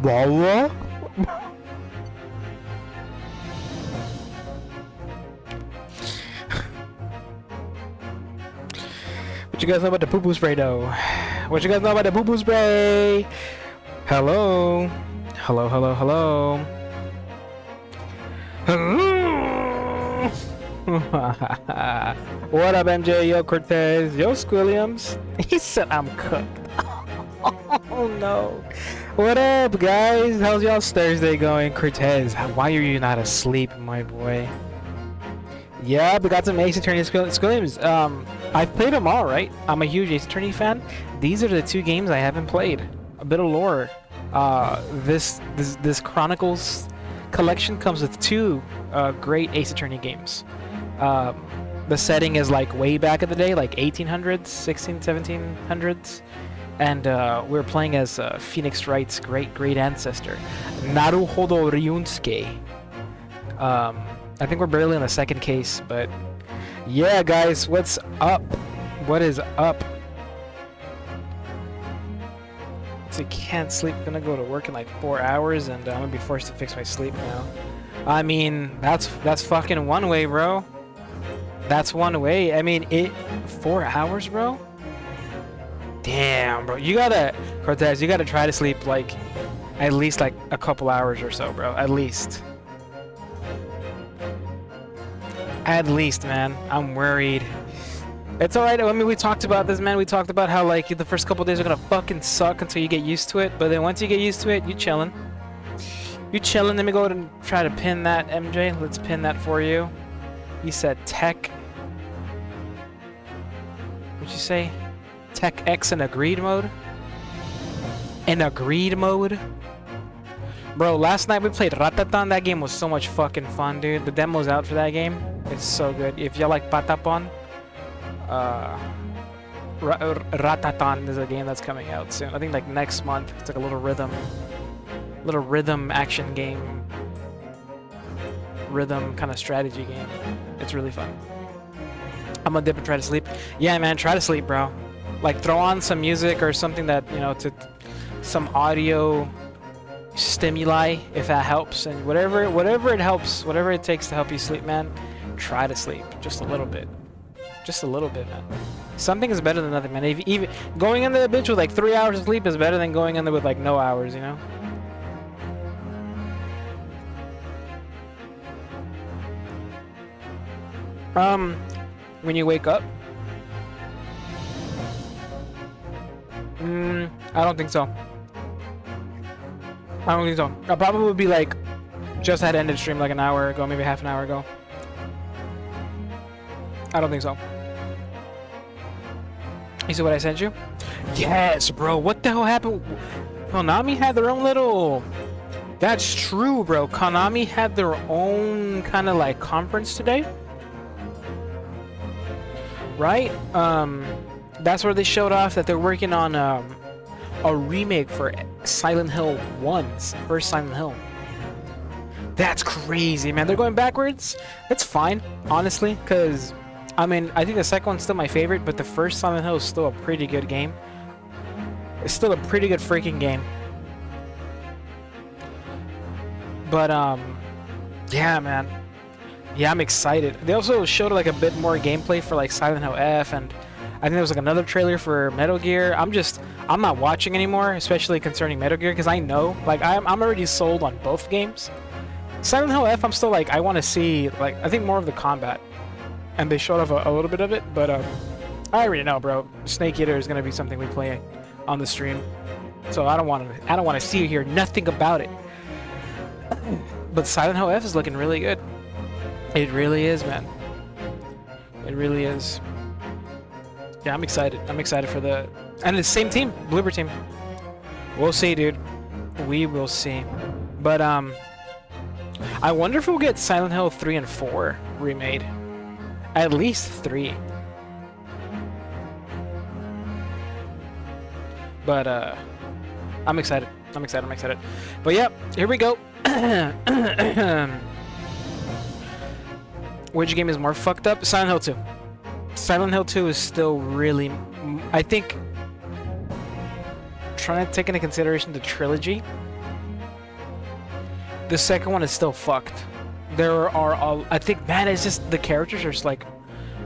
Bala? What you guys know about the poo-poo spray though? What you guys know about the poo-poo spray? Hello? Hello, hello, hello. What up, MJ? Yo, Cortez. Yo, Squilliams. He said I'm cooked. Oh no. What up, guys? How's y'all's Thursday going? Cortez, why are you not asleep, my boy? Yeah, we got some Ace Attorney Squilliams. I've played them all, right? I'm a huge Ace Attorney fan. These are the two games I haven't played. A bit of lore. This Chronicles collection comes with two great Ace Attorney games. The setting is like way back in the day, like 1800s, 1700s, and we're playing as Phoenix Wright's great ancestor, Naruhodo Ryunosuke. I think we're barely in the second case, but yeah, guys, what's up? What is up? So can't sleep. Gonna go to work in like 4 hours, and I'm gonna be forced to fix my sleep now. I mean, that's fucking one way, bro. That's one way. I mean, 4 hours, bro. Damn, bro. You gotta, Cortez. You gotta try to sleep like at least like a couple hours or so, bro. At least. At least, man. I'm worried. It's alright. I mean, we talked about this, man. We talked about how, like, the first couple days are gonna fucking suck until you get used to it. But then once you get used to it, you chillin'. You chillin'. Let me go ahead and try to pin that, MJ. Let's pin that for you. You said tech. What'd you say? Tech X in agreed mode? In agreed mode? Bro, last night we played Ratatan. That game was so much fucking fun, dude. The demo's out for that game. It's so good. If y'all like Patapon, Ratatan is a game that's coming out soon. I think like next month. It's like a little rhythm action game. Rhythm kind of strategy game. It's really fun. I'm gonna dip and try to sleep. Yeah, man, try to sleep, bro. Like throw on some music or something that, you know, to some audio stimuli if that helps, and whatever it helps, whatever it takes to help you sleep, man. Try to sleep just a little bit, man. Something is better than nothing, man. Even going into the bitch with like 3 hours of sleep is better than going in there with like no hours, you know. When you wake up, I don't think so. I don't think so. I probably would be like, just had ended stream like an hour ago, maybe half an hour ago. I don't think so. You see what I sent you? Yes, bro. What the hell happened? Konami had their own little... That's true, bro. Konami had their own kind of like conference today. Right? That's where they showed off that they're working on a remake for Silent Hill 1's first Silent Hill. That's crazy, man. They're going backwards. That's fine, honestly, because I mean, I think the second one's still my favorite, but the first Silent Hill is still a pretty good game. It's still a pretty good freaking game. But yeah, man. Yeah, I'm excited. They also showed like a bit more gameplay for like Silent Hill F, and I think there was like another trailer for Metal Gear. I'm not watching anymore, especially concerning Metal Gear, because I know, like, I'm already sold on both games. Silent Hill F, I'm still like, I want to see, like, I think more of the combat, and they showed off a little bit of it, but I already know, bro. Snake Eater is gonna be something we play on the stream, so I don't want to see or hear nothing about it. But Silent Hill F is looking really good. It really is, man. It really is. Yeah, I'm excited. I'm excited for the... And it's the same team, Bloober team. We'll see, dude. We will see. But, I wonder if we'll get Silent Hill 3 and 4 remade. At least 3. But, I'm excited. I'm excited. But, yeah, here we go. Which game is more fucked up? Silent Hill 2. Silent Hill 2 is still really... I think... Trying to take into consideration the trilogy, The second one is still fucked. There are all, I think, man, it's just the characters are just like,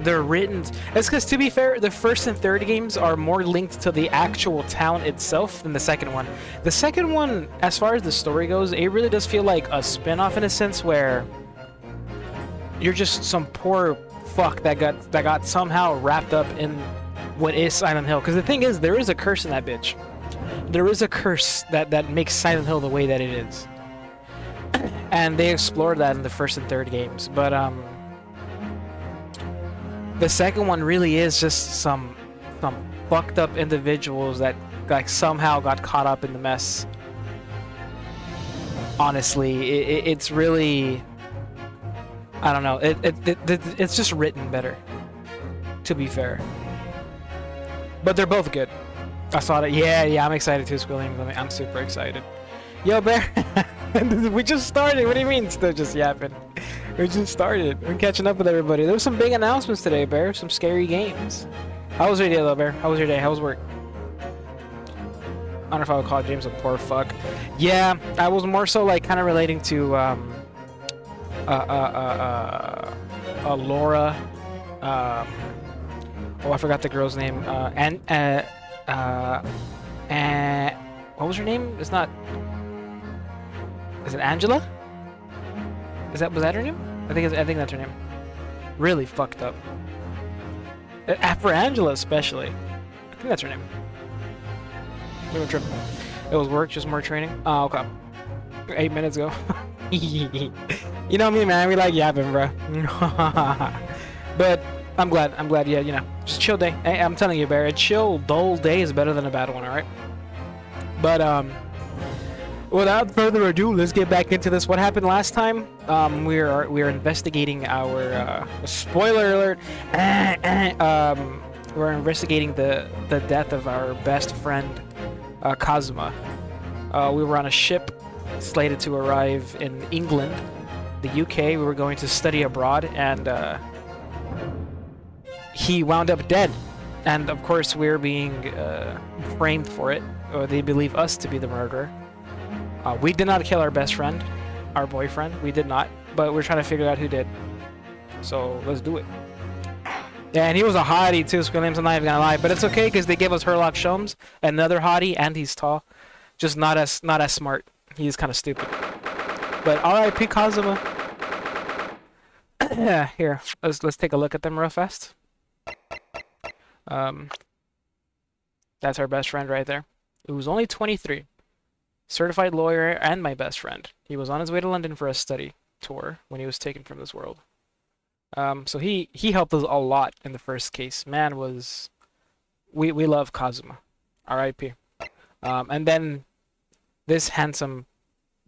they're written. It's because, to be fair, the first and third games are more linked to the actual town itself than the second one. The second one, as far as the story goes, it really does feel like a spin-off in a sense where you're just some poor fuck that got somehow wrapped up in what is Silent Hill. Because the thing is, there is a curse in that bitch. There is a curse that makes Silent Hill the way that it is. And they explored that in the first and third games. But the second one really is just some fucked up individuals that like somehow got caught up in the mess. Honestly, it's really, I don't know. It's just written better, to be fair. But they're both good. I saw that. Yeah, I'm excited too, Squilling. I'm super excited. Yo, Bear. We just started. What do you mean still just yapping? We just started. We're catching up with everybody. There was some big announcements today, Bear. Some scary games. How was your day, though, Bear? How was your day? How was work? I don't know if I would call James a poor fuck. Yeah, I was more so like kind of relating to Laura. Oh, I forgot the girl's name. What was her name? It's not. Is it Angela? Was that her name? I think that's her name. Really fucked up. For Angela especially. I think that's her name. It was work, just more training. Oh, okay. 8 minutes ago. You know me, man. We like yapping, bro. But I'm glad. Yeah, you know, just chill day. Hey, I'm telling you, Bear, a chill, dull day is better than a bad one. All right. But without further ado, let's get back into this. What happened last time? We're investigating our spoiler alert. We're investigating the death of our best friend, Kazuma. We were on a ship slated to arrive in England, the UK. We were going to study abroad, and he wound up dead. And of course, we're being framed for it, or they believe us to be the murderer. We did not kill our best friend, our boyfriend. We did not, but we're trying to figure out who did. So let's do it. Yeah, and he was a hottie too, Squilliams, I'm not even gonna lie. But it's okay, because they gave us Herlock Sholmes, another hottie, and he's tall. Just not as smart. He's kind of stupid. But R.I.P. Kazuma. Yeah, here, let's take a look at them real fast. That's our best friend right there. He was only 23. Certified lawyer and my best friend. He was on his way to London for a study tour when he was taken from this world. So he helped us a lot in the first case. Man, we love Kazuma. R.I.P. And then this handsome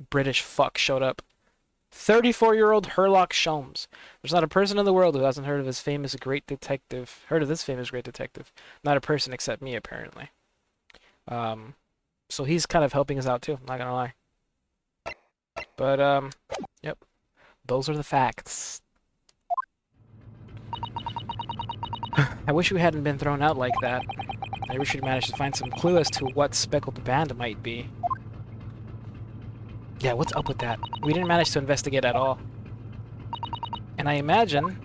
British fuck showed up. 34-year-old Herlock Sholmes. There's not a person in the world who hasn't heard of this famous great detective. Not a person except me, apparently. So he's kind of helping us out too, I'm not gonna lie. But yep. Those are the facts. I wish we hadn't been thrown out like that. I wish we'd managed to find some clue as to what Speckled Band might be. Yeah, what's up with that? We didn't manage to investigate at all. And I imagine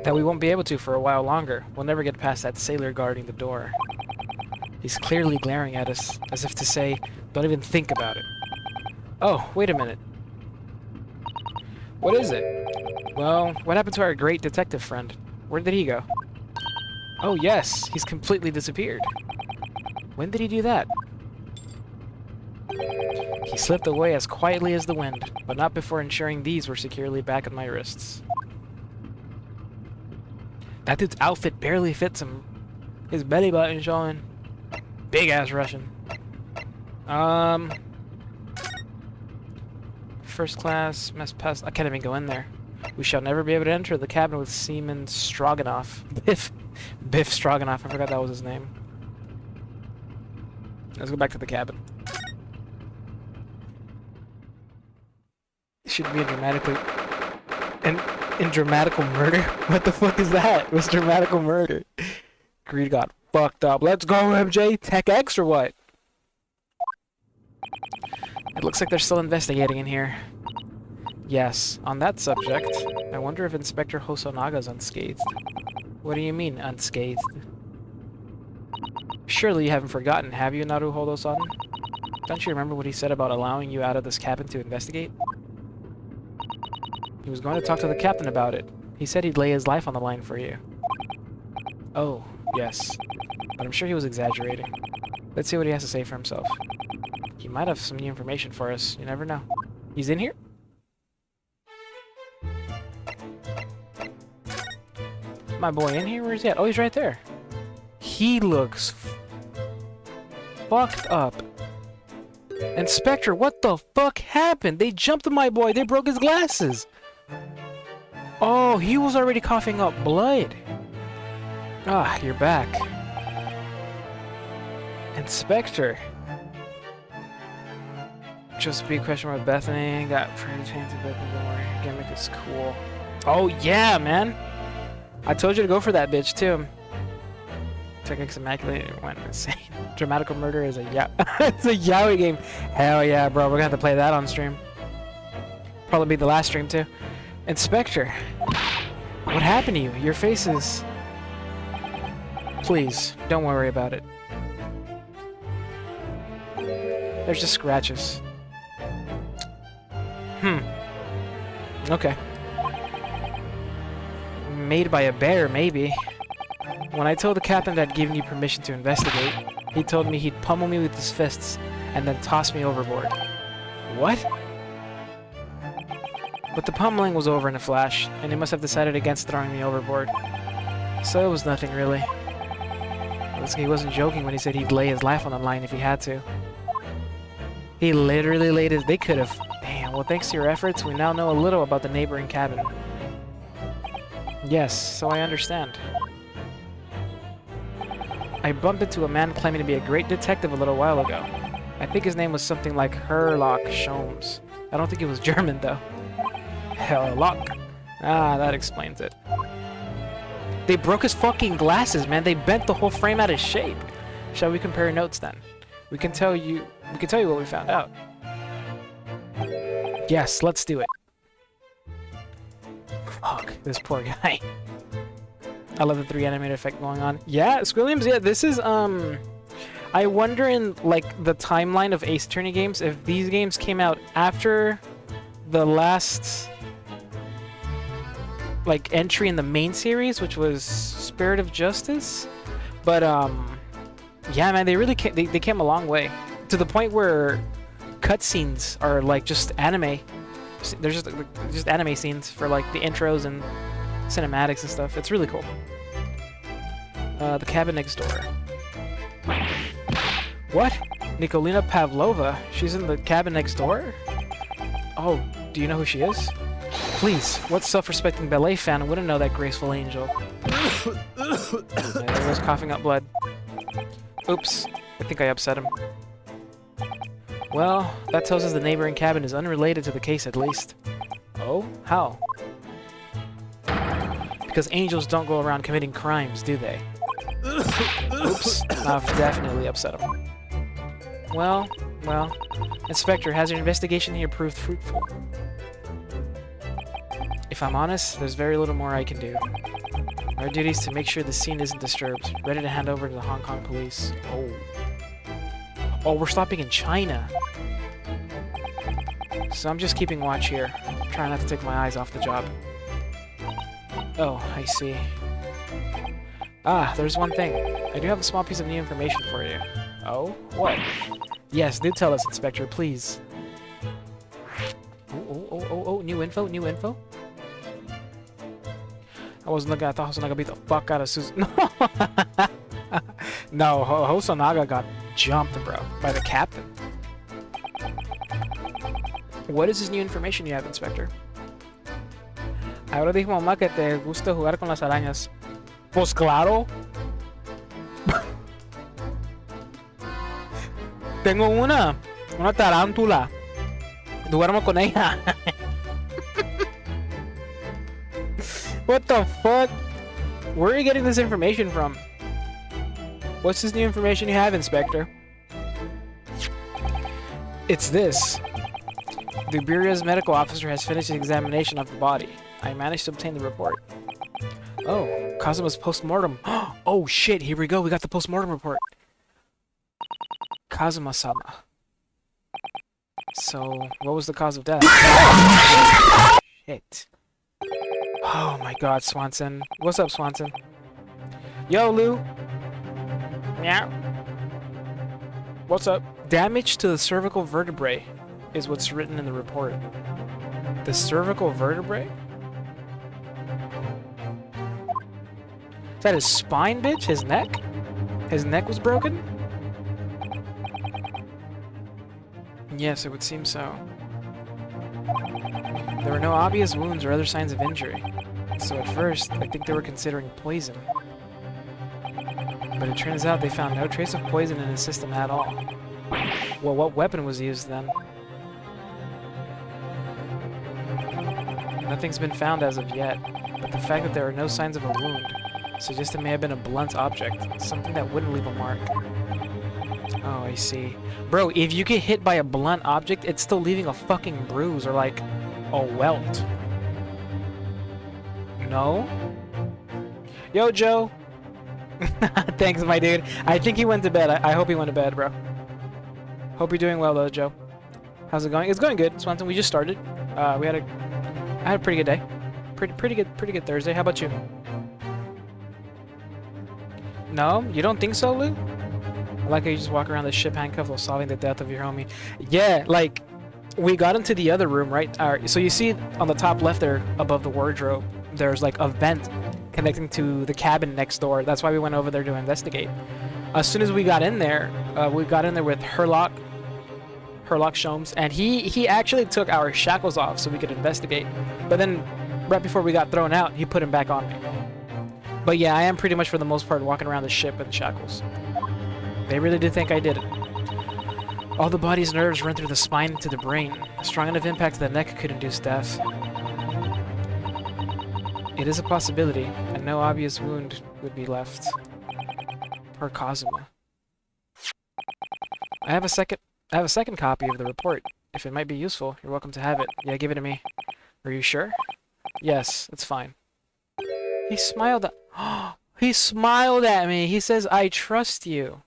that we won't be able to for a while longer. We'll never get past that sailor guarding the door. He's clearly glaring at us, as if to say, don't even think about it. Oh, wait a minute. What is it? Well, what happened to our great detective friend? Where did he go? Oh yes, he's completely disappeared. When did he do that? He slipped away as quietly as the wind, but not before ensuring these were securely back on my wrists. That dude's outfit barely fits him. His belly button showing. Big ass Russian. First class, mess pass. I can't even go in there. We shall never be able to enter the cabin with Seaman Stroganoff. Biff Stroganoff. I forgot that was his name. Let's go back to the cabin. It should be a dramatically... In dramatical murder? What the fuck is that? What's dramatical murder? Greed got fucked up. Let's go, MJ! Tech X or what? It looks like they're still investigating in here. Yes, on that subject, I wonder if Inspector Hosonaga's unscathed. What do you mean, unscathed? Surely you haven't forgotten, have you, Naruhodo-san? Don't you remember what he said about allowing you out of this cabin to investigate? He was going to talk to the captain about it. He said he'd lay his life on the line for you. Oh, yes. But I'm sure he was exaggerating. Let's see what he has to say for himself. He might have some new information for us. You never know. He's in here? My boy in here? Where's he at? Oh, he's right there. He looks fucked up. Inspector, what the fuck happened? They jumped on my boy. They broke his glasses. Oh, he was already coughing up blood. Ah, you're back. Inspector. Just be a question about Bethany. Got pretty tainted Bethany, don't worry. Gimmick is cool. Oh, yeah, man. I told you to go for that bitch, too. Techniques Immaculate went insane. Dramatical Murder is a it's a yaoi game. Hell yeah, bro. We're gonna have to play that on stream. Probably be the last stream, too. Inspector. What happened to you? Your face is... Please, don't worry about it. There's just scratches. Okay. Made by a bear, maybe. When I told the captain that I'd given you permission to investigate, he told me he'd pummel me with his fists and then toss me overboard. What? But the pummeling was over in a flash, and he must have decided against throwing me overboard. So it was nothing, really. He wasn't joking when he said he'd lay his life on the line if he had to. He literally laid his... They could have... Damn, well, thanks to your efforts, we now know a little about the neighboring cabin. Yes, so I understand. I bumped into a man claiming to be a great detective a little while ago. I think his name was something like Herlock Sholmes. I don't think he was German, though. Herlock. Ah, that explains it. They broke his fucking glasses, man. They bent the whole frame out of shape. Shall we compare notes, then? We can tell you what we found out. Yes, let's do it. Fuck, this poor guy. I love the 3 animated effect going on. Yeah, Squilliams, yeah, this is, I wonder in, like, the timeline of Ace Attorney games, if these games came out after the last, like, entry in the main series, which was Spirit of Justice. But, yeah, man, they really they came a long way. To the point where cutscenes are, like, just anime. There's just anime scenes for, like, the intros and cinematics and stuff. It's really cool. The cabin next door. What? Nikolina Pavlova? She's in the cabin next door? Oh, do you know who she is? Please, what self-respecting ballet fan wouldn't know that graceful angel? There was coughing up blood. Oops, I think I upset him. Well, that tells us the neighboring cabin is unrelated to the case at least. Oh? How? Because angels don't go around committing crimes, do they? Oops, I've definitely upset him. Well, Inspector, has your investigation here proved fruitful? If I'm honest, there's very little more I can do. Our duty is to make sure the scene isn't disturbed, ready to hand over to the Hong Kong police. Oh, we're stopping in China. So I'm just keeping watch here, trying not to take my eyes off the job. Oh, I see. Ah, there's one thing. I do have a small piece of new information for you. Oh? What? Yes, do tell us, Inspector, please. Oh, new info? I wasn't looking, I thought Hosonaga beat the fuck out of Susan. No, Hosonaga got jumped, bro, by the captain. What is this new information you have, Inspector? Ahora dijo mamá que te gusta jugar con las arañas. Pues claro. Tengo una tarántula. Duermo con ella. What the fuck? Where are you getting this information from? What's this new information you have, Inspector? It's this. The Bureau's medical officer has finished his examination of the body. I managed to obtain the report. Oh, Kazuma's post-mortem. Oh shit, here we go. We got the post-mortem report. Kazuma-sama. So, what was the cause of death? Shit. Oh my god, Swanson. What's up, Swanson? Yo, Lou. Yeah. What's up? Damage to the cervical vertebrae is what's written in the report. The cervical vertebrae? Is that his spine, bitch? His neck? His neck was broken? Yes, it would seem so. There were no obvious wounds or other signs of injury. So at first, I think they were considering poison. But it turns out they found no trace of poison in his system at all. Well, what weapon was used then? Nothing's been found as of yet, but the fact that there are no signs of a wound suggests it may have been a blunt object, something that wouldn't leave a mark. Oh, I see. Bro, if you get hit by a blunt object, it's still leaving a fucking bruise or like a welt. No? Yo, Joe. Thanks, my dude. I think he went to bed. I hope he went to bed, bro. Hope you're doing well, though, Joe. How's it going? It's going good, Swanson. We just started. I had a pretty good day. Pretty good Thursday. How about you? No, you don't think so, Lou? I like how you just walk around the ship handcuffed while solving the death of your homie. Yeah, like we got into the other room, right? So you see on the top left there, above the wardrobe, there's like a vent connecting to the cabin next door. That's why we went over there to investigate. As soon as we got in there with Herlock Sholmes, and he actually took our shackles off so we could investigate. But then, right before we got thrown out, he put him back on me. But yeah, I am pretty much for the most part walking around the ship in shackles. They really did think I did it. All the body's nerves run through the spine into the brain. A strong enough impact to the neck could induce death. It is a possibility, and no obvious wound would be left. Or Kazuma. I have a second copy of the report. If it might be useful, you're welcome to have it. Yeah, give it to me. Are you sure? Yes, it's fine. He smiled at... He smiled at me! He says, I trust you.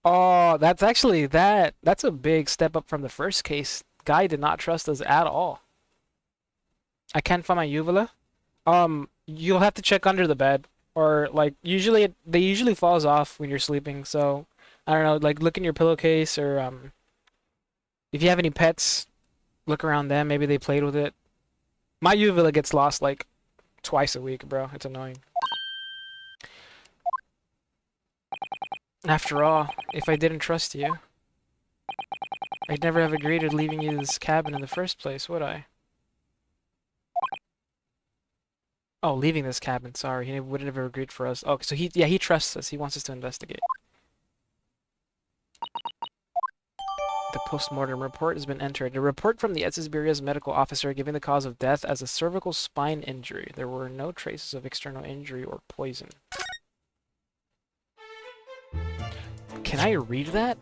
Oh, that's actually... That's a big step up from the first case. Guy did not trust us at all. I can't find my uvula. You'll have to check under the bed. Or, like, they usually falls off when you're sleeping, so... I don't know, like, look in your pillowcase, or, if you have any pets, look around them. Maybe they played with it. My uvula gets lost, like, twice a week, bro. It's annoying. After all, if I didn't trust you, I'd never have agreed to leaving you this cabin in the first place, would I? Oh, leaving this cabin, sorry. He would have never agreed for us. Oh, so he trusts us. He wants us to investigate. The post-mortem report has been entered. A report from the Etsisberia's medical officer giving the cause of death as a cervical spine injury. There were no traces of external injury or poison. Can I read that?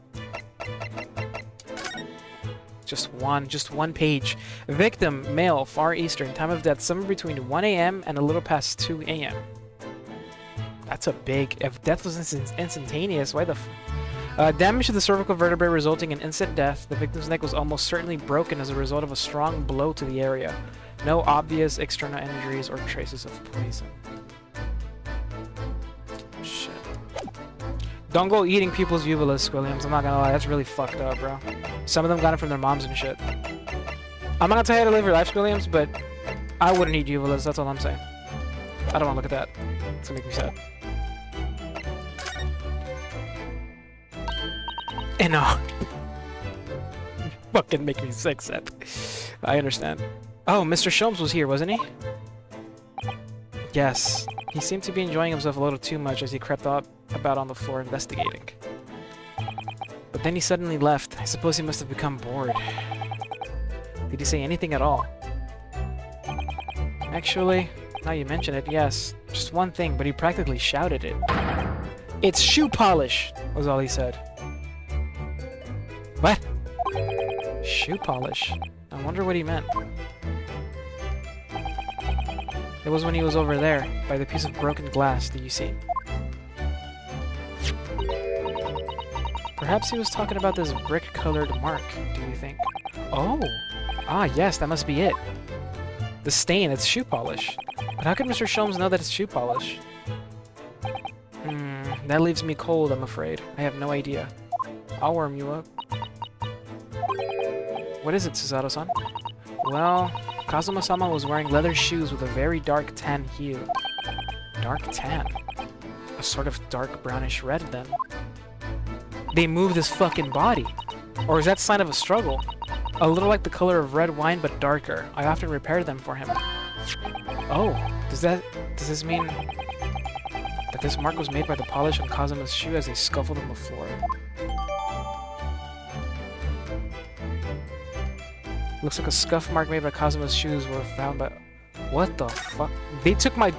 Just one page. Victim, male, Far Eastern, time of death somewhere between 1 a.m. and a little past 2 a.m. That's a big... If death was instantaneous, why the... damage to the cervical vertebrae resulting in instant death. The victim's neck was almost certainly broken as a result of a strong blow to the area. No obvious external injuries or traces of poison. Shit. Don't go eating people's uvulas, Williams. I'm not gonna lie, that's really fucked up, bro. Some of them got it from their moms and shit. I'm not gonna tell you how to live your life, Williams, but I wouldn't eat uvulas, that's all I'm saying. I don't wanna look at that. It's gonna make me sad. And no. Fucking make me sick, Seth. I understand. Oh, Mr. Sholmes was here, wasn't he? Yes. He seemed to be enjoying himself a little too much as he crept up about on the floor investigating. But then he suddenly left. I suppose he must have become bored. Did he say anything at all? Actually, now you mention it, yes. Just one thing, but he practically shouted it. It's shoe polish, was all he said. What? Shoe polish. I wonder what he meant. It was when he was over there, by the piece of broken glass that you see. Perhaps he was talking about this brick-colored mark, do you think? Oh! Ah, yes, that must be it. The stain, it's shoe polish. But how could Mr. Sholmes know that it's shoe polish? That leaves me cold, I'm afraid. I have no idea. I'll warm you up. What is it, Susato-san? Well, Kazuma-sama was wearing leather shoes with a very dark tan hue. Dark tan? A sort of dark brownish red, then. They moved his fucking body. Or is that sign of a struggle? A little like the color of red wine, but darker. I often repair them for him. Oh, does this mean that this mark was made by the polish on Kazuma's shoe as they scuffled on the floor? Looks like a scuff mark made by Kazuma's shoes were found by... What the fuck? They took my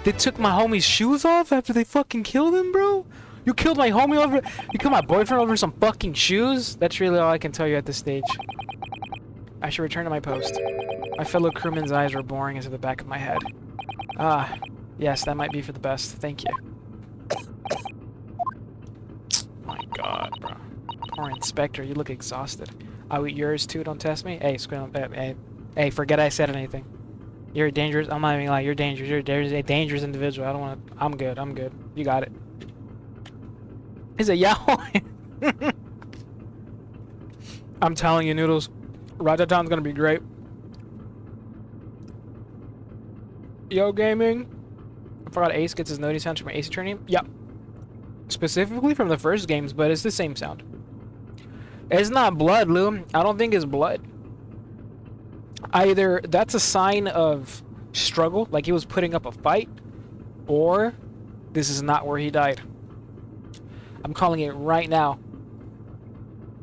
homie's shoes off after they fucking killed him, bro? You killed my homie over... You killed my boyfriend over some fucking shoes? That's really all I can tell you at this stage. I should return to my post. My fellow crewman's eyes were boring into the back of my head. Ah, yes, that might be for the best. Thank you. My god, bro. Poor Inspector, you look exhausted. I'll eat yours too, don't test me? Hey, hey, forget I said anything. You're a dangerous... I'm not even lying, you're dangerous. You're a dangerous individual. I don't want to... I'm good. You got it. He's a Yahoo! I'm telling you, Noodles. Rajatown's gonna be great. Yo, gaming. I forgot Ace gets his noty sound from Ace Attorney. Yep. Specifically from the first games, but it's the same sound. It's not blood, Lou. I don't think it's blood. Either that's a sign of struggle, like he was putting up a fight, or this is not where he died. I'm calling it right now.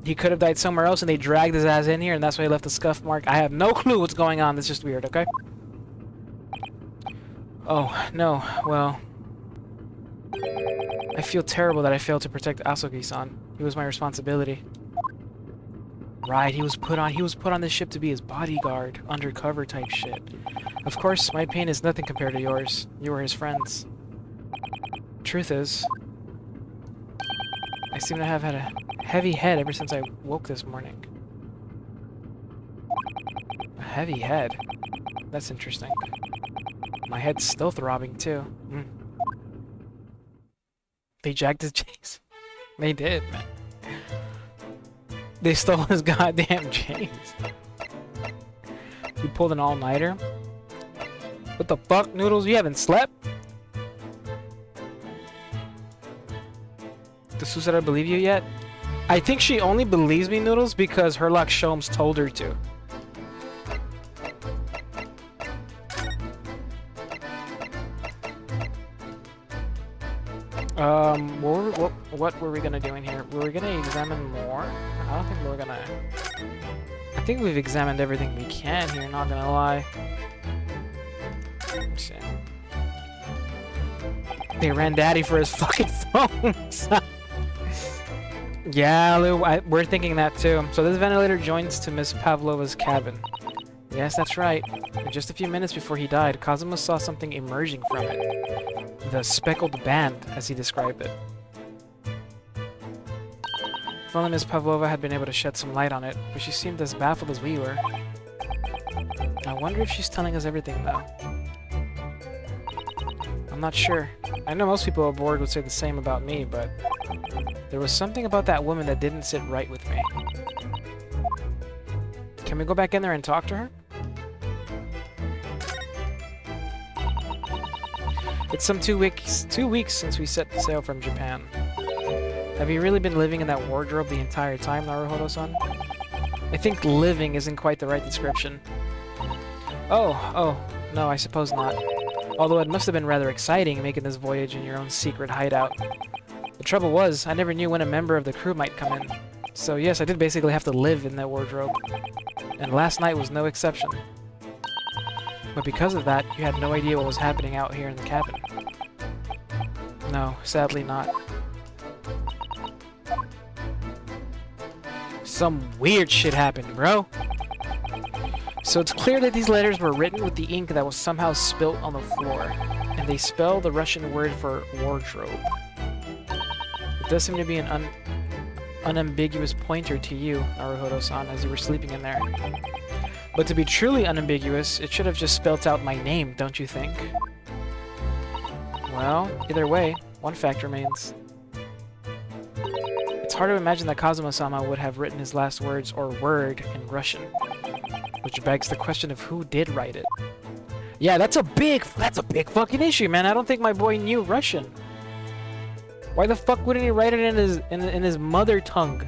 He could have died somewhere else and they dragged his ass in here and that's why he left the scuff mark. I have no clue what's going on. It's just weird, okay? Oh, no. Well... I feel terrible that I failed to protect Asogi-san. He was my responsibility. Right, he was put on this ship to be his bodyguard, undercover type shit. Of course, my pain is nothing compared to yours. You were his friends. Truth is, I seem to have had a heavy head ever since I woke this morning. A heavy head? That's interesting. My head's still throbbing too. They jacked his chains. They did, man. They stole his goddamn chains. You pulled an all-nighter? What the fuck, Noodles? You haven't slept? Does Susato believe you yet? I think she only believes me, Noodles, because Herlock Sholmes told her to. What were we gonna do in here? Were we gonna examine more? I don't think we're gonna... I think we've examined everything we can here, not gonna lie. Let's see. They ran Daddy for his fucking phones! Yeah, Lou, we're thinking that too. So this ventilator joins to Miss Pavlova's cabin. Yes, that's right. And just a few minutes before he died, Kazuma saw something emerging from it. The speckled band, as he described it. If only Miss Pavlova had been able to shed some light on it, but she seemed as baffled as we were. I wonder if she's telling us everything, though. I'm not sure. I know most people aboard would say the same about me, but there was something about that woman that didn't sit right with me. Can we go back in there and talk to her? It's some 2 weeks since we set sail from Japan. Have you really been living in that wardrobe the entire time, Naruhodo-san? I think living isn't quite the right description. Oh, no, I suppose not. Although it must have been rather exciting making this voyage in your own secret hideout. The trouble was, I never knew when a member of the crew might come in. So yes, I did basically have to live in that wardrobe. And last night was no exception. But because of that, you had no idea what was happening out here in the cabin. No, sadly not. Some weird shit happened, bro. So it's clear that these letters were written with the ink that was somehow spilt on the floor, and they spell the Russian word for wardrobe. It does seem to be an unambiguous pointer to you, Naruhodo-san, as you were sleeping in there. But to be truly unambiguous, it should have just spelt out my name, don't you think? Well, either way, one fact remains. It's hard to imagine that Kazuma-sama would have written his last words or word in Russian. Which begs the question of who did write it. Yeah, that's a big fucking issue, man. I don't think my boy knew Russian. Why the fuck wouldn't he write it in his mother tongue?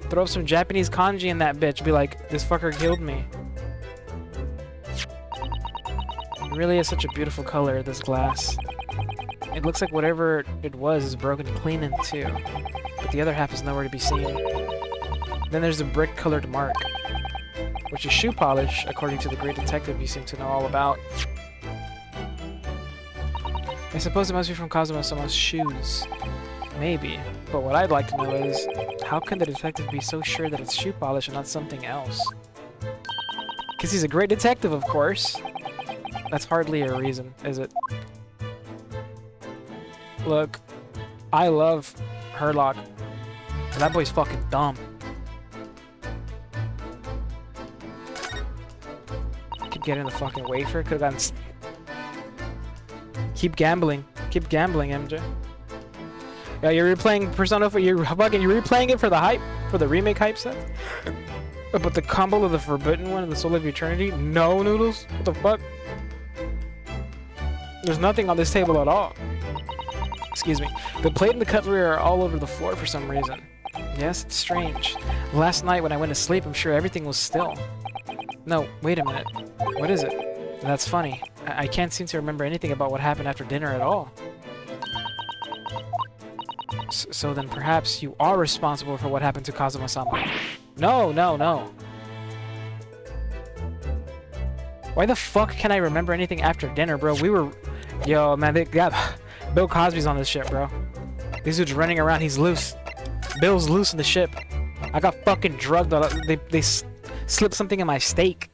Throw up some Japanese kanji in that bitch. Be like, this fucker killed me. It really is such a beautiful color, this glass. It looks like whatever it was is broken clean in two, but the other half is nowhere to be seen. Then there's the brick-colored mark, which is shoe polish, according to the great detective you seem to know all about. I suppose it must be from Kazuma-sama's shoes. Maybe, but what I'd like to know is, how can the detective be so sure that it's shoe polish and not something else? Because he's a great detective, of course. That's hardly a reason, is it? Look, I love Herlock, but that boy's fucking dumb. Keep getting the fucking wafer. Could've gotten. Keep gambling, MJ. Yeah, you're replaying Persona 4. You're replaying it for the hype, for the remake hype set. But the combo of the Forbidden One and the Soul of Eternity. No, Noodles. What the fuck? There's nothing on this table at all. Excuse me. The plate and the cutlery are all over the floor for some reason. Yes, it's strange. Last night when I went to sleep, I'm sure everything was still. No, wait a minute. What is it? That's funny. I can't seem to remember anything about what happened after dinner at all. So then perhaps you are responsible for what happened to Kazuma-sama. No, no, no. Why the fuck can I remember anything after dinner, bro? We were... Yo, man, they got... Bill Cosby's on this shit, bro. This dude's running around. He's loose. Bill's loose in the ship. I got fucking drugged. They slipped something in my steak.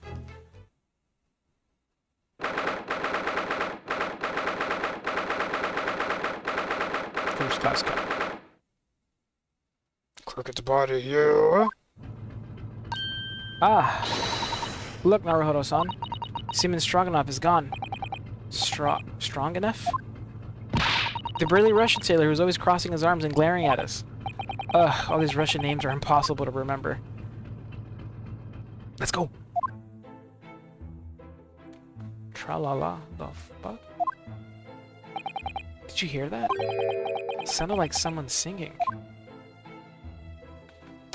First class cut. Look at the body, yeah. Ah. Look, Naruhodo-san. Seaman Stroganoff is gone. Strong enough? The burly Russian sailor who's always crossing his arms and glaring at us. Ugh, all these Russian names are impossible to remember. Let's go! Tra-la-la, the fuck? Did you hear that? It sounded like someone singing.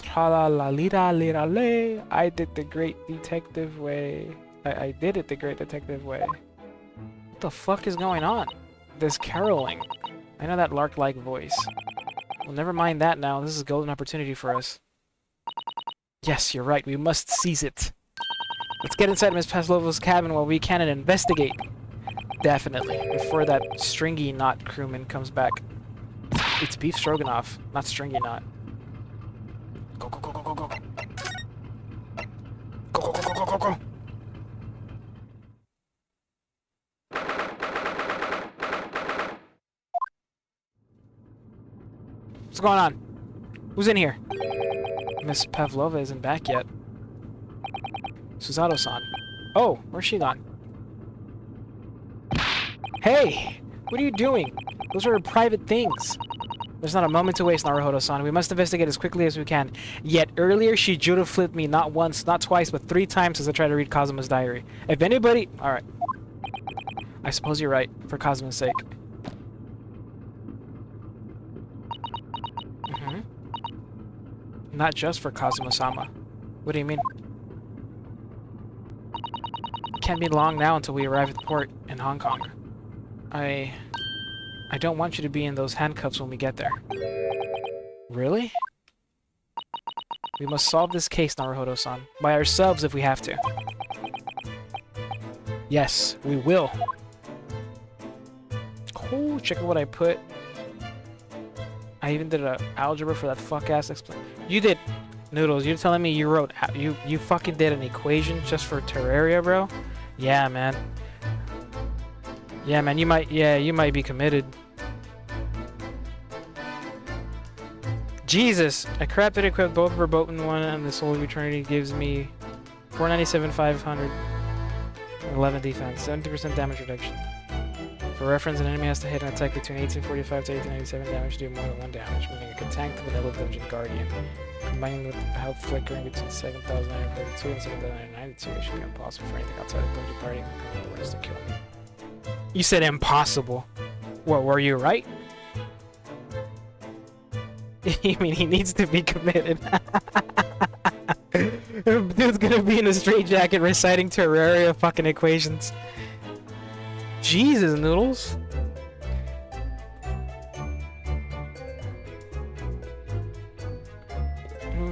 Tra-la-la-lira-lira-lay, I did the great detective way. I did it the great detective way. What the fuck is going on? This caroling. I know that lark-like voice. Well, never mind that now. This is a golden opportunity for us. Yes, you're right. We must seize it. Let's get inside Miss Pavlova's cabin while we can and investigate. Definitely. Before that stringy knot crewman comes back. It's beef stroganoff, not stringy knot. Go, go, go, go, go, go. Go, go, go, go, go, go, go. What's going on? Who's in here? Miss Pavlova isn't back yet. Susato-san. Oh, where's she gone? Hey! What are you doing? Those are private things. There's not a moment to waste, Naruhodo-san. We must investigate as quickly as we can. Yet earlier she judo flipped me not once, not twice, but 3 times as I tried to read Kazuma's diary. If anybody... Alright. I suppose you're right, for Kazuma's sake. Not just for Kazuma-sama. What do you mean? Can't be long now until we arrive at the port in Hong Kong. I don't want you to be in those handcuffs when we get there. Really? We must solve this case, Naruhodo-san. By ourselves if we have to. Yes, we will. Oh, check out what I put. I I even did a algebra for that fuck-ass explain. You did, Noodles, you're telling me you wrote, you fucking did an equation just for Terraria, bro? Yeah, man. Yeah, man, you might be committed. Jesus! I crapped it, equipped both verboten one, and the Soul of Eternity gives me 497, 500, 11 defense, 70% damage reduction. For reference, an enemy has to hit an attack between 1845 to 1897 damage to do more than 1 damage, meaning it can tank the vanilla Dungeon Guardian. Combining with the health flickering between 7,942 and 7,992, it should be impossible for anything outside of Dungeon Guardian to kill me. You said impossible. What, were you right? You mean he needs to be committed? Dude's gonna be in a straitjacket reciting Terraria fucking equations. Jesus, Noodles.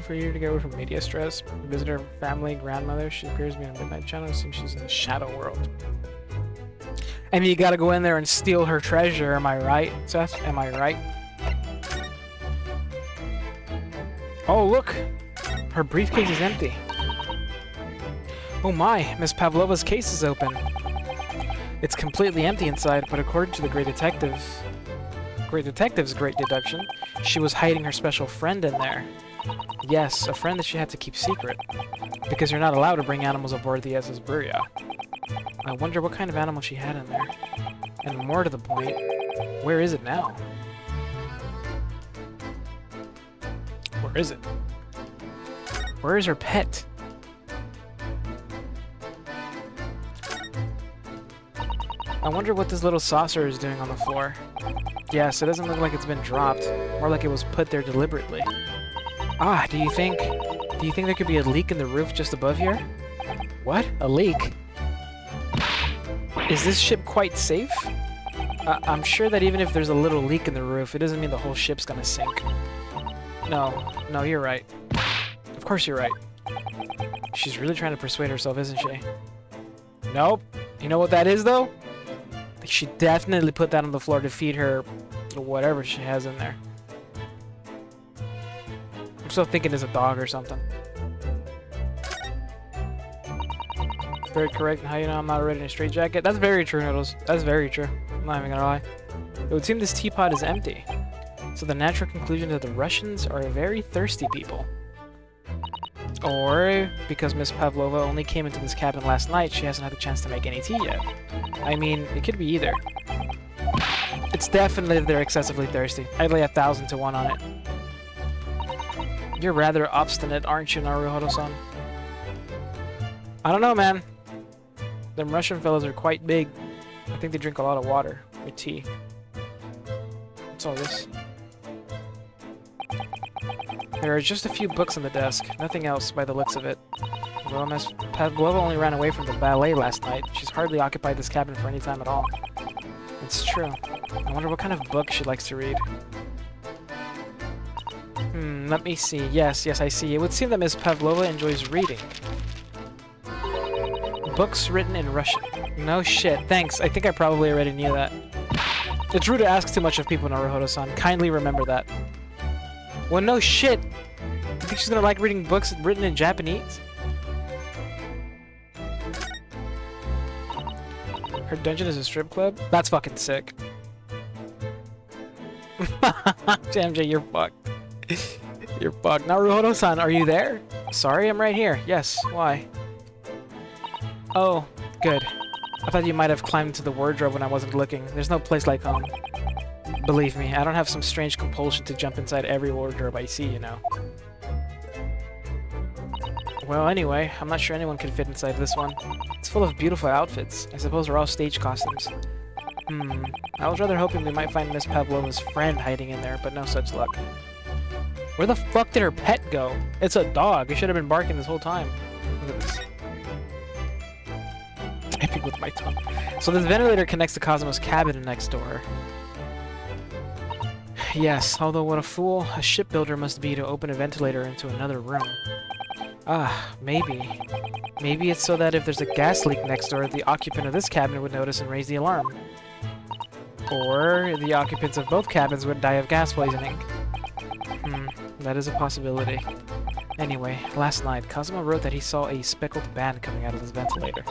For you to get away from media stress. Visit her family, grandmother. She appears to be on a midnight channel. It seems she's in the shadow world. And you gotta go in there and steal her treasure, am I right, Seth? Am I right? Oh, look! Her briefcase is empty. Oh my, Miss Pavlova's case is open. It's completely empty inside, but according to the Great Detective's great deduction, she was hiding her special friend in there. Yes, a friend that she had to keep secret, because you're not allowed to bring animals aboard the SS Buria. I wonder what kind of animal she had in there. And more to the point, where is it now? Where is it? Where is her pet? I wonder what this little saucer is doing on the floor. Yes, it doesn't look like it's been dropped. More like it was put there deliberately. Ah, do you think there could be a leak in the roof just above here? What? A leak? Is this ship quite safe? I'm sure that even if there's a little leak in the roof, it doesn't mean the whole ship's gonna sink. No, you're right. Of course you're right. She's really trying to persuade herself, isn't she? Nope. You know what that is, though? She definitely put that on the floor to feed her whatever she has in there. I'm still thinking it's a dog or something. Very correct. And how you know I'm not already in a straitjacket? That's very true, Noodles. That's very true. I'm not even gonna lie. It would seem this teapot is empty. So the natural conclusion is that the Russians are very thirsty people. Or, because Miss Pavlova only came into this cabin last night, she hasn't had the chance to make any tea yet. I mean, it could be either. It's definitely they're excessively thirsty. I'd lay 1,000 to 1 on it. You're rather obstinate, aren't you, Naruhodo-san? I don't know, man. Them Russian fellows are quite big. I think they drink a lot of water or tea. What's all this? There are just a few books on the desk, nothing else by the looks of it. Well, Miss Pavlova only ran away from the ballet last night. She's hardly occupied this cabin for any time at all. It's true. I wonder what kind of book she likes to read. Let me see. Yes, I see. It would seem that Miss Pavlova enjoys reading. Books written in Russian. No shit, thanks. I think I probably already knew that. It's rude to ask too much of people, Naruhodo-san. Kindly remember that. Well, no shit! You think she's gonna like reading books written in Japanese? Her dungeon is a strip club? That's fucking sick. MJ, you're fucked. You're fucked. Naruhodo-san, are you there? Sorry, I'm right here. Yes, why? Oh, good. I thought you might have climbed into the wardrobe when I wasn't looking. There's no place like home. Believe me, I don't have some strange compulsion to jump inside every wardrobe I see, you know. Well, anyway, I'm not sure anyone can fit inside this one. It's full of beautiful outfits. I suppose they're all stage costumes. I was rather hoping we might find Miss Pavlova's friend hiding in there, but no such luck. Where the fuck did her pet go? It's a dog. It should have been barking this whole time. Look at this. Typing with my tongue. So this ventilator connects to Cosmo's cabin next door. Yes, although what a fool a shipbuilder must be to open a ventilator into another room. Ah, maybe. Maybe it's so that if there's a gas leak next door, the occupant of this cabin would notice and raise the alarm. Or the occupants of both cabins would die of gas poisoning. That is a possibility. Anyway, last night, Cosmo wrote that he saw a speckled band coming out of his ventilator.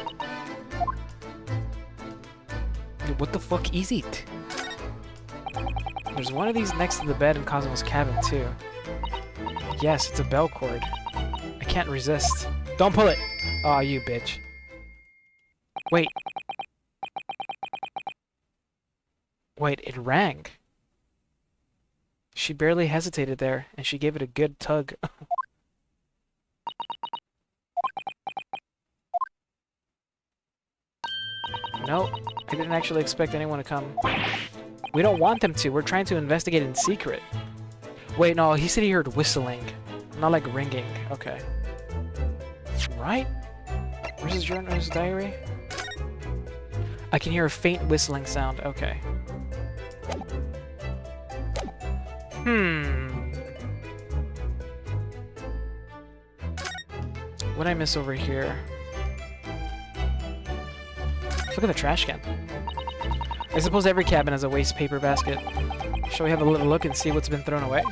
Dude, what the fuck is it? There's one of these next to the bed in Cosmo's cabin, too. Yes, it's a bell cord. I can't resist. Don't pull it! Aw, you bitch. Wait. Wait, it rang. She barely hesitated there, and she gave it a good tug. No, I didn't actually expect anyone to come. We don't want them to. We're trying to investigate in secret. Wait, no, he said he heard whistling. Not like ringing. Okay. Right? Where's his journal, his diary? I can hear a faint whistling sound. Okay. What'd I miss over here? Look at the trash can. I suppose every cabin has a waste paper basket. Shall we have a little look and see what's been thrown away?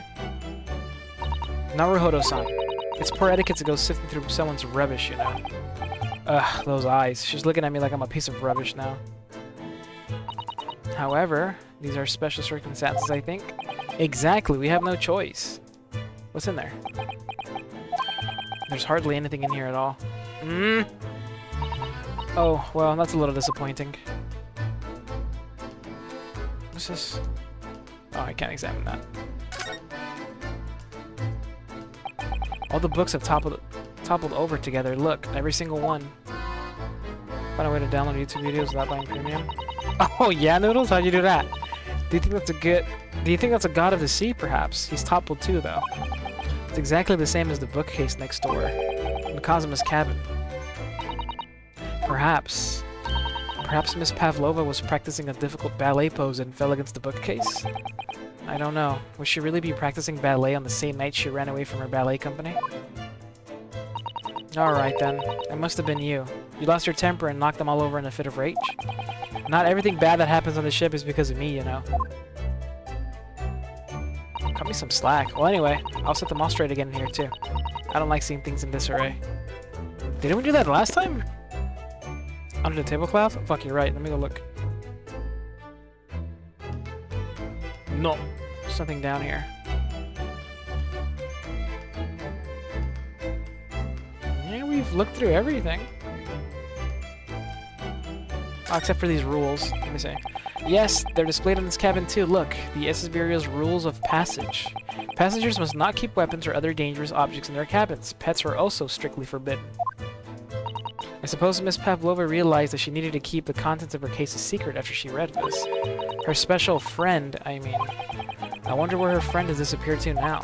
Naruhodo-san. It's poor etiquette to go sifting through someone's rubbish, you know. Ugh, those eyes. She's looking at me like I'm a piece of rubbish now. However, these are special circumstances, I think. Exactly, we have no choice. What's in there? There's hardly anything in here at all. Oh, well, that's a little disappointing. What's this? Oh, I can't examine that. All the books have toppled over together. Look, every single one. Find a way to download YouTube videos without buying premium. Oh yeah, Noodles? How'd you do that? Do you think that's a god of the sea, perhaps? He's toppled too, though. It's exactly the same as the bookcase next door. In Cosmo's cabin. Perhaps Miss Pavlova was practicing a difficult ballet pose and fell against the bookcase? I don't know. Would she really be practicing ballet on the same night she ran away from her ballet company? Alright then. It must have been you. You lost your temper and knocked them all over in a fit of rage? Not everything bad that happens on the ship is because of me, you know. Cut me some slack. Well, anyway, I'll set them all straight again in here, too. I don't like seeing things in disarray. Didn't we do that last time? Under the tablecloth? Fuck, you're right. Let me go look. No. There's nothing down here. Yeah, we've looked through everything. Oh, except for these rules. Let me see. Yes, they're displayed in this cabin too. Look, the SS Bureau's rules of passage. Passengers must not keep weapons or other dangerous objects in their cabins. Pets are also strictly forbidden. I suppose Miss Pavlova realized that she needed to keep the contents of her case a secret after she read this. Her special friend, I mean. I wonder where her friend has disappeared to now.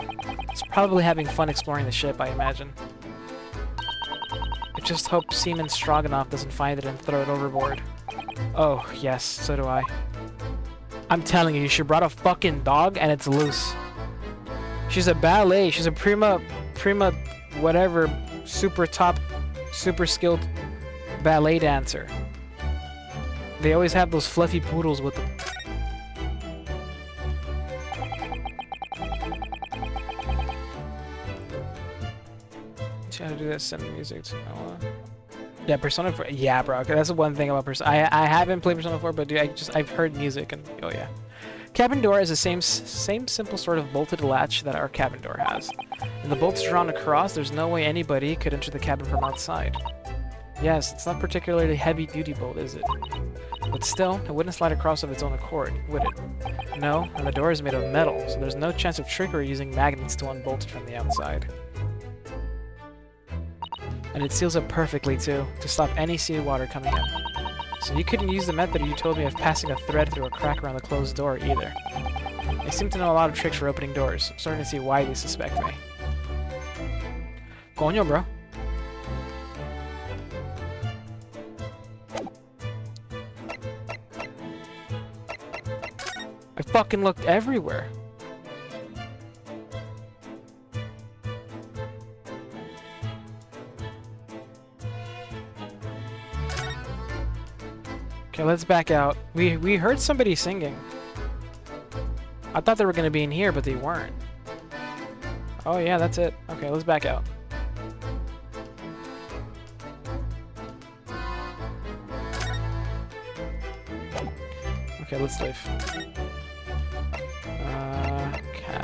It's probably having fun exploring the ship, I imagine. I just hope Seaman Stroganoff doesn't find it and throw it overboard. Oh, yes, so do I. I'm telling you, she brought a fucking dog and it's loose. She's a ballet, she's a prima, whatever, super skilled ballet dancer. They always have those fluffy poodles with them. How to do this, send music to Noah. Yeah, Persona 4. Yeah, bro. Okay, that's the one thing about Persona. I haven't played Persona 4, but dude, I've heard music and oh yeah. Cabin door is the same simple sort of bolted latch that our cabin door has. And the bolt's drawn across. There's no way anybody could enter the cabin from outside. Yes, it's not particularly heavy-duty bolt, is it? But still, it wouldn't slide across of its own accord, would it? No, and the door is made of metal, so there's no chance of trickery using magnets to unbolt it from the outside. And it seals up perfectly, too, to stop any seawater coming in. So you couldn't use the method you told me of passing a thread through a crack around the closed door, either. They seem to know a lot of tricks for opening doors. I'm starting to see why they suspect me. Coño, bro. I fucking looked everywhere. Okay, let's back out. We heard somebody singing. I thought they were gonna be in here, but they weren't. Oh yeah, that's it. Okay, let's back out. Okay, let's leave.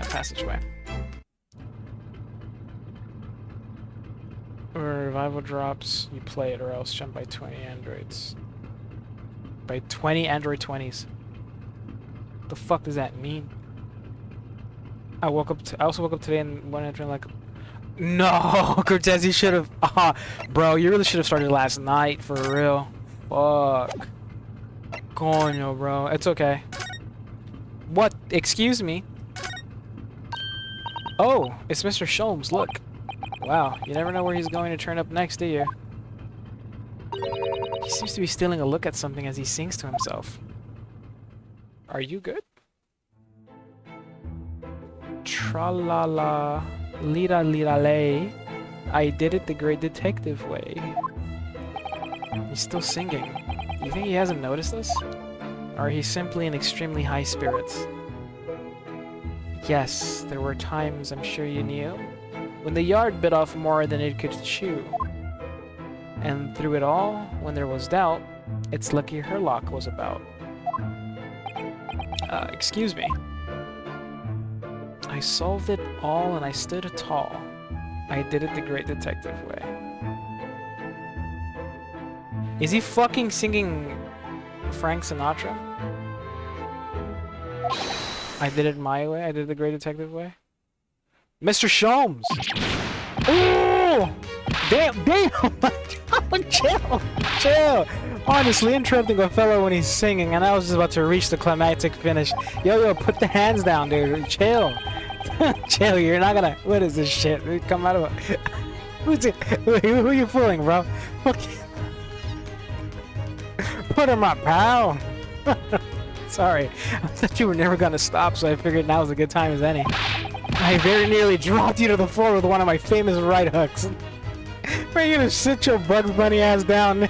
Passageway. Revival drops, you play it or else jump by 20 androids. By 20 android 20s. The fuck does that mean? I also woke up today and went entering like... No! Cortez, you should have... bro, you really should have started last night, for real. Fuck. Coño, bro. It's okay. What? Excuse me? Oh, it's Mr. Sholmes, look. Wow, you never know where he's going to turn up next, do you? He seems to be stealing a look at something as he sings to himself. Are you good? Tra-la-la, lira-lira-lay. I did it the great detective way. He's still singing. You think he hasn't noticed us? Or he's simply in extremely high spirits? Yes, there were times, I'm sure you knew, when the yard bit off more than it could chew. And through it all, when there was doubt, it's lucky Herlock was about. Excuse me. I solved it all and I stood tall. I did it the great detective way. Is he fucking singing Frank Sinatra? I did it my way, I did it the great detective way. Mr. Sholmes! Ooh! Damn! Chill! Chill! Honestly, interrupting a fellow when he's singing, and I was just about to reach the climactic finish. Yo, put the hands down, dude. Chill. Chill, you're not gonna... What is this shit? Come out of a... Who's it? Who are you fooling, bro? Put him up, pal! Sorry. I thought you were never gonna stop, so I figured now was a good time as any. I very nearly dropped you to the floor with one of my famous right hooks. Are you gonna sit your Bugs Bunny ass down?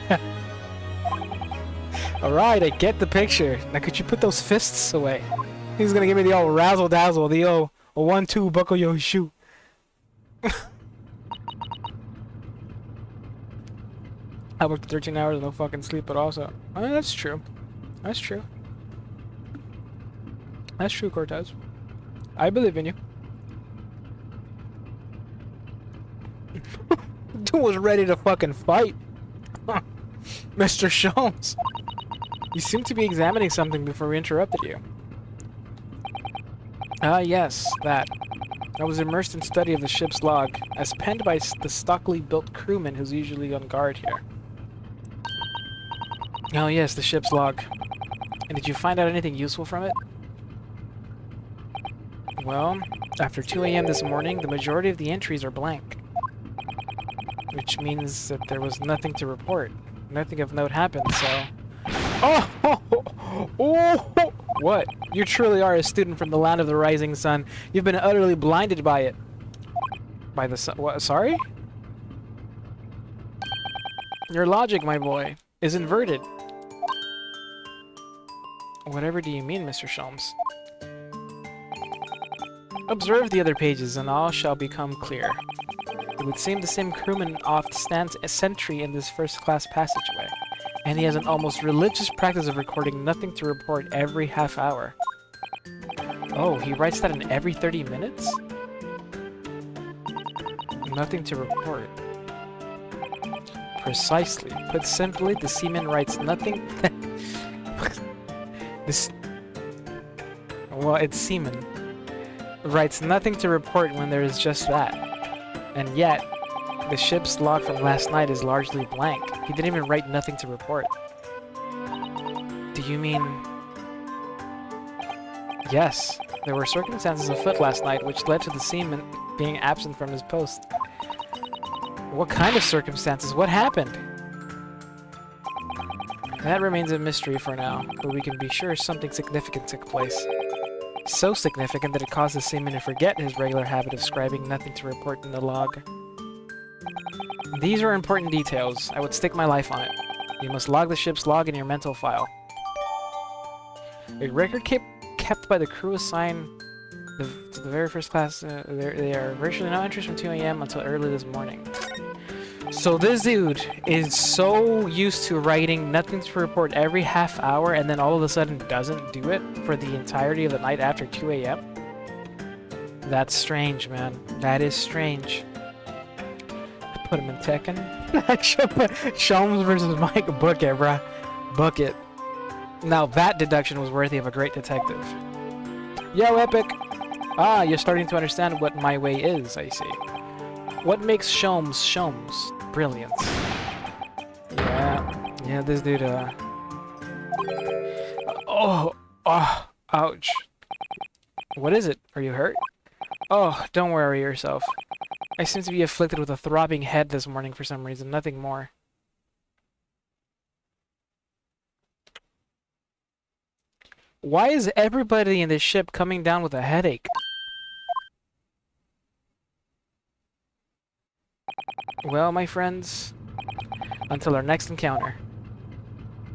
Alright, I get the picture. Now could you put those fists away? He's gonna give me the old razzle dazzle, the old 1-2 buckle yo shoot. I worked 13 hours, no fucking sleep, but also... that's true. That's true. That's true, Cortez. I believe in you. Dude was ready to fucking fight. Mr. Sholmes. You seem to be examining something before we interrupted you. Yes, that. I was immersed in study of the ship's log, as penned by the stockily built crewman who's usually on guard here. Oh yes, the ship's log. And did you find out anything useful from it? Well, after 2 AM this morning, the majority of the entries are blank. Which means that there was nothing to report. Nothing of note happened, so... Oh! What? You truly are a student from the land of the rising sun. You've been utterly blinded by it. By the sun? What? Sorry? Your logic, my boy, is inverted. Whatever do you mean, Mr. Sholmes? Observe the other pages, and all shall become clear. It would seem the same crewman oft stands a sentry in this first-class passageway, and he has an almost religious practice of recording nothing to report every half hour. Oh, he writes that in every 30 minutes? Nothing to report. Precisely. Put simply, the seaman writes nothing... Well, it's seaman. Writes nothing to report when there is just that. And yet, the ship's log from last night is largely blank. He didn't even write nothing to report. Do you mean... Yes, there were circumstances afoot last night which led to the seaman being absent from his post. What kind of circumstances? What happened? That remains a mystery for now, but we can be sure something significant took place. So significant that it caused the seaman to forget his regular habit of scribing nothing to report in the log. These are important details. I would stake my life on it. You must log the ship's log in your mental file. A record kept by the crew assigned To the very first class, they are virtually no entries from 2 a.m. until early this morning. So this dude is so used to writing nothing to report every half hour and then all of a sudden doesn't do it for the entirety of the night after 2 a.m. That's strange, man. That is strange. Put him in Tekken. Sholmes versus Mike. Book it, bruh. Book it. Now that deduction was worthy of a great detective. Yo, Epic! Ah, you're starting to understand what my way is, I see. What makes Sholmes Sholmes? Brilliant. Yeah, this dude, Oh, ouch. What is it? Are you hurt? Oh, don't worry yourself. I seem to be afflicted with a throbbing head this morning for some reason, nothing more. Why is everybody in this ship coming down with a headache? Well, my friends, until our next encounter.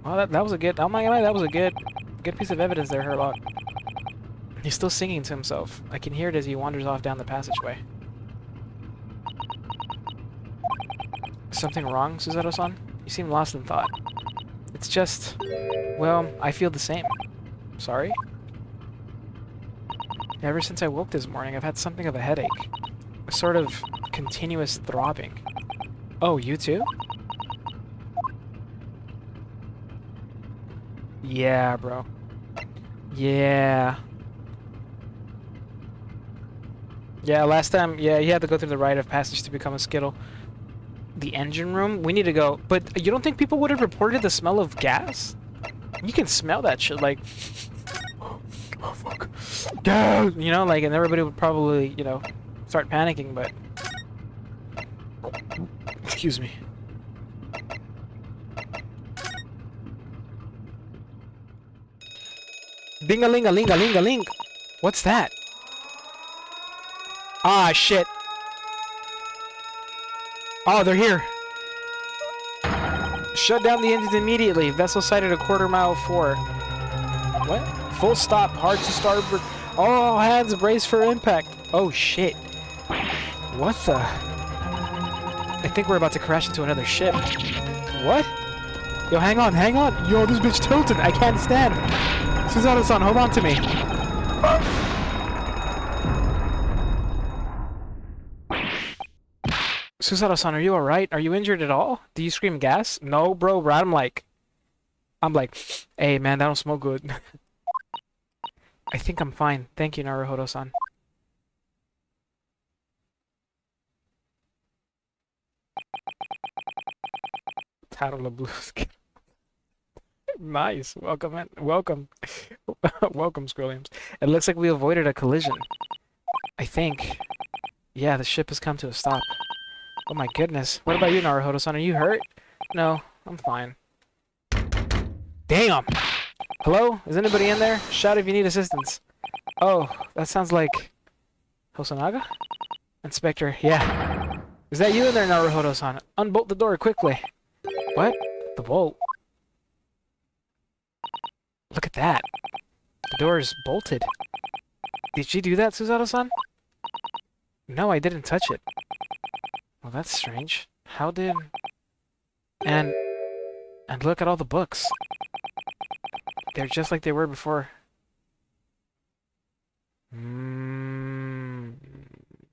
Well, that was a good... Oh my god, that was a good piece of evidence there, Herlock. He's still singing to himself. I can hear it as he wanders off down the passageway. Something wrong, Suzato-san? You seem lost in thought. It's just... Well, I feel the same. Sorry? Ever since I woke this morning, I've had something of a headache. A sort of continuous throbbing. Oh, you too? Yeah, bro. Yeah. Yeah, last time, yeah, you had to go through the rite of passage to become a Skittle. The engine room? We need to go. But you don't think people would have reported the smell of gas? You can smell that shit, like... Oh, fuck. Gas! You know, like, and everybody would probably, you know, start panicking, but... Excuse me. Ding-a-ling-a-ling-a-ling-a-ling! What's that? Ah, shit. Oh, they're here. Shut down the engines immediately. Vessel sighted a quarter-mile 4. What? Full stop. Hard to starboard. All hands brace for impact. Oh, shit. What the? I think we're about to crash into another ship. What? Yo, hang on, hang on. Yo, this bitch tilted. I can't stand. Suzato-san, hold on to me. Suzato-san, are you alright? Are you injured at all? Do you scream gas? No, bro. I'm like, hey, man, that don't smell good. I think I'm fine. Thank you, Naruhodo-san. Tattle of Blues. Nice. Welcome, man. Welcome. Welcome, Scrolliums. It looks like we avoided a collision. I think. Yeah, the ship has come to a stop. Oh my goodness. What about you, Naruhodo-san? Are you hurt? No, I'm fine. Damn! Hello? Is anybody in there? Shout if you need assistance. Oh, that sounds like... Hosonaga? Inspector, yeah. Is that you in there, Naruhodo-san? Unbolt the door quickly. What? The bolt? Look at that. The door is bolted. Did she do that, Suzato-san? No, I didn't touch it. Well, that's strange. How did... And look at all the books. They're just like they were before.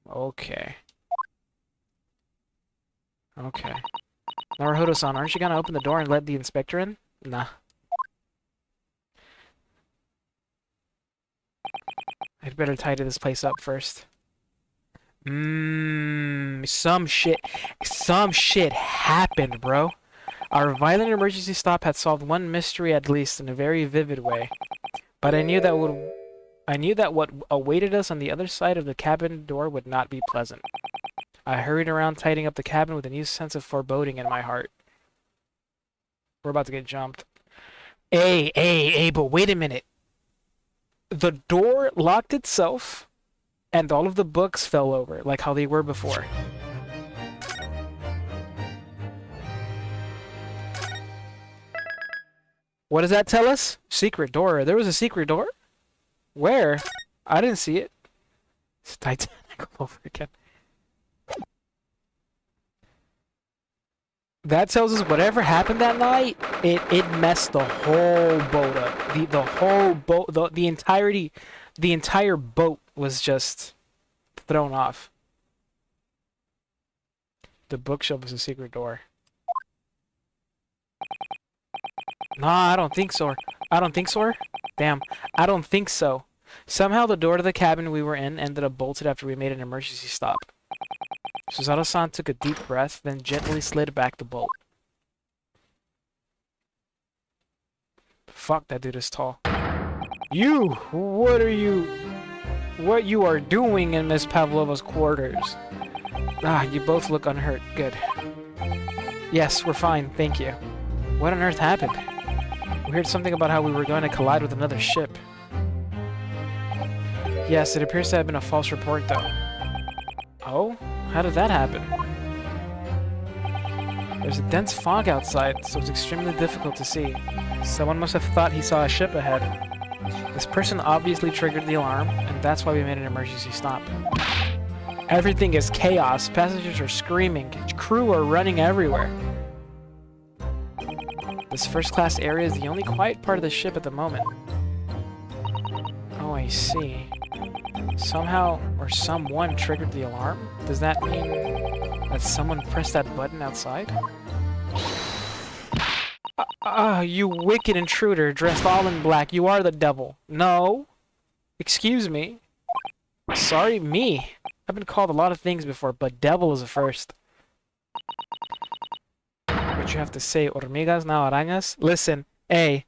Okay. Okay. Naruhodo-san, aren't you gonna open the door and let the inspector in? Nah. I'd better tidy this place up first. Some shit happened, bro. Our violent emergency stop had solved one mystery at least in a very vivid way. But I knew that what awaited us on the other side of the cabin door would not be pleasant. I hurried around tidying up the cabin with a new sense of foreboding in my heart. We're about to get jumped. Hey, but wait a minute. The door locked itself, and all of the books fell over, like how they were before. What does that tell us? Secret door. There was a secret door? Where? I didn't see it. It's Titanic all over again. That tells us whatever happened that night, it messed the whole boat up. The whole boat, the entirety, the entire boat was just thrown off. The bookshelf is a secret door. Nah, I don't think so. I don't think so. Damn, I don't think so. Somehow the door to the cabin we were in ended up bolted after we made an emergency stop. Suzato-san took a deep breath, then gently slid back the bolt. Fuck, that dude is tall. You! What you are doing in Miss Pavlova's quarters? Ah, you both look unhurt. Good. Yes, we're fine, thank you. What on earth happened? We heard something about how we were going to collide with another ship. Yes, it appears to have been a false report, though. Oh? How did that happen? There's a dense fog outside, so it's extremely difficult to see. Someone must have thought he saw a ship ahead. This person obviously triggered the alarm, and that's why we made an emergency stop. Everything is chaos. Passengers are screaming. Crew are running everywhere. This first-class area is the only quiet part of the ship at the moment. Oh, I see. Somehow, or someone triggered the alarm? Does that mean that someone pressed that button outside? You wicked intruder, dressed all in black. You are the devil. No. Excuse me. Sorry, me. I've been called a lot of things before, but devil is the first. What you have to say, hormigas, now arañas? Listen, hey.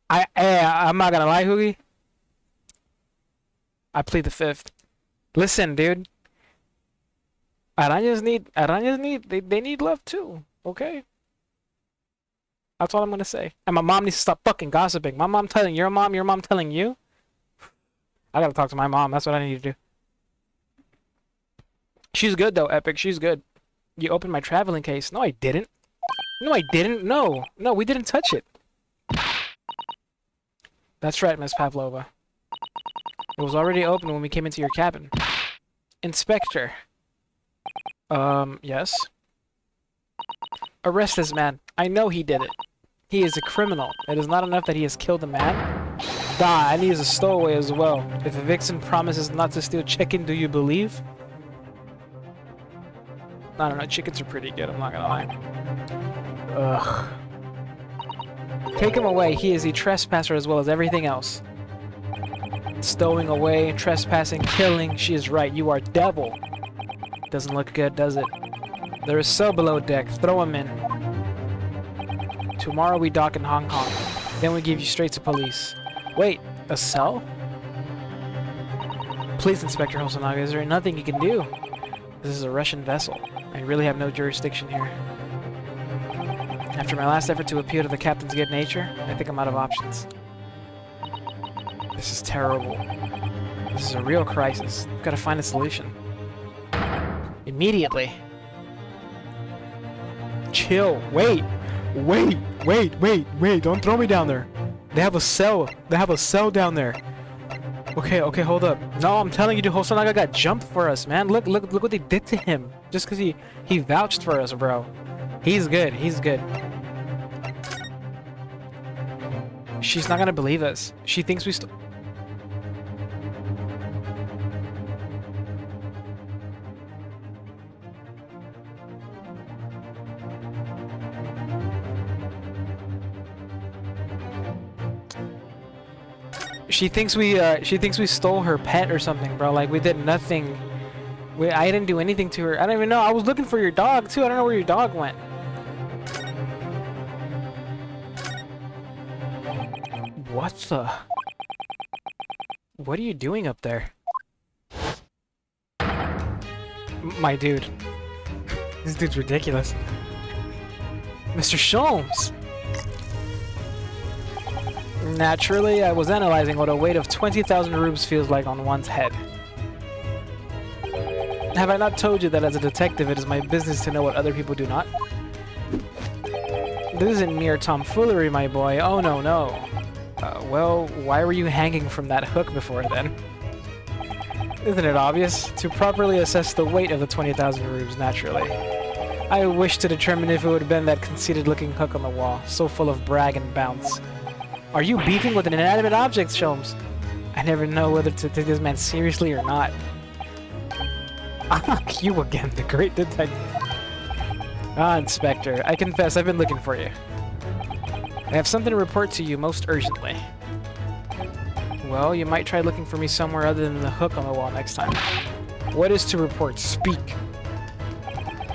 I'm not gonna lie, Hoogie. I plead the fifth. Listen, dude. Arañas need, they need love too, okay? That's all I'm gonna say. And my mom needs to stop fucking gossiping. My mom telling your mom telling you. I gotta talk to my mom, that's what I need to do. She's good though, Epic, she's good. You opened my traveling case. No, I didn't. No, I didn't. No, we didn't touch it. That's right, Miss Pavlova. It was already open when we came into your cabin. Inspector. Yes? Arrest this man. I know he did it. He is a criminal. It is not enough that he has killed a man. Die, and he is a stowaway as well. If a vixen promises not to steal chicken, do you believe? I don't know, chickens are pretty good, I'm not gonna lie. Ugh. Take him away. He is a trespasser as well as everything else. Stowing away, trespassing, killing. She is right. You are devil. Doesn't look good, does it? There is cell below deck. Throw him in. Tomorrow we dock in Hong Kong. Then we give you straight to police. Wait, a cell? Please, Inspector Hosonaga, is there nothing you can do? This is a Russian vessel. I really have no jurisdiction here. After my last effort to appeal to the captain's good nature, I think I'm out of options. This is terrible. This is a real crisis. We've got to find a solution. Immediately. Chill. Wait. Don't throw me down there. They have a cell. They have a cell down there. Okay, hold up. No, I'm telling you, dude, Hosonaga got jumped for us, man. Look what they did to him. Just because he vouched for us, bro. He's good. She's not gonna believe us. She thinks we She thinks we stole her pet or something, bro. Like, we did nothing. I didn't do anything to her. I don't even know. I was looking for your dog, too. I don't know where your dog went. What the? What are you doing up there? My dude. This dude's ridiculous. Mr. Sholmes! Naturally, I was analyzing what a weight of 20,000 rubes feels like on one's head. Have I not told you that as a detective it is my business to know what other people do not? This isn't mere tomfoolery, my boy. Oh no. Well, why were you hanging from that hook before then? Isn't it obvious? To properly assess the weight of the 20,000 rubes, naturally. I wish to determine if it would have been that conceited-looking hook on the wall, so full of brag and bounce. Are you beefing with an inanimate object, Sholmes? I never know whether to take this man seriously or not. Ah, you again, the great detective. Ah, Inspector, I confess I've been looking for you. I have something to report to you most urgently. Well, you might try looking for me somewhere other than the hook on the wall next time. What is to report? Speak.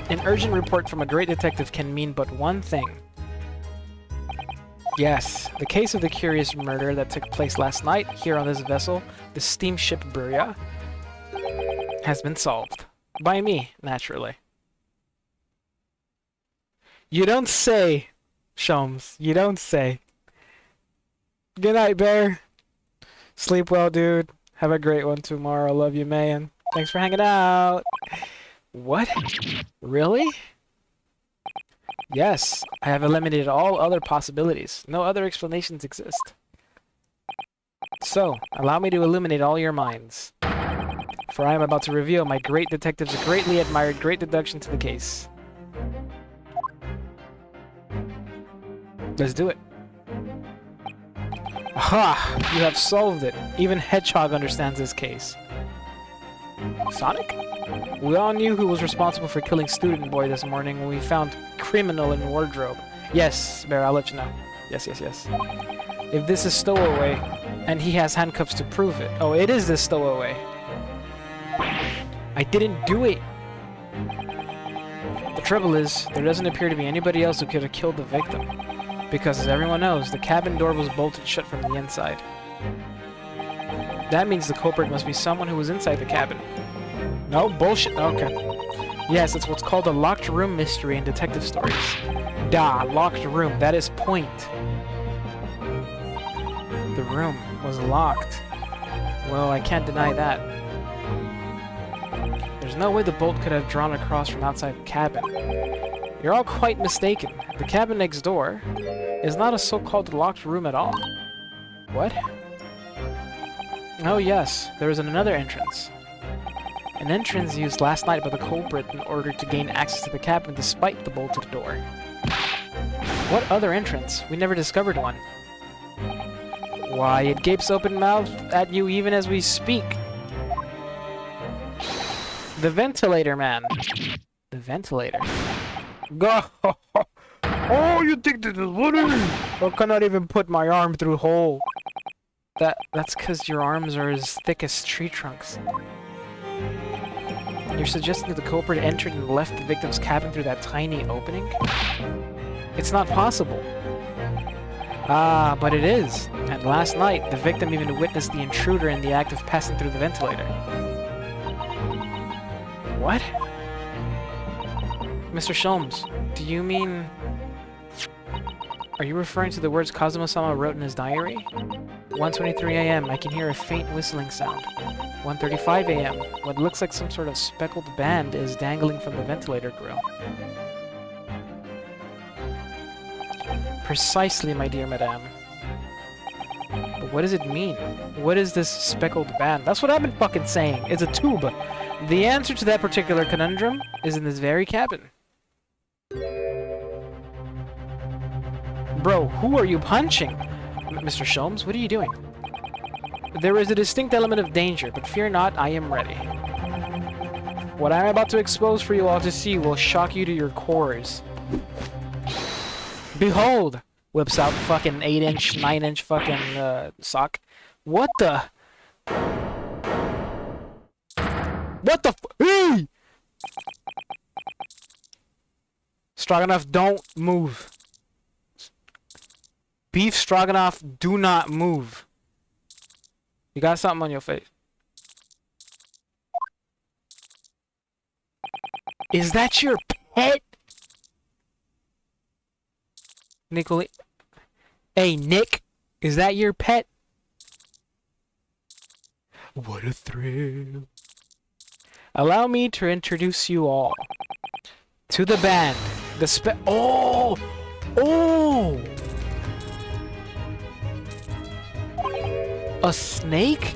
An urgent report from a great detective can mean but one thing. Yes, the case of the curious murder that took place last night here on this vessel, the steamship Buria, has been solved. By me, naturally. You don't say, Sholmes. You don't say. Good night, Bear. Sleep well, dude. Have a great one tomorrow. Love you, man. Thanks for hanging out. What? Really? Yes, I have eliminated all other possibilities. No other explanations exist. So, allow me to illuminate all your minds. For I am about to reveal my great detective's greatly admired great deduction to the case. Let's do it. Aha! You have solved it. Even Hedgehog understands this case. Sonic? We all knew who was responsible for killing Student Boy this morning when we found criminal in wardrobe. Yes, Bear, I'll let you know. Yes. If this is stowaway, and he has handcuffs to prove it. Oh, it is this stowaway. I didn't do it. The trouble is, there doesn't appear to be anybody else who could have killed the victim. Because as everyone knows, the cabin door was bolted shut from the inside. That means the culprit must be someone who was inside the cabin. No, bullshit. Okay. Yes, it's what's called a locked room mystery in detective stories. Da, locked room. That is point. The room was locked. Well, I can't deny that. There's no way the bolt could have drawn across from outside the cabin. You're all quite mistaken. The cabin next door is not a so-called locked room at all. What? Oh yes, there is another entrance. An entrance used last night by the culprit in order to gain access to the cabin despite the bolted door. What other entrance? We never discovered one. Why, it gapes open-mouthed at you even as we speak. The ventilator, man. The ventilator. Go! Oh, you think this is funny? I cannot even put my arm through a hole. That's because your arms are as thick as tree trunks. You're suggesting that the culprit entered and left the victim's cabin through that tiny opening? It's not possible. Ah, but it is. And last night, the victim even witnessed the intruder in the act of passing through the ventilator. What? Mr. Sholmes, do you mean... Are you referring to the words Kazuma-sama wrote in his diary? 1:23 a.m. I can hear a faint whistling sound. 1:35 a.m. What looks like some sort of speckled band is dangling from the ventilator grill. Precisely, my dear madame. But what does it mean? What is this speckled band? That's what I've been fucking saying. It's a tube. The answer to that particular conundrum is in this very cabin. Bro, who are you punching? Mr. Sholmes, what are you doing? There is a distinct element of danger, but fear not, I am ready. What I am about to expose for you all to see will shock you to your cores. Behold! Whips out fucking 8-inch, 9-inch fucking sock. What the? What the Hey! Stroganoff, don't move. Beef Stroganoff, do not move. You got something on your face. Is that your pet? Nicole. Hey, Nick. Is that your pet? What a thrill. Allow me to introduce you all to the band. Oh! Oh! A snake?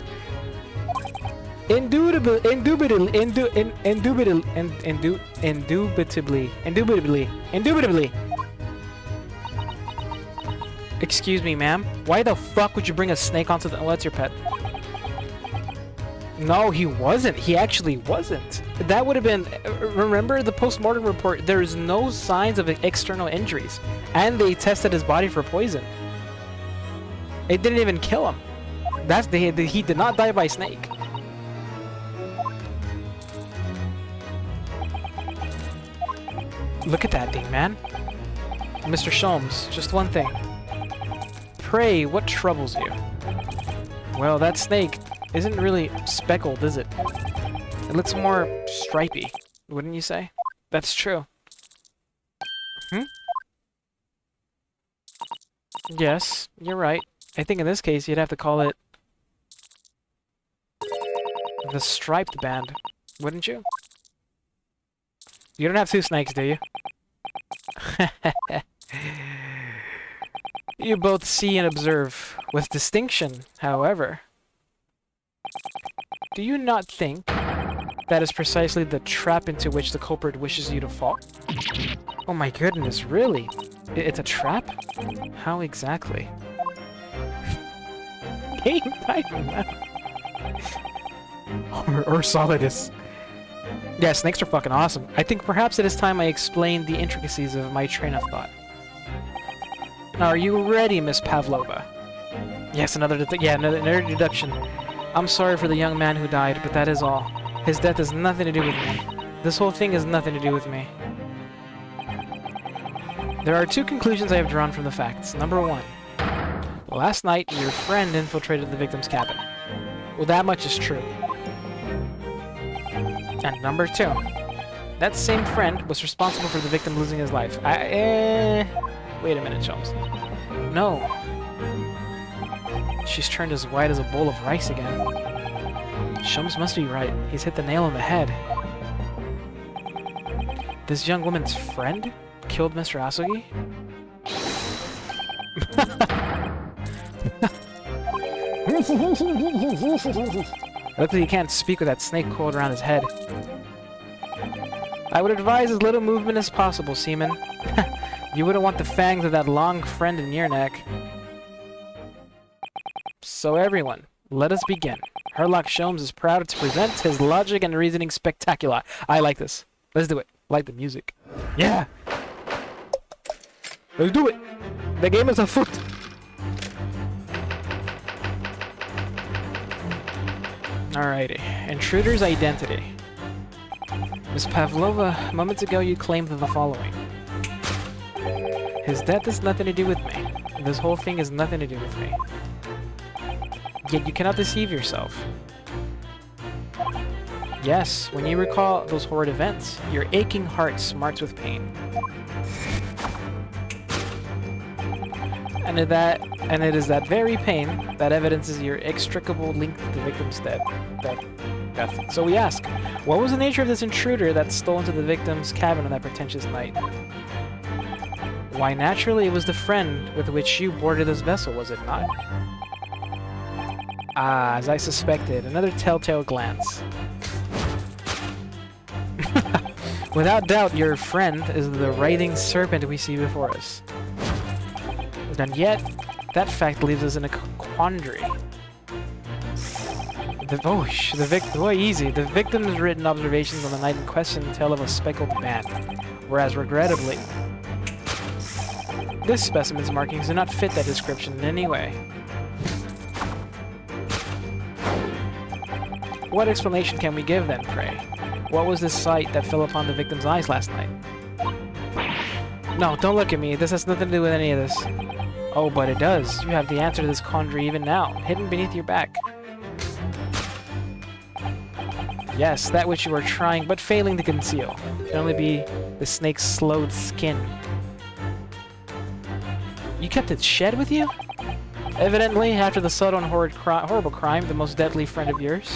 Indubitably. Excuse me, ma'am. Why the fuck would you bring a snake onto the... What's your pet? No, he wasn't. He actually wasn't. That would have been... Remember the post-mortem report? There is no signs of external injuries. And they tested his body for poison. It didn't even kill him. He did not die by snake. Look at that thing, man. Mr. Sholmes, just one thing. Pray, what troubles you? Well, that snake isn't really speckled, is it? It looks more stripy, wouldn't you say? That's true. Hmm? Yes, you're right. I think in this case you'd have to call it the striped band, wouldn't you? You don't have two snakes, do you? You both see and observe with distinction, however. Do you not think that is precisely the trap into which the culprit wishes you to fall? Oh my goodness, really? It's a trap? How exactly? Game time, man. Or Solidus. Yeah, snakes are fucking awesome. I think perhaps it is time I explain the intricacies of my train of thought. Now, are you ready, Miss Pavlova? Yes, another deduction. I'm sorry for the young man who died, but that is all. His death has nothing to do with me. This whole thing has nothing to do with me. There are two conclusions I have drawn from the facts. Number one, last night your friend infiltrated the victim's cabin. Well, that much is true. And number two, that same friend was responsible for the victim losing his life. Wait a minute, Sholmes. No. She's turned as white as a bowl of rice again. Sholmes must be right. He's hit the nail on the head. This young woman's friend killed Mr. Asogi? Luckily he can't speak with that snake coiled around his head. I would advise as little movement as possible, Seaman. You wouldn't want the fangs of that long friend in your neck. So everyone, let us begin. Herlock Sholmes is proud to present his logic and reasoning spectacular. I like this. Let's do it. I like the music. Yeah! Let's do it! The game is afoot! Alrighty. Intruder's identity. Miss Pavlova, moments ago you claimed the following. His death has nothing to do with me. This whole thing has nothing to do with me. Yet you cannot deceive yourself. Yes, when you recall those horrid events, your aching heart smarts with pain. And it is that very pain that evidences your inextricable link to the victim's death. So we ask, what was the nature of this intruder that stole into the victim's cabin on that pretentious night? Why, naturally, it was the friend with which you boarded this vessel, was it not? Ah, as I suspected, another telltale glance. Without doubt, your friend is the writhing serpent we see before us. And yet, that fact leaves us in a quandary. The victim's written observations on the night in question tell of a speckled band, whereas regrettably, this specimen's markings do not fit that description in any way. What explanation can we give then, pray? What was this sight that fell upon the victim's eyes last night? No, don't look at me. This has nothing to do with any of this. Oh, but it does. You have the answer to this quandary even now, hidden beneath your back. Yes, that which you are trying but failing to conceal can only be the snake's slowed skin. You kept it shed with you? Evidently, after the subtle and horrible crime, the most deadly friend of yours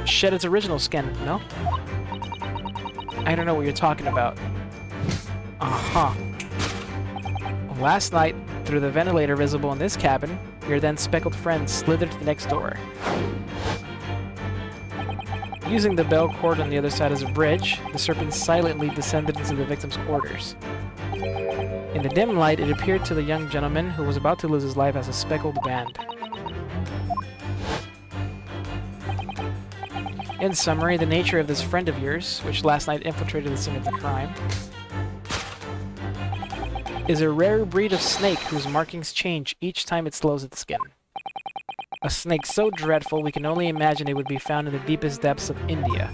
shed its original skin, no? I don't know what you're talking about. Uh-huh. Last night, through the ventilator visible in this cabin, Your then speckled friend slithered to the next door. Using the bell cord on the other side as a bridge, the serpent silently descended into the victim's quarters. In the dim light, it appeared to the young gentleman who was about to lose his life as a speckled band. In summary, the nature of this friend of yours, which last night infiltrated the scene of the crime, is a rare breed of snake whose markings change each time it slows its skin. A snake so dreadful we can only imagine it would be found in the deepest depths of India.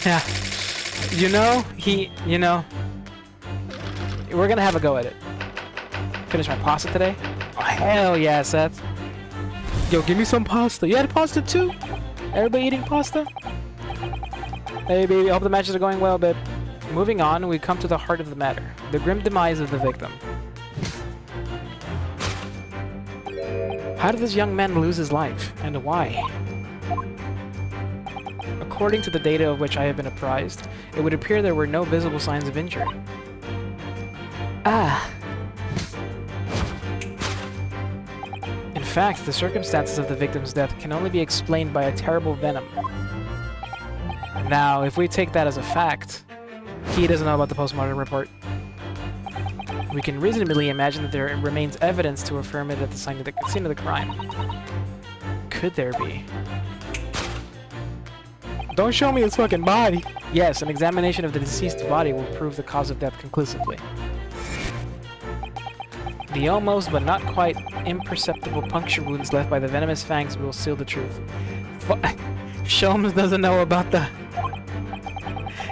Yeah. We're gonna have a go at it. Finish my pasta today? Oh, hell yeah, Seth. Yo, give me some pasta. You had pasta too? Everybody eating pasta? Hey, baby, I hope the matches are going well, babe. Moving on, we come to the heart of the matter. The grim demise of the victim. How did this young man lose his life, and why? According to the data of which I have been apprised, it would appear there were no visible signs of injury. In fact, the circumstances of the victim's death can only be explained by a terrible venom. Now, if we take that as a fact, he doesn't know about the postmortem report. We can reasonably imagine that there remains evidence to affirm it at the scene of the crime. Could there be? Don't show me his fucking body! Yes, an examination of the deceased body will prove the cause of death conclusively. The almost but not quite imperceptible puncture wounds left by the venomous fangs will seal the truth. Sholmes doesn't know about the...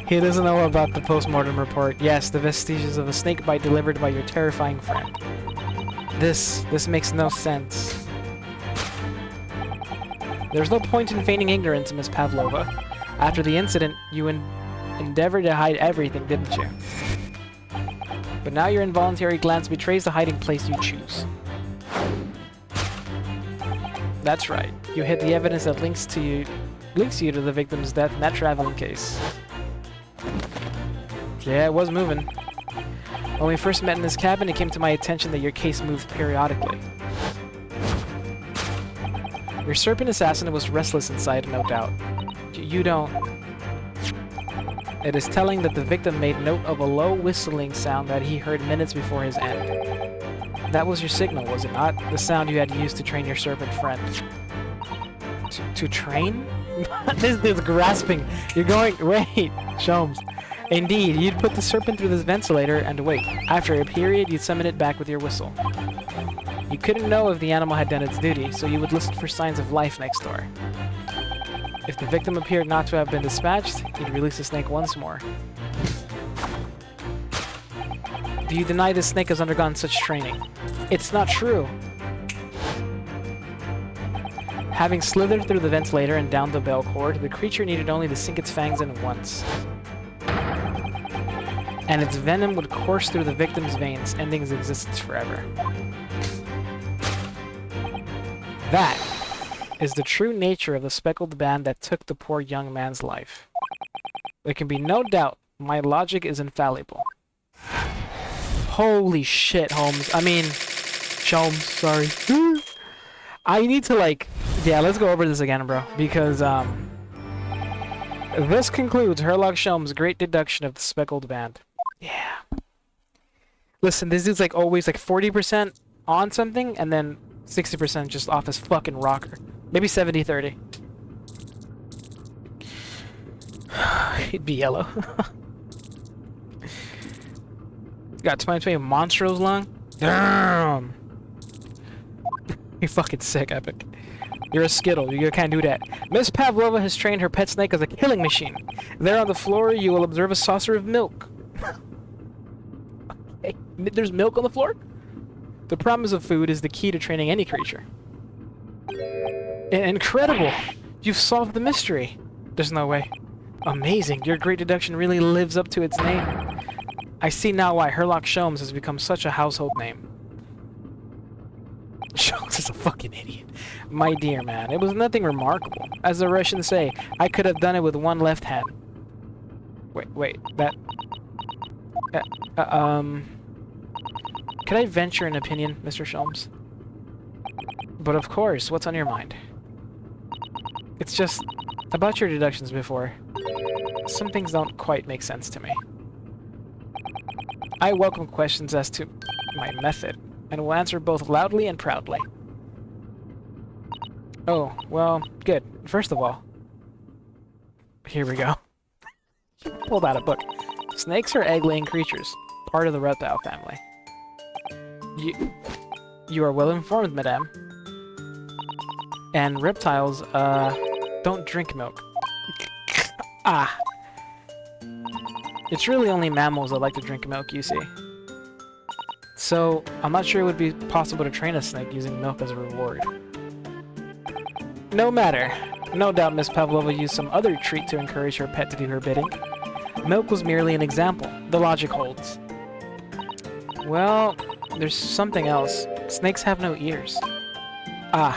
He doesn't know about the post-mortem report. Yes, the vestiges of a snake bite delivered by your terrifying friend. This makes no sense. There's no point in feigning ignorance, Miss Pavlova. After the incident, you endeavored to hide everything, didn't you? But now your involuntary glance betrays the hiding place you choose. That's right. You hid the evidence that links you to the victim's death in that traveling case. Yeah, it was moving. When we first met in this cabin, it came to my attention that your case moved periodically. Your serpent assassin was restless inside, no doubt. You don't... It is telling that the victim made note of a low whistling sound that he heard minutes before his end. That was your signal, was it not? The sound you had used to train your serpent friend. To train? This is grasping. You're going... Wait, Sholmes. Indeed, you'd put the serpent through this ventilator and wait. After a period, you'd summon it back with your whistle. You couldn't know if the animal had done its duty, so you would listen for signs of life next door. If the victim appeared not to have been dispatched, you'd release the snake once more. Do you deny this snake has undergone such training? It's not true! Having slithered through the ventilator and down the bell cord, the creature needed only to sink its fangs in once. And its venom would course through the victim's veins, ending his existence forever. That is the true nature of the speckled band that took the poor young man's life. There can be no doubt my logic is infallible. Holy shit, Holmes. I mean, Sholmes, sorry. I need to, like... Yeah, let's go over this again, bro. Because, this concludes Herlock Sholmes' great deduction of the speckled band. Yeah. Listen, this dude's like always like 40% on something, and then 60% just off his fucking rocker. Maybe 70-30. He'd be yellow. Got 2020 Monstro's lung? Damn! You're fucking sick, Epic. You're a Skittle. You can't do that. Miss Pavlova has trained her pet snake as a killing machine. There on the floor, you will observe a saucer of milk. Okay. There's milk on the floor? The promise of food is the key to training any creature. Incredible! You've solved the mystery. There's no way. Amazing. Your great deduction really lives up to its name. I see now why Herlock Sholmes has become such a household name. Sholmes is a fucking idiot. My dear man, it was nothing remarkable. As the Russians say, I could have done it with one left hand. Wait, that... Can could I venture an opinion, Mr. Sholmes? But of course, what's on your mind? It's just, about your deductions before, some things don't quite make sense to me. I welcome questions as to my method, and will answer both loudly and proudly. Oh, well, good. First of all, here we go. Pulled out a book. Snakes are egg-laying creatures, part of the reptile family. You are well informed, madame. And reptiles, don't drink milk. Ah. It's really only mammals that like to drink milk, you see. So, I'm not sure it would be possible to train a snake using milk as a reward. No matter. No doubt Miss Pavlova used some other treat to encourage her pet to do her bidding. Milk was merely an example. The logic holds. Well, there's something else. Snakes have no ears. Ah.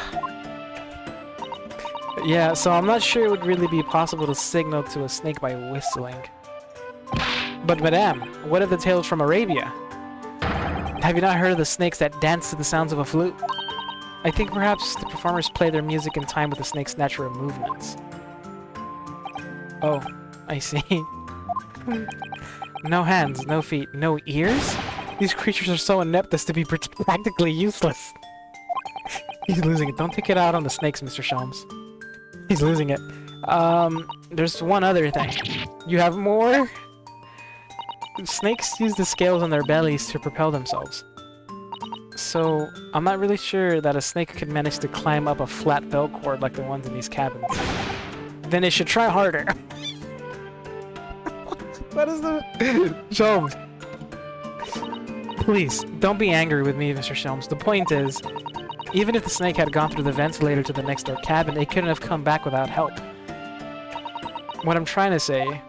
Yeah, so I'm not sure it would really be possible to signal to a snake by whistling. But madame, what of the tales from Arabia? Have you not heard of the snakes that dance to the sounds of a flute? I think perhaps the performers play their music in time with the snake's natural movements. Oh, I see. No hands, no feet, no ears? These creatures are so inept as to be practically useless. He's losing it. Don't take it out on the snakes, Mr. Sholmes. He's losing it. There's one other thing. You have more? Snakes use the scales on their bellies to propel themselves. So, I'm not really sure that a snake could manage to climb up a flat bell cord like the ones in these cabins. Then it should try harder. What is the... Sholmes. Please, don't be angry with me, Mr. Sholmes. The point is, even if the snake had gone through the ventilator to the next door cabin, it couldn't have come back without help. What I'm trying to say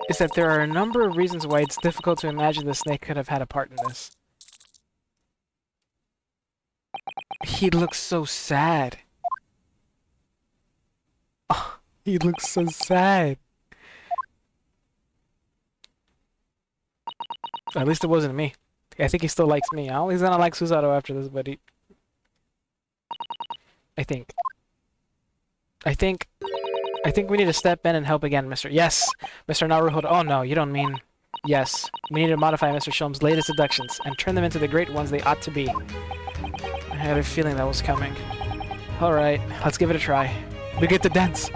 is that there are a number of reasons why it's difficult to imagine the snake could have had a part in this. He looks so sad. Oh, he looks so sad. At least it wasn't me. I think he still likes me. He's gonna like Susato after this, but I think we need to step in and help again, Mr. Yes! Mr. Naruhodo. Oh no, you don't mean... Yes. We need to modify Mr. Sholmes' latest deductions and turn them into the great ones they ought to be. I had a feeling that was coming. Alright, let's give it a try. We get to dance!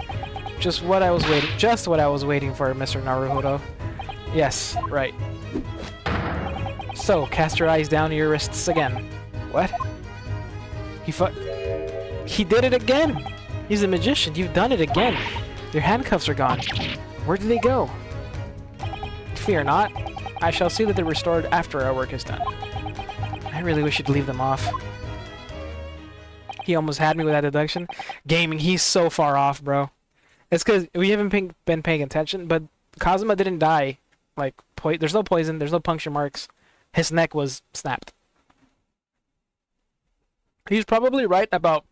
Just what I was waiting for, Mr. Naruhodo. Yes, right. So, cast your eyes down to your wrists again. What? He did it again! He's a magician. You've done it again. Your handcuffs are gone. Where did they go? Fear not. I shall see that they're restored after our work is done. I really wish you'd leave them off. He almost had me with that deduction. Gaming, he's so far off, bro. It's because we haven't been paying attention, but Kazuma didn't die. Like, there's no poison, there's no puncture marks. His neck was snapped. He's probably right about...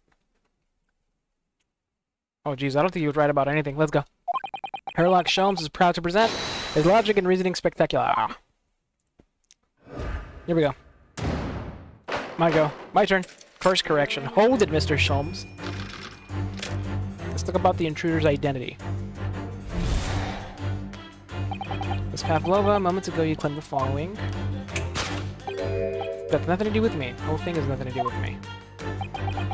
Oh, geez, I don't think he was right about anything. Let's go. Herlock Sholmes is proud to present his logic and reasoning spectacular. Ah. Here we go. My go. My turn. Course correction. Hold it, Mr. Sholmes. Let's talk about the intruder's identity. Miss Pavlova, moments ago you claimed the following. That's nothing to do with me. The whole thing has nothing to do with me.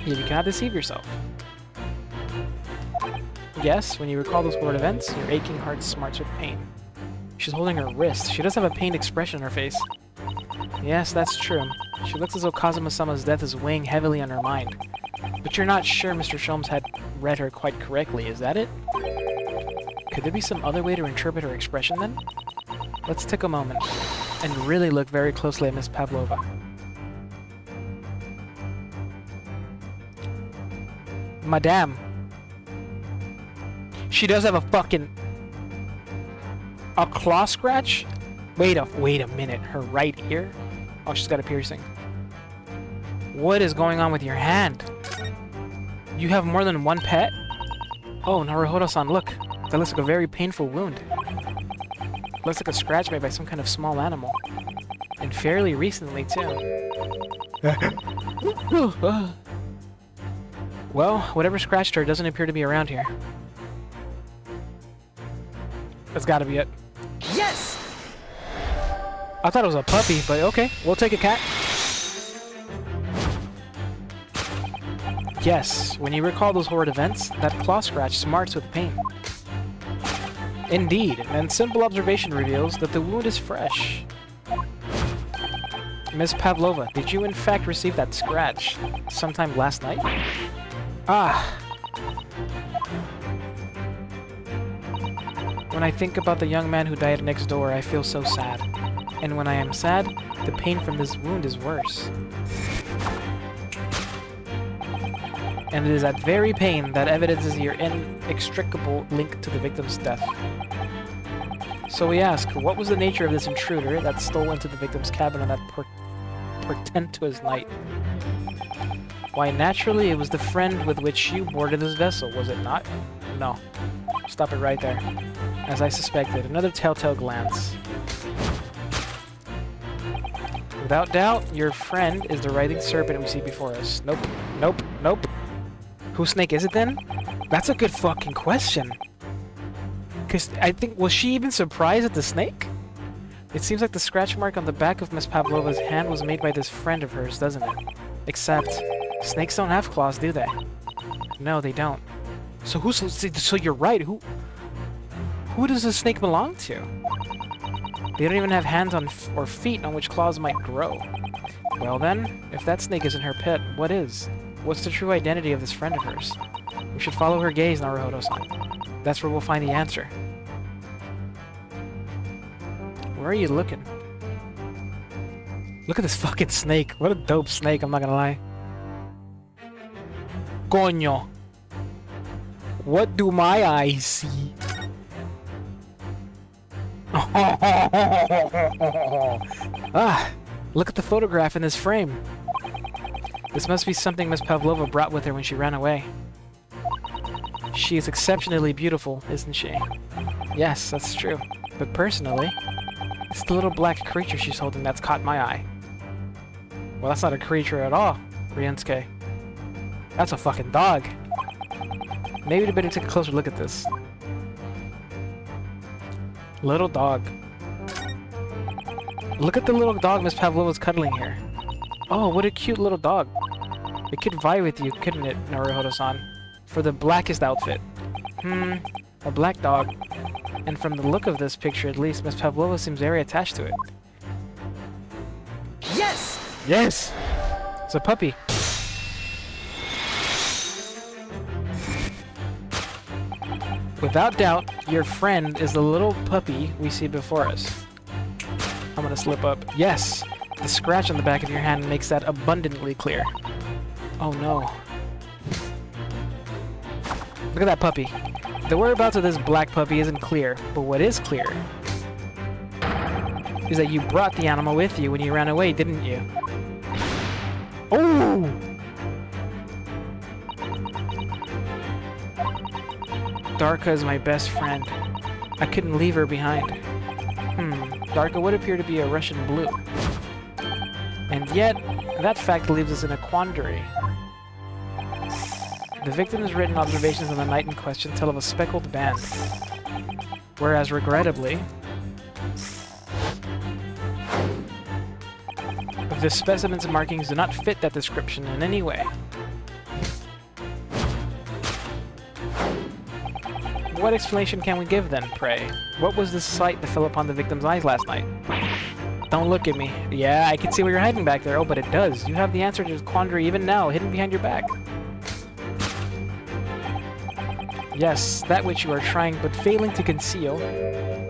Yet you cannot deceive yourself. Yes, when you recall those world events, your aching heart smarts with pain. She's holding her wrist. She does have a pained expression on her face. Yes, that's true. She looks as though Kazuma-sama's death is weighing heavily on her mind. But you're not sure Mr. Sholmes had read her quite correctly, is that it? Could there be some other way to interpret her expression then? Let's take a moment and really look very closely at Miss Pavlova. Madame. She does have a fucking... a claw scratch? Wait a minute. Her right ear? Oh, she's got a piercing. What is going on with your hand? You have more than one pet? Oh, Naruhodo-san, look. That looks like a very painful wound. Looks like a scratch made by some kind of small animal. And fairly recently, too. Well, whatever scratched her doesn't appear to be around here. That's gotta be it. Yes! I thought it was a puppy, but okay. We'll take a cat. Yes, when you recall those horrid events, that claw scratch smarts with pain. Indeed, and simple observation reveals that the wound is fresh. Miss Pavlova, did you in fact receive that scratch sometime last night? Ah. When I think about the young man who died next door, I feel so sad. And when I am sad, the pain from this wound is worse. And it is that very pain that evidences your inextricable link to the victim's death. So we ask, what was the nature of this intruder that stole into the victim's cabin on that portentous night? Why, naturally, it was the friend with which you boarded this vessel, was it not? No. Stop it right there. As I suspected, another telltale glance. Without doubt, your friend is the writhing serpent we see before us. Nope. Nope. Nope. Whose snake is it then? That's a good fucking question. Because I think, was she even surprised at the snake? It seems like the scratch mark on the back of Miss Pavlova's hand was made by this friend of hers, doesn't it? Except, snakes don't have claws, do they? No, they don't. So you're right, who does the snake belong to? They don't even have hands or feet on which claws might grow. Well then, if that snake isn't her pet, what is? What's the true identity of this friend of hers? We should follow her gaze, Naruhodo-san. That's where we'll find the answer. Where are you looking? Look at this fucking snake. What a dope snake, I'm not gonna lie. Coño. What do my eyes see? Ah, look at the photograph in this frame. This must be something Miss Pavlova brought with her when she ran away. She is exceptionally beautiful, isn't she? Yes, that's true. But personally, it's the little black creature she's holding that's caught my eye. Well, that's not a creature at all, Ryusuke. That's a fucking dog. Maybe we better take a closer look at this. Little dog. Look at the little dog Miss Pavlova's cuddling here. Oh, what a cute little dog. It could vie with you, couldn't it, Naruhodo-san? For the blackest outfit. A black dog. And from the look of this picture, at least, Miss Pavlova seems very attached to it. Yes! Yes! It's a puppy. Without doubt, your friend is the little puppy we see before us. I'm gonna slip up. Yes! The scratch on the back of your hand makes that abundantly clear. Oh no. Look at that puppy. The whereabouts of this black puppy isn't clear, but what is clear is that you brought the animal with you when you ran away, didn't you? Oh! Darka is my best friend. I couldn't leave her behind. Darka would appear to be a Russian blue. And yet, that fact leaves us in a quandary. The victim's written observations on the night in question tell of a speckled band. Whereas, regrettably, the specimen's markings do not fit that description in any way. What explanation can we give then, pray? What was the sight that fell upon the victim's eyes last night? Don't look at me. Yeah, I can see what you're hiding back there. Oh, but it does. You have the answer to this quandary even now, hidden behind your back. Yes, that which you are trying but failing to conceal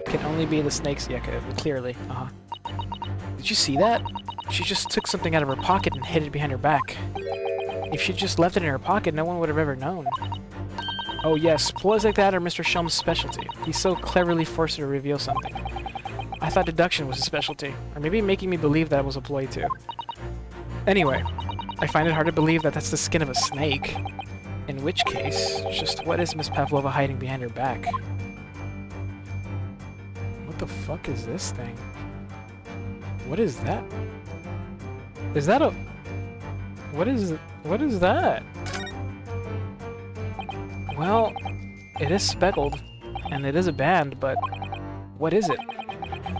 can only be the snake's yeka, clearly. Did you see that? She just took something out of her pocket and hid it behind her back. If she just left it in her pocket, no one would have ever known. Oh yes, ploys like that are Mr. Shum's specialty. He so cleverly forced her to reveal something. I thought deduction was his specialty, or maybe making me believe that was a ploy too. Anyway, I find it hard to believe that that's the skin of a snake. In which case, just what is Miss Pavlova hiding behind her back? What the fuck is this thing? What is that? Is that a... What is that? Well, it is speckled, and it is a band, but what is it?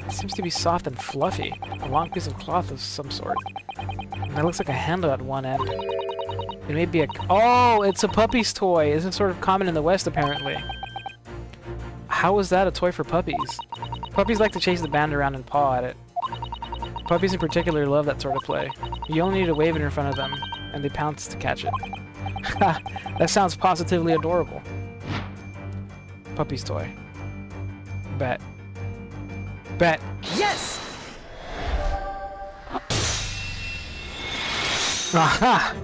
It seems to be soft and fluffy. A long piece of cloth of some sort. And that looks like a handle at one end. It may be a... Oh, it's a puppy's toy. Isn't sort of common in the West, apparently. How is that a toy for puppies? Puppies like to chase the band around and paw at it. Puppies in particular love that sort of play. You only need to wave it in front of them, and they pounce to catch it. Ha! That sounds positively adorable. Puppy's toy. Bet. Bet. Yes! Aha!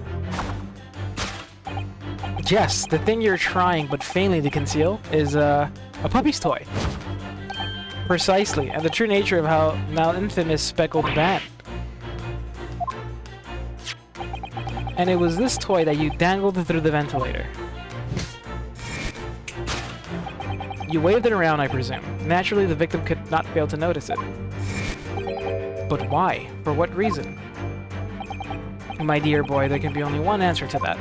Yes, the thing you're trying but failing to conceal is a puppy's toy. Precisely, and the true nature of how now infamous speckled band. And it was this toy that you dangled through the ventilator. You waved it around, I presume. Naturally, the victim could not fail to notice it. But why? For what reason? My dear boy, there can be only one answer to that.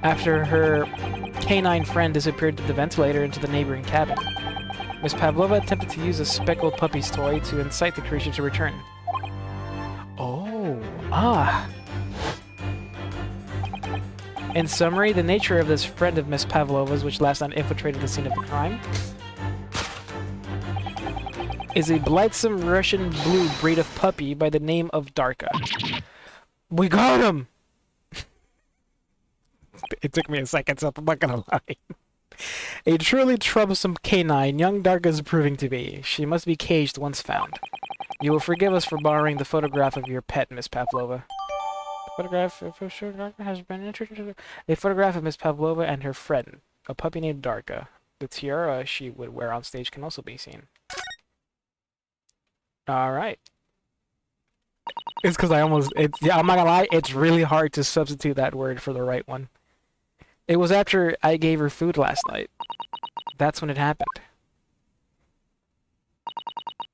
After her canine friend disappeared through the ventilator into the neighboring cabin, Miss Pavlova attempted to use a speckled puppy's toy to incite the creature to return. Oh, ah. In summary, the nature of this friend of Miss Pavlova's, which last night infiltrated the scene of the crime, is a blithesome Russian blue breed of puppy by the name of Darka. We got him! It took me a second, so I'm not gonna lie. A truly troublesome canine, young Darka is proving to be. She must be caged once found. You will forgive us for borrowing the photograph of your pet, Miss Pavlova. The photograph has been entered into a photograph of Miss Pavlova and her friend, a puppy named Darka. The tiara she would wear on stage can also be seen. Alright. It's because I'm not gonna lie, it's really hard to substitute that word for the right one. It was after I gave her food last night. That's when it happened.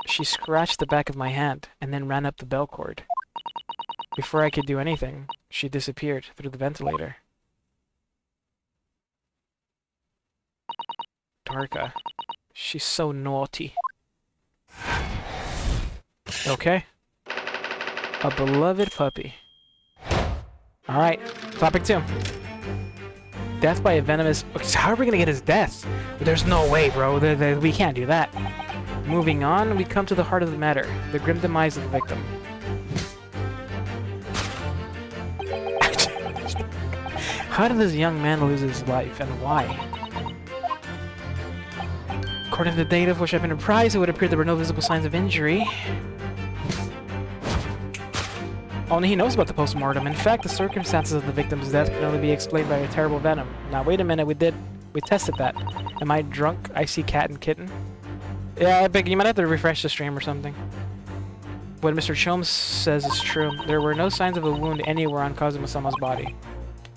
She scratched the back of my hand and then ran up the bell cord. Before I could do anything, she disappeared through the ventilator. Darka. She's so naughty. Okay. A beloved puppy. Alright, topic 2. Death by a venomous... So how are we gonna get his death? There's no way, bro. We can't do that. Moving on, we come to the heart of the matter. The grim demise of the victim. How did this young man lose his life, and why? According to the data of which I've been apprised, it would appear there were no visible signs of injury. Only he knows about the post-mortem. In fact, the circumstances of the victim's death can only be explained by a terrible venom. Now, wait a minute, we tested that. Am I drunk? I see cat and kitten. Yeah, I beg you might have to refresh the stream or something. What Mr. Chomes says is true. There were no signs of a wound anywhere on Kazuma-sama's body.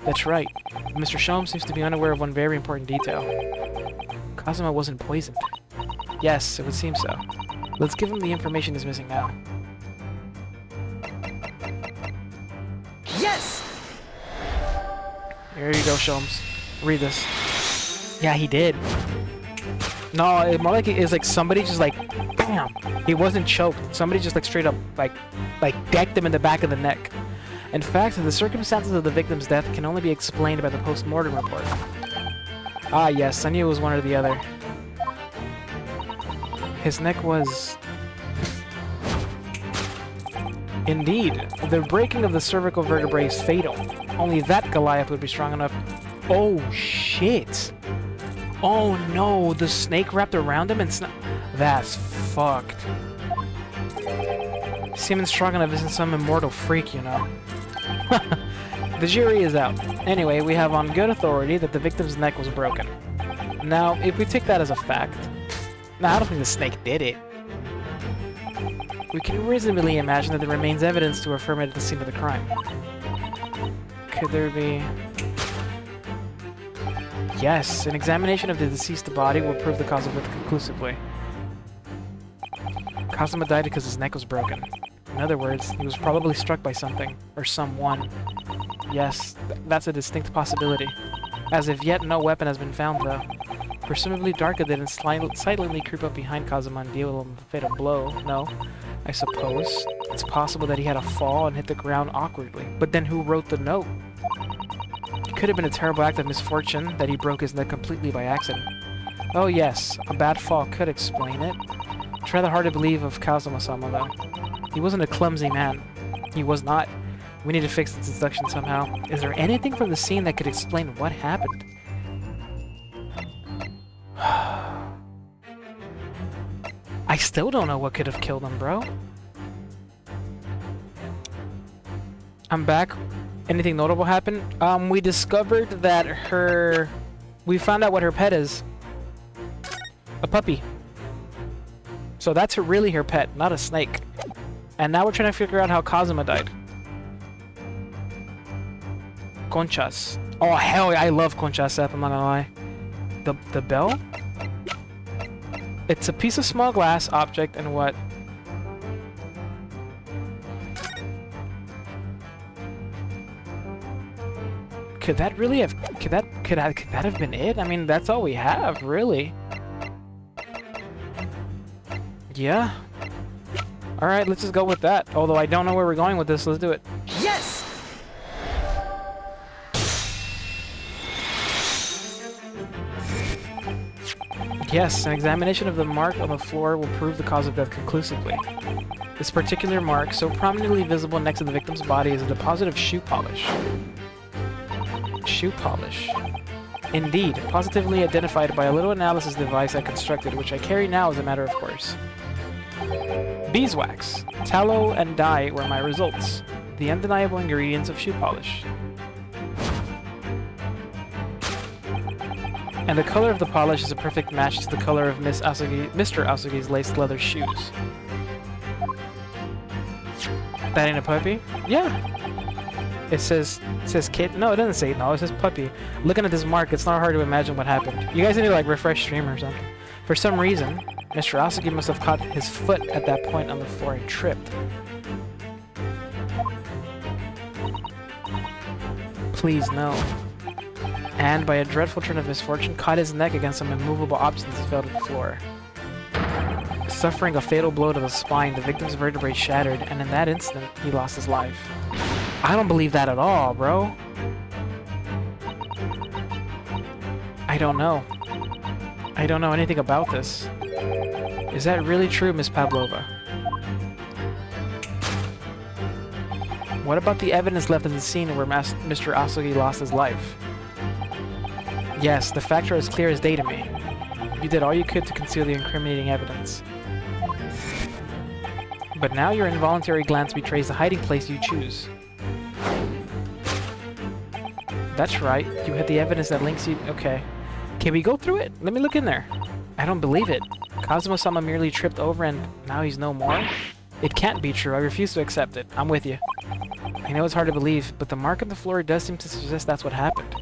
That's right. Mr. Chomes seems to be unaware of one very important detail. Kazuma wasn't poisoned. Yes, it would seem so. Let's give him the information he's missing now. Yes! Here you go, Sholmes. Read this. Yeah, he did. No, it more like it's like somebody just like, bam! He wasn't choked. Somebody just like straight up like decked him in the back of the neck. In fact, the circumstances of the victim's death can only be explained by the post-mortem report. Ah, yes, I knew it was one or the other. His neck was... Indeed, the breaking of the cervical vertebrae is fatal. Only that Goliath would be strong enough. Oh, shit! Oh no, the snake wrapped around him and that's fucked. Seems strong enough isn't some immortal freak, you know. The jury is out. Anyway, we have on good authority that the victim's neck was broken. Now, if we take that as a fact... Now, I don't think the snake did it. We can reasonably imagine that there remains evidence to affirm it at the scene of the crime. Could there be... Yes, an examination of the deceased body will prove the cause of death conclusively. Kazuma died because his neck was broken. In other words, he was probably struck by something, or someone. Yes, that's a distinct possibility. As of yet, no weapon has been found, though. Presumably Darka didn't silently creep up behind Kazuma and deal him a fatal blow. No, I suppose. It's possible that he had a fall and hit the ground awkwardly. But then who wrote the note? It could have been a terrible act of misfortune that he broke his neck completely by accident. Oh yes, a bad fall could explain it. It's rather hard to believe of Kazuma-sama, though. He wasn't a clumsy man. He was not. We need to fix this deduction somehow. Is there anything from the scene that could explain what happened? I still don't know what could have killed him, bro. I'm back. Anything notable happened? We discovered that we found out what her pet is. A puppy. So that's really her pet, not a snake. And now we're trying to figure out how Kazuma died. Conchas. Oh hell yeah, I love conchas app, I'm not gonna lie. The bell? It's a piece of small glass object and what? Could that really have could that have been it? I mean, that's all we have, really. Yeah. Alright, let's just go with that. Although I don't know where we're going with this, let's do it. Yes! Yes, an examination of the mark on the floor will prove the cause of death conclusively. This particular mark, so prominently visible next to the victim's body, is a deposit of shoe polish. Shoe polish. Indeed, positively identified by a little analysis device I constructed, which I carry now as a matter of course. Beeswax, tallow, and dye were my results. The undeniable ingredients of shoe polish. And the color of the polish is a perfect match to the color of Mr. Asugi's laced leather shoes. That ain't a puppy? Yeah. It says kid. No, it doesn't say no. It says puppy. Looking at this mark, it's not hard to imagine what happened. You guys need to like refresh stream or something. For some reason, Mr. Asugi must have caught his foot at that point on the floor and tripped. Please no. And by a dreadful turn of misfortune, caught his neck against some immovable object as he fell to the floor. Suffering a fatal blow to the spine, the victim's vertebrae shattered, and in that instant, he lost his life. I don't believe that at all, bro. I don't know. I don't know anything about this. Is that really true, Miss Pavlova? What about the evidence left at the scene where Mr. Asugi lost his life? Yes, the facts are as clear as day to me. You did all you could to conceal the incriminating evidence. But now your involuntary glance betrays the hiding place you choose. That's right, you had the evidence that links you... Okay. Can we go through it? Let me look in there. I don't believe it. Kazuma-sama merely tripped over and now he's no more? It can't be true, I refuse to accept it. I'm with you. I know it's hard to believe, but the mark on the floor does seem to suggest that's what happened.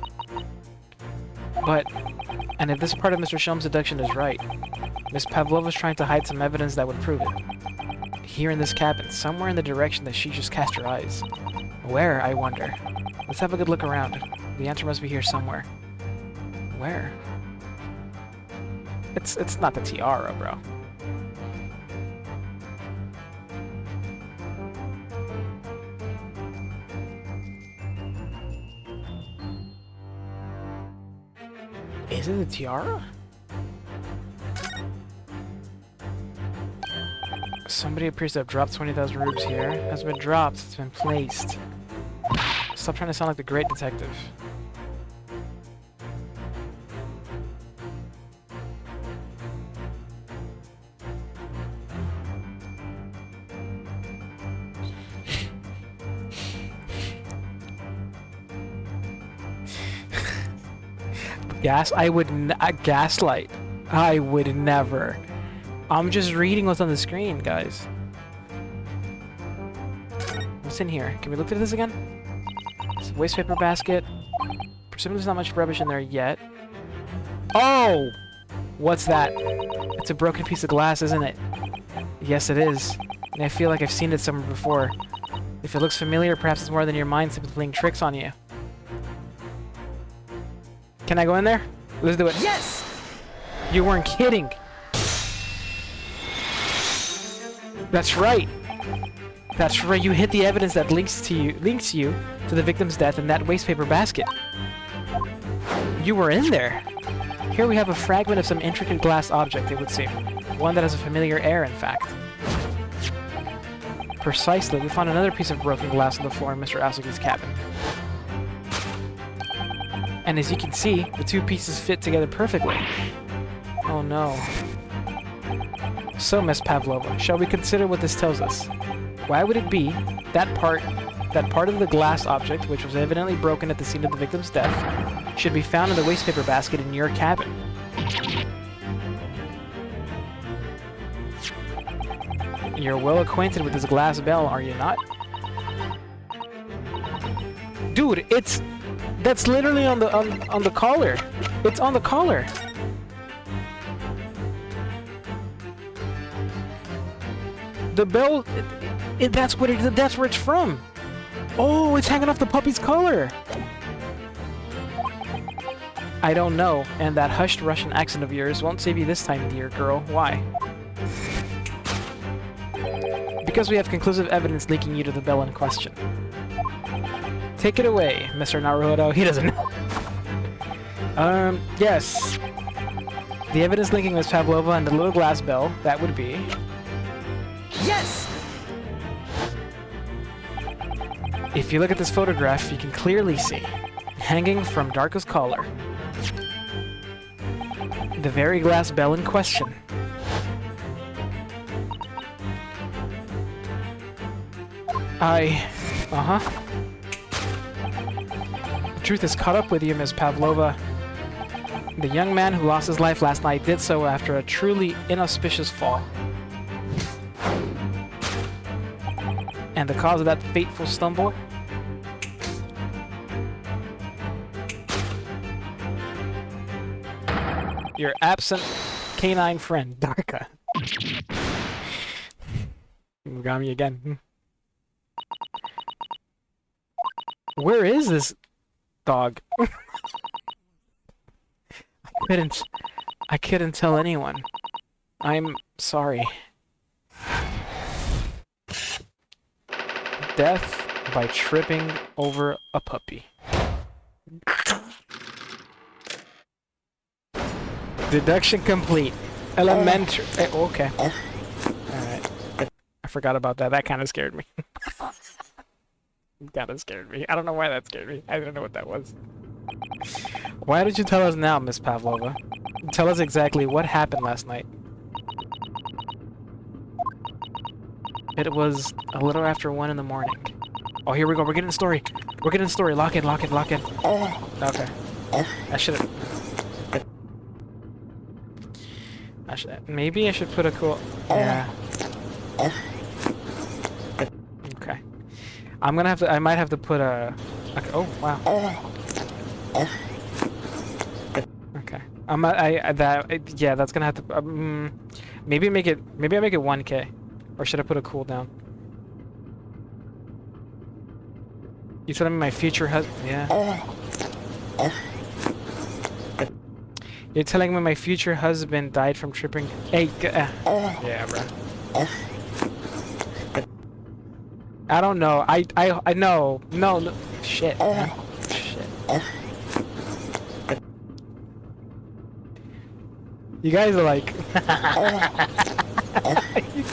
And if this part of Mr. Shelm's deduction is right, Miss Pavlova's trying to hide some evidence that would prove it. Here in this cabin, somewhere in the direction that she just cast her eyes. Where, I wonder? Let's have a good look around. The answer must be here somewhere. Where? It's not the tiara, bro. Is it the tiara? Somebody appears to have dropped 20,000 rupees here. It has been dropped. It's been placed. Stop trying to sound like the great detective. Gaslight. I would never. I'm just reading what's on the screen, guys. What's in here? Can we look at this again? It's a waste paper basket. Presumably there's not much rubbish in there yet. Oh! What's that? It's a broken piece of glass, isn't it? Yes, it is. And I feel like I've seen it somewhere before. If it looks familiar, perhaps it's more than your mind simply playing tricks on you. Can I go in there? Let's do it. Yes! You weren't kidding. That's right. That's right. You hit the evidence that links you to the victim's death in that wastepaper basket. You were in there. Here we have a fragment of some intricate glass object, it would seem. One that has a familiar air, in fact. Precisely. We found another piece of broken glass on the floor in Mr. Asuki's cabin. And as you can see, the two pieces fit together perfectly. Oh no. So, Miss Pavlova, shall we consider what this tells us? Why would it be that part of the glass object, which was evidently broken at the scene of the victim's death, should be found in the wastepaper basket in your cabin? You're well acquainted with this glass bell, are you not? Dude, that's literally on the collar. It's on the collar. The bell, that's where it's from. Oh, it's hanging off the puppy's collar. I don't know, and that hushed Russian accent of yours won't save you this time, dear girl. Why? Because we have conclusive evidence linking you to the bell in question. Take it away, Mr. Naruto. He doesn't know. Yes. The evidence linking Miss Pavlova and the little glass bell, that would be... Yes! If you look at this photograph, you can clearly see, hanging from Darko's collar, the very glass bell in question. The truth is caught up with you, Miss Pavlova. The young man who lost his life last night did so after a truly inauspicious fall. And the cause of that fateful stumble? Your absent canine friend, Darka. You got me again. Where is this dog? I couldn't tell anyone. I'm sorry. Death by tripping over a puppy. Deduction complete. Elementary. Okay. Alright. I forgot about that. That kind of scared me. Kinda scared me. I don't know why that scared me. I don't know what that was. Why did you tell us now, Miss Pavlova? Tell us exactly what happened last night. It was a little after 1 in the morning. Oh, here we go. We're getting the story. We're getting the story. Lock in, lock in, lock in. Okay. I should've... Maybe I should put a cool... Yeah. Okay. I'm gonna have to... I might have to put a... Okay. Oh, wow. Okay. Yeah, that's gonna have to... maybe make it... Maybe I make it 1K. Or should I put a cooldown? You telling me my future husband... Yeah. You're telling me my future husband died from tripping... Hey, yeah, bro. I don't know. I know. No. Shit, man. Shit. You guys are like... You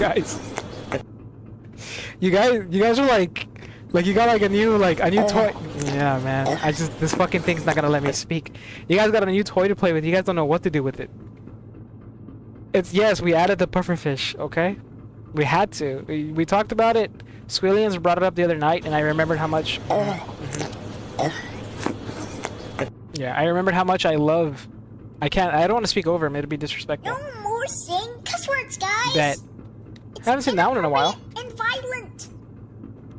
guys are like you got like a new toy. Yeah, man. This fucking thing's not gonna let me speak. You guys got a new toy to play with. You guys don't know what to do with it. Yes, we added the pufferfish, okay? We had to. We talked about it. Squillians brought it up the other night, and I remembered how much... Yeah, I remembered how much I love... I don't want to speak over him, it'd be disrespectful. No more saying cuss words, guys! I haven't seen that one in a while. And violent!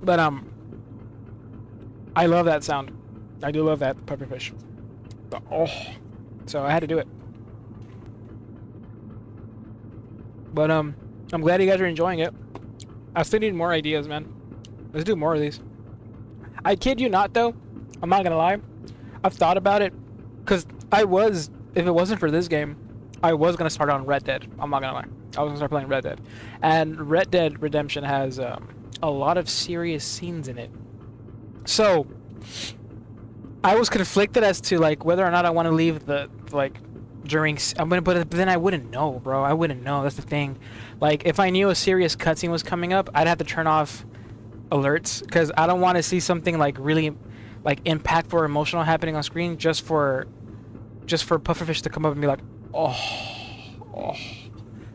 But, I love that sound. I do love that pufferfish. But, oh. So I had to do it. But, I'm glad you guys are enjoying it. I still need more ideas, man. Let's do more of these. I kid you not, though. I'm not gonna lie. I've thought about it, because if it wasn't for this game, I was gonna start on Red Dead. I'm not gonna lie. I was gonna start playing Red Dead. And Red Dead Redemption has a lot of serious scenes in it. So, I was conflicted as to, like, whether or not I want to leave the, like, during... but then I wouldn't know, bro. I wouldn't know. That's the thing. Like, if I knew a serious cutscene was coming up, I'd have to turn off alerts, because I don't want to see something, like, really, like, impactful or emotional happening on screen just for pufferfish to come up and be like, oh.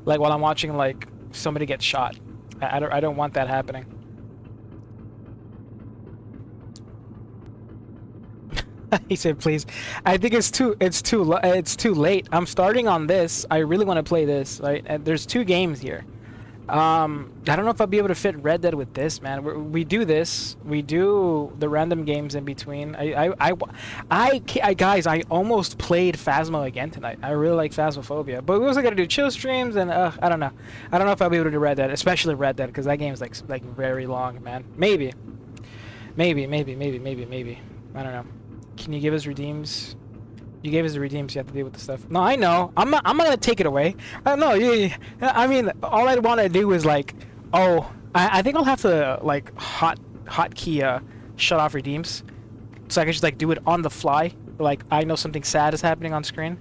Like, while I'm watching, like, somebody get shot. I don't want that happening. He said, "Please." I think it's too late. I'm starting on this. I really want to play this. Right? And there's 2 games here. I don't know if I'll be able to fit Red Dead with this, man. We do this. We do the random games in between. Guys, I almost played Phasmo again tonight. I really like Phasmophobia, but we also got to do chill streams, and I don't know. I don't know if I'll be able to do Red Dead, especially Red Dead, because that game's like very long, man. Maybe. I don't know. Can you give us redeems? You gave us the redeems. You have to deal with the stuff. No, I know. I'm not gonna take it away. No, I mean, all I want to do is like, I think I'll have to like hotkey shut off redeems, so I can just like do it on the fly. Like I know something sad is happening on screen.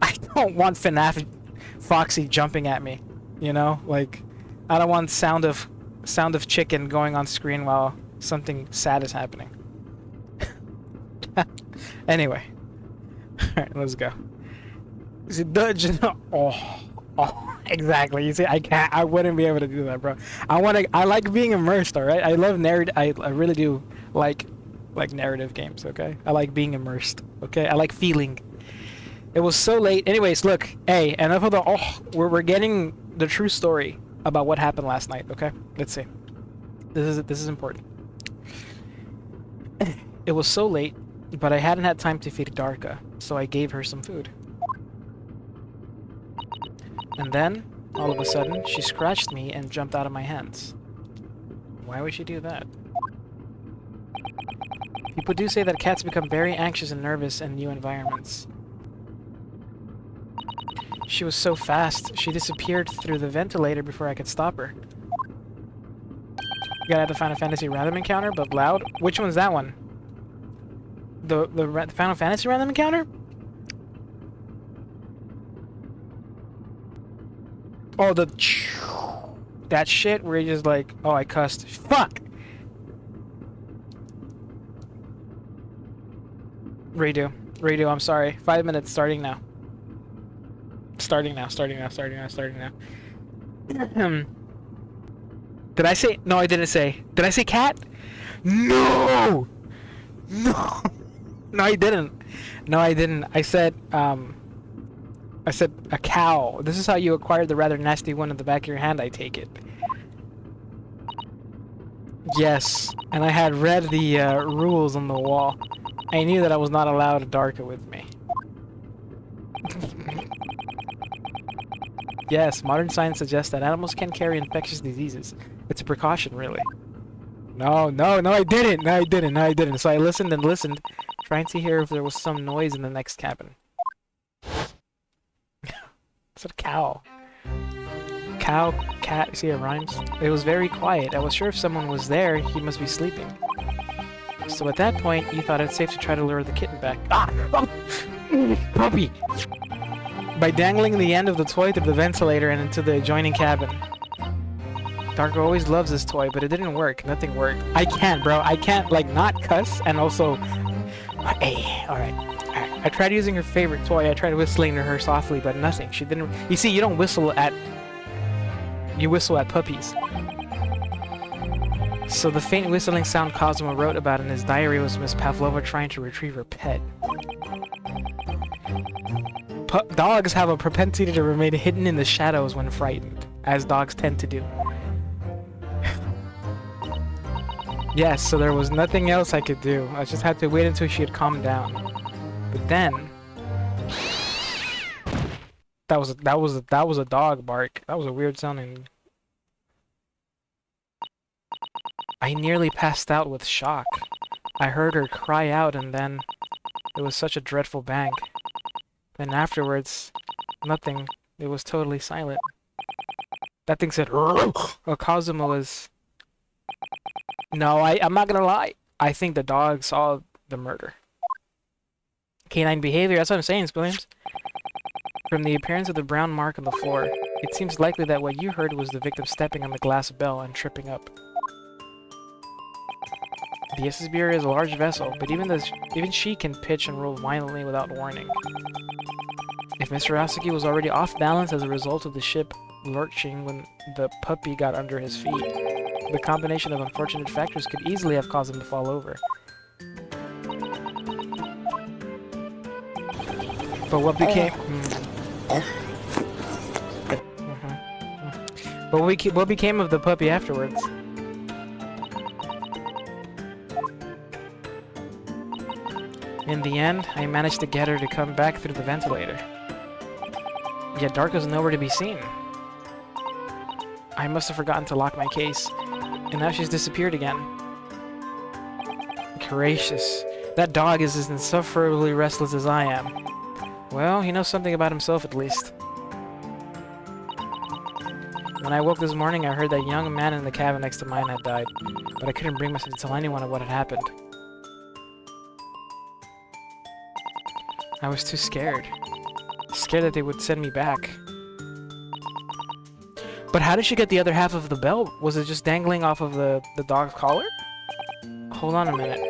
I don't want FNAF Foxy jumping at me. You know, like I don't want sound of chicken going on screen while something sad is happening. Anyway. Alright, let's go. See, exactly. You see, I wouldn't be able to do that, bro. I like being immersed, alright? I love I really do like narrative games, okay? I like being immersed, okay? I like feeling. It was so late. Anyways, look, hey, enough of the, we're getting the true story about what happened last night, okay? Let's see. This is important. It was so late, but I hadn't had time to feed Darka, so I gave her some food. And then, all of a sudden, she scratched me and jumped out of my hands. Why would she do that? People do say that cats become very anxious and nervous in new environments. She was so fast, she disappeared through the ventilator before I could stop her. You gotta have the Final Fantasy random encounter, but loud? Which one's that one? The Final Fantasy random encounter? Oh, that shit where you're just like, oh, I cussed. Fuck! Redo, I'm sorry. 5 minutes, starting now. Starting now. Did I say? No, I didn't say. Did I say cat? No! No! No, I didn't. I said a cow. This is how you acquired the rather nasty one in the back of your hand, I take it. Yes, and I had read the rules on the wall. I knew that I was not allowed a Darka with me. Yes, modern science suggests that animals can carry infectious diseases. It's a precaution, really. No, I didn't. So I listened and listened, trying to hear if there was some noise in the next cabin. It's a cow. Cow, cat, see it rhymes? It was very quiet. I was sure if someone was there, he must be sleeping. So at that point, you thought it safe to try to lure the kitten back. Ah! Oh! Puppy! By dangling the end of the toy through the ventilator and into the adjoining cabin. Darko always loves this toy, but it didn't work. Nothing worked. I can't, bro. I can't, like, not cuss and also... Hey, alright. I tried using her favorite toy. I tried whistling to her softly, but nothing. She didn't... You see, you don't whistle at... You whistle at puppies. So the faint whistling sound Cosmo wrote about in his diary was Miss Pavlova trying to retrieve her pet. Dogs have a propensity to remain hidden in the shadows when frightened, as dogs tend to do. Yes, so there was nothing else I could do. I just had to wait until she had calmed down. But then... That was a dog bark. That was a weird sounding I nearly passed out with shock. I heard her cry out and then it was such a dreadful bang. Then afterwards, nothing. It was totally silent. That thing said, oh, Kazuma was... No, I'm not gonna lie. I think the dog saw the murder. Canine behavior, that's what I'm saying, Williams. From the appearance of the brown mark on the floor, it seems likely that what you heard was the victim stepping on the glass bell and tripping up. The SSBR is a large vessel, but even she can pitch and roll violently without warning. If Mr. Asaki was already off balance as a result of the ship lurching when the puppy got under his feet, the combination of unfortunate factors could easily have caused him to fall over. But what became... But what became of the puppy afterwards? In the end, I managed to get her to come back through the ventilator. Yet Dark was nowhere to be seen. I must have forgotten to lock my case, and now she's disappeared again. Gracious. That dog is as insufferably restless as I am. Well, he knows something about himself at least. When I woke this morning, I heard that young man in the cabin next to mine had died, but I couldn't bring myself to tell anyone of what had happened. I was too scared. Scared that they would send me back. But how did she get the other half of the bell? Was it just dangling off of the dog's collar? Hold on a minute.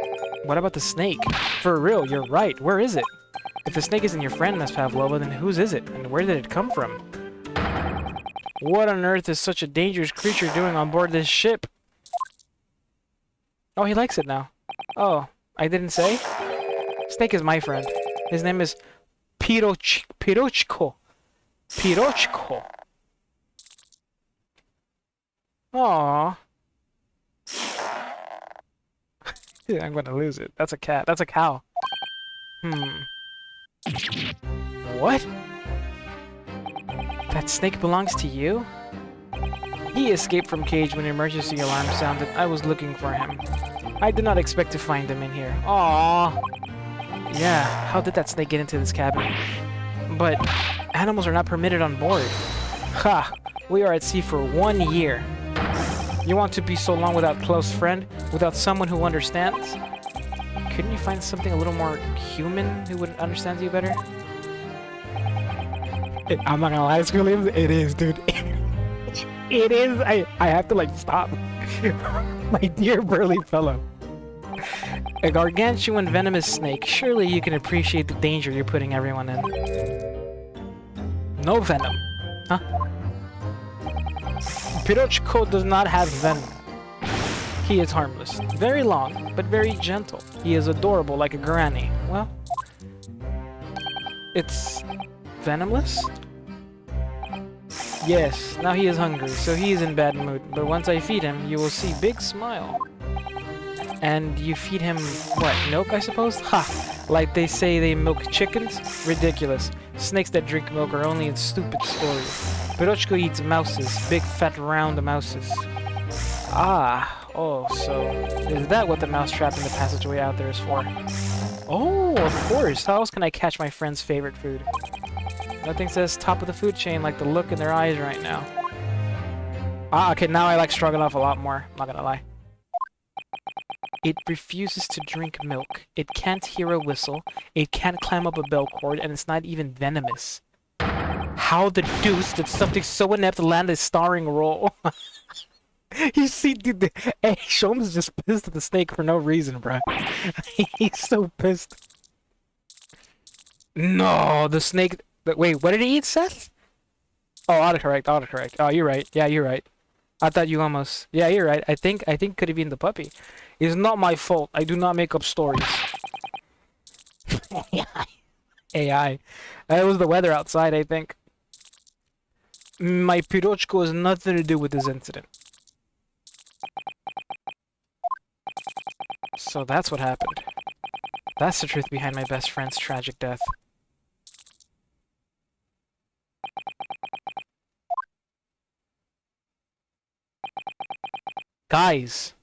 What about the snake? For real, you're right. Where is it? If the snake isn't your friend, Miss Pavlova, then whose is it? And where did it come from? What on earth is such a dangerous creature doing on board this ship? Oh, he likes it now. Oh, I didn't say? Snake is my friend. His name is Pirochko. Pirochko. Aww. Yeah, I'm gonna lose it. That's a cat. That's a cow. What? That snake belongs to you? He escaped from cage when emergency alarm sounded. I was looking for him. I did not expect to find him in here. Aww. Yeah, how did that snake get into this cabin? But animals are not permitted on board. Ha! We are at sea for 1 year. You want to be so long without close friend? Without someone who understands? Couldn't you find something a little more human who would understand you better? I'm not gonna lie, Williams. It is, dude. It is. I have to like stop. My dear burly fellow. A gargantuan venomous snake. Surely you can appreciate the danger you're putting everyone in. No venom. Huh? Pirochko does not have venom. He is harmless. Very long, but very gentle. He is adorable like a granny. Well, it's venomless? Yes, now he is hungry, so he is in bad mood. But once I feed him, you will see big smile. And you feed him, what, milk, I suppose? Ha! Like they say they milk chickens? Ridiculous. Snakes that drink milk are only in stupid stories. Pirochko eats mouses, big fat round mouses. Ah, oh, so is that what the mousetrap in the passageway out there is for? Oh, of course. How else can I catch my friend's favorite food? Nothing says top of the food chain like the look in their eyes right now. Ah, okay, now I like Stroganoff a lot more. I'm not gonna lie. It refuses to drink milk. It can't hear a whistle. It can't climb up a bell cord, and it's not even venomous. How the deuce did something so inept land a starring role? You see, dude, hey, Sholmes is just pissed at the snake for no reason, bro. He's so pissed. No, the snake... Wait, what did he eat, Seth? Oh, autocorrect, autocorrect. Oh, you're right. Yeah, you're right. I thought you almost... Yeah, you're right. I think could have been the puppy. It's not my fault. I do not make up stories. AI. That was the weather outside, I think. My Pirochko has nothing to do with this incident. So that's what happened. That's the truth behind my best friend's tragic death. Guys,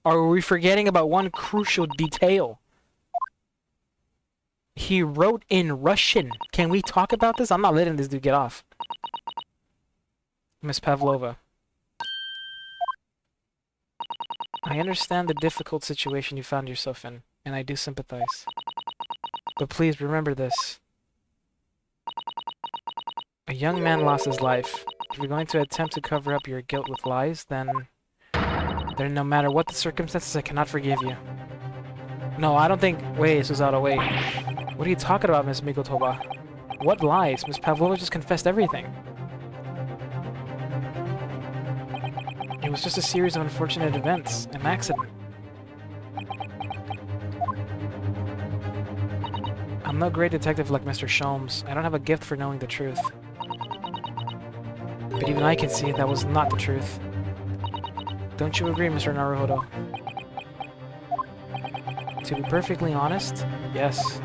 Or are we forgetting about one crucial detail? He wrote in Russian. Can we talk about this? I'm not letting this dude get off. Miss Pavlova. I understand the difficult situation you found yourself in, and I do sympathize. But please remember this. A young man lost his life. If you're going to attempt to cover up your guilt with lies, then no matter what the circumstances, I cannot forgive you. No, I don't think... Wait, Suzato, wait. What are you talking about, Miss Mikotoba? What lies? Miss Pavlova just confessed everything. It was just a series of unfortunate events, an accident. I'm no great detective like Mr. Sholmes. I don't have a gift for knowing the truth. But even I can see that was not the truth. Don't you agree, Mr. Naruhodo? To be perfectly honest, yes.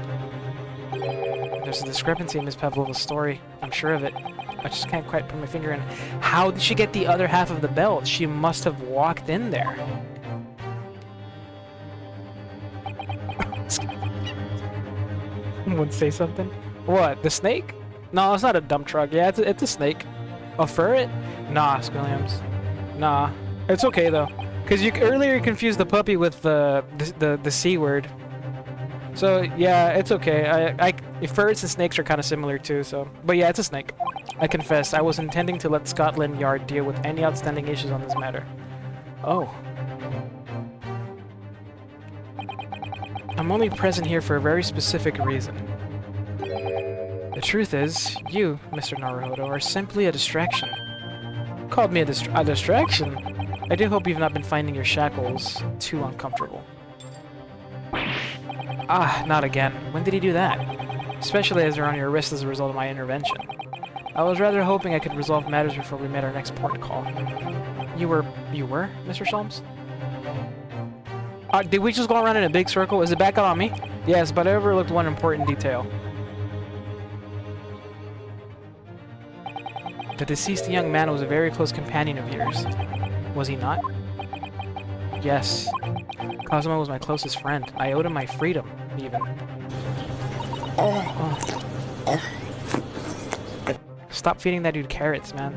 There's a discrepancy in Miss Pavlova's story. I'm sure of it. I just can't quite put my finger in. How did she get the other half of the belt? She must have walked in there. Would say something? What? The snake? No, it's not a dump truck. Yeah, it's a snake. A ferret? Nah, Squilliams. Nah. It's okay though, because you earlier confused the puppy with the C word. So yeah, it's okay. Ferrets and snakes are kind of similar too. So, but yeah, it's a snake. I confess, I was intending to let Scotland Yard deal with any outstanding issues on this matter. Oh. I'm only present here for a very specific reason. The truth is, you, Mr. Naruhodo, are simply a distraction. Called me a distraction? I do hope you've not been finding your shackles too uncomfortable. Ah, not again. When did he do that? Especially as they're on your wrist as a result of my intervention. I was rather hoping I could resolve matters before we made our next port call. You were, Mr. Sholmes? Did we just go around in a big circle? Is it back on me? Yes, but I overlooked one important detail. The deceased young man was a very close companion of yours. Was he not? Yes. Cosmo was my closest friend. I owed him my freedom, even. Oh. Stop feeding that dude carrots, man.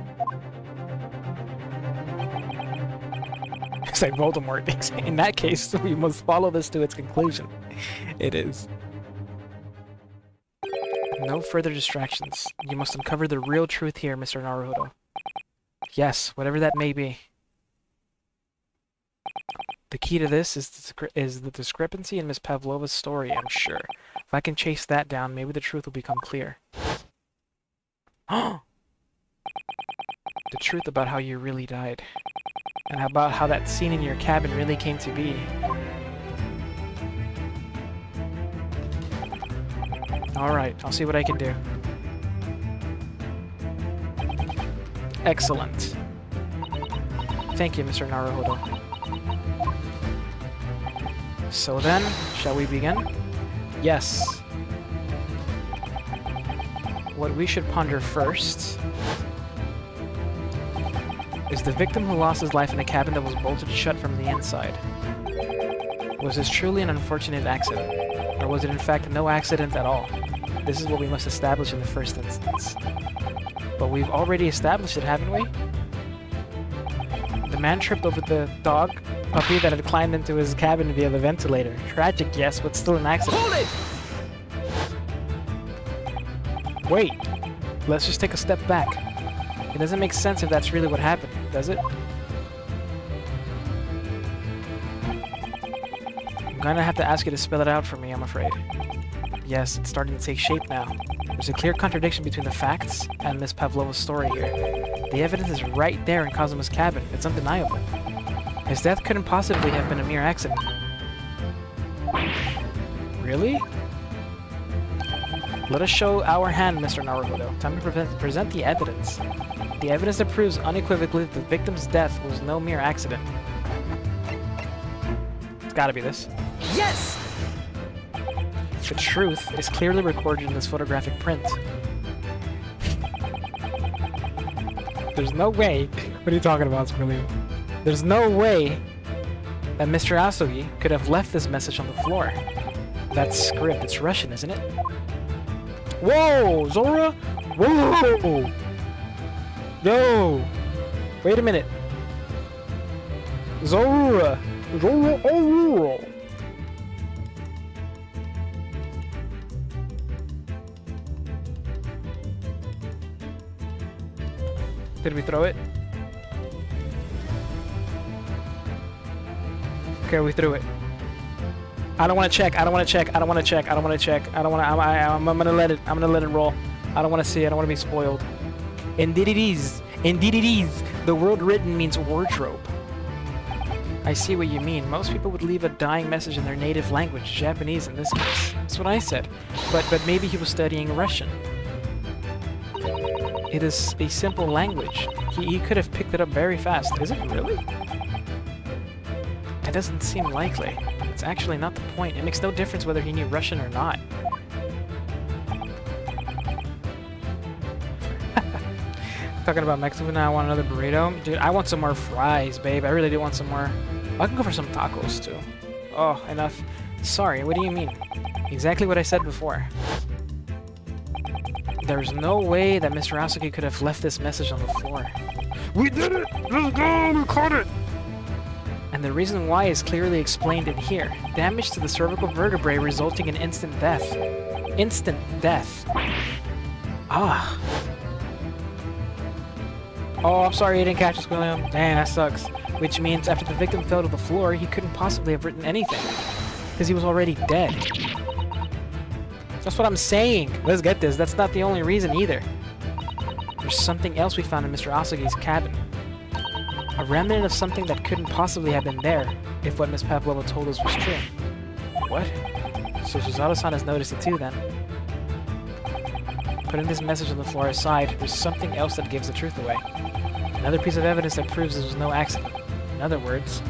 It's like Voldemort. In that case, we must follow this to its conclusion. It is. No further distractions. You must uncover the real truth here, Mr. Naruhodo. Yes, whatever that may be. The key to this is the discrepancy in Miss Pavlova's story, I'm sure. If I can chase that down, maybe the truth will become clear. The truth about how you really died. And about how that scene in your cabin really came to be. Alright, I'll see what I can do. Excellent. Thank you, Mr. Naruhodo. So then, shall we begin? Yes. What we should ponder first is the victim who lost his life in a cabin that was bolted shut from the inside. Was this truly an unfortunate accident? Or was it in fact no accident at all? This is what we must establish in the first instance. But we've already established it, haven't we? The man tripped over the dog puppy that had climbed into his cabin via the ventilator. Tragic, yes, but still an accident. Hold it! Wait, let's just take a step back. It doesn't make sense if that's really what happened, does it? I'm gonna have to ask you to spell it out for me, I'm afraid. Yes, it's starting to take shape now. There's a clear contradiction between the facts and Miss Pavlova's story here. The evidence is right there in Cosmo's cabin. It's undeniable. His death couldn't possibly have been a mere accident. Really? Let us show our hand, Mr. Naruhodo. Time to present the evidence. The evidence that proves unequivocally that the victim's death was no mere accident. It's gotta be this. Yes! The truth is clearly recorded in this photographic print. There's no way. What are you talking about, Squilliam? There's no way that Mr. Asogi could have left this message on the floor. That script, it's Russian, isn't it? Whoa, Zora! Whoa! Yo! Wait a minute. Zora! Zora! Oh! Did we throw it? Okay, we threw it. I don't want to check. I don't want to check. I don't want to check. I don't want to check. I don't want to. I'm gonna let it. I'm gonna let it roll. I don't want to see it. I don't want to be spoiled. Indeed it is. Indeed it is. The word written means wardrobe. I see what you mean. Most people would leave a dying message in their native language, Japanese in this case. That's what I said. But maybe he was studying Russian. It is a simple language. He could have picked it up very fast. Is it really? It doesn't seem likely. It's actually not the point. It makes no difference whether he knew Russian or not. Talking about Mexico now, I want another burrito. Dude, I want some more fries, babe. I really do want some more. I can go for some tacos, too. Oh, enough. Sorry, what do you mean? Exactly what I said before. There's no way that Mr. Asogi could have left this message on the floor. We did it! Let's go! We caught it! And the reason why is clearly explained in here. Damage to the cervical vertebrae resulting in instant death. Instant death. Ah. Oh, I'm sorry I didn't catch this, William. Dang, that sucks. Which means after the victim fell to the floor, he couldn't possibly have written anything. Because he was already dead. That's what I'm saying. Let's get this. That's not the only reason either. There's something else we found in Mr. Asogi's cabin. A remnant of something that couldn't possibly have been there, if what Miss Pavlova told us was true. What? So Suzato-san has noticed it too, then. Putting this message on the floor aside, there's something else that gives the truth away. Another piece of evidence that proves this was no accident. In other words...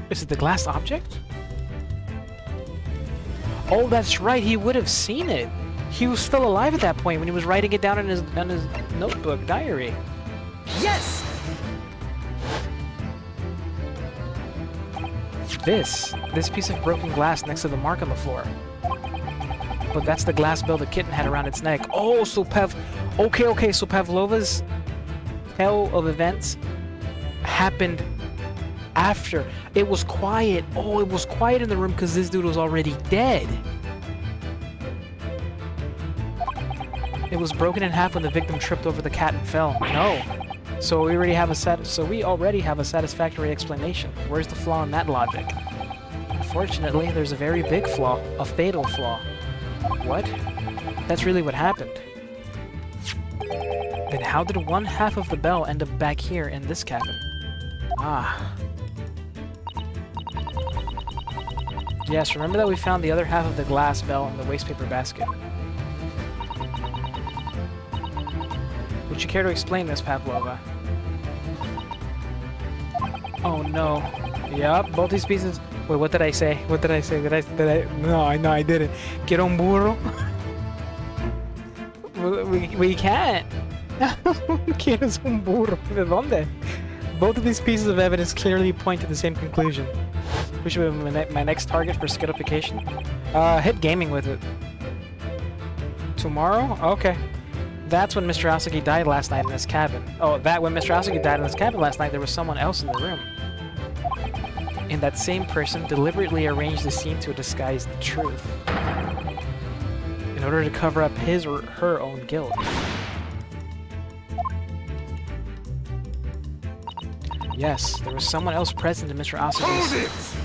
Is it the glass object? Oh, that's right, he would have seen it. He was still alive at that point when he was writing it down in his notebook, diary. Yes! This piece of broken glass next to the mark on the floor. But that's the glass bell the kitten had around its neck. Oh, so Okay, so Pavlova's tale of events happened after. It was quiet. Oh, it was quiet in the room because this dude was already dead. It was broken in half when the victim tripped over the cat and fell. No. So we already have a satisfactory explanation. Where's the flaw in that logic? Unfortunately, there's a very big flaw, a fatal flaw. What? That's really what happened. Then how did one half of the bell end up back here in this cabin? Ah. Yes, remember that we found the other half of the glass bell in the wastepaper basket. Would you care to explain this, Pavlova? Oh no. Yup, both these pieces... Wait, what did I say? What did I say? No, I didn't. Quiero un burro? We can't. ¿Quieres un burro? ¿De dónde? Both of these pieces of evidence clearly point to the same conclusion. Which would be my next target for skitification? Hit gaming with it. Tomorrow? Okay. That's when Mr. Asogi died last night in his cabin. Oh, when Mr. Asogi died in his cabin last night, there was someone else in the room. And that same person deliberately arranged the scene to disguise the truth. In order to cover up his or her own guilt. Yes, there was someone else present in Mr. Asogi's...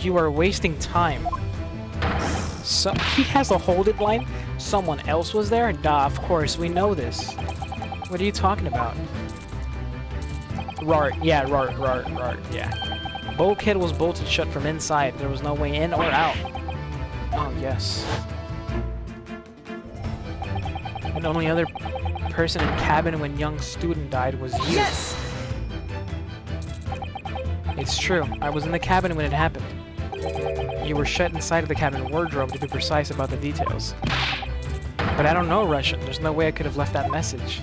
You are wasting time. So he has a hold it line? Someone else was there? Nah, of course, we know this. What are you talking about? Rart, yeah, yeah. Bulkhead was bolted shut from inside. There was no way in or out. Oh, yes. And the only other person in cabin when young student died was you. Yes! It's true. I was in the cabin when it happened. You were shut inside of the cabin wardrobe, to be precise about the details. But I don't know Russian. There's no way I could have left that message.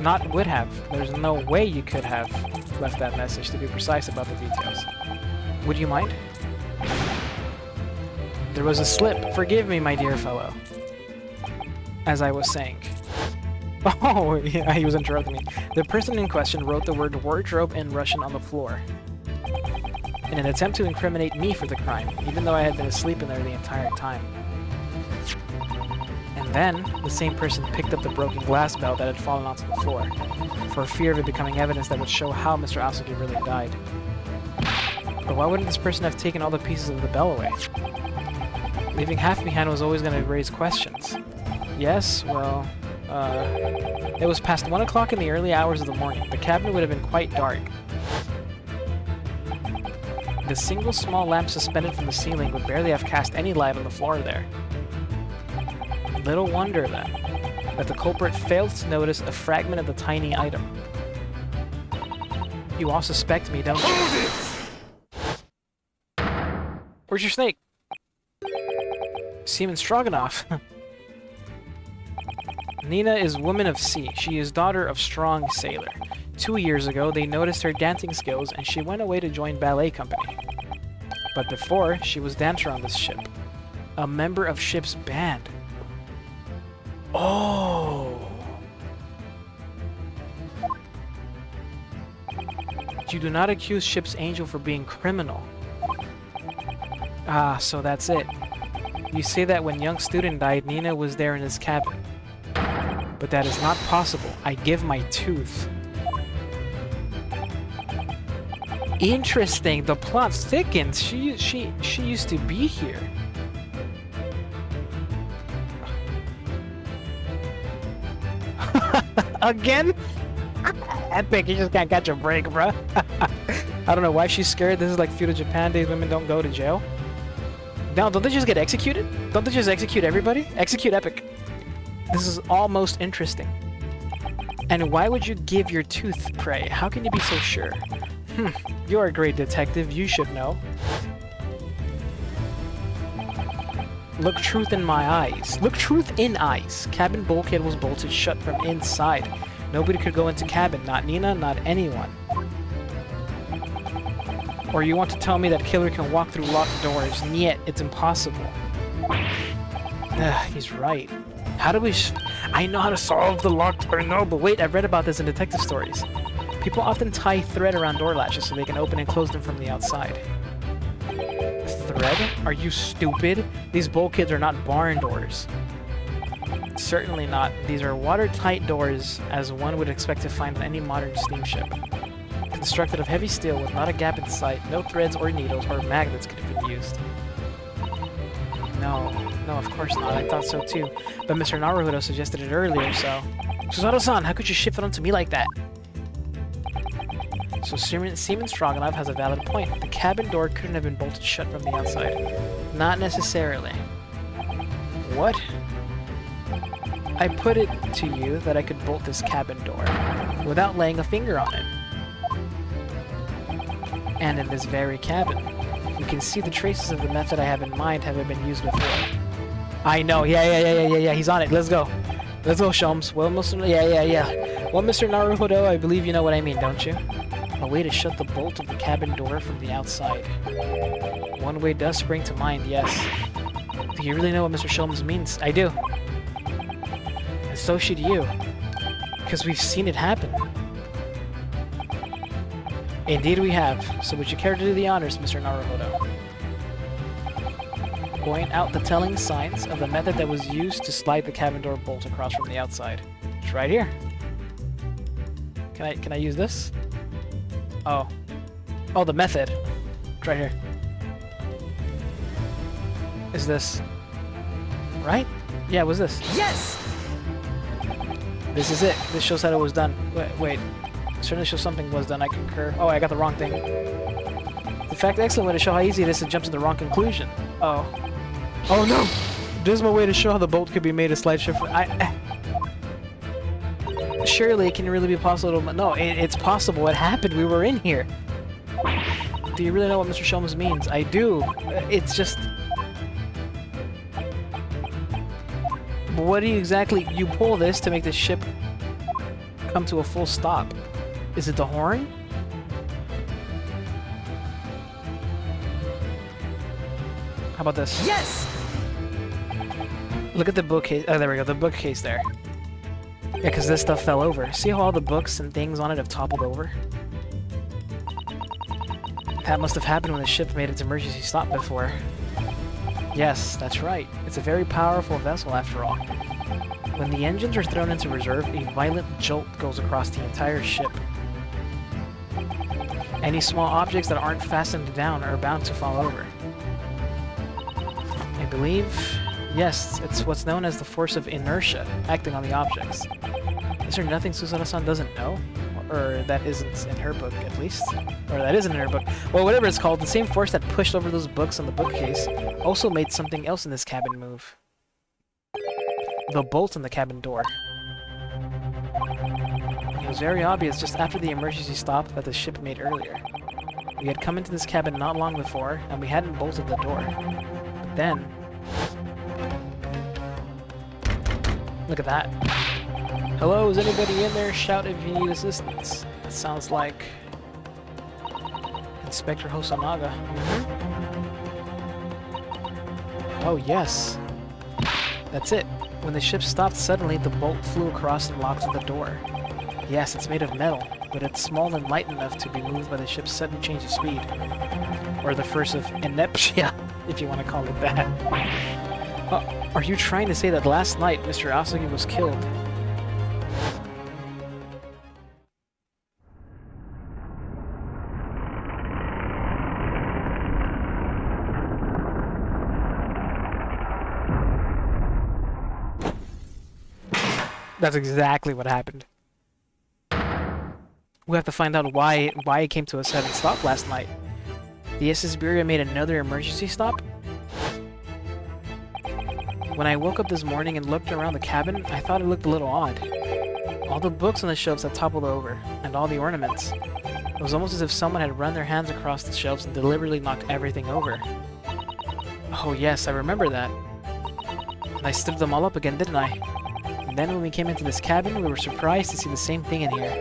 Not would have. There's no way you could have left that message, to be precise about the details. Would you mind? There was a slip. Forgive me, my dear fellow. As I was saying. Oh, yeah, he was interrupting me. The person in question wrote the word wardrobe in Russian on the floor, in an attempt to incriminate me for the crime, even though I had been asleep in there the entire time. And then, the same person picked up the broken glass bell that had fallen onto the floor, for fear of it becoming evidence that would show how Mr. Asogi really died. But why wouldn't this person have taken all the pieces of the bell away? Leaving half behind was always going to raise questions. Yes, well, it was past 1 o'clock in the early hours of the morning. The cabin would have been quite dark. The single small lamp suspended from the ceiling would barely have cast any light on the floor there. Little wonder, then, that the culprit failed to notice a fragment of the tiny item. You all suspect me, don't you? Where's your snake? Seaman Stroganoff. Nina is woman of sea. She is daughter of strong sailor. 2 years ago, they noticed her dancing skills and she went away to join ballet company. But before, she was dancer on this ship. A member of ship's band. Oh! You do not accuse ship's angel for being criminal. Ah, so that's it. You say that when young student died, Nina was there in his cabin. But that is not possible. I give my tooth. Interesting. The plot thickens. She used to be here. Again? Epic. You just can't catch a break, bruh. I don't know why she's scared. This is like feudal Japan days. Women don't go to jail. Now, don't they just get executed? Don't they just execute everybody? Execute Epic. This is almost interesting. And why would you give your tooth, pray? How can you be so sure? You're a great detective. You should know. Look truth in my eyes. Look truth in eyes. Cabin bulkhead was bolted shut from inside. Nobody could go into cabin. Not Nina, not anyone. Or you want to tell me that killer can walk through locked doors? Niet, it's impossible. He's right. How do we I know how to solve the locked door. No, but wait, I've read about this in detective stories. People often tie thread around door latches so they can open and close them from the outside. Thread? Are you stupid? These bulkheads are not barn doors. Certainly not. These are watertight doors, as one would expect to find on any modern steamship. Constructed of heavy steel with not a gap in sight, no threads or needles or magnets could have been used. No, of course not. I thought so too. But Mr. Naruhodo suggested it earlier, so... Suzato-san, how could you shift it onto me like that? So Seaman Stroganoff has a valid point. The cabin door couldn't have been bolted shut from the outside. Not necessarily. What? I put it to you that I could bolt this cabin door without laying a finger on it. And in this very cabin. You can see the traces of the method I have in mind haven't been used before. I know, yeah, he's on it, let's go. Let's go, Sholmes. Well, yeah. Well, Mr. Naruhodo, I believe you know what I mean, don't you? A way to shut the bolt of the cabin door from the outside. One way does spring to mind, yes. Do you really know what Mr. Sholmes means? I do. And so should you. Because we've seen it happen. Indeed we have. So would you care to do the honors, Mr. Naruhodo? Point out the telling signs of the method that was used to slide the cabin door bolt across from the outside. It's right here. Can I use this? Oh. Oh, the method. It's right here. Is this... right? Yeah, it was this. Yes! This is it. This shows how it was done. Wait. Certainly shows something was done. I concur. Oh, I got the wrong thing. In fact, excellent way to show how easy it is to jump to the wrong conclusion. Oh. Oh no! Dismal way to show how the bolt could be made a slight shift. Surely it can really be possible to... No, it's possible. It happened. We were in here. Do you really know what Mr. Shelms means? I do. It's just... But what do you exactly... You pull this to make the ship come to a full stop. Is it the horn? How about this? Yes! Look at the bookcase. Oh, there we go. The bookcase there. Yeah, because this stuff fell over. See how all the books and things on it have toppled over? That must have happened when the ship made its emergency stop before. Yes, that's right. It's a very powerful vessel after all. When the engines are thrown into reserve, a violent jolt goes across the entire ship. Any small objects that aren't fastened down are bound to fall over. I believe... Yes, it's what's known as the force of inertia acting on the objects. Is there nothing Susanoo-san doesn't know? Or that isn't in her book, at least? Or that isn't in her book. Well, whatever it's called, the same force that pushed over those books on the bookcase also made something else in this cabin move. The bolt on the cabin door. It was very obvious just after the emergency stop that the ship made earlier. We had come into this cabin not long before, and we hadn't bolted the door. But then... Look at that. Hello, is anybody in there? Shout if you need assistance. It sounds like... Inspector Hosonaga. Oh, yes. That's it. When the ship stopped suddenly, the bolt flew across and locked the door. Yes, it's made of metal, but it's small and light enough to be moved by the ship's sudden change of speed. Or the force of inertia, if you want to call it that. Are you trying to say that last night Mr. Asogi was killed? That's exactly what happened. We have to find out why it came to a sudden stop last night. The SS Beria made another emergency stop? When I woke up this morning and looked around the cabin, I thought it looked a little odd. All the books on the shelves had toppled over, and all the ornaments. It was almost as if someone had run their hands across the shelves and deliberately knocked everything over. Oh yes, I remember that. And I stood them all up again, didn't I? And then when we came into this cabin, we were surprised to see the same thing in here.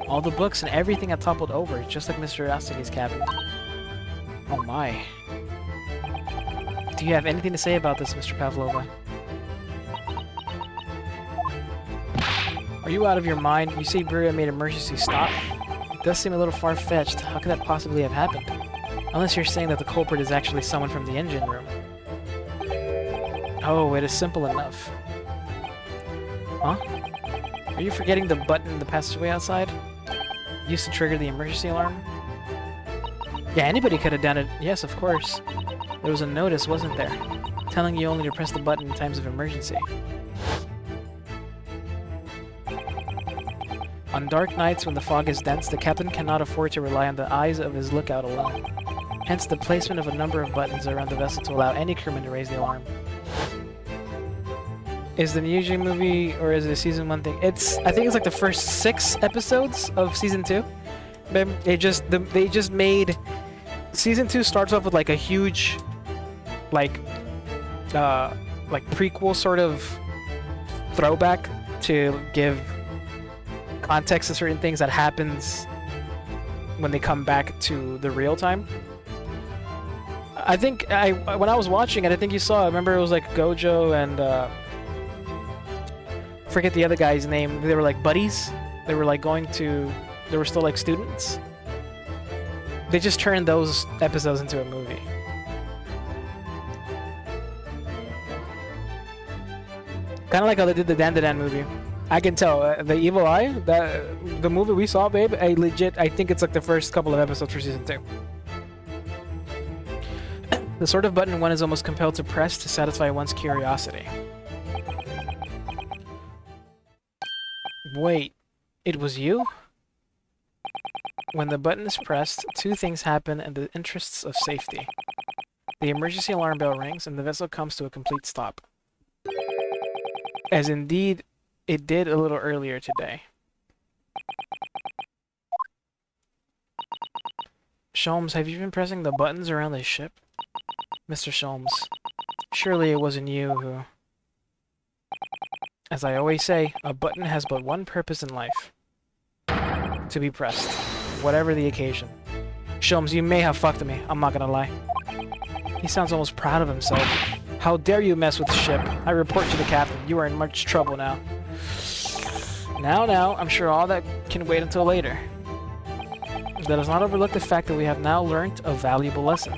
All the books and everything had toppled over, just like Mr. Asogi's cabin. Oh my. Do you have anything to say about this, Mr. Pavlova? Are you out of your mind? You say Beria made an emergency stop? It does seem a little far-fetched. How could that possibly have happened? Unless you're saying that the culprit is actually someone from the engine room. Oh, it is simple enough. Huh? Are you forgetting the button in the passageway outside? Used to trigger the emergency alarm? Yeah, anybody could have done it. Yes, of course. There was a notice, wasn't there? Telling you only to press the button in times of emergency. On dark nights when the fog is dense, the captain cannot afford to rely on the eyes of his lookout alone. Hence the placement of a number of buttons around the vessel to allow any crewman to raise the alarm. Is the Miyuji movie, or is it a season 1 thing? I think it's like the first 6 episodes of season 2. They just made... Season 2 starts off with like a huge... like prequel sort of throwback to give context to certain things that happens when they come back to the real time. I think when I was watching it, I think you saw, I remember it was like Gojo and forget the other guy's name. They were like buddies. They were like they were still like students. They just turned those episodes into a movie. Kind of like how they did the Dan movie. I can tell. The Evil Eye, the movie we saw, babe, I think it's like the first couple of episodes for season 2. The sort of button one is almost compelled to press to satisfy one's curiosity. Wait, it was you? When the button is pressed, 2 things happen in the interests of safety. The emergency alarm bell rings, and the vessel comes to a complete stop. As indeed, it did a little earlier today. Sholmes, have you been pressing the buttons around the ship? Mr. Sholmes, surely it wasn't you who... As I always say, a button has but one purpose in life. To be pressed. Whatever the occasion. Sholmes, you may have fucked me, I'm not gonna lie. He sounds almost proud of himself. How dare you mess with the ship? I report to the captain. You are in much trouble now. Now, I'm sure all that can wait until later. Let us not overlook the fact that we have now learnt a valuable lesson.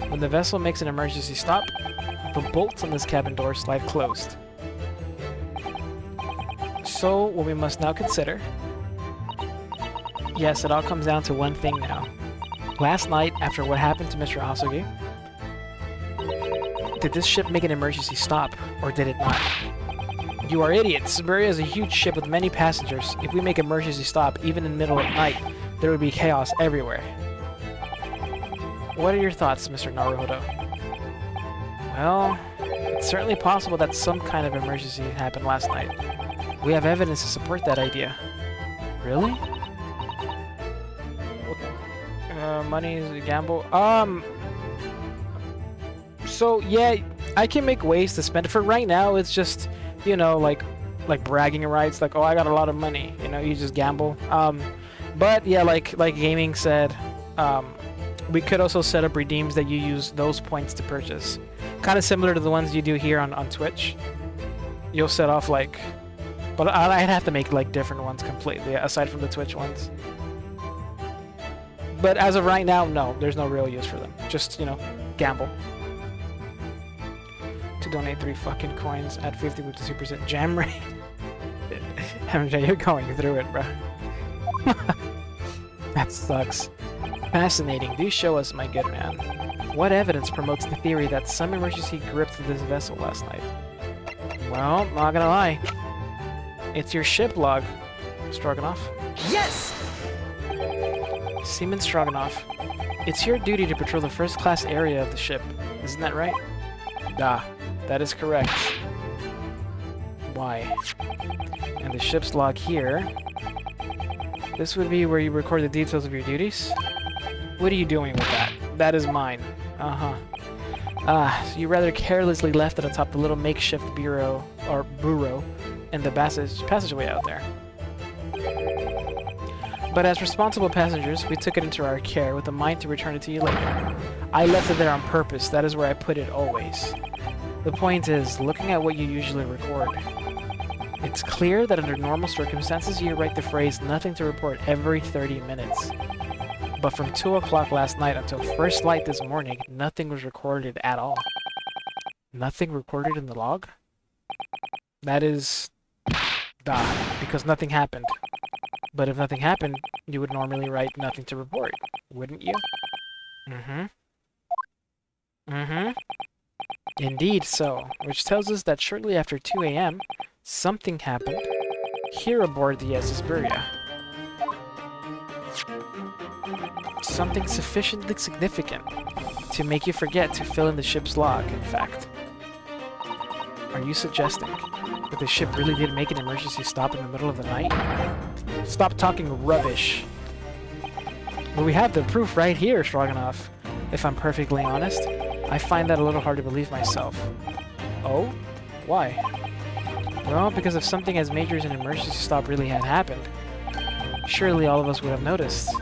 When the vessel makes an emergency stop, the bolts on this cabin door slide closed. So, what we must now consider... Yes, it all comes down to one thing now. Last night, after what happened to Mr. Asogi, did this ship make an emergency stop, or did it not? You are idiots! Siberia is a huge ship with many passengers. If we make an emergency stop, even in the middle of night, there would be chaos everywhere. What are your thoughts, Mr. Naruhodo? Well, it's certainly possible that some kind of emergency happened last night. We have evidence to support that idea. Really? Money is a gamble. So yeah, I can make ways to spend it. For right now, it's just, you know, like bragging rights. Like, oh, I got a lot of money. You know, you just gamble. But yeah, like gaming said, we could also set up redeems that you use those points to purchase. Kind of similar to the ones you do here on Twitch. You'll set off like, but I'd have to make like different ones completely aside from the Twitch ones. But as of right now, no, there's no real use for them. Just, you know, gamble. To donate 3 fucking coins at 50 with the 2% jam rate. MJ, you're going through it, bro. That sucks. Fascinating. Do show us, my good man. What evidence promotes the theory that some emergency gripped this vessel last night? Well, not gonna lie. It's your ship log, Stroganoff. Yes! Seaman Stroganoff, it's your duty to patrol the first-class area of the ship. Isn't that right? Ah, that is correct. Why? And the ship's log here... This would be where you record the details of your duties? What are you doing with that? That is mine. Uh-huh. Ah, so you rather carelessly left it atop the little makeshift bureau in the passageway out there. But as responsible passengers, we took it into our care with a mind to return it to you later. I left it there on purpose. That is where I put it always. The point is, looking at what you usually record, it's clear that under normal circumstances you write the phrase "nothing to report" every 30 minutes. But from 2 o'clock last night until first light this morning, nothing was recorded at all. Nothing recorded in the log? That is... because nothing happened. But if nothing happened, you would normally write "nothing to report," wouldn't you? Indeed so, which tells us that shortly after 2 a.m., something happened here aboard the SS Buria. Something sufficiently significant to make you forget to fill in the ship's log, in fact. Are you suggesting that the ship really did make an emergency stop in the middle of the night? Stop talking rubbish. Well, we have the proof right here, Stroganoff. If I'm perfectly honest, I find that a little hard to believe myself. Oh? Why? Well, because if something as major as an emergency stop really had happened, surely all of us would have noticed.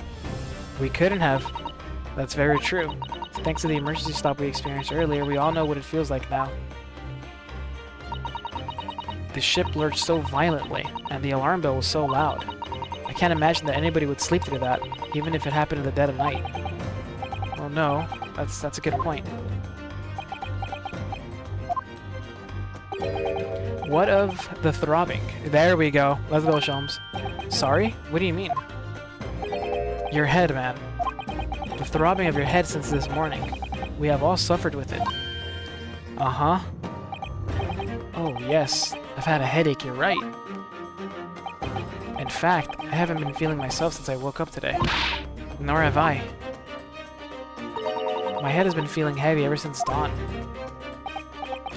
We couldn't have. That's very true. Thanks to the emergency stop we experienced earlier, we all know what it feels like now. The ship lurched so violently, and the alarm bell was so loud. I can't imagine that anybody would sleep through that, even if it happened in the dead of night. Well, no, that's a good point. What of the throbbing? There we go. Let's go, Sholmes. Sorry? What do you mean? Your head, man. The throbbing of your head since this morning. We have all suffered with it. Uh-huh. Oh, yes. I've had a headache, you're right. In fact, I haven't been feeling myself since I woke up today. Nor have I. My head has been feeling heavy ever since dawn.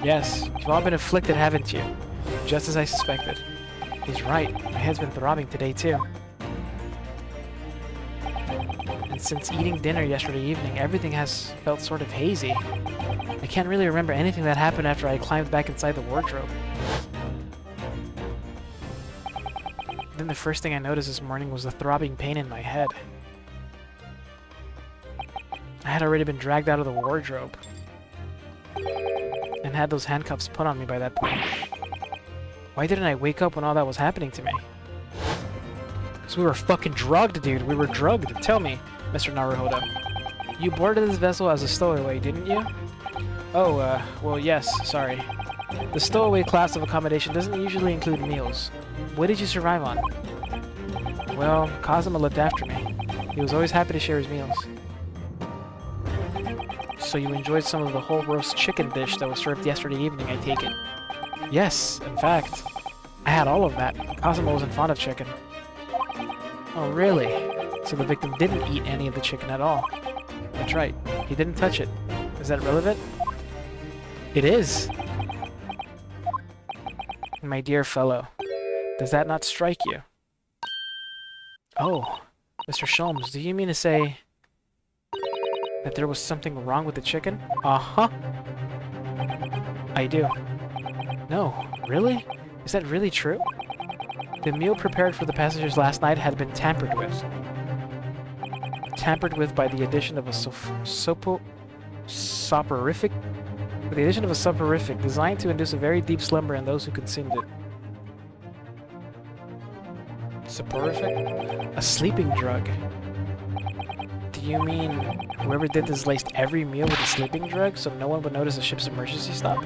Yes, you've all been afflicted, haven't you? Just as I suspected. He's right, my head's been throbbing today too. And since eating dinner yesterday evening, everything has felt sort of hazy. I can't really remember anything that happened after I climbed back inside the wardrobe. Then the first thing I noticed this morning was the throbbing pain in my head. I had already been dragged out of the wardrobe and had those handcuffs put on me by that point. Why didn't I wake up when all that was happening to me? Because we were fucking drugged, dude. We were drugged. Tell me, Mr. Naruhodo. You boarded this vessel as a stowaway, didn't you? Oh, well, yes, sorry. The stowaway class of accommodation doesn't usually include meals. What did you survive on? Well, Kazuma looked after me. He was always happy to share his meals. So you enjoyed some of the whole roast chicken dish that was served yesterday evening, I take it? Yes, in fact. I had all of that. Kazuma wasn't fond of chicken. Oh, really? So the victim didn't eat any of the chicken at all? That's right. He didn't touch it. Is that relevant? It is! My dear fellow, does that not strike you? Oh, Mr. Sholmes, do you mean to say that there was something wrong with the chicken? Uh-huh. I do. No, really? Is that really true? The meal prepared for the passengers last night had been tampered with. Tampered with by the addition of a soporific? With the addition of a soporific designed to induce a very deep slumber in those who consumed it. Soporific? A sleeping drug. Do you mean whoever did this laced every meal with a sleeping drug so no one would notice the ship's emergency stop?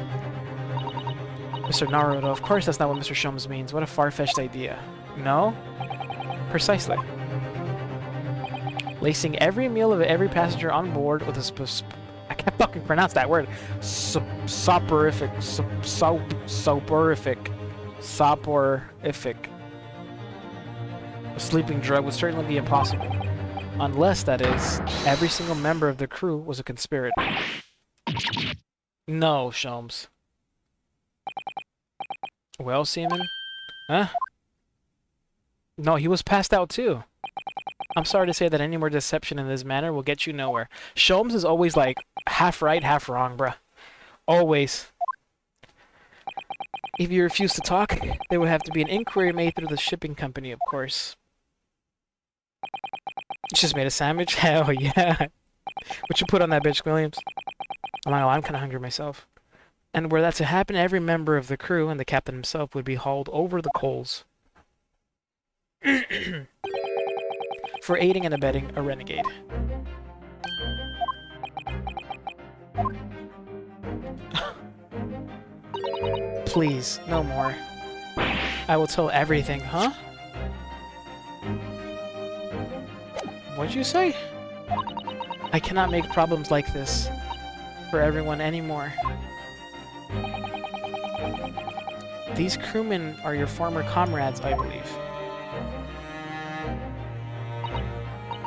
Mr. Naruto, of course that's not what Mr. Sholmes means. What a far-fetched idea. No? Precisely. Lacing every meal of every passenger on board with a I can't fucking pronounce that word. Soporific. Soporific. A sleeping drug would certainly be impossible. Unless, that is, every single member of the crew was a conspirator. No, Sholmes. Well, Seaman? Huh? No, he was passed out too. I'm sorry to say that any more deception in this manner will get you nowhere. Sholmes is always like half right, half wrong, bruh. Always. If you refuse to talk, there would have to be an inquiry made through the shipping company, of course. You just made a sandwich? Hell yeah. What you put on that bitch, Williams? I'm kind of hungry myself. And were that to happen, every member of the crew and the captain himself would be hauled over the coals. For aiding and abetting a renegade. Please, no more. I will tell everything, huh? What'd you say? I cannot make problems like this for everyone anymore. These crewmen are your former comrades, I believe.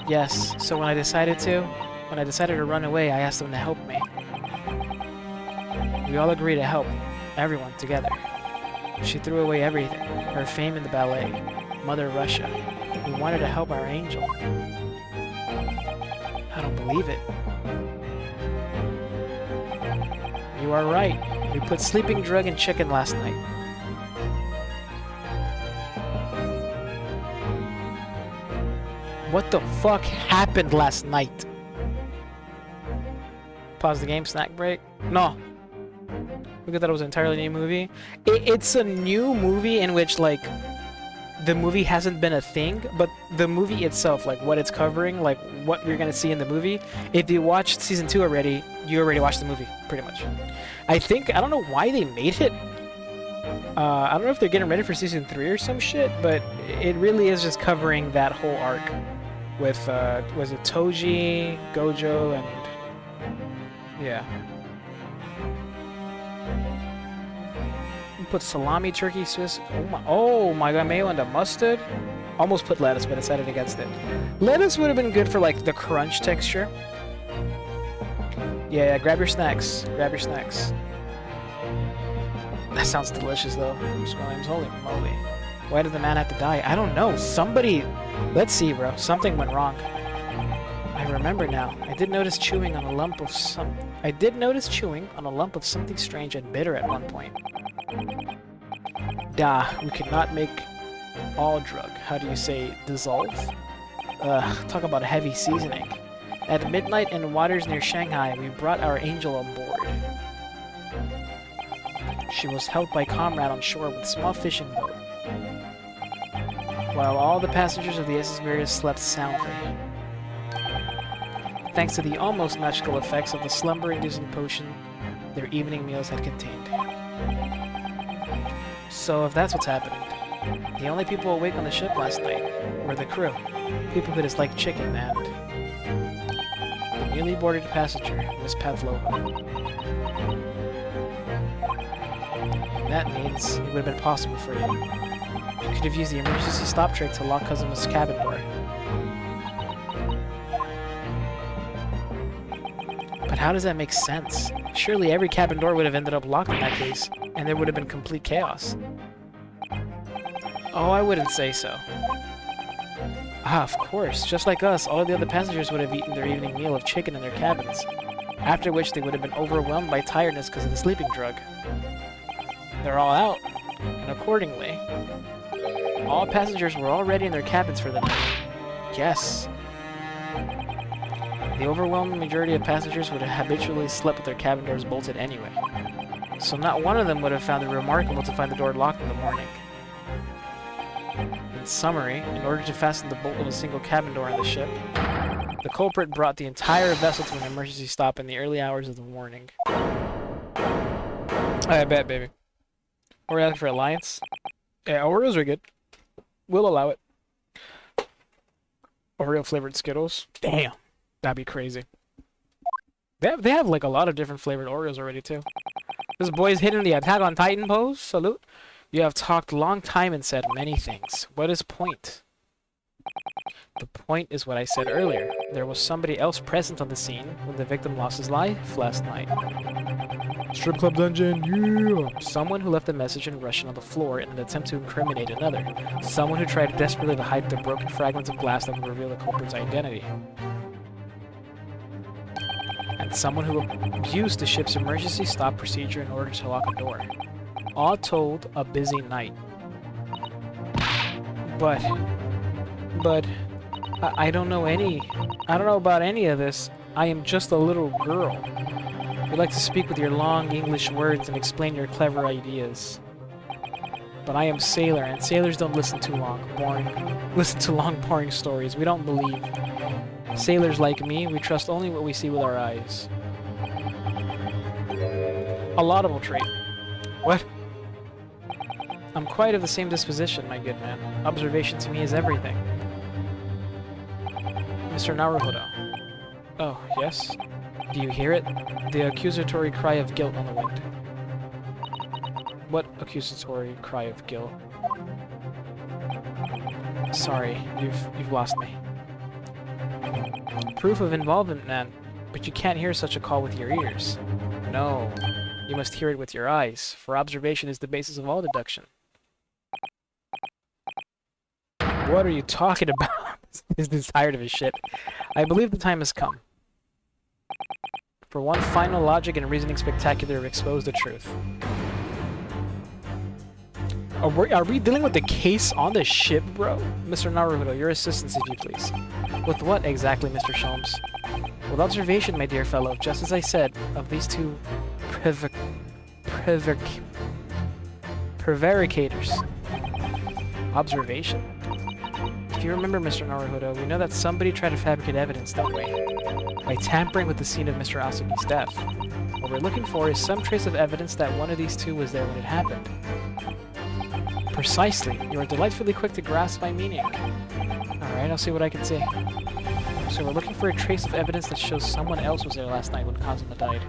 Yes, so when I decided to run away, I asked them to help me. We all agreed to help, everyone, together. She threw away everything, her fame in the ballet, Mother Russia. We wanted to help our angel. I don't believe it. You are right. We put sleeping drug in chicken last night. What the fuck happened last night? Pause the game, snack break. No. Look at that, it was an entirely new movie. It's a new movie in which, like, the movie hasn't been a thing, but the movie itself, like, what it's covering, like, what we're gonna see in the movie, if you watched Season 2 already, you already watched the movie, pretty much. I don't know why they made it. I don't know if they're getting ready for Season 3 or some shit, but it really is just covering that whole arc. With, was it Toji, Gojo, and... yeah. Put salami, turkey, Swiss... oh my god, mayo and the mustard? Almost put lettuce, but decided against it. Lettuce would have been good for, like, the crunch texture. Yeah, grab your snacks. Grab your snacks. That sounds delicious, though. Holy moly. Why did the man have to die? I don't know. Somebody... let's see, bro. Something went wrong. I remember now. I did notice chewing on a lump of something strange and bitter at one point. We could not make all drug. How do you say dissolve? Talk about heavy seasoning. At midnight in waters near Shanghai, we brought our angel on board. She was helped by comrade on shore with small fishing boat, while all the passengers of the SS Mirius slept soundly. Thanks to the almost magical effects of the slumber-inducing potion their evening meals had contained. So if that's what's happening, the only people awake on the ship last night were the crew, people who disliked chicken, and the newly boarded passenger, Miss Pavlova. That means it would have been possible for you. You could have used the emergency stop trick to lock Cousin's cabin door. But how does that make sense? Surely every cabin door would have ended up locked in that case, and there would have been complete chaos. Oh, I wouldn't say so. Of course. Just like us, all of the other passengers would have eaten their evening meal of chicken in their cabins, after which they would have been overwhelmed by tiredness because of the sleeping drug. They're all out, and accordingly, all passengers were already in their cabins for the night. Yes. The overwhelming majority of passengers would have habitually slept with their cabin doors bolted anyway, so not one of them would have found it remarkable to find the door locked in the morning. In summary, in order to fasten the bolt of a single cabin door on the ship, the culprit brought the entire vessel to an emergency stop in the early hours of the morning. I bet, baby. We're asking for alliance. Yeah, Oreos are good. We'll allow it. Oreo flavored Skittles. Damn. That'd be crazy. They have like a lot of different flavored Oreos already too. This boy's hitting the Attack on Titan pose. Salute. You have talked long time and said many things. What is point? The point is what I said earlier. There was somebody else present on the scene when the victim lost his life last night. Strip club dungeon, yeah! Someone who left a message in Russian on the floor in an attempt to incriminate another. Someone who tried desperately to hide the broken fragments of glass that would reveal the culprit's identity. And someone who abused the ship's emergency stop procedure in order to lock a door. All told, a busy night. But I don't know about any of this. I am just a little girl. You like to speak with your long English words and explain your clever ideas. But I am sailor, and sailors don't listen to long, boring stories. We don't believe. Sailors like me, we trust only what we see with our eyes. A laudable trait. What? I'm quite of the same disposition, my good man. Observation to me is everything. Mr. Naruhodo. Oh, yes? Do you hear it? The accusatory cry of guilt on the wind. What accusatory cry of guilt? Sorry, you've lost me. Proof of involvement, man. But you can't hear such a call with your ears. No, you must hear it with your eyes, for observation is the basis of all deduction. What are you talking about? This is tired of his shit. I believe the time has come. For one final logic and reasoning spectacular to expose the truth. Are we dealing with the case on the ship, bro? Mr. Naruhodo, your assistance, if you please. With what exactly, Mr. Sholmes? With observation, my dear fellow, just as I said, of these two prevaricators. Observation? If you remember, Mr. Naruhodo, we know that somebody tried to fabricate evidence, don't we? By tampering with the scene of Mr. Asugi's death. What we're looking for is some trace of evidence that one of these two was there when it happened. Precisely. You are delightfully quick to grasp my meaning. Alright, I'll see what I can see. So we're looking for a trace of evidence that shows someone else was there last night when Kazuma died.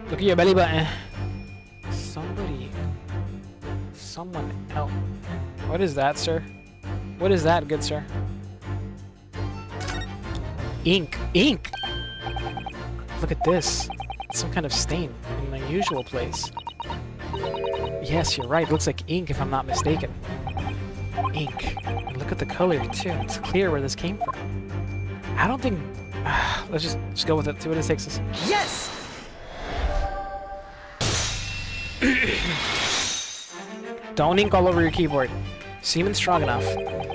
Look at your belly button. Someone else. What is that, sir? What is that, good sir? Ink! Ink! Look at this. It's some kind of stain in an unusual place. Yes, you're right. It looks like ink, if I'm not mistaken. Ink. And look at the color too. It's clear where this came from. I don't think... let's just go with it. See what it takes us. Yes! Don't ink all over your keyboard. Seaman Stroganoff.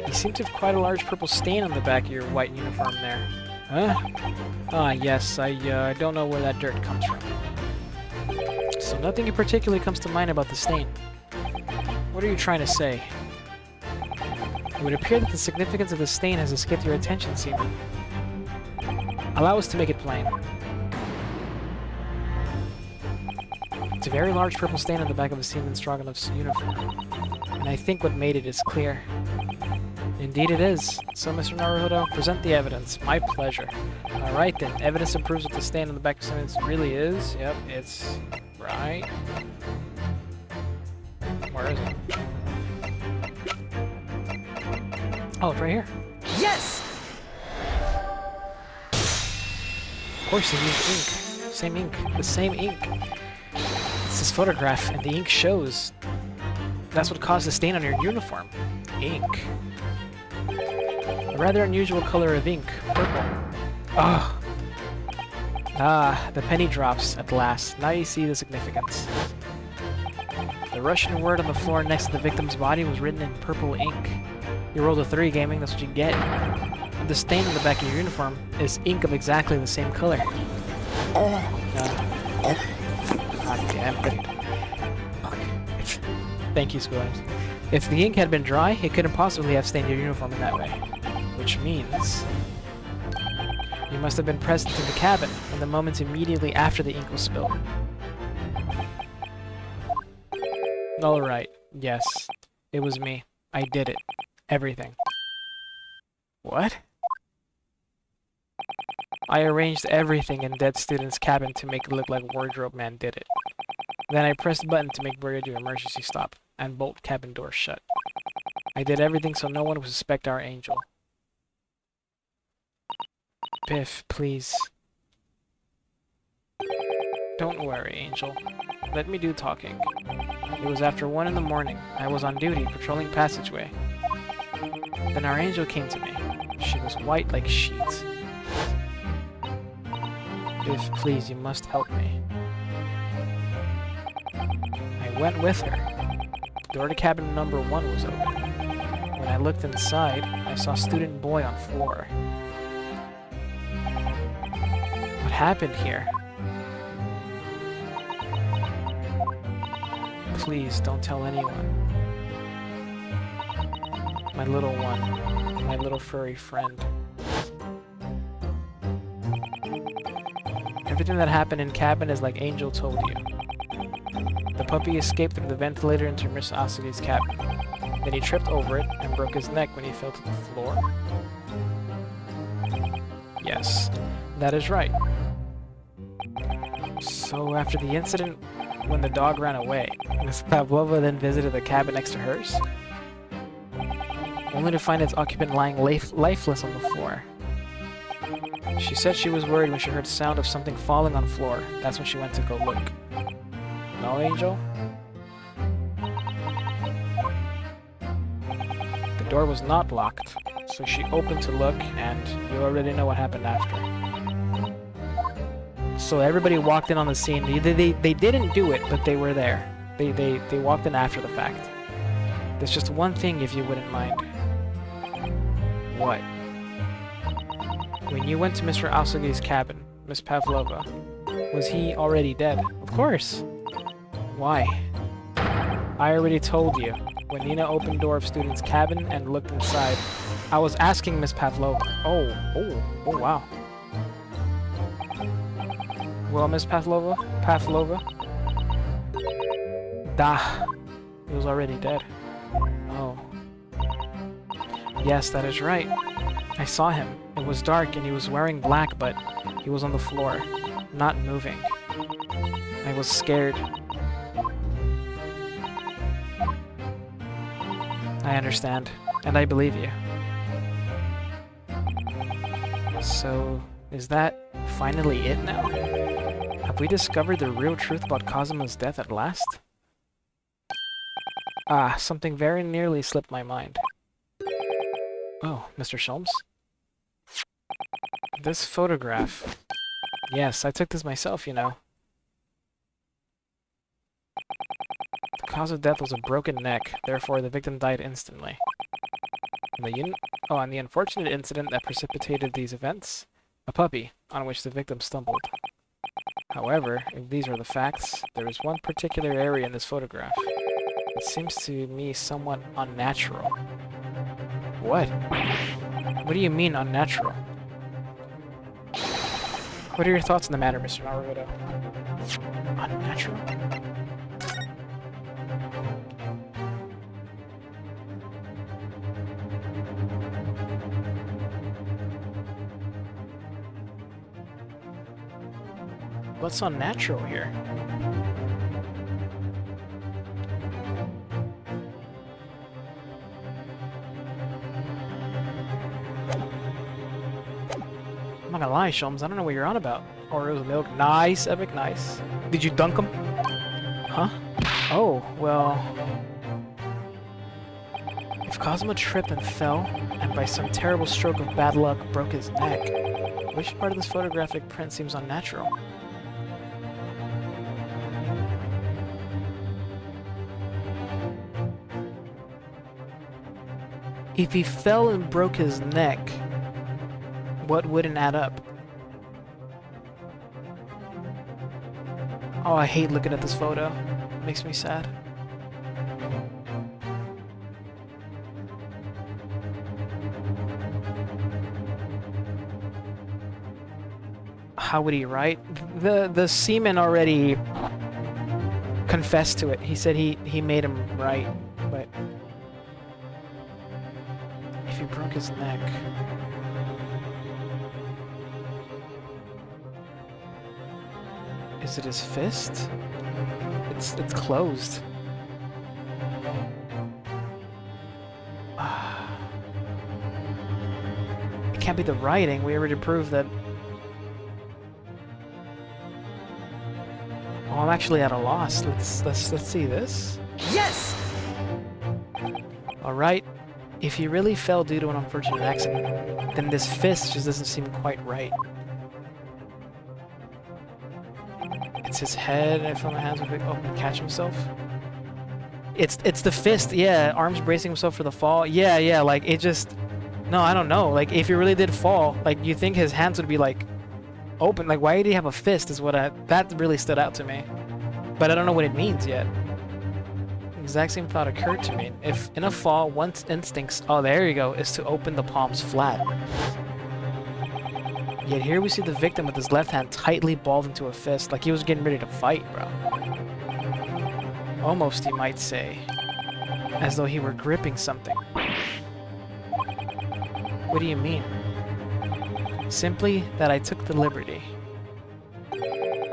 You seem to have quite a large purple stain on the back of your white uniform there. Huh? Ah, yes, I don't know where that dirt comes from. So nothing in particular comes to mind about the stain. What are you trying to say? It would appear that the significance of the stain has escaped your attention, Seaman. Allow us to make it plain. It's a very large purple stain on the back of a Seaman Stroganoff's uniform. And I think what made it is clear. Indeed it is. So, Mr. Naruhodo, present the evidence. My pleasure. Alright then, evidence improves what the stain on the back of Seaman's really is. Yep, it's... right. Where is it? Oh, it's right here. Yes! Of course, they used ink. Same ink. The same ink. It's this photograph, and the ink shows. That's what caused the stain on your uniform. Ink. A rather unusual color of ink. Purple. Oh. Ah, the penny drops at last. Now you see the significance. The Russian word on the floor next to the victim's body was written in purple ink. You rolled a 3, gaming, that's what you get. And the stain on the back of your uniform is ink of exactly the same color. God damn it. Thank you, Squilliams. If the ink had been dry, it couldn't possibly have stained your uniform in that way. Which means... you must have been present in the cabin in the moments immediately after the ink was spilled. Alright, yes. It was me. I did it. Everything. What? I arranged everything in Dead Student's cabin to make it look like Wardrobe Man did it. Then I pressed the button to make Burger do emergency stop, and bolt cabin door shut. I did everything so no one would suspect our angel. Biff, please. Don't worry, Angel. Let me do talking. It was after 1 in the morning. I was on duty, patrolling passageway. Then our angel came to me. She was white like sheets. Biff, please, you must help me. I went with her. The door to cabin number 1 was open. When I looked inside, I saw student boy on floor. What happened here? Please, don't tell anyone. My little one. My little furry friend. Everything that happened in cabin is like Angel told you. The puppy escaped through the ventilator into Miss Asugi's cabin. Then he tripped over it and broke his neck when he fell to the floor. Yes, that is right. So after the incident, when the dog ran away, Miss Pavlova then visited the cabin next to hers, only to find its occupant lying lifeless on the floor. She said she was worried when she heard the sound of something falling on the floor. That's when she went to go look. No, Angel? The door was not locked, so she opened to look, and you already know what happened after. So everybody walked in on the scene. They didn't do it, but they were there. They walked in after the fact. There's just one thing, if you wouldn't mind. What? When you went to Mr. Asugi's cabin, Miss Pavlova, was he already dead? Of course. Why? I already told you. When Nina opened door of student's cabin and looked inside, I was asking Miss Pavlova. Oh, wow. Well, Miss Pavlova? He was already dead. Oh. Yes, that is right. I saw him. It was dark and he was wearing black, but he was on the floor, not moving. I was scared. I understand, and I believe you. So, is that finally it now? Have we discovered the real truth about Kazuma's death at last? Ah, something very nearly slipped my mind. Oh, Mr. Sholmes? This photograph. Yes, I took this myself, you know. The cause of death was a broken neck, therefore the victim died instantly. And the unfortunate incident that precipitated these events? A puppy, on which the victim stumbled. However, if these are the facts, there is one particular area in this photograph. It seems to me somewhat unnatural. What? What do you mean unnatural? What are your thoughts on the matter, Mr. Naruto? Unnatural? What's unnatural here? I'm not gonna lie, Sholmes, I don't know what you're on about. Oreos milk. Nice, Epic, nice. Did you dunk him? Huh? Oh, well... If Cosmo tripped and fell, and by some terrible stroke of bad luck broke his neck, which part of this photographic print seems unnatural? If he fell and broke his neck, what wouldn't add up? Oh, I hate looking at this photo. It makes me sad. How would he write? The seaman already confessed to it. He said he made him write, but if he broke his neck... Is it his fist? It's closed. It can't be the writing. We already proved that. Oh, I'm actually at a loss. Let's see this. Yes! All right. If he really fell due to an unfortunate accident, then this fist just doesn't seem quite right. It's his head, and I feel my hands would catch himself. It's the fist, yeah, arms bracing himself for the fall. Yeah, like, it just... No, I don't know. Like, if he really did fall, like, you think his hands would be, like, open. Like, why did he have a fist is what that really stood out to me. But I don't know what it means yet. The exact same thought occurred to me. If in a fall, one's instincts, oh, there you go, is to open the palms flat. Yet here we see the victim with his left hand tightly balled into a fist, like he was getting ready to fight, bro. Almost, you might say. As though he were gripping something. What do you mean? Simply that I took the liberty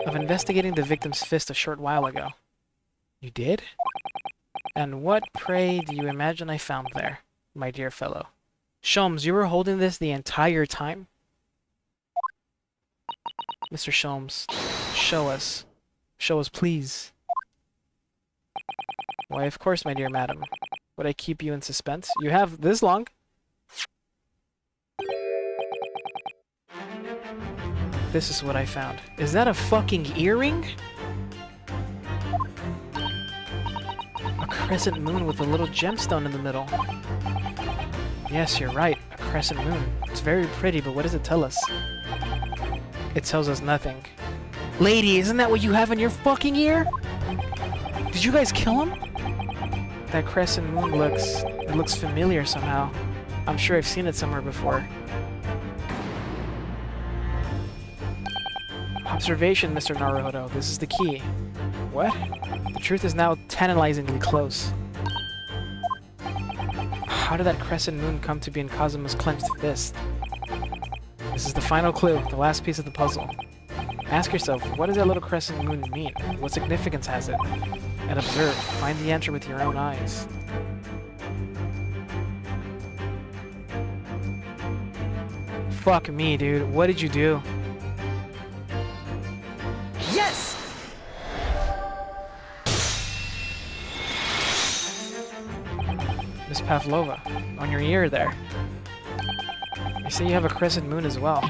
of investigating the victim's fist a short while ago. You did? And what, pray, do you imagine I found there, my dear fellow? Sholmes, you were holding this the entire time? Mr. Sholmes, show us. Show us, please. Why, of course, my dear madam. Would I keep you in suspense? You have this long? This is what I found. Is that a fucking earring? A crescent moon with a little gemstone in the middle. Yes, you're right. A crescent moon. It's very pretty, but what does it tell us? It tells us nothing. Lady, isn't that what you have in your fucking ear? Did you guys kill him? That crescent moon looks familiar somehow. I'm sure I've seen it somewhere before. Observation, Mr. Naruto. This is the key. What? The truth is now tantalizingly close. How did that crescent moon come to be in Kazuma's clenched fist? This is the final clue, the last piece of the puzzle. Ask yourself, what does that little crescent moon mean? What significance has it? And observe, find the answer with your own eyes. Fuck me, dude. What did you do? Yes! Miss Pavlova, on your ear there. They say you have a crescent moon as well.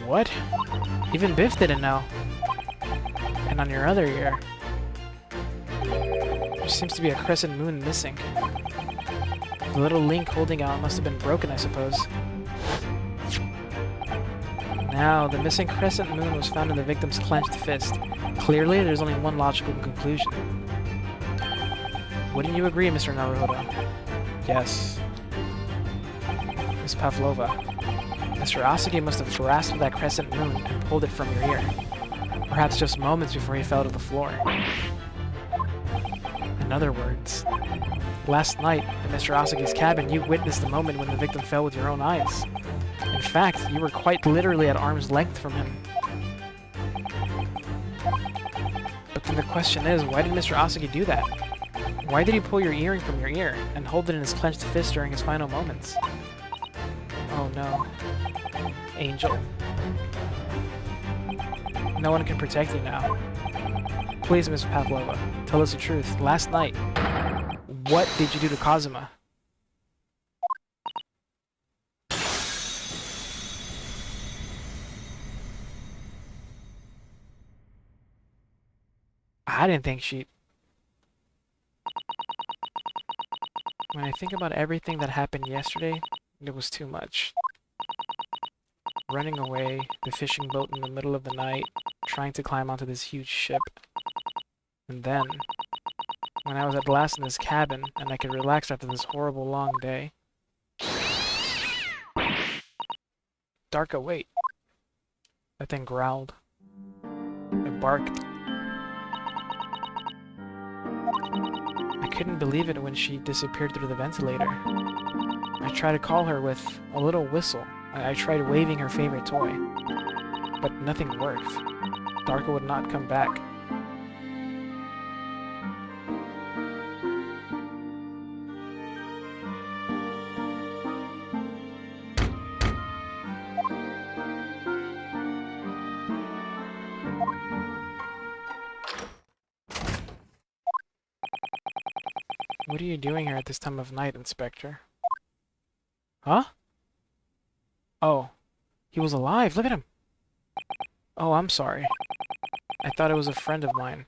What? Even Biff didn't know. And on your other ear, there seems to be a crescent moon missing. The little link holding out must have been broken, I suppose. Now, the missing crescent moon was found in the victim's clenched fist. Clearly, there's only one logical conclusion. Wouldn't you agree, Mr. Naruhodo? Yes. Miss Pavlova. Mr. Asagi must have grasped that crescent moon and pulled it from your ear. Perhaps just moments before he fell to the floor. In other words, last night in Mr. Asagi's cabin, you witnessed the moment when the victim fell with your own eyes. In fact, you were quite literally at arm's length from him. But then the question is, why did Mr. Asagi do that? Why did he pull your earring from your ear and hold it in his clenched fist during his final moments? Oh no. Angel. No one can protect you now. Please, Miss Pavlova, tell us the truth. Last night, what did you do to Kazuma? I didn't think she... When I think about everything that happened yesterday, it was too much. Running away, the fishing boat in the middle of the night, trying to climb onto this huge ship. And then, when I was at last in this cabin, and I could relax after this horrible long day... Darka, wait. That thing growled. It barked. I couldn't believe it when she disappeared through the ventilator. I tried to call her with a little whistle. I tried waving her favorite toy. But nothing worked. Darka would not come back. What are you doing here at this time of night, Inspector? Huh? Oh. He was alive. Look at him. Oh, I'm sorry. I thought it was a friend of mine.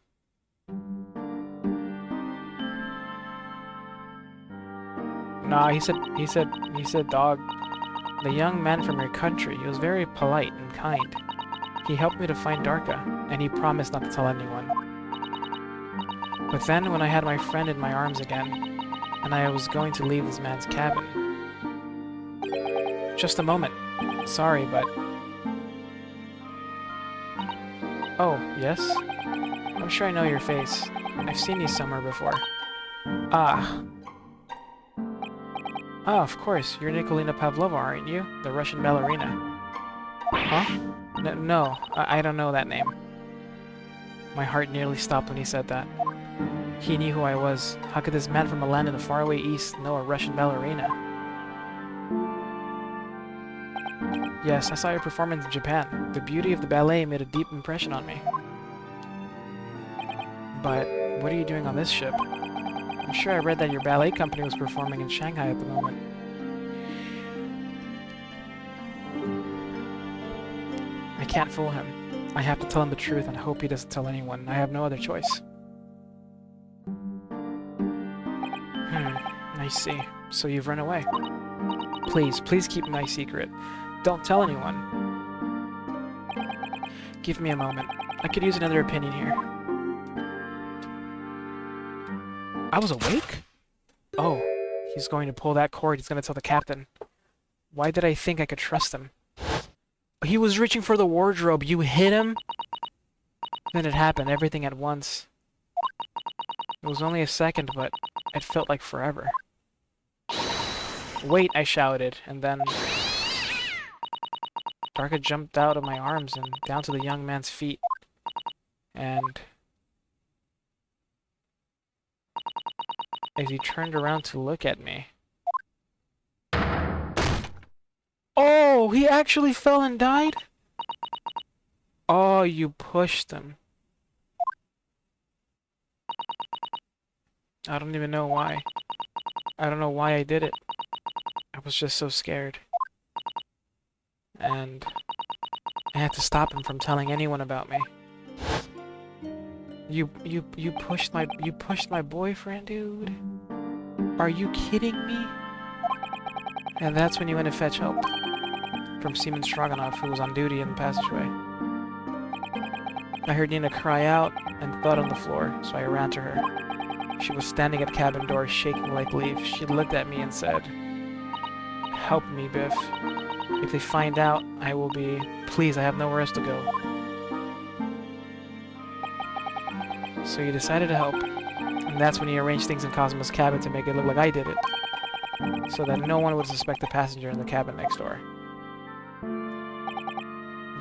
Nah, he said dog. The young man from your country. He was very polite and kind. He helped me to find Darka, and he promised not to tell anyone. But then, when I had my friend in my arms again, and I was going to leave this man's cabin... Just a moment. Sorry, but... Oh, yes? I'm sure I know your face. I've seen you somewhere before. Ah. Ah, of course. You're Nikolina Pavlova, aren't you? The Russian ballerina. Huh? No, I don't know that name. My heart nearly stopped when he said that. He knew who I was. How could this man from a land in the faraway east know a Russian ballerina? Yes, I saw your performance in Japan. The beauty of the ballet made a deep impression on me. But what are you doing on this ship? I'm sure I read that your ballet company was performing in Shanghai at the moment. I can't fool him. I have to tell him the truth and hope he doesn't tell anyone. I have no other choice. I see. So you've run away. Please keep my secret. Don't tell anyone. Give me a moment. I could use another opinion here. I was awake? Oh, he's going to pull that cord. He's going to tell the captain. Why did I think I could trust him? He was reaching for the wardrobe. You hit him? Then it happened, everything at once. It was only a second, but it felt like forever. Wait, I shouted, and then... Darka jumped out of my arms and down to the young man's feet. And... as he turned around to look at me... Oh, he actually fell and died? Oh, you pushed him. I don't even know why. I don't know why I did it. was just so scared. And I had to stop him from telling anyone about me. You pushed my boyfriend, dude? Are you kidding me? And that's when you went to fetch help from Seaman Stroganoff, who was on duty in the passageway. I heard Nina cry out and thud on the floor, so I ran to her. She was standing at cabin door, shaking like leaves. She looked at me and said, "Help me, Biff. If they find out, I will be... Please, I have nowhere else to go." So you decided to help, and that's when you arranged things in Cosmo's cabin to make it look like I did it, so that no one would suspect the passenger in the cabin next door.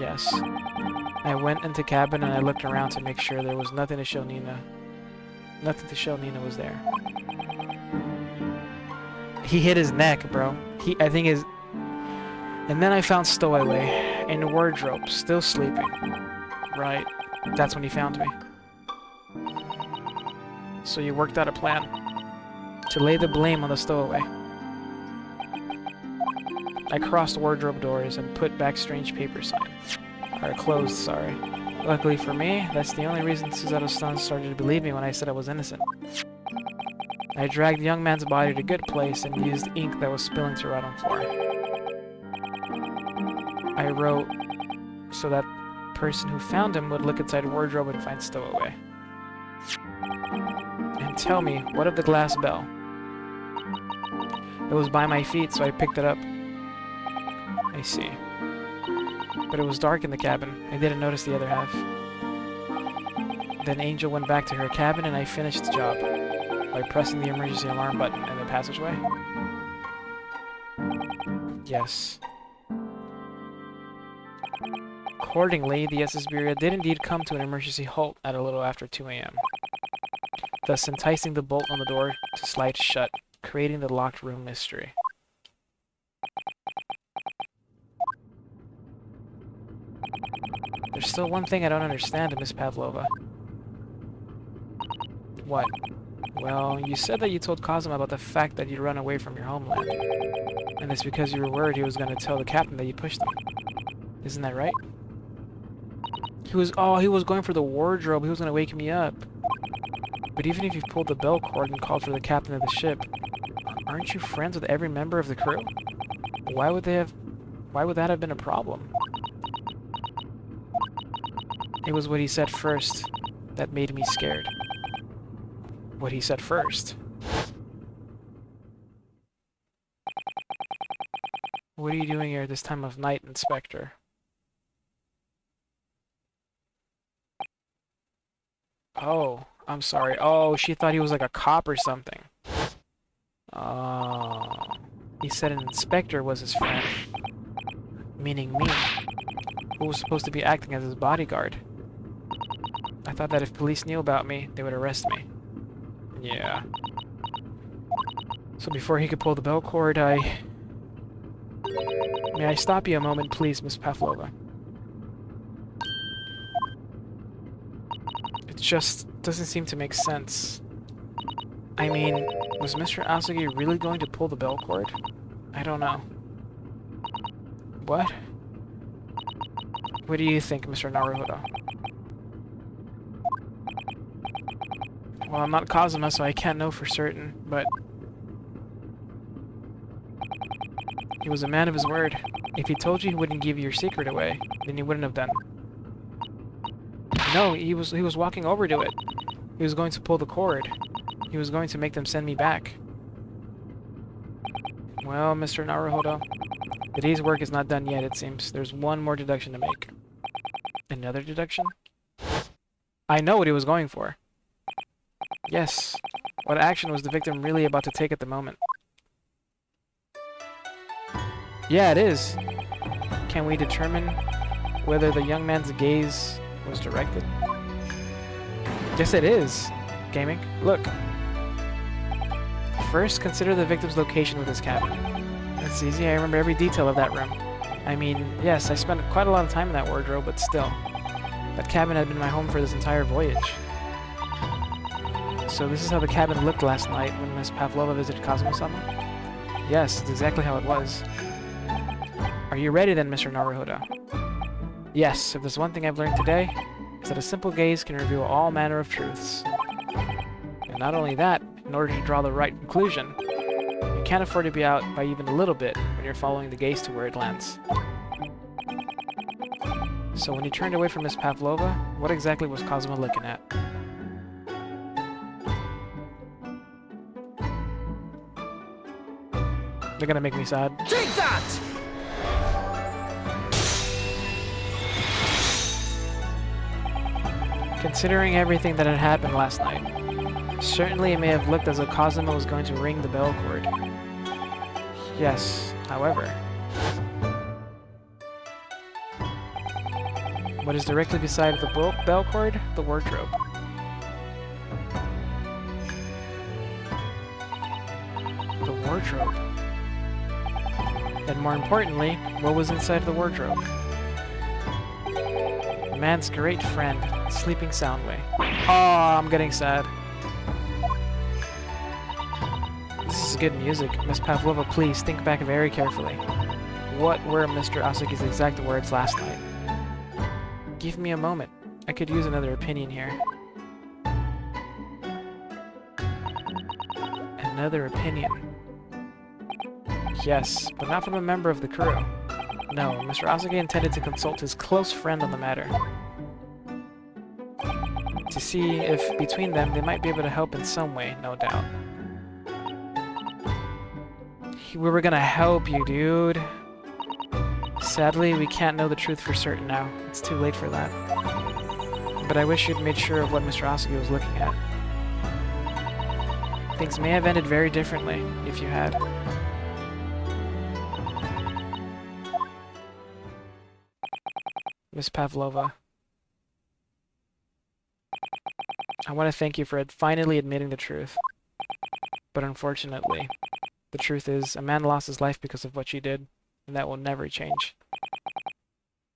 Yes. I went into cabin and I looked around to make sure there was nothing to show Nina. Nothing to show Nina was there. He hit his neck, bro. I think his... And then I found Stowaway in the wardrobe, still sleeping. Right. That's when he found me. So you worked out a plan to lay the blame on the Stowaway. I crossed wardrobe doors and put back strange paper signs. Or closed, sorry. Luckily for me, that's the only reason Suzato Stone started to believe me when I said I was innocent. I dragged the young man's body to a good place and used ink that was spilling to rot on the floor. I wrote so that person who found him would look inside the wardrobe and find Stowaway. And tell me, what of the glass bell? It was by my feet, so I picked it up. I see. But it was dark in the cabin. I didn't notice the other half. Then Angel went back to her cabin and I finished the job by pressing the emergency alarm button in the passageway. Yes. Accordingly, the SS Berea did indeed come to an emergency halt at a little after 2 a.m., thus enticing the bolt on the door to slide shut, creating the locked room mystery. There's still one thing I don't understand, Miss Pavlova. What? Well, you said that you told Cosmo about the fact that you'd run away from your homeland. And it's because you were worried he was going to tell the captain that you pushed him. Isn't that right? He was going for the wardrobe. He was going to wake me up. But even if you pulled the bell cord and called for the captain of the ship, aren't you friends with every member of the crew? Why would that have been a problem? It was what he said first that made me scared. What he said first. What are you doing here at this time of night, Inspector? Oh, I'm sorry. Oh, she thought he was like a cop or something. Oh. He said an inspector was his friend. Meaning me, who was supposed to be acting as his bodyguard. I thought that if police knew about me, they would arrest me. Yeah. So before he could pull the bell cord, May I stop you a moment, please, Miss Pavlova? It just doesn't seem to make sense. I mean, was Mr. Asogi really going to pull the bell cord? I don't know. What? What do you think, Mr. Naruhodo? Well, I'm not Kazuma, so I can't know for certain, but... he was a man of his word. If he told you he wouldn't give your secret away, then he wouldn't have done. No, he was walking over to it. He was going to pull the cord. He was going to make them send me back. Well, Mr. Naruhodo, the day's work is not done yet, it seems. There's one more deduction to make. Another deduction? I know what he was going for. Yes. What action was the victim really about to take at the moment? Yeah, it is. Can we determine whether the young man's gaze was directed? Yes, it is. Gaming. Look. First, consider the victim's location with his cabin. That's easy. I remember every detail of that room. I mean, yes, I spent quite a lot of time in that wardrobe, but still. That cabin had been my home for this entire voyage. So this is how the cabin looked last night when Miss Pavlova visited Kazuma-sama? Yes, it's exactly how it was. Are you ready then, Mr. Naruhodo? Yes, if there's one thing I've learned today, it's that a simple gaze can reveal all manner of truths. And not only that, in order to draw the right conclusion, you can't afford to be out by even a little bit when you're following the gaze to where it lands. So when you turned away from Miss Pavlova, what exactly was Cosmo looking at? They're gonna make me sad. Take that! Considering everything that had happened last night, certainly it may have looked as though Cosmo was going to ring the bell cord. Yes, however, what is directly beside the bell cord? The wardrobe. The wardrobe. And more importantly, what was inside the wardrobe? A man's great friend, sleeping soundly. Oh, I'm getting sad. This is good music. Miss Pavlova, please think back very carefully. What were Mr. Asaki's exact words last night? Give me a moment. I could use another opinion here. Another opinion. Yes, but not from a member of the crew. No, Mr. Asagi intended to consult his close friend on the matter. To see if, between them, they might be able to help in some way, no doubt. We were gonna help you, dude. Sadly, we can't know the truth for certain now. It's too late for that. But I wish you'd made sure of what Mr. Asagi was looking at. Things may have ended very differently if you had. Miss Pavlova, I want to thank you for finally admitting the truth. But unfortunately, the truth is, a man lost his life because of what you did, and that will never change.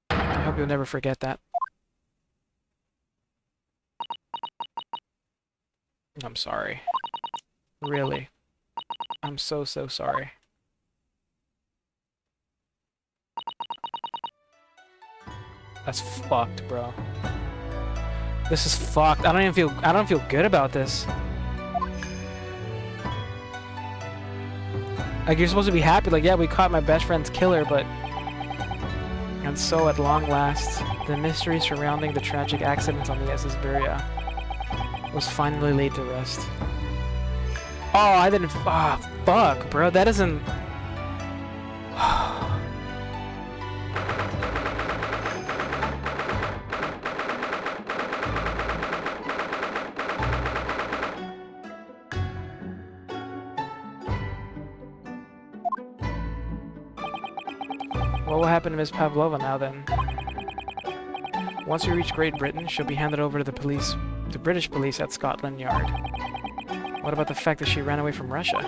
I hope you'll never forget that. I'm sorry. Really. I'm so sorry. That's fucked, bro. This is fucked. I don't feel good about this. Like, you're supposed to be happy, like, yeah, we caught my best friend's killer, but... And so, at long last, the mystery surrounding the tragic accident on the SS Beria was finally laid to rest. Oh, I didn't... Ah, fuck, bro, that isn't... What will happen to Miss Pavlova now, then? Once we reach Great Britain, she'll be handed over to the police, the British police at Scotland Yard. What about the fact that she ran away from Russia?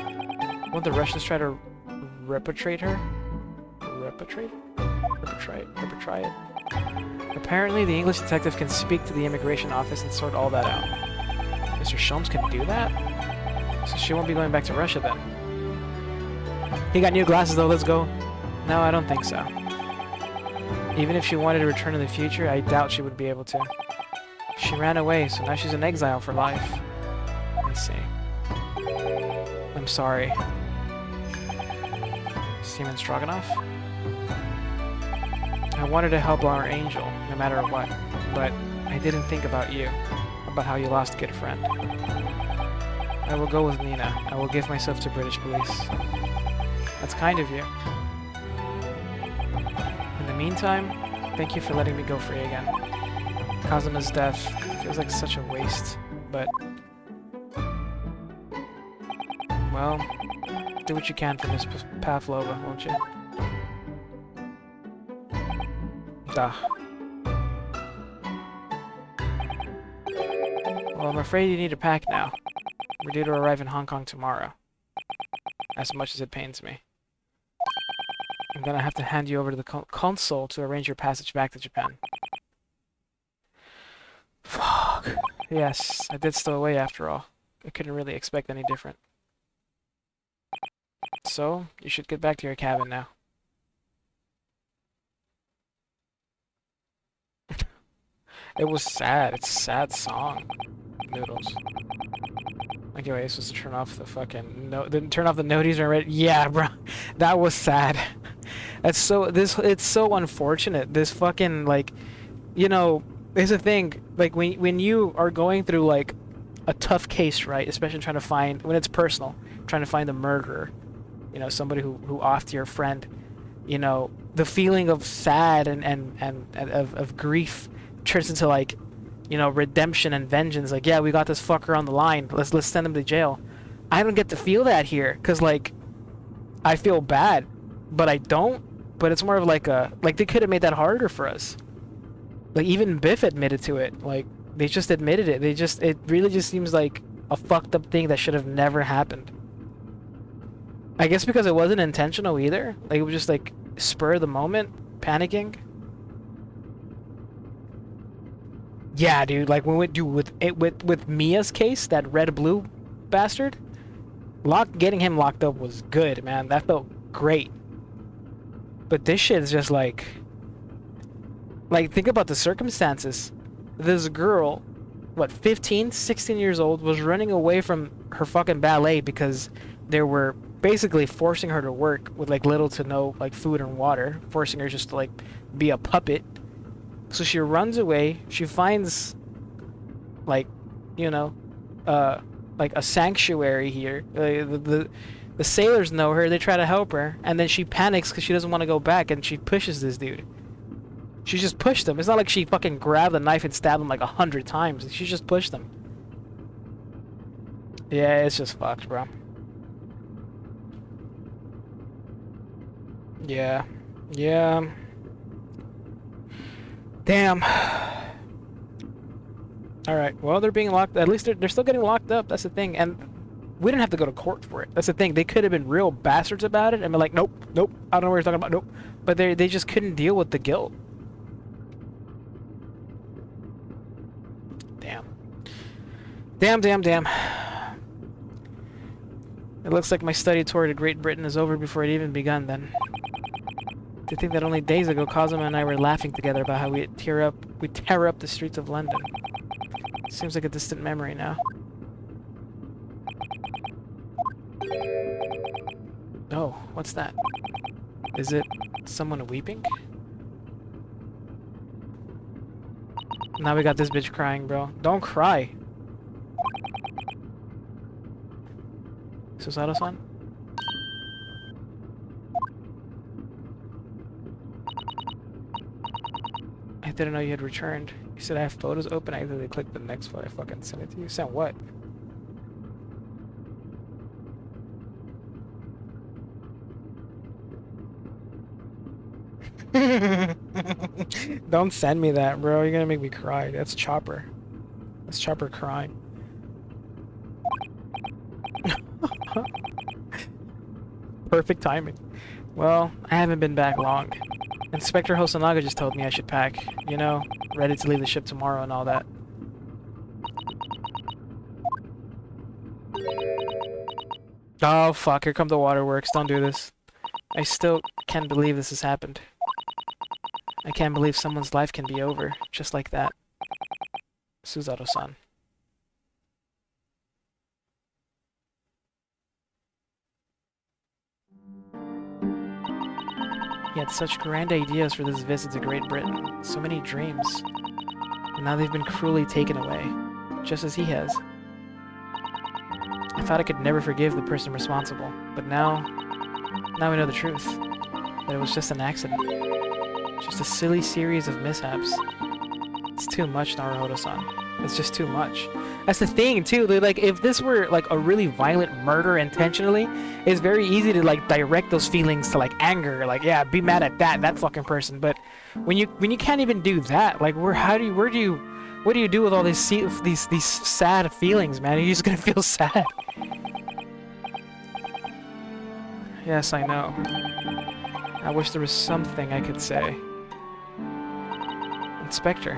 Won't the Russians try to repatriate her? Repatriate? Repatriate? Apparently, the English detective can speak to the immigration office and sort all that out. Mr. Sholmes can do that? So she won't be going back to Russia, then. He got new glasses, though. Let's go. No, I don't think so. Even if she wanted to return in the future, I doubt she would be able to. She ran away, so now she's in exile for life. I see. I'm sorry. Seaman Stroganoff? I wanted to help our angel, no matter what, but I didn't think about you, about how you lost a good friend. I will go with Nina. I will give myself to British police. That's kind of you. In the meantime, thank you for letting me go free again. Kazuma's death feels like such a waste, but... Well, do what you can for Miss Pavlova, won't you? Duh. Well, I'm afraid you need to pack now. We're due to arrive in Hong Kong tomorrow. As much as it pains me. I'm gonna have to hand you over to the consul to arrange your passage back to Japan. Fuck. Yes, I did stow away after all. I couldn't really expect any different. So, you should get back to your cabin now. It was sad. It's a sad song. Noodles. Okay, wait, supposed to turn off the fucking no. Didn't turn off the noties already. Yeah, bro, that was sad. That's so. It's so unfortunate. This fucking like, you know, there's a thing like when you are going through like a tough case, right? Especially trying to find when it's personal, trying to find the murderer. You know, somebody who offed your friend. You know, the feeling of sad and of grief turns into like, you know, redemption and vengeance. Like, yeah, we got this fucker on the line. Let's send him to jail. I don't get to feel that here, cause like, I feel bad, but I don't. But it's more of like a like they could have made that harder for us. Like even Biff admitted to it. Like they just admitted it. It really just seems like a fucked up thing that should have never happened. I guess because it wasn't intentional either. Like it was just like spur of the moment, panicking. Yeah, dude. Like when we do with Mia's case, that red blue bastard, getting him locked up was good, man. That felt great. But this shit is just like think about the circumstances. This girl, what, 15, 16 years old, was running away from her fucking ballet because they were basically forcing her to work with like little to no like food and water, forcing her just to like be a puppet. So she runs away. She finds like, you know, like a sanctuary here. The sailors know her. They try to help her, and then she panics because she doesn't want to go back, and she pushes this dude. She just pushed him. It's not like she fucking grabbed the knife and stabbed him like 100 times. She just pushed him. Yeah, it's just fucked, bro. Yeah. Yeah. Damn. Alright, well, they're being locked. At least they're still getting locked up. That's the thing. And we didn't have to go to court for it. That's the thing. They could have been real bastards about it and been like, nope, nope, I don't know what you're talking about, nope. But they just couldn't deal with the guilt. Damn. Damn, damn, damn. It looks like my study tour to Great Britain is over before it even begun then. To think that only days ago Cosmo and I were laughing together about how we tear up the streets of London. Seems like a distant memory now. Oh, what's that? Is it someone weeping? Now we got this bitch crying, bro. Don't cry. Susato-san? I didn't know you had returned. You said I have photos open. I literally clicked the next photo. I fucking sent it to you. Sent what? Don't send me that, bro. You're gonna make me cry. That's Chopper. That's Chopper crying. Perfect timing. Well, I haven't been back long. Inspector Hosonaga just told me I should pack, you know, ready to leave the ship tomorrow and all that. Oh fuck, here come the waterworks. Don't do this. I still can't believe this has happened. I can't believe someone's life can be over, just like that. Susato-san. He had such grand ideas for this visit to Great Britain. So many dreams. And now they've been cruelly taken away. Just as he has. I thought I could never forgive the person responsible. But now we know the truth. That it was just an accident. Just a silly series of mishaps. It's too much, Naruhodo-san. It's just too much. That's the thing, too. Like, if this were, like, a really violent murder intentionally, it's very easy to, like, direct those feelings to, like, anger. Like, yeah, be mad at that fucking person. But when you can't even do that, like, what do you do with all these sad feelings, man? You're just gonna feel sad. Yes, I know. I wish there was something I could say. Inspector,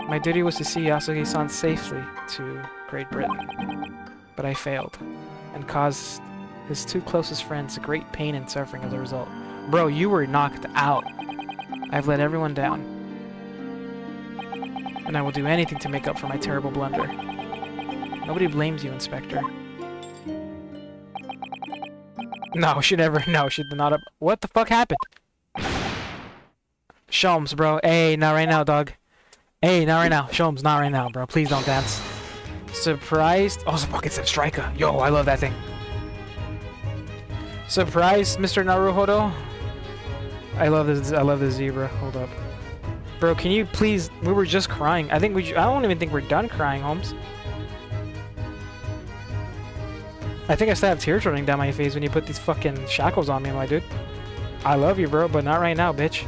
my duty was to see Yasuke-san safely to Great Britain, but I failed, and caused his two closest friends to great pain and suffering as a result. Bro, you were knocked out. I've let everyone down. And I will do anything to make up for my terrible blunder. Nobody blames you, Inspector. No, she never. No, she did not. What the fuck happened? Sholmes, bro. Hey, not right now, dog. Hey, not right now. Sholmes, not right now, bro. Please don't dance. Surprised. Oh, it's a fucking striker. Yo, I love that thing. Surprised, Mr. Naruhodo. I love this. I love this zebra. Hold up, bro. Can you please? We were just crying. I don't even think we're done crying, Holmes. I think I still have tears running down my face when you put these fucking shackles on me, my dude. I love you, bro, but not right now, bitch.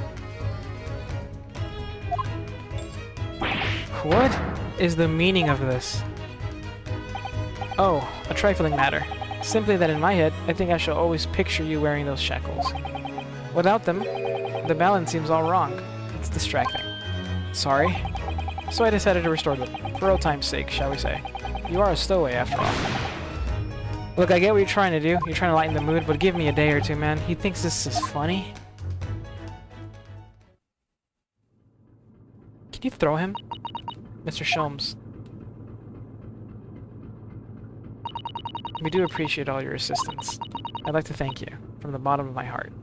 What is the meaning of this? Oh, a trifling matter. Simply that in my head, I think I shall always picture you wearing those shackles. Without them, the balance seems all wrong. It's distracting. Sorry. So I decided to restore them, for old time's sake, shall we say. You are a stowaway, after all. Look, I get what you're trying to do. You're trying to lighten the mood, but give me a day or two, man. He thinks this is funny. Can you throw him? Mr. Sholmes. We do appreciate all your assistance. I'd like to thank you, from the bottom of my heart.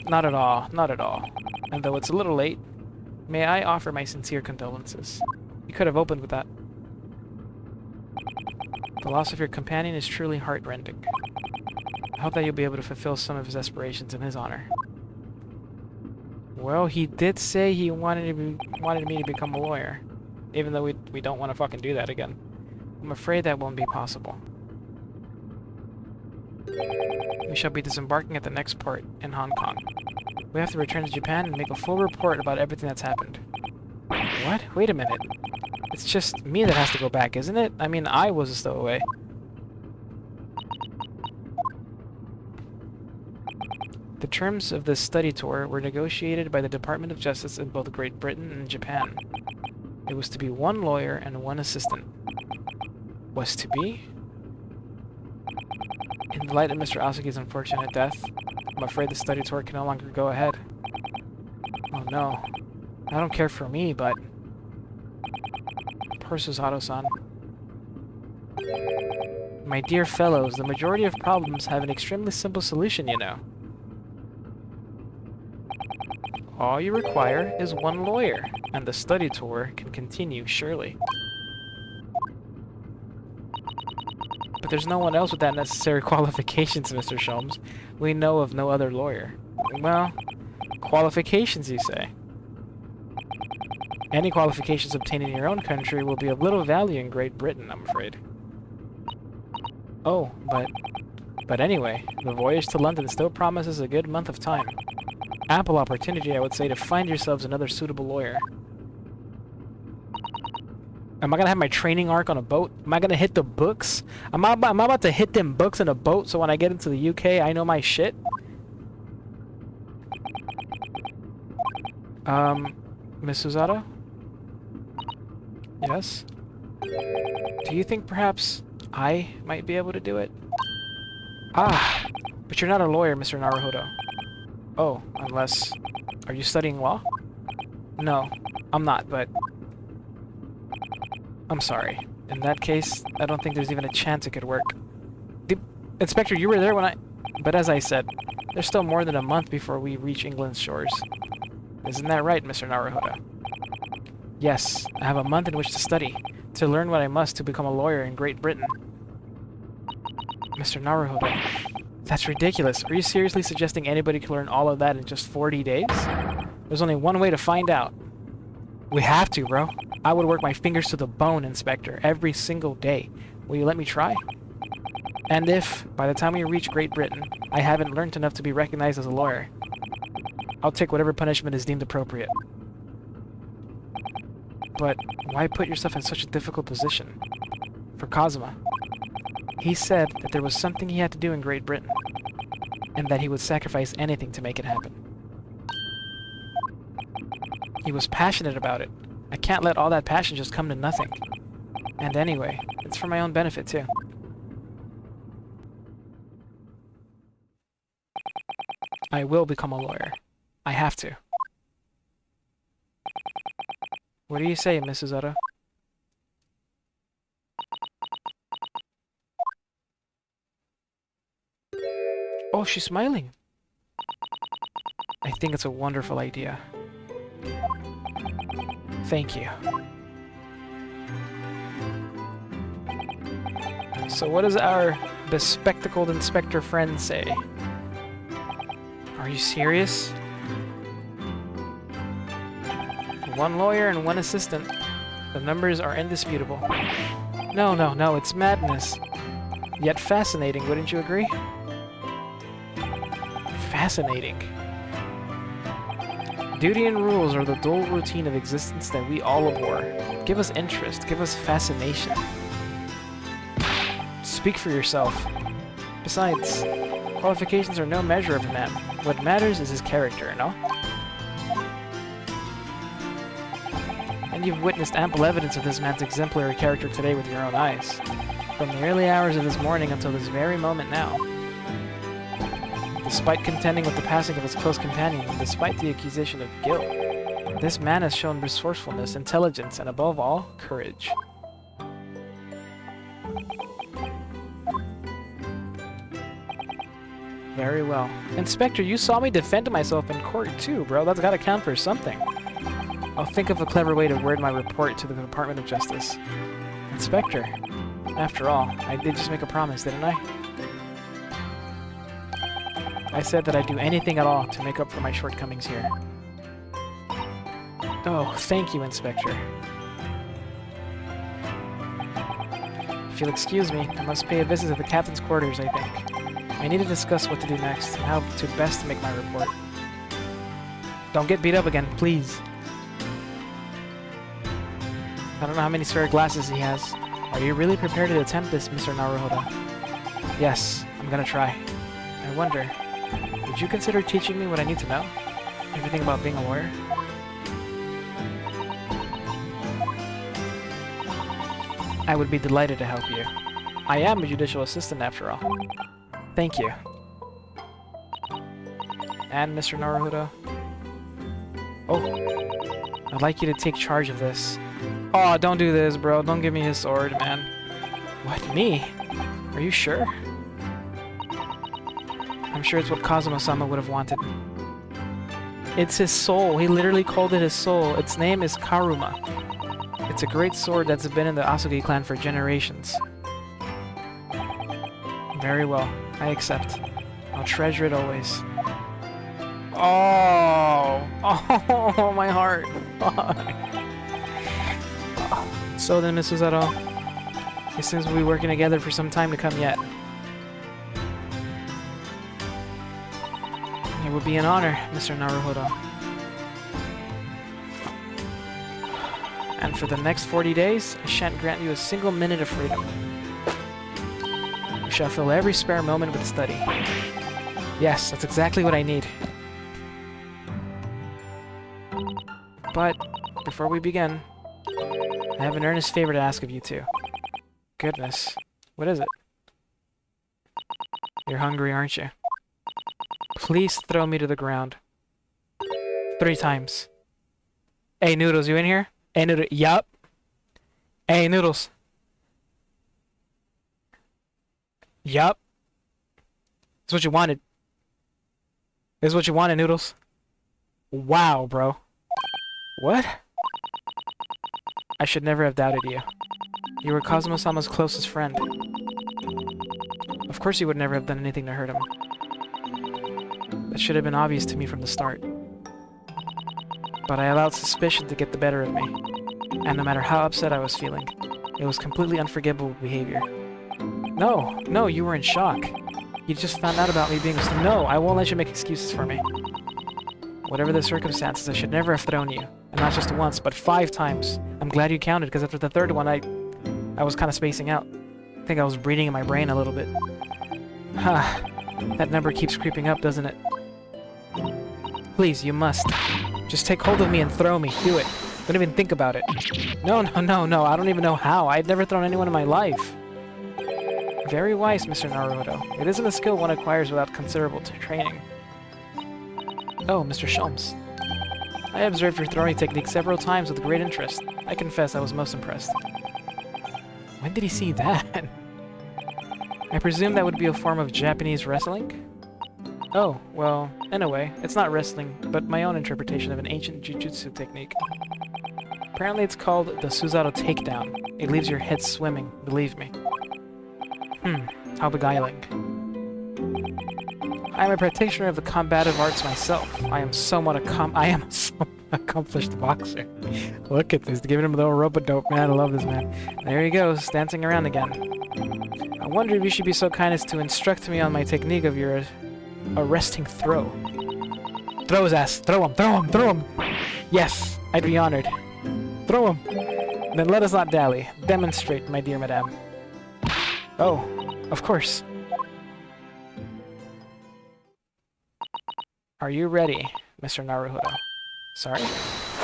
Not at all, not at all. And though it's a little late, may I offer my sincere condolences. You could have opened with that. The loss of your companion is truly heartrending. I hope that you'll be able to fulfill some of his aspirations in his honor. Well, he did say he wanted me to become a lawyer, even though we don't want to fucking do that again. I'm afraid that won't be possible. We shall be disembarking at the next port in Hong Kong. We have to return to Japan and make a full report about everything that's happened. What? Wait a minute. It's just me that has to go back, isn't it? I mean, I was a stowaway. The terms of this study tour were negotiated by the Department of Justice in both Great Britain and Japan. It was to be one lawyer and one assistant. Was to be? In the light of Mr. Asagi's unfortunate death, I'm afraid the study tour can no longer go ahead. Oh no. I don't care for me, but... Poor Susato-san. My dear fellows, the majority of problems have an extremely simple solution, you know. All you require is one lawyer, and the study tour can continue, surely. But there's no one else with that necessary qualifications, Mr. Sholmes. We know of no other lawyer. Well, qualifications, you say? Any qualifications obtained in your own country will be of little value in Great Britain, I'm afraid. Oh, but anyway, the voyage to London still promises a good month of time. Ample opportunity, I would say, to find yourselves another suitable lawyer. Am I gonna have my training arc on a boat? Am I gonna hit the books? Am I about to hit them books in a boat so when I get into the UK, I know my shit? Miss Susato? Yes? Do you think perhaps I might be able to do it? Ah, but you're not a lawyer, Mr. Naruhodo. Oh, unless... Are you studying law? No, I'm not, but... I'm sorry. In that case, I don't think there's even a chance it could work. Inspector, you were there when I... But as I said, there's still more than a month before we reach England's shores. Isn't that right, Mr. Naruhodo? Yes, I have a month in which to study, to learn what I must to become a lawyer in Great Britain. Mr. Naruhodo, that's ridiculous. Are you seriously suggesting anybody can learn all of that in just 40 days? There's only one way to find out. We have to, bro. I would work my fingers to the bone, Inspector, every single day. Will you let me try? And if, by the time we reach Great Britain, I haven't learned enough to be recognized as a lawyer, I'll take whatever punishment is deemed appropriate. But why put yourself in such a difficult position? For Kazuma. He said that there was something he had to do in Great Britain, and that he would sacrifice anything to make it happen. He was passionate about it. I can't let all that passion just come to nothing. And anyway, it's for my own benefit, too. I will become a lawyer. I have to. What do you say, Mrs. Otto? Oh, she's smiling. I think it's a wonderful idea. Thank you. So what does our bespectacled inspector friend say? Are you serious? One lawyer and one assistant. The numbers are indisputable. No, no, no, it's madness. Yet fascinating, wouldn't you agree? Fascinating. Duty and rules are the dull routine of existence that we all abhor. Give us interest, give us fascination. Speak for yourself. Besides, qualifications are no measure of a man. What matters is his character, no? And you've witnessed ample evidence of this man's exemplary character today with your own eyes. From the early hours of this morning until this very moment now. Despite contending with the passing of his close companion, and despite the accusation of guilt, this man has shown resourcefulness, intelligence, and above all, courage. Very well. Inspector, you saw me defend myself in court too, bro. That's gotta count for something. I'll think of a clever way to word my report to the Department of Justice. Inspector, after all, I did just make a promise, didn't I? I said that I'd do anything at all to make up for my shortcomings here. Oh, thank you, Inspector. If you'll excuse me, I must pay a visit to the captain's quarters, I think. I need to discuss what to do next, and how to best make my report. Don't get beat up again, please. I don't know how many spare glasses he has. Are you really prepared to attempt this, Mr. Naruhodo? Yes, I'm gonna try. I wonder, would you consider teaching me what I need to know? Everything about being a lawyer? I would be delighted to help you. I am a judicial assistant after all. Thank you. And Mr. Naruhodo? Oh, I'd like you to take charge of this. Oh, don't do this, bro. Don't give me his sword, man. What, me? Are you sure? I'm sure it's what Kazuma-sama would have wanted. It's his soul. He literally called it his soul. Its name is Karuma. It's a great sword that's been in the Asugi clan for generations. Very well. I accept. I'll treasure it always. Oh! Oh, my heart. So then, Mrs. Zero, it seems we'll be working together for some time to come yet. It would be an honor, Mr. Naruhodo. And for the next 40 days, I shan't grant you a single minute of freedom. You shall fill every spare moment with study. Yes, that's exactly what I need. But, before we begin, I have an earnest favor to ask of you two. Goodness, what is it? You're hungry, aren't you? Please throw me to the ground. 3 times. Hey, Noodles, you in here? Hey, Noodles. Yup. Hey, Noodles. Yup. This is what you wanted. This is what you wanted, Noodles. Wow, bro. What? I should never have doubted you. You were Kazuma-sama's closest friend. Of course you would never have done anything to hurt him. That should have been obvious to me from the start. But I allowed suspicion to get the better of me. And no matter how upset I was feeling, it was completely unforgivable behavior. No, no, you were in shock. You just found out about me being a... No, I won't let you make excuses for me. Whatever the circumstances, I should never have thrown you. And not just once, but 5 times. I'm glad you counted, because after the 3rd one, I was kind of spacing out. I think I was bleeding in my brain a little bit. Ha! That number keeps creeping up, doesn't it? Please, you must. Just take hold of me and throw me. Do it. Don't even think about it. No, no, no, no. I don't even know how. I've never thrown anyone in my life. Very wise, Mr. Naruto. It isn't a skill one acquires without considerable training. Oh, Mr. Sholmes. I observed your throwing technique several times with great interest. I confess I was most impressed. When did he see that? I presume that would be a form of Japanese wrestling? Oh, well, in a way, it's not wrestling, but my own interpretation of an ancient jujutsu technique. Apparently it's called the Suzato Takedown. It leaves your head swimming, believe me. How beguiling. I am a practitioner of the combative arts myself. I am somewhat accomplished boxer. Look at this, giving him a little rope-a-dope, man. I love this man. There he goes, dancing around again. I wonder if you should be so kind as to instruct me on my technique of your arresting throw. Throw his ass. Throw him, throw him, throw him! Yes, I'd be honored. Throw him! Then let us not dally. Demonstrate, my dear madame. Oh, of course. Are you ready, Mr. Naruto? Sorry?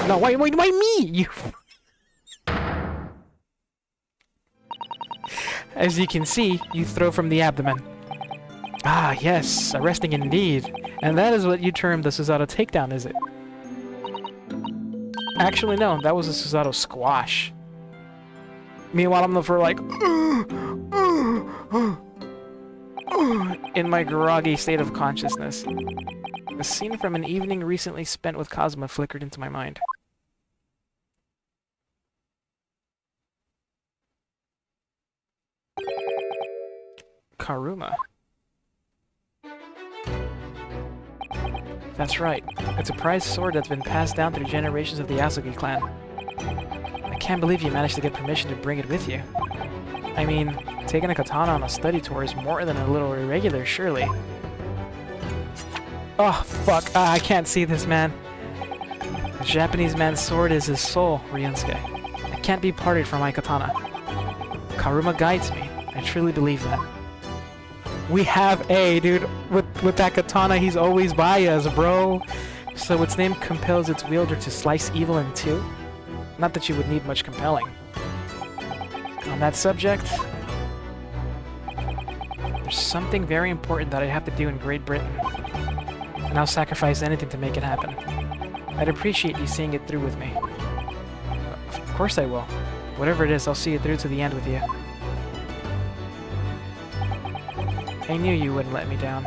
No, why me? You... As you can see, you throw from the abdomen. Ah, yes, arresting indeed. And that is what you term the Suzato Takedown, is it? Actually, no, that was a Suzato Squash. Meanwhile, I'm for like... in my groggy state of consciousness. A scene from an evening recently spent with Kazuma flickered into my mind. Karuma. That's right. It's a prized sword that's been passed down through generations of the Yasugi clan. I can't believe you managed to get permission to bring it with you. I mean, taking a katana on a study tour is more than a little irregular, surely. Oh, fuck. I can't see this, man. The Japanese man's sword is his soul, Ryunosuke. It can't be parted from my katana. Karuma guides me. I truly believe that. We have A, dude. With that katana, he's always by us, bro. So its name compels its wielder to slice evil in two? Not that you would need much compelling. On that subject, there's something very important that I have to do in Great Britain. And I'll sacrifice anything to make it happen. I'd appreciate you seeing it through with me. Of course I will. Whatever it is, I'll see it through to the end with you. I knew you wouldn't let me down.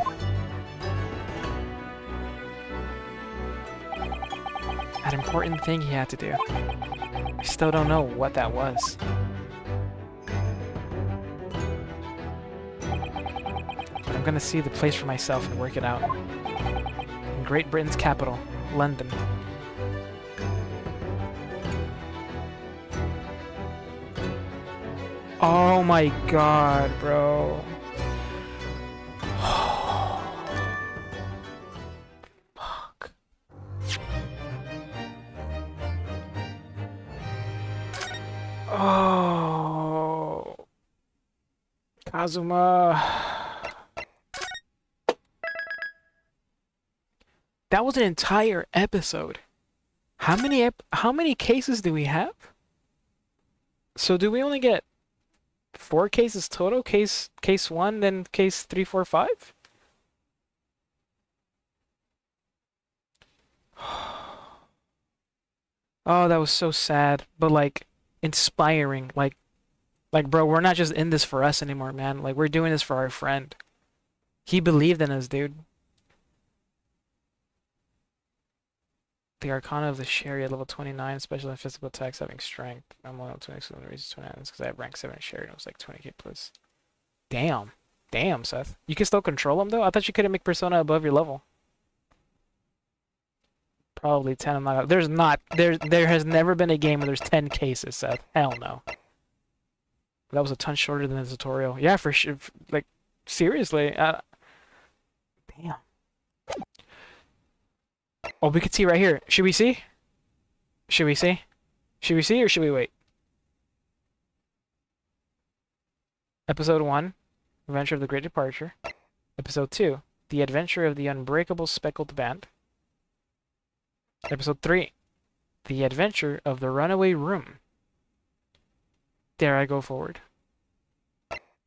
That important thing he had to do. I still don't know what that was. But I'm gonna see the place for myself and work it out. In Great Britain's capital, London. Oh my god, bro. Fuck. Oh. Kazuma. That was an entire episode. How many cases do we have? So do we only get 4 cases total? Case 1, then case 3, 4, 5? Oh, that was so sad, but like inspiring. Like bro, we're not just in this for us anymore, man. Like we're doing this for our friend. He believed in us, dude. The Arcana of the Chariot, level 29, special and physical attacks having strength. I'm level 26, the reason 29 is because I have rank 7 in Chariot. It was like 20k plus. Damn. Damn, Seth. You can still control him, though? I thought you couldn't make Persona above your level. Probably 10. I'm not. There's not. There has never been a game where there's 10 cases, Seth. Hell no. That was a ton shorter than the tutorial. Yeah, for sure. Like, seriously. Damn. Oh, we could see right here. Should we see? Should we see? Should we see or should we wait? Episode 1, Adventure of the Great Departure. Episode 2, The Adventure of the Unbreakable Speckled Band. Episode 3, The Adventure of the Runaway Room. Dare I go forward?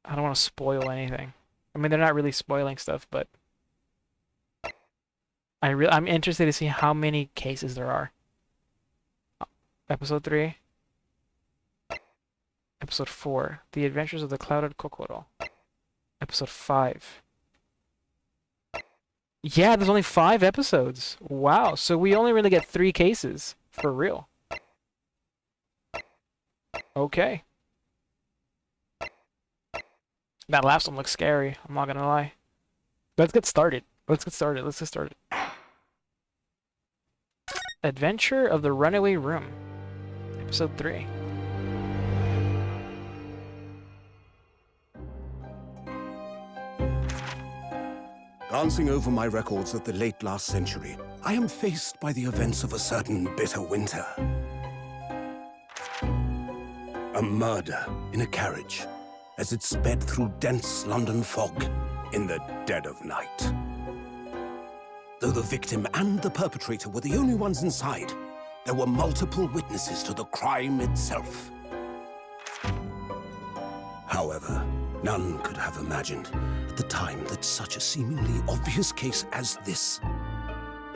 I don't want to spoil anything. I mean, they're not really spoiling stuff, but I'm interested to see how many cases there are. Episode 3. Episode 4. The Adventures of the Clouded Kokoro. Episode 5. Yeah, there's only 5 episodes. Wow, so we only really get 3 cases. For real. Okay. That last one looks scary, I'm not gonna lie. Let's get started. Let's get started. Adventure of the Runaway Room. Episode 3. Glancing over my records of the late last century, I am faced by the events of a certain bitter winter. A murder in a carriage as it sped through dense London fog in the dead of night. Though the victim and the perpetrator were the only ones inside, there were multiple witnesses to the crime itself. However, none could have imagined at the time that such a seemingly obvious case as this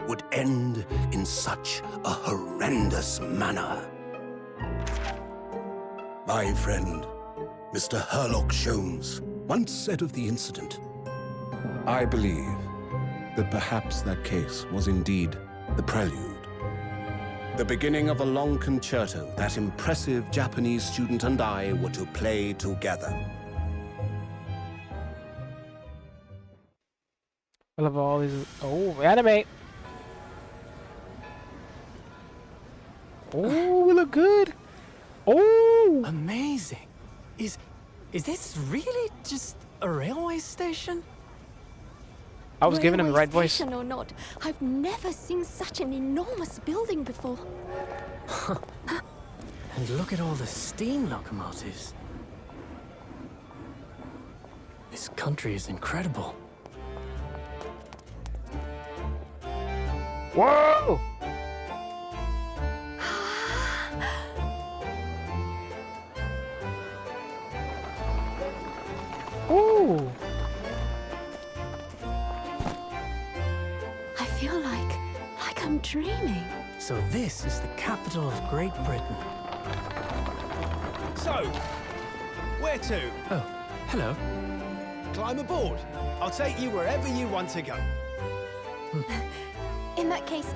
would end in such a horrendous manner. My friend, Mr. Herlock Sholmes, once said of the incident, "I believe that perhaps that case was indeed the prelude. The beginning of a long concerto that impressive Japanese student and I were to play together." I love all these. Oh, anime! Oh, we look good! Oh! Amazing. Is this really just a railway station? I was giving him the Railway right voice. station or not, I've never seen such an enormous building before. And look at all the steam locomotives. This country is incredible. Whoa! Ooh! I feel like I'm dreaming. So this is the capital of Great Britain. So, where to? Oh, hello. Climb aboard. I'll take you wherever you want to go. In that case,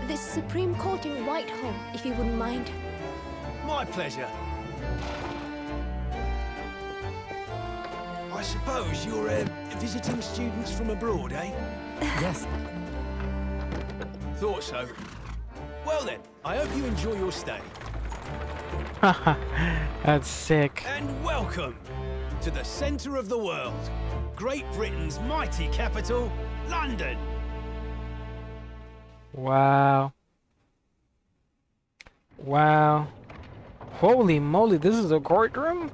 this Supreme Court in Whitehall, if you wouldn't mind. My pleasure. I suppose you're visiting students from abroad, eh? Yes. Thought so. Well then, I hope you enjoy your stay. That's sick. And welcome to the centre of the world, Great Britain's mighty capital, London. Wow. Wow. Holy moly, this is a courtroom?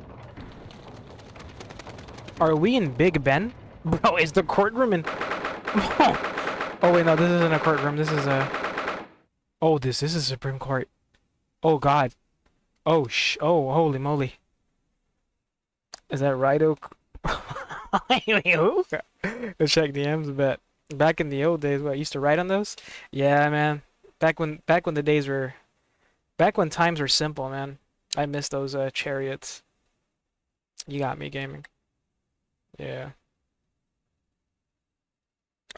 Are we in Big Ben? Bro, is the courtroom in... Oh wait, no, this isn't a courtroom. This is a... Oh, this is a Supreme Court. Oh god. Oh, oh, holy moly. Is that right, Oak? Wait, who? Let's check DMs a bit. Back in the old days, what, I used to write on those? Yeah, man. Back when the days were... Back when times were simple, man. I miss those chariots. You got me, gaming. Yeah.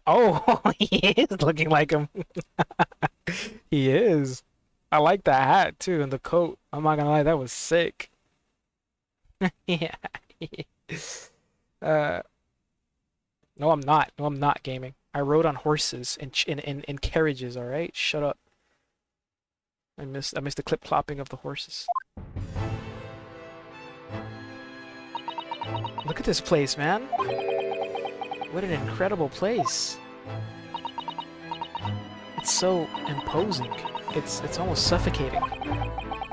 Oh, he is looking like him. He is. I like the hat, too, and the coat. I'm not gonna lie, that was sick. Yeah. No, I'm not. No, I'm not gaming. I rode on horses in carriages, alright? Shut up. I missed the clip-clopping of the horses. Look at this place, man. What an incredible place. It's so imposing. It's almost suffocating.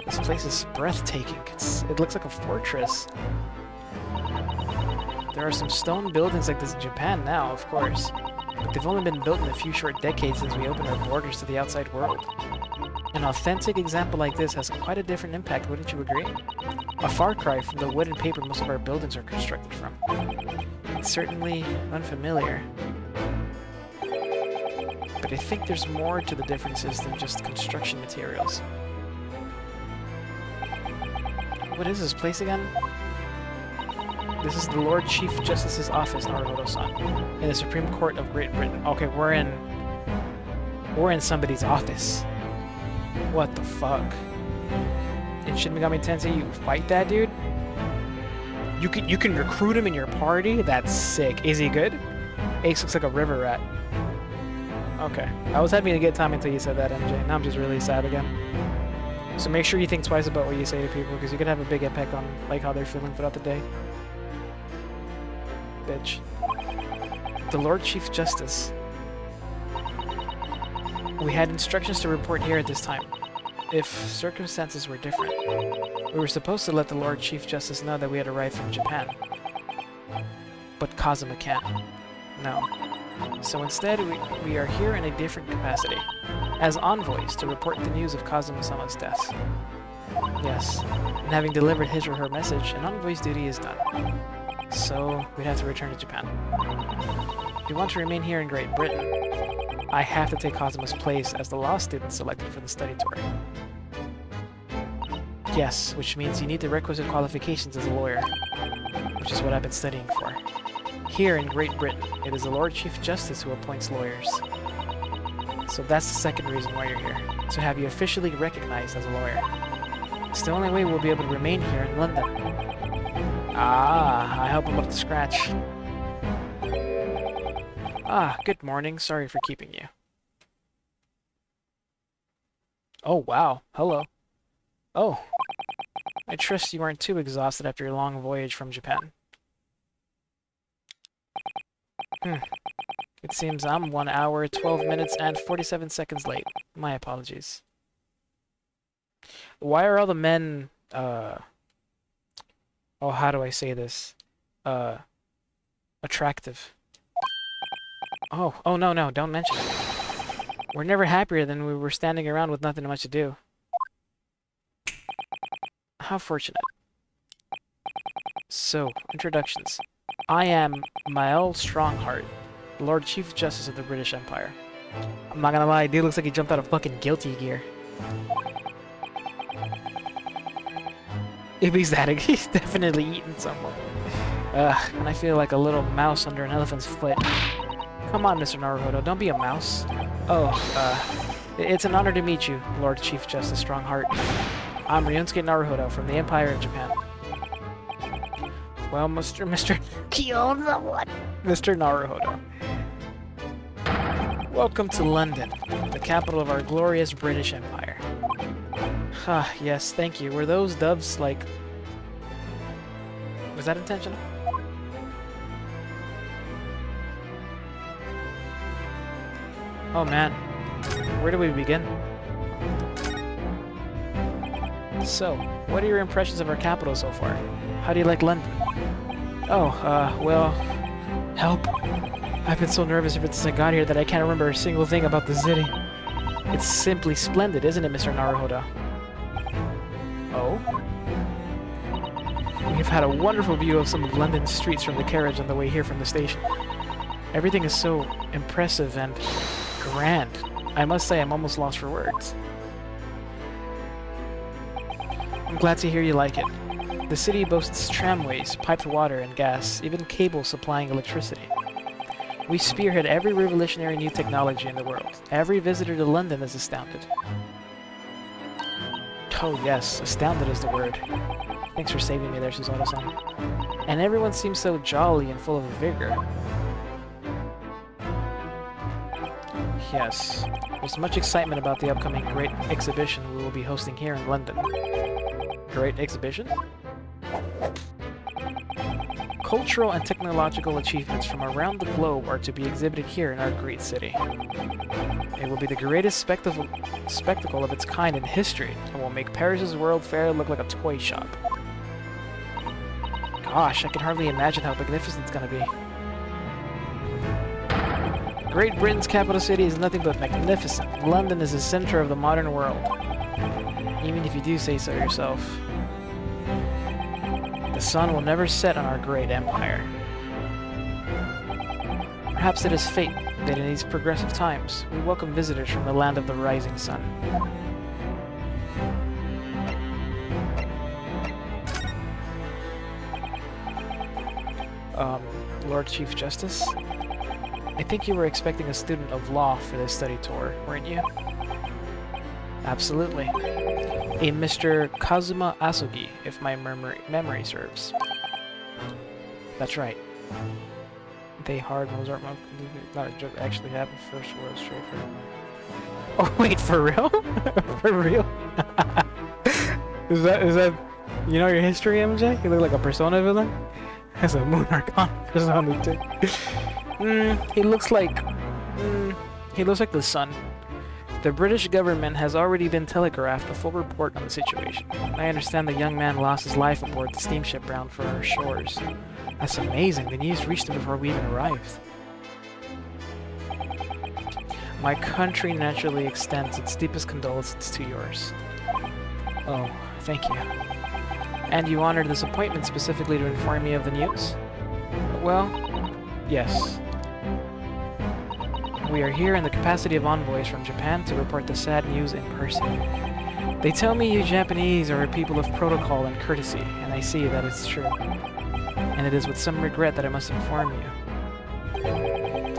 This place is breathtaking. It looks like a fortress. There are some stone buildings like this in Japan now, of course, but they've only been built in a few short decades since we opened our borders to the outside world. An authentic example like this has quite a different impact, wouldn't you agree? A far cry from the wood and paper most of our buildings are constructed from. It's certainly unfamiliar. But I think there's more to the differences than just construction materials. What is this place again? This is the Lord Chief Justice's office, Naruhodo-san, in the Supreme Court of Great Britain. Okay, we're in somebody's office. What the fuck? In Shin Megami Tensei, you fight that dude? You can recruit him in your party? That's sick. Is he good? Ace looks like a river rat. Okay. I was having a good time until you said that, MJ. Now I'm just really sad again. So make sure you think twice about what you say to people, because you could have a big impact on like how they're feeling throughout the day. Bitch. The Lord Chief Justice. We had instructions to report here at this time. If circumstances were different, we were supposed to let the Lord Chief Justice know that we had arrived from Japan. But Kazuma can't. No. So instead, we are here in a different capacity, as envoys to report the news of Kazuma-sama's death. Yes, and having delivered his or her message, an envoy's duty is done. So, we'd have to return to Japan. If you want to remain here in Great Britain, I have to take Kazuma's place as the law student selected for the study tour. Yes, which means you need the requisite qualifications as a lawyer, which is what I've been studying for. Here in Great Britain, it is the Lord Chief Justice who appoints lawyers. So that's the second reason why you're here, to have you officially recognized as a lawyer. It's the only way we'll be able to remain here in London. Ah, I hope I'm up to scratch. Ah, good morning. Sorry for keeping you. Oh, wow. Hello. Oh. I trust you aren't too exhausted after your long voyage from Japan. It seems I'm 1 hour, 12 minutes, and 47 seconds late. My apologies. Why are all the men, oh, how do I say this? Attractive. Oh, no, don't mention it. We're never happier than we were standing around with nothing much to do. How fortunate. So, introductions. I am Mael Strongheart, Lord Chief Justice of the British Empire. I'm not gonna lie, dude looks like he jumped out of fucking Guilty Gear. If he's that, he's definitely eaten someone. And I feel like a little mouse under an elephant's foot. Come on, Mr. Naruhodo, don't be a mouse. It's an honor to meet you, Lord Chief Justice Strongheart. I'm Ryunosuke Naruhodo from the Empire of Japan. Well, Mr. Kill the one. Mr. Naruhodo. Welcome to London, the capital of our glorious British Empire. Ah, yes, thank you. Were those doves, like... Was that intentional? Oh man, where do we begin? So, what are your impressions of our capital so far? How do you like London? Oh, well, help. I've been so nervous ever since I got here that I can't remember a single thing about the city. It's simply splendid, isn't it, Mr. Naruhodo? Oh? We've had a wonderful view of some of London's streets from the carriage on the way here from the station. Everything is so impressive and grand. I must say I'm almost lost for words. I'm glad to hear you like it. The city boasts tramways, piped water and gas, even cables supplying electricity. We spearhead every revolutionary new technology in the world. Every visitor to London is astounded. Oh yes, astounded is the word. Thanks for saving me there, Susato-san. And everyone seems so jolly and full of vigor. Yes, there's much excitement about the upcoming great exhibition we will be hosting here in London. Great exhibition? Cultural and technological achievements from around the globe are to be exhibited here in our great city. It will be the greatest spectacle of its kind in history, and will make Paris's World Fair look like a toy shop. Gosh, I can hardly imagine how magnificent it's gonna be. Great Britain's capital city is nothing but magnificent. London is the center of the modern world. Even if you do say so yourself. The sun will never set on our great empire. Perhaps it is fate that in these progressive times, we welcome visitors from the land of the rising sun. Lord Chief Justice? I think you were expecting a student of law for this study tour, weren't you? Absolutely. A Mr. Kazuma Asugi, if my memory serves. That's right. They hard Mozart not a joke actually happened first world straight for. Oh wait, for real? For real? is that you know your history, MJ? You look like a Persona villain? Has a Moon Archon Persona too. He looks like the sun. The British government has already been telegraphed a full report on the situation. I understand the young man lost his life aboard the steamship bound for our shores. That's amazing. The news reached him before we even arrived. My country naturally extends its deepest condolences to yours. Oh, thank you. And you honored this appointment specifically to inform me of the news? Well, yes. We are here in the capacity of envoys from Japan to report the sad news in person. They tell me you Japanese are a people of protocol and courtesy, and I see that it's true. And it is with some regret that I must inform you.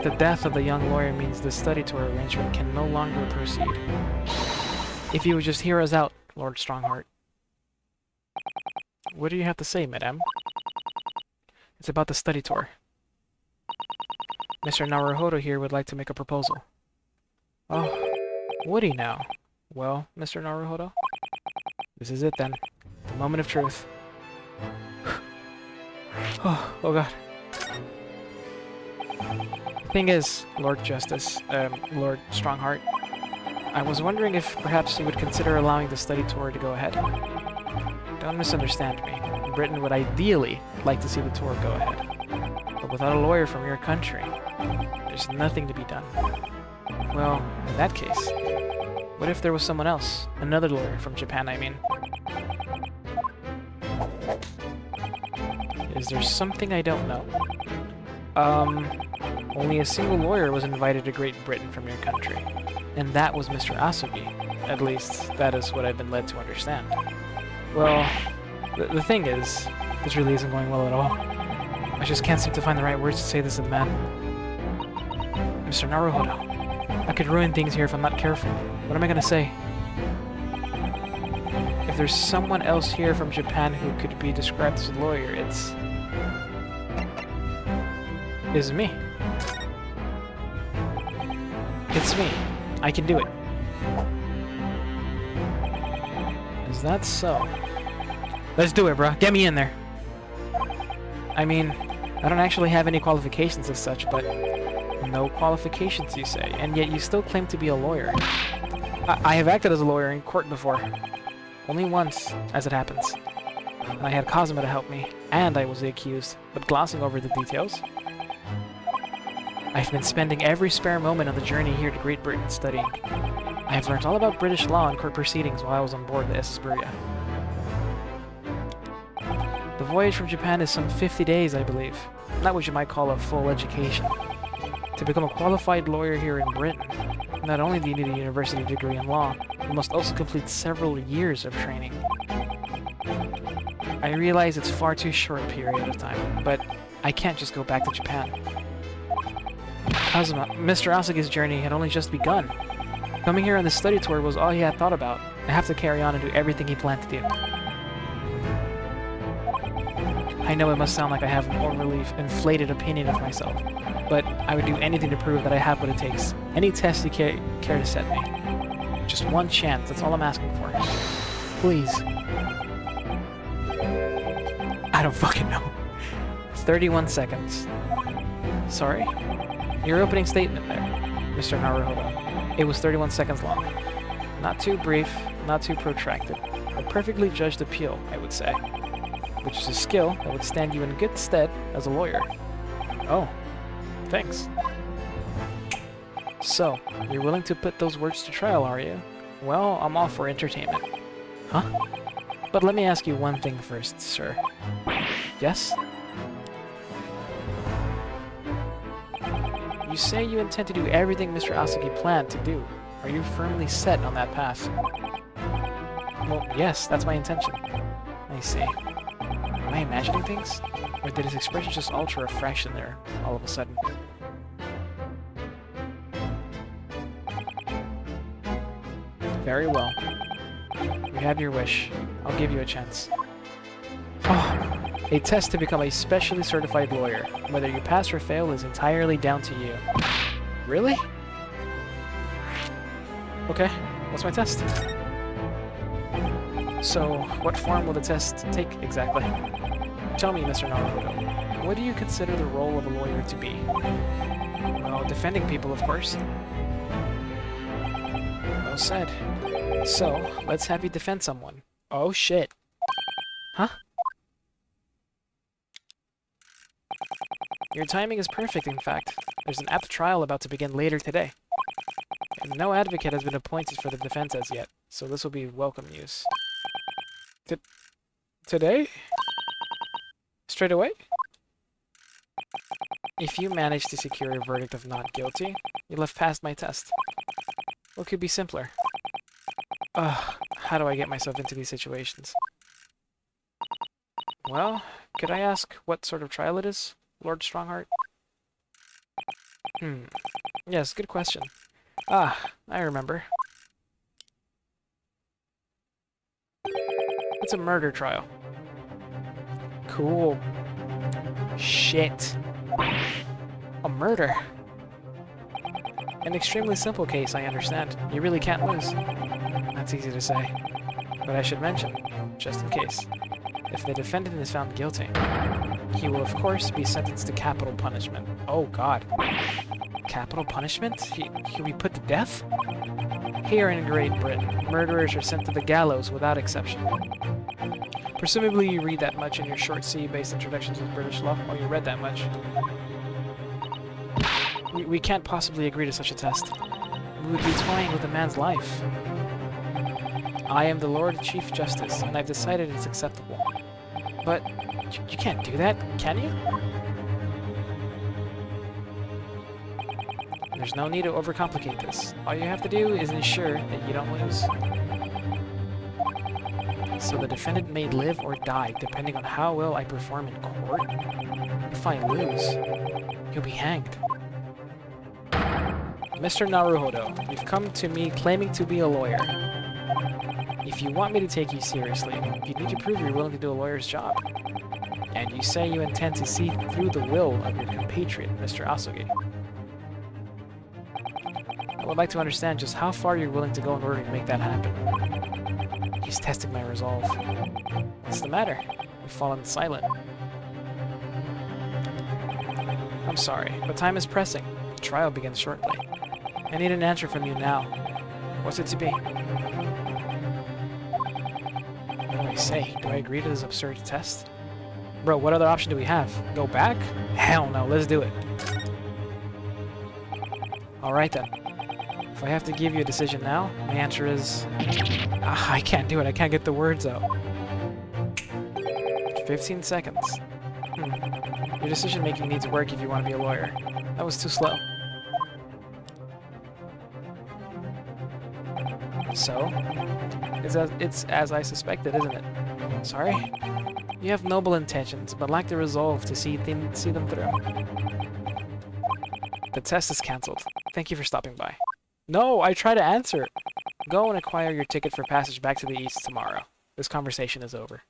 The death of the young lawyer means the study tour arrangement can no longer proceed. If you would just hear us out, Lord Strongheart. What do you have to say, madame? It's about the study tour. Mr. Naruhodo here would like to make a proposal. Oh, would he now? Well, Mr. Naruhodo, this is it then. The moment of truth. Oh god. The thing is, Lord Lord Strongheart, I was wondering if perhaps you would consider allowing the study tour to go ahead. Don't misunderstand me. Britain would ideally like to see the tour go ahead. But without a lawyer from your country, there's nothing to be done. Well, in that case, what if there was someone else? Another lawyer from Japan, I mean. Is there something I don't know? Only a single lawyer was invited to Great Britain from your country. And that was Mr. Asugi. At least, that is what I've been led to understand. Well, the thing is, this really isn't going well at all. I just can't seem to find the right words to say this to the man. Mr. Naruhodo, I could ruin things here if I'm not careful. What am I gonna say? If there's someone else here from Japan who could be described as a lawyer, it's me. It's me. I can do it. Is that so? Let's do it, bro. Get me in there. I mean, I don't actually have any qualifications as such, but no qualifications, you say, and yet you still claim to be a lawyer. I have acted as a lawyer in court before. Only once, as it happens. And I had Kazuma to help me, and I was the accused, but glossing over the details. I've been spending every spare moment on the journey here to Great Britain studying. I have learned all about British law and court proceedings while I was on board the SS Beria. The voyage from Japan is some 50 days, I believe. Not what you might call a full education. To become a qualified lawyer here in Britain, not only do you need a university degree in law, you must also complete several years of training. I realize it's far too short a period of time, but I can't just go back to Japan. Kazuma, Mr. Asugi's journey had only just begun. Coming here on this study tour was all he had thought about. I have to carry on and do everything he planned to do. I know it must sound like I have an overly inflated opinion of myself, but I would do anything to prove that I have what it takes. Any test you care to set me. Just one chance, that's all I'm asking for. Please. I don't fucking know. 31 seconds. Sorry? Your opening statement there, Mr. Naruhodo. It was 31 seconds long. Not too brief, not too protracted. A perfectly judged appeal, I would say. Which is a skill that would stand you in good stead as a lawyer. Oh, thanks. So, you're willing to put those words to trial, are you? Well, I'm all for entertainment. Huh? But let me ask you one thing first, sir. Yes? You say you intend to do everything Mr. Asagi planned to do. Are you firmly set on that path? Well, yes, that's my intention. I see. Am I imagining things? Or did his expression just alter a fraction there, all of a sudden? Very well. You have your wish. I'll give you a chance. Oh, a test to become a specially certified lawyer. Whether you pass or fail is entirely down to you. Really? Okay, what's my test? So, what form will the test take exactly? Tell me, Mr. Naruto, what do you consider the role of a lawyer to be? Well, defending people, of course. Well said. So, let's have you defend someone. Oh shit. Huh? Your timing is perfect, in fact. There's an apt trial about to begin later today. And no advocate has been appointed for the defense as yet, so this will be welcome news. Today? Straight away? If you manage to secure a verdict of not guilty, you'll have passed my test. What could be simpler? Ugh, how do I get myself into these situations? Well, could I ask what sort of trial it is, Lord Strongheart? Yes, good question. Ah, I remember. It's a murder trial. Cool. Shit. A murder? An extremely simple case, I understand. You really can't lose. That's easy to say. But I should mention, just in case, if the defendant is found guilty, he will of course be sentenced to capital punishment. Oh god. Capital punishment? He'll be put to death? Here in Great Britain, murderers are sent to the gallows without exception. Presumably you read that much in your short C-based introduction to British law. Oh, you read that much. We can't possibly agree to such a test. We would be toying with a man's life. I am the Lord Chief Justice, and I've decided it's acceptable. But you can't do that, can you? There's no need to overcomplicate this. All you have to do is ensure that you don't lose. So the defendant may live or die depending on how well I perform in court. If I lose, he'll be hanged. Mr. Naruhodo, you've come to me claiming to be a lawyer. If you want me to take you seriously, you need to prove you're willing to do a lawyer's job. And you say you intend to see through the will of your compatriot, Mr. Asagi. I would like to understand just how far you're willing to go in order to make that happen. He's testing my resolve. What's the matter? You've fallen silent. I'm sorry, but time is pressing. The trial begins shortly. I need an answer from you now. What's it to be? What do I say? Do I agree to this absurd test? Bro, what other option do we have? Go back? Hell no, let's do it. Alright then. If I have to give you a decision now, my answer is... I can't do it, I can't get the words out. 15 seconds. Your decision making needs work if you want to be a lawyer. That was too slow. So, it's as I suspected, isn't it? Sorry? You have noble intentions, but lack the resolve to see them through. The test is cancelled. Thank you for stopping by. No, I try to answer. Go and acquire your ticket for passage back to the east tomorrow. This conversation is over.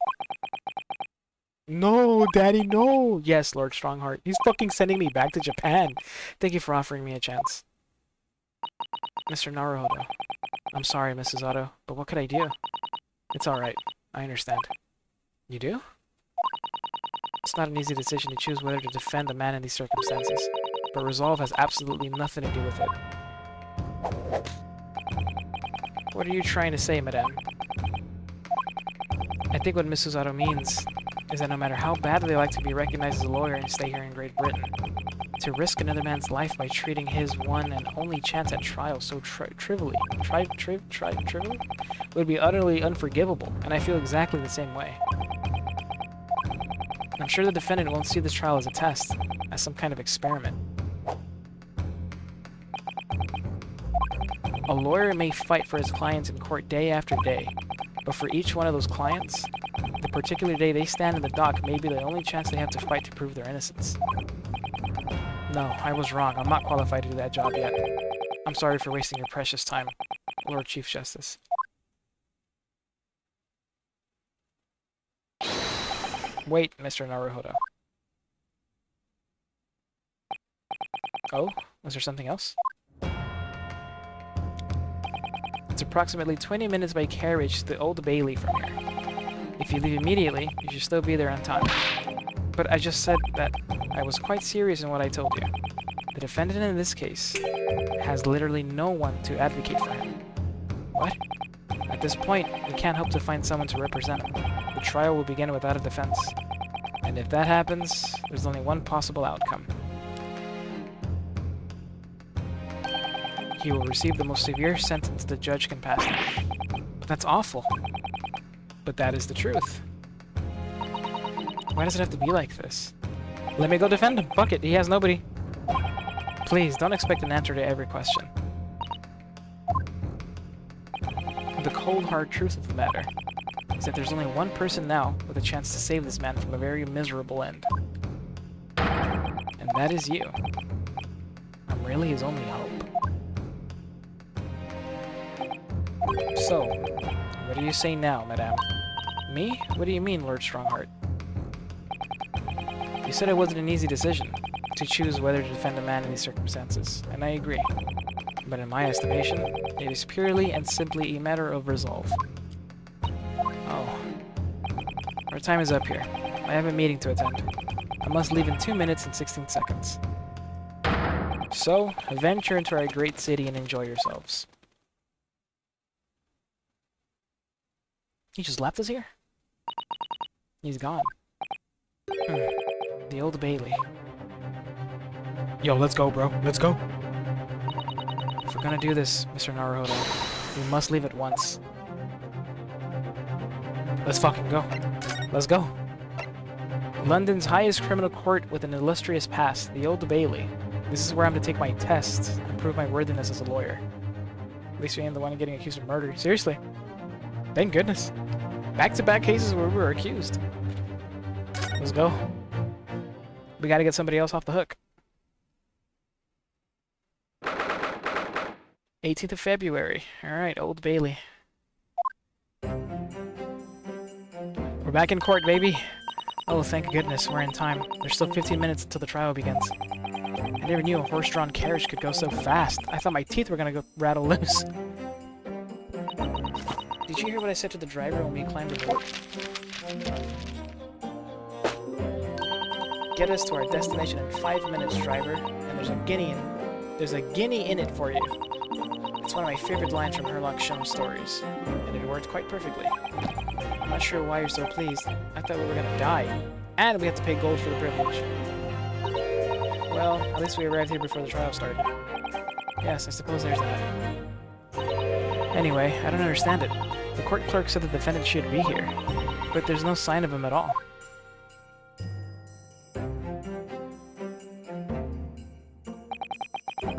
No, Daddy, no! Yes, Lord Strongheart. He's fucking sending me back to Japan. Thank you for offering me a chance. Mr. Naruhodo. I'm sorry, Mrs. Otto, but what could I do? It's alright. I understand. You do? It's not an easy decision to choose whether to defend a man in these circumstances, but resolve has absolutely nothing to do with it. What are you trying to say, madame? I think what Mrs. Otto means is that no matter how badly they like to be recognized as a lawyer and stay here in Great Britain, to risk another man's life by treating his one and only chance at trial so trivially would be utterly unforgivable, and I feel exactly the same way. I'm sure the defendant won't see this trial as a test, as some kind of experiment. A lawyer may fight for his clients in court day after day, but for each one of those clients, the particular day they stand in the dock may be the only chance they have to fight to prove their innocence. No, I was wrong. I'm not qualified to do that job yet. I'm sorry for wasting your precious time, Lord Chief Justice. Wait, Mr. Naruhodo. Oh? Was there something else? It's approximately 20 minutes by carriage to the Old Bailey from here. If you leave immediately, you should still be there on time. But I just said that I was quite serious in what I told you. The defendant in this case has literally no one to advocate for him. What? At this point, we can't hope to find someone to represent him. The trial will begin without a defense. And if that happens, there's only one possible outcome. He will receive the most severe sentence the judge can pass him. But that's awful. But that is the truth. Why does it have to be like this? Let me go defend him. Fuck it, he has nobody. Please, don't expect an answer to every question. The cold, hard truth of the matter is that there's only one person now with a chance to save this man from a very miserable end. And that is you. I'm really his only hope. So, what do you say now, madame? Me? What do you mean, Lord Strongheart? You said it wasn't an easy decision to choose whether to defend a man in these circumstances, and I agree. But in my estimation, it is purely and simply a matter of resolve. Oh. Our time is up here. I have a meeting to attend. I must leave in 2 minutes and 16 seconds. So, venture into our great city and enjoy yourselves. He just left us here? He's gone. The Old Bailey. Yo, let's go, bro. Let's go. If we're gonna do this, Mr. Naruhodo, we must leave at once. Let's fucking go. Let's go. London's highest criminal court with an illustrious past, the Old Bailey. This is where I'm to take my tests and prove my worthiness as a lawyer. At least we ain't the one getting accused of murder. Seriously. Thank goodness. Back-to-back cases where we were accused. Let's go. We gotta get somebody else off the hook. 18th of February. Alright, Old Bailey. We're back in court, baby. Oh, thank goodness, we're in time. There's still 15 minutes until the trial begins. I never knew a horse-drawn carriage could go so fast. I thought my teeth were gonna go rattle loose. Did you hear what I said to the driver when we climbed aboard? Get us to our destination in 5 minutes, driver. And there's a guinea in it for you. It's one of my favorite lines from Sherlock Holmes stories, and it worked quite perfectly. I'm not sure why you're so pleased. I thought we were gonna die, and we have to pay gold for the privilege. Well, at least we arrived here before the trial started. Yes, I suppose there's that. Anyway, I don't understand it. The court clerk said the defendant should be here, but there's no sign of him at all.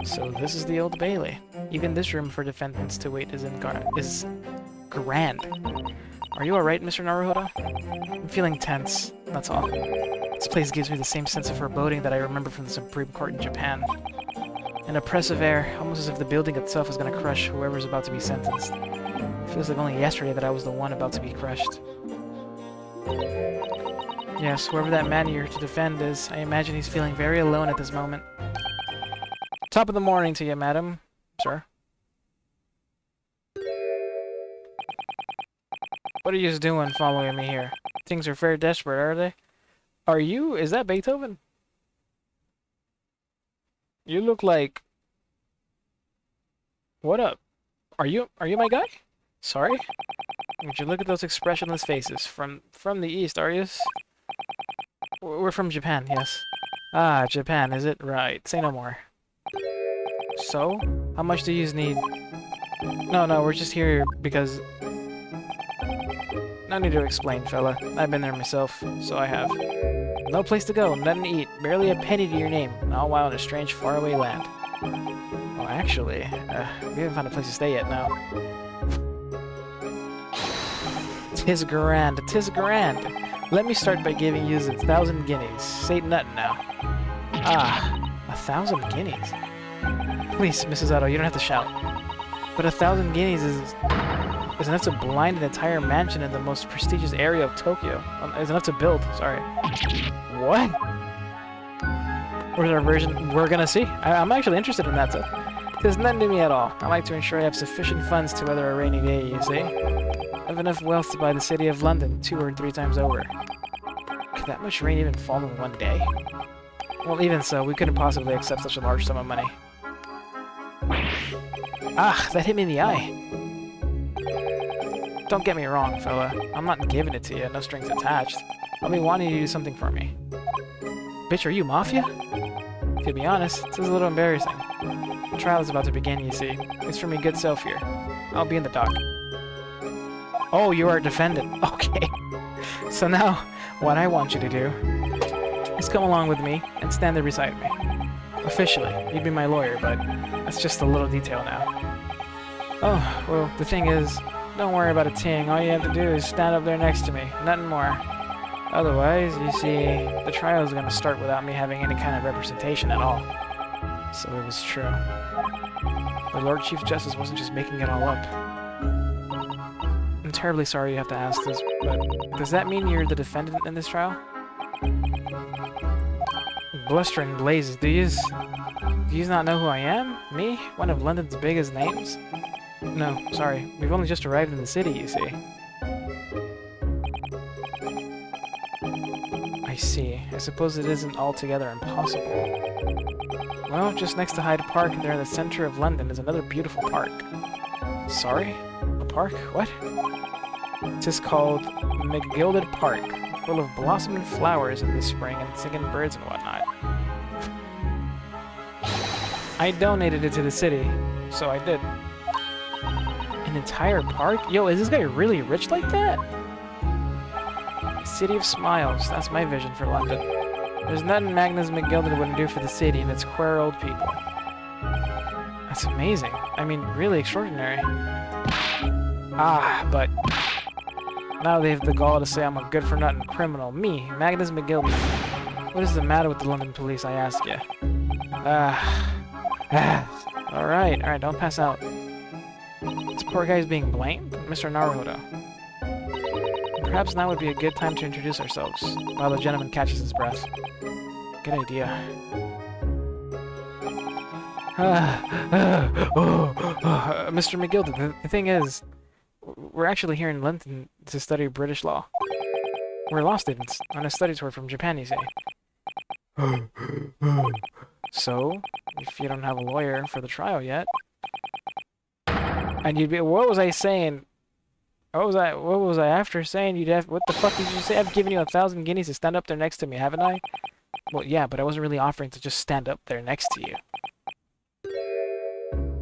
So this is the Old Bailey. Even this room for defendants to wait is grand. Are you alright, Mr. Naruhodo? I'm feeling tense, that's all. This place gives me the same sense of foreboding that I remember from the Supreme Court in Japan. An oppressive air, almost as if the building itself is going to crush whoever's about to be sentenced. It feels like only yesterday that I was the one about to be crushed. Yes, whoever that man you're to defend is, I imagine he's feeling very alone at this moment. Top of the morning to you, madam. Sir. What are you doing following me here? Things are fair desperate, are they? Are you? Is that Beethoven? You look like... What up? Are you my guy? Sorry? Would you look at those expressionless faces? From the east, are you? We're from Japan, yes. Ah, Japan, is it? Right. Say no more. So? How much do you need? No, we're just here because... No need to explain, fella. I've been there myself, so I have. No place to go, nothing to eat, barely a penny to your name, all while in a strange, faraway land. Oh, actually, we haven't found a place to stay yet, no. 'Tis grand, 'tis grand. Let me start by giving you 1,000 guineas. Say nothing now. Ah, 1,000 guineas. Please, Mrs. Otto, you don't have to shout. But 1,000 guineas is enough to blind an entire mansion in the most prestigious area of Tokyo. Is enough to build, sorry. What? Where's our version? We're gonna see. I'm actually interested in that, too. There's nothing to me at all. I like to ensure I have sufficient funds to weather a rainy day, you see? I have enough wealth to buy the city of London 2 or 3 times over. Could that much rain even fall in one day? Well, even so, we couldn't possibly accept such a large sum of money. Ah, that hit me in the eye. Don't get me wrong, fella. I'm not giving it to you, no strings attached. I'll be wanting you to do something for me. Bitch, are you Mafia? To be honest, this is a little embarrassing. The trial is about to begin, you see. It's for me good self here. I'll be in the dock. Oh, you are a defendant. Okay. So now, what I want you to do is come along with me and stand there beside me. Officially, you'd be my lawyer, but that's just a little detail now. Oh, well, the thing is, don't worry about a thing. All you have to do is stand up there next to me. Nothing more. Otherwise, you see, the trial is going to start without me having any kind of representation at all. So it was true. The Lord Chief Justice wasn't just making it all up. I'm terribly sorry you have to ask this, but does that mean you're the defendant in this trial? Blustering blazes, do you not know who I am? Me? One of London's biggest names? No, sorry. We've only just arrived in the city, you see. I see. I suppose it isn't altogether impossible. Well, just next to Hyde Park, there in the center of London, is another beautiful park. Sorry? A park? What? It is called McGilded Park, full of blossoming flowers in the spring and singing birds and whatnot. I donated it to the city, so I did. An entire park? Yo, is this guy really rich like that? City of Smiles, that's my vision for London. There's nothing Magnus McGilded wouldn't do for the city and its queer old people. That's amazing. I mean, really extraordinary. Ah, but now they have the gall to say I'm a good-for-nothing criminal. Me, Magnus McGilded. What is the matter with the London police, I ask you? Alright, don't pass out. This poor guy is being blamed? Mr. Naruhodo. Perhaps now would be a good time to introduce ourselves, while the gentleman catches his breath. Good idea. Mr. McGilded, the thing is, we're actually here in London to study British law. We're law students, on a study tour from Japan, you say. So, if you don't have a lawyer for the trial yet, and you'd be, what was I saying? What was I after saying? What the fuck did you say? I've given you 1,000 guineas to stand up there next to me, haven't I? Well, yeah, but I wasn't really offering to just stand up there next to you.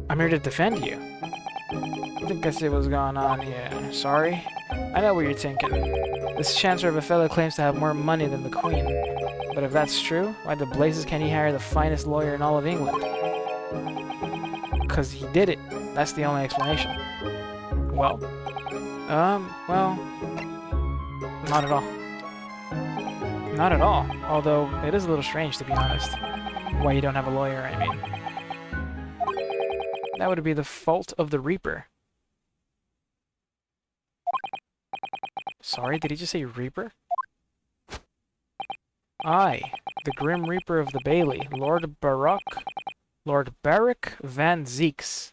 I'm here to defend you. I think I see what's going on here. Sorry? I know what you're thinking. This chancer of a fellow claims to have more money than the Queen. But if that's true, why the blazes can he hire the finest lawyer in all of England? Because he did it. That's the only explanation. Well, not at all. Not at all. Although, it is a little strange, to be honest. Why you don't have a lawyer, I mean. That would be the fault of the Reaper. Sorry, did he just say Reaper? I, the Grim Reaper of the Bailey, Lord Barrack Van Zeeks.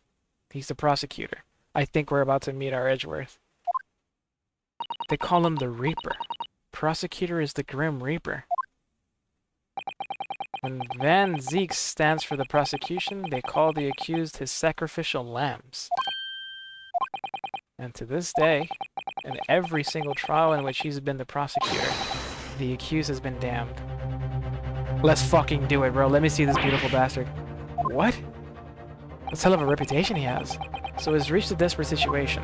He's the prosecutor. I think we're about to meet our Edgeworth. They call him the Reaper. Prosecutor is the Grim Reaper. When Van Zeeks stands for the prosecution, they call the accused his sacrificial lambs. And to this day, in every single trial in which he's been the prosecutor, the accused has been damned. Let's fucking do it, bro. Let me see this beautiful bastard. What? That's hell of a reputation he has. So he's reached a desperate situation,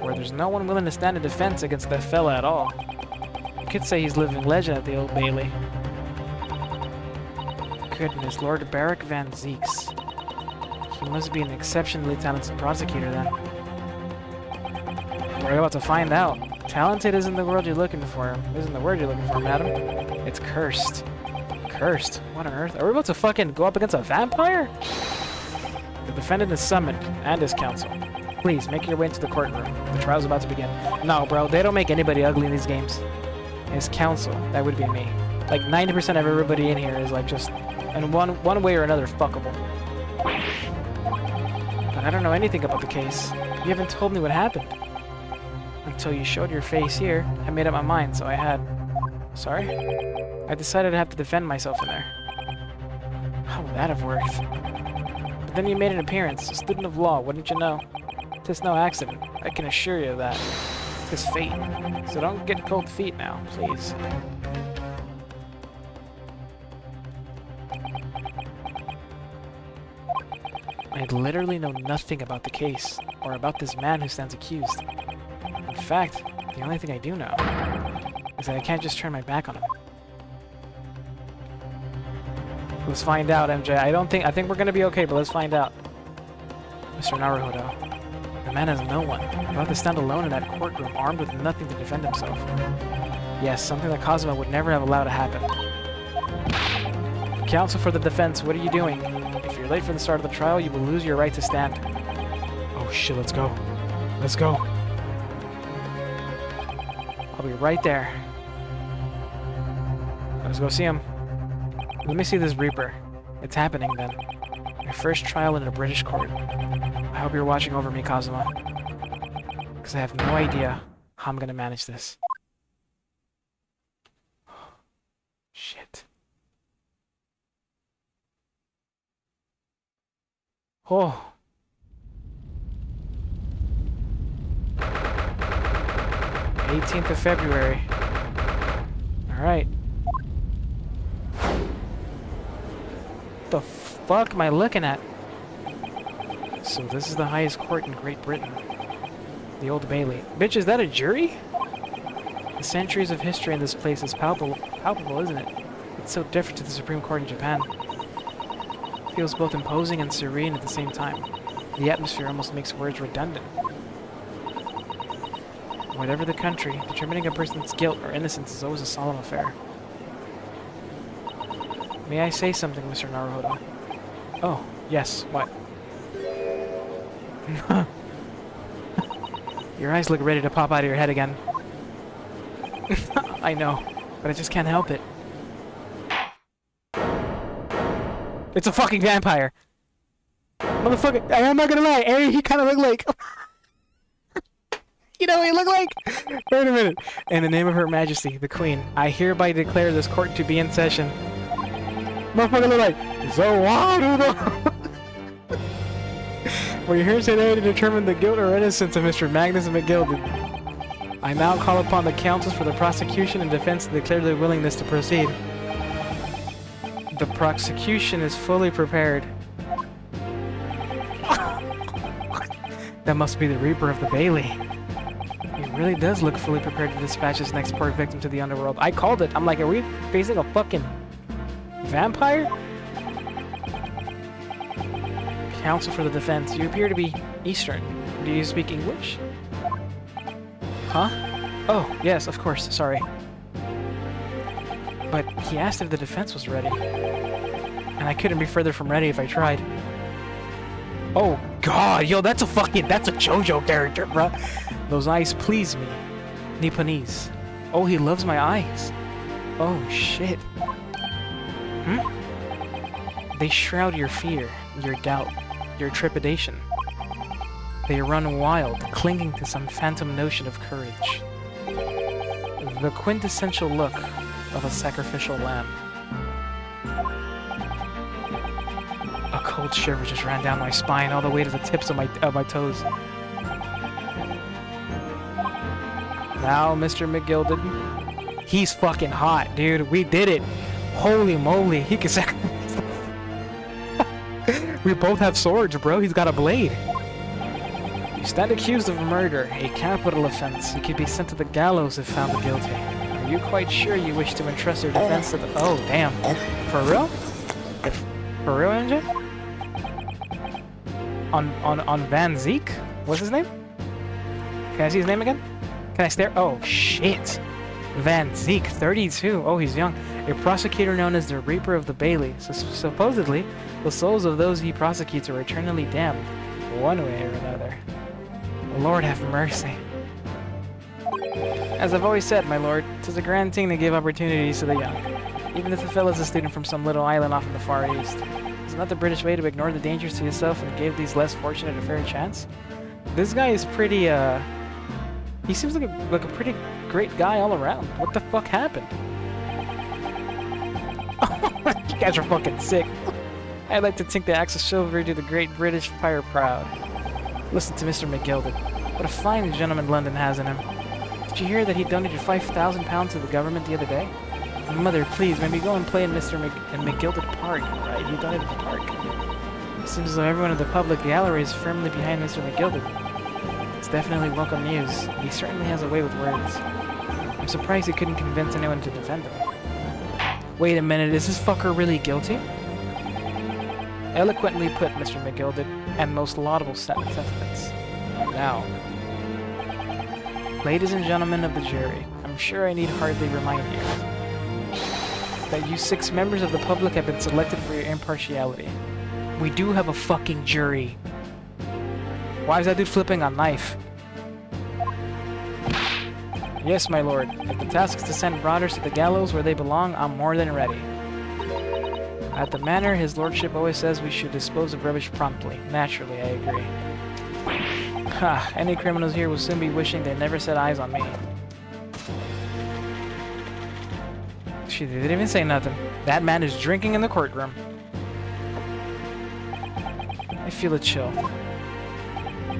where there's no one willing to stand in defense against that fella at all. could say he's living legend at the Old Bailey. Goodness, Lord Barrack Van Zeeks. He must be an exceptionally talented prosecutor then. We're about to find out. Talented isn't the word you're looking for. Isn't the word you're looking for, madam. It's cursed. Cursed? What on earth? Are we about to fucking go up against a vampire? The defendant is summoned, and his counsel. Please, make your way into the courtroom. The trial's about to begin. No, bro, they don't make anybody ugly in these games. His counsel, that would be me. Like, 90% of everybody in here is like just, in one way or another, fuckable. But I don't know anything about the case. You haven't told me what happened. Until you showed your face here, I made up my mind, so I had... Sorry? I decided to have to defend myself in there. How would that have worked? But then you made an appearance, a student of law, wouldn't you know? It's no accident, I can assure you of that. It's fate. So don't get cold feet now, please. I literally know nothing about the case, or about this man who stands accused. In fact, the only thing I do know is that I can't just turn my back on him. Let's find out, MJ. I think we're gonna be okay, but let's find out. Mr. Naruhodo, the man has no one. About to stand alone in that courtroom, armed with nothing to defend himself. Yes, something that Cosmo would never have allowed to happen. Counsel for the defense, what are you doing? If you're late for the start of the trial, you will lose your right to stand. Oh shit, let's go. Let's go. I'll be right there. Let's go see him. Let me see this Reaper. It's happening then. My first trial in a British court. I hope you're watching over me, Kazuma. Because I have no idea how I'm gonna manage this. Shit. Oh. '18th of February. Alright. What the fuck am I looking at? So this is the highest court in Great Britain. The Old Bailey. Bitch, is that a jury? The centuries of history in this place is palpable, isn't it? It's so different to the Supreme Court in Japan. It feels both imposing and serene at the same time. The atmosphere almost makes words redundant. Whatever the country, determining a person's guilt or innocence is always a solemn affair. May I say something, Mr. Naruhodo? Oh, yes, what? Your eyes look ready to pop out of your head again. I know, but I just can't help it. It's a fucking vampire! Motherfucker, I'm not gonna lie, Ari, he kinda looked like... You know what he looked like? Wait a minute. In the name of Her Majesty, the Queen, I hereby declare this court to be in session. Motherfucker look like... So what? We're here today to determine the guilt or innocence of Mr. Magnus McGilded. I now call upon the counsels for the prosecution and defense to declare their willingness to proceed. The prosecution is fully prepared. That must be the Reaper of the Bailey. He really does look fully prepared to dispatch his next poor victim to the underworld. I called it. I'm like, are we facing a fucking vampire? Counsel for the defense. You appear to be Eastern. Do you speak English? Huh? Oh, yes, of course. Sorry. But he asked if the defense was ready. And I couldn't be further from ready if I tried. Oh, God. Yo, that's a JoJo character, bruh. Those eyes please me. Nipponese. Oh, he loves my eyes. Oh, shit. They shroud your fear, your doubt, your trepidation. They run wild, clinging to some phantom notion of courage. The quintessential look of a sacrificial lamb. A cold shiver just ran down my spine all the way to the tips of my toes. Now, Mr. McGilded, he's fucking hot, dude. We did it. Holy moly, he can sacrifice. We both have swords, bro. He's got a blade. You stand accused of murder, a capital offense. You could be sent to the gallows if found guilty. Are Are you quite sure you wish to entrust your defense to the... Oh, damn. For real? For real, MJ? On Van Zeke? What's his name? Can I see his name again? Can I stare? Oh, shit. Van Zeke, 32. Oh, he's young. A prosecutor known as the Reaper of the Bailey. So supposedly, the souls of those he prosecutes are eternally damned, one way or another. Lord have mercy. As I've always said, my lord, 'tis a grand thing to give opportunities to the young, even if the fellow's a student from some little island off in the Far East. Is not the British way to ignore the dangers to yourself and give these less fortunate a fair chance? This guy is pretty, he seems like a pretty great guy all around. What the fuck happened? You guys are fucking sick. I'd like to think the axe of chivalry do the great British Empire proud. Listen to Mr. McGilded. What a fine gentleman London has in him. Did you hear that he donated £5,000 to the government the other day? Mother, please, maybe go and play in McGilded Park, right? He donated the park. It seems as though everyone in the public gallery is firmly behind Mr. McGilded. It's definitely welcome news. He certainly has a way with words. I'm surprised he couldn't convince anyone to defend him. Wait a minute, is this fucker really guilty? Eloquently put, Mr. McGilded, and most laudable sentiments. Now, ladies and gentlemen of the jury, I'm sure I need hardly remind you that you 6 members of the public have been selected for your impartiality. We do have a fucking jury. Why is that dude flipping a knife? Yes, my lord. If the task is to send marauders to the gallows where they belong, I'm more than ready. At the manor, his lordship always says we should dispose of rubbish promptly. Naturally, I agree. Ha! Any criminals here will soon be wishing they never set eyes on me. Shit, they didn't even say nothing. That man is drinking in the courtroom. I feel a chill.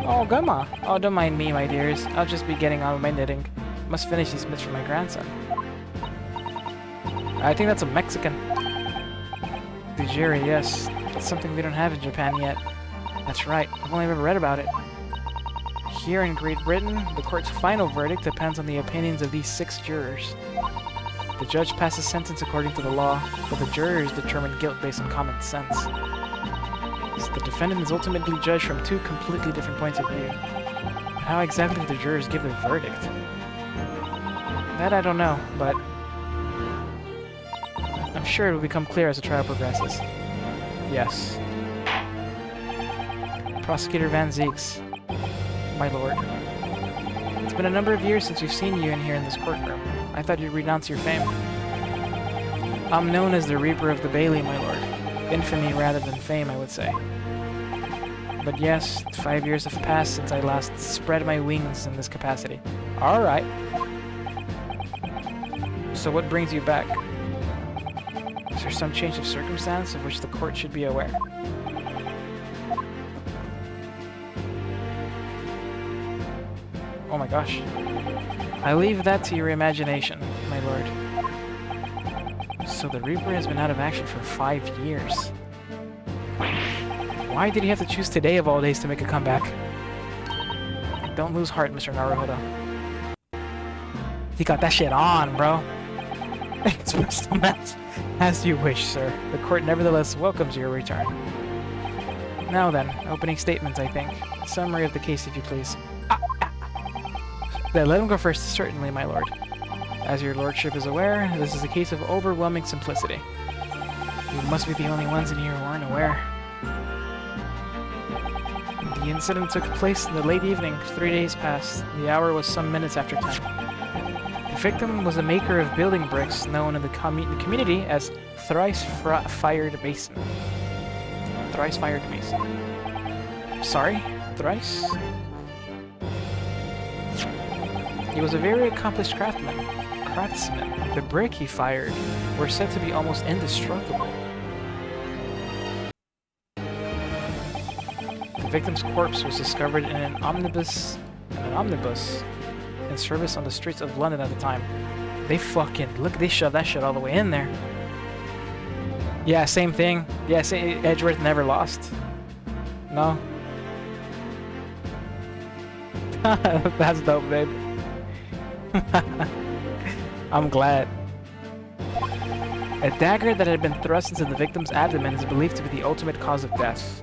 Oh, Gumma! Oh, don't mind me, my dears. I'll just be getting on with my knitting. Must finish these mitts for my grandson. I think that's a Mexican. The jury, yes. That's something we don't have in Japan yet. That's right. I've only ever read about it. Here in Great Britain, the court's final verdict depends on the opinions of these 6 jurors. The judge passes sentence according to the law, but the jurors determine guilt based on common sense. So the defendant is ultimately judged from 2 completely different points of view. But how exactly do the jurors give their verdict? That I don't know, but I'm sure it will become clear as the trial progresses. Yes. Prosecutor Van Zeeks, my lord. It's been a number of years since we've seen you in here in this courtroom. I thought you'd renounce your fame. I'm known as the Reaper of the Bailey, my lord. Infamy rather than fame, I would say. But yes, 5 years have passed since I last spread my wings in this capacity. Alright. So what brings you back? Is there some change of circumstance of which the court should be aware? Oh my gosh. I leave that to your imagination, my lord. So the Reaper has been out of action for 5 years. Why did he have to choose today of all days to make a comeback? Don't lose heart, Mr. Naruhodo. He got that shit on, bro. Express the match as you wish, sir. The court nevertheless welcomes your return. Now then, opening statements, I think. Summary of the case, if you please. Then let him go first, certainly, my lord. As your lordship is aware, this is a case of overwhelming simplicity. You must be the only ones in here who aren't aware. The incident took place in the late evening, 3 days past. The hour was some minutes after 10. The victim was a maker of building bricks known in the community as Thrice-Fired Mason. Thrice-Fired Mason. Sorry? Thrice? He was a very accomplished craftsman. The brick he fired were said to be almost indestructible. The victim's corpse was discovered in an omnibus in service on the streets of London at the time. They fucking look. They shoved that shit all the way in there. Yeah, same thing. Yeah, Edgeworth never lost. No. That's dope, babe. I'm glad. A dagger that had been thrust into the victim's abdomen is believed to be the ultimate cause of death.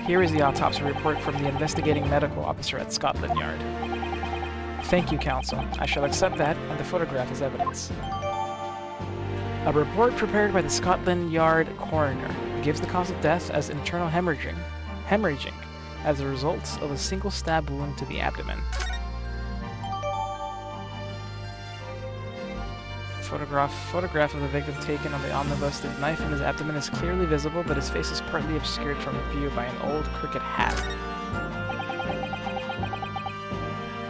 Here is the autopsy report from the investigating medical officer at Scotland Yard. Thank you, counsel. I shall accept that and the photograph as evidence. A report prepared by the Scotland Yard coroner gives the cause of death as internal hemorrhaging as a result of a single stab wound to the abdomen. Photograph of the victim taken on the omnibus. The knife in his abdomen is clearly visible, but his face is partly obscured from view by an old cricket hat.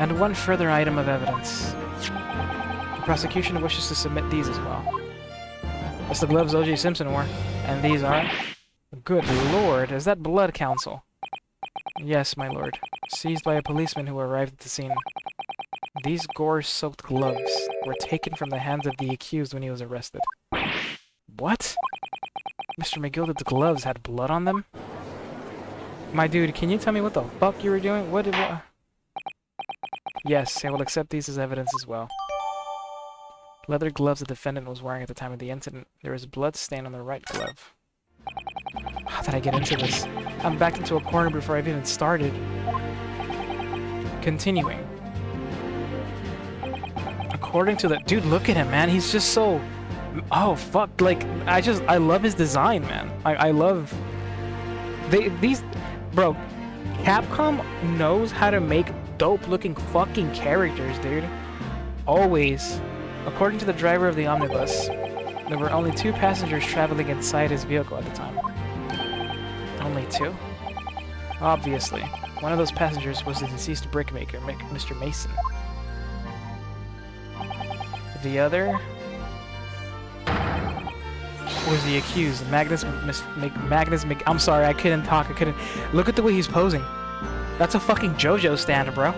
And one further item of evidence. The prosecution wishes to submit these as well. That's the gloves O.J. Simpson wore. And these are... Good lord, is that blood, counsel? Yes, my lord. Seized by a policeman who arrived at the scene. These gore-soaked gloves were taken from the hands of the accused when he was arrested. What? Mr. McGilded's gloves had blood on them? My dude, can you tell me what the fuck you were doing? What? Yes, I will accept these as evidence as well. Leather gloves the defendant was wearing at the time of the incident. There is blood stain on the right glove. How did I get into this? I'm backed into a corner before I've even started. Continuing. According to the... Dude, look at him, man. He's just so... Oh, fuck. Like, I love his design, man. I love... These... Bro, Capcom knows how to make dope-looking fucking characters, dude. Always. According to the driver of the omnibus, there were only 2 passengers traveling inside his vehicle at the time. Only 2? Obviously. One of those passengers was the deceased brickmaker, Mr. Mason. The other was the accused, I'm sorry, I couldn't talk, Look at the way he's posing. That's a fucking JoJo stand, bro.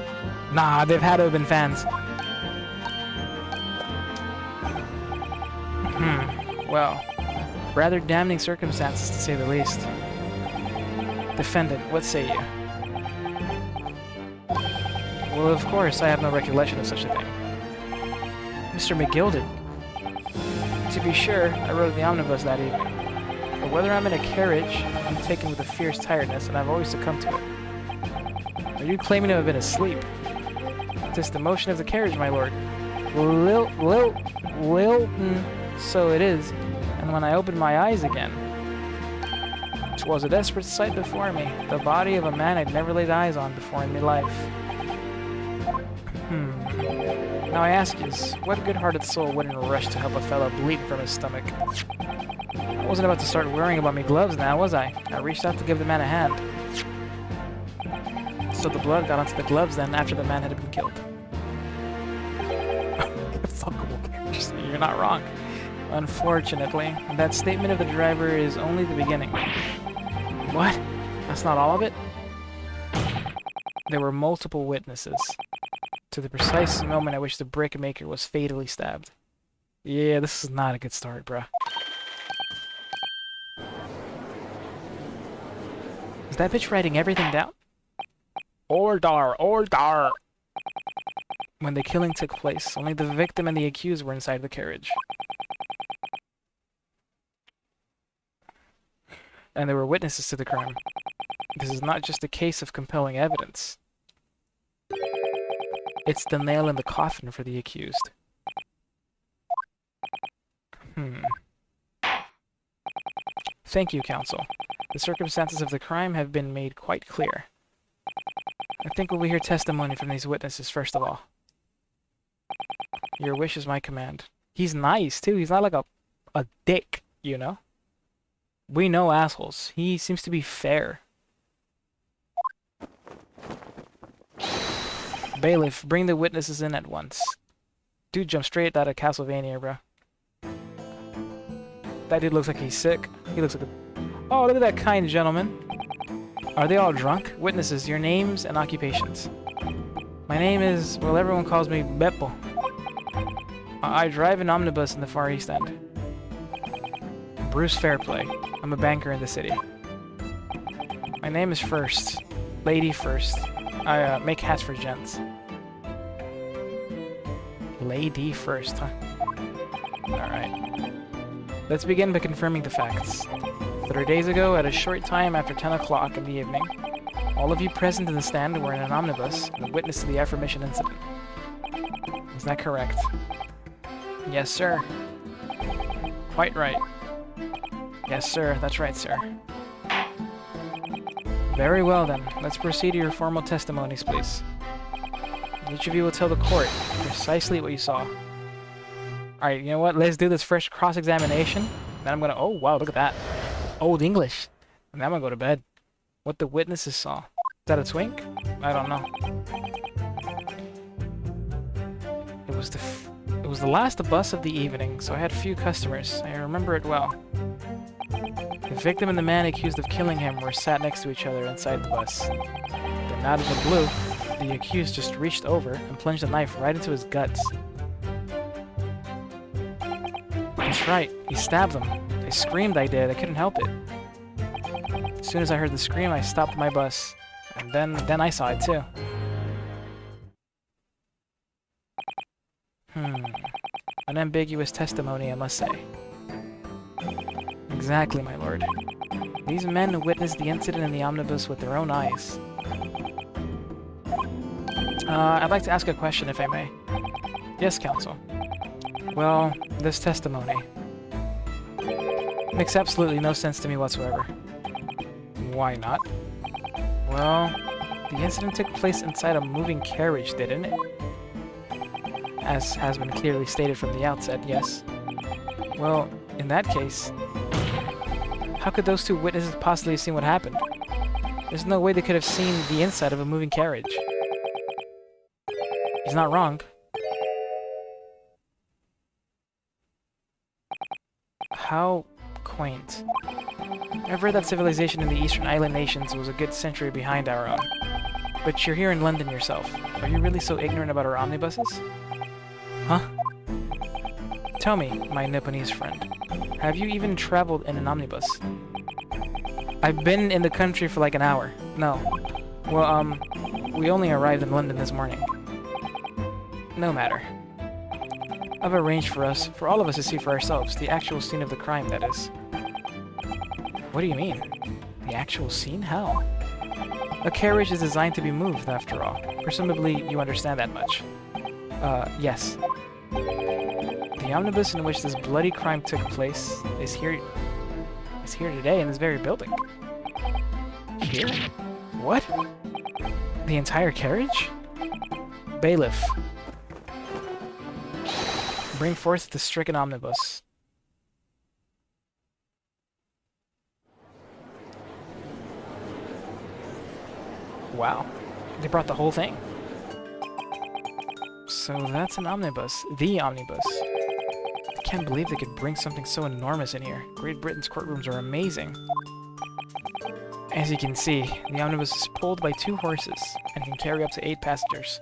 Nah, they've had to have been fans. Well, rather damning circumstances to say the least. Defendant, what say you? Well, of course, I have no recollection of such a thing. Mr. McGilded. To be sure, I rode the omnibus that evening. But whether I'm in a carriage, I'm taken with a fierce tiredness, and I've always succumbed to it. Are you claiming to have been asleep? 'Tis the motion of the carriage, my lord. Lilton, so it is. And when I opened my eyes again, 'twas a desperate sight before me. The body of a man I'd never laid eyes on before in my life. Now I ask yous, what good-hearted soul wouldn't rush to help a fellow bleed from his stomach? I wasn't about to start worrying about me gloves now, was I? I reached out to give the man a hand. So the blood got onto the gloves then after the man had been killed. Fuckable characters. You're not wrong. Unfortunately, that statement of the driver is only the beginning. What? That's not all of it? There were multiple witnesses to the precise moment at which the brickmaker was fatally stabbed. Yeah, this is not a good start, bruh. Is that bitch writing everything down? Ordar, ordar! When the killing took place, only the victim and the accused were inside the carriage. And there were witnesses to the crime. This is not just a case of compelling evidence. It's the nail in the coffin for the accused. Thank you, counsel. The circumstances of the crime have been made quite clear. I think we'll hear testimony from these witnesses first of all. Your wish is my command. He's nice, too. He's not like a dick, you know? We know assholes. He seems to be fair. Bailiff, bring the witnesses in at once. Dude jumped straight out of Castlevania, bro. That dude looks like he's sick. He looks like a... Oh, look at that kind gentleman. Are they all drunk? Witnesses, your names and occupations. My name is... Well, everyone calls me Beppo. I drive an omnibus in the Far East End. Bruce Fairplay. I'm a banker in the city. My name is First. Lady First. I make hats for gents. Lady first, huh? Alright. Let's begin by confirming the facts. 3 days ago, at a short time after 10 o'clock in the evening, all of you present in the stand were in an omnibus and witness to the aforementioned incident. Is that correct? Yes, sir. Quite right. Yes, sir. That's right, sir. Very well, then. Let's proceed to your formal testimonies, please. Each of you will tell the court precisely what you saw. Alright, you know what? Let's do this first cross-examination. Then I'm gonna... Oh, wow, look at that. Old English. And then I'm gonna go to bed. What the witnesses saw. Is that a twink? I don't know. It was the last bus of the evening, so I had few customers. I remember it well. The victim and the man accused of killing him were sat next to each other inside the bus. Then out of the blue, the accused just reached over and plunged a knife right into his guts. That's right, he stabbed them. I screamed, I did. I couldn't help it. As soon as I heard the scream, I stopped my bus. And then I saw it too. Unambiguous testimony, I must say. Exactly, my lord. These men witnessed the incident in the omnibus with their own eyes. I'd like to ask a question, if I may. Yes, counsel. Well, this testimony makes absolutely no sense to me whatsoever. Why not? Well, the incident took place inside a moving carriage, didn't it? As has been clearly stated from the outset, yes. Well, in that case, how could those two witnesses possibly have seen what happened? There's no way they could have seen the inside of a moving carriage. He's not wrong. How quaint. I've read that civilization in the Eastern Island nations was a good century behind our own. But you're here in London yourself. Are you really so ignorant about our omnibuses? Huh? Tell me, my Nipponese friend, have you even traveled in an omnibus? I've been in the country for like an hour. No. Well, we only arrived in London this morning. No matter. I've arranged for all of us to see for ourselves, the actual scene of the crime, that is. What do you mean? The actual scene? How? A carriage is designed to be moved, after all. Presumably, you understand that much. Yes. The omnibus in which this bloody crime took place is here today in this very building. Here? What? The entire carriage? Bailiff. Bring forth the stricken omnibus. Wow. They brought the whole thing. So that's an omnibus. The omnibus. I can't believe they could bring something so enormous in here. Great Britain's courtrooms are amazing. As you can see, the omnibus is pulled by 2 horses and can carry up to 8 passengers.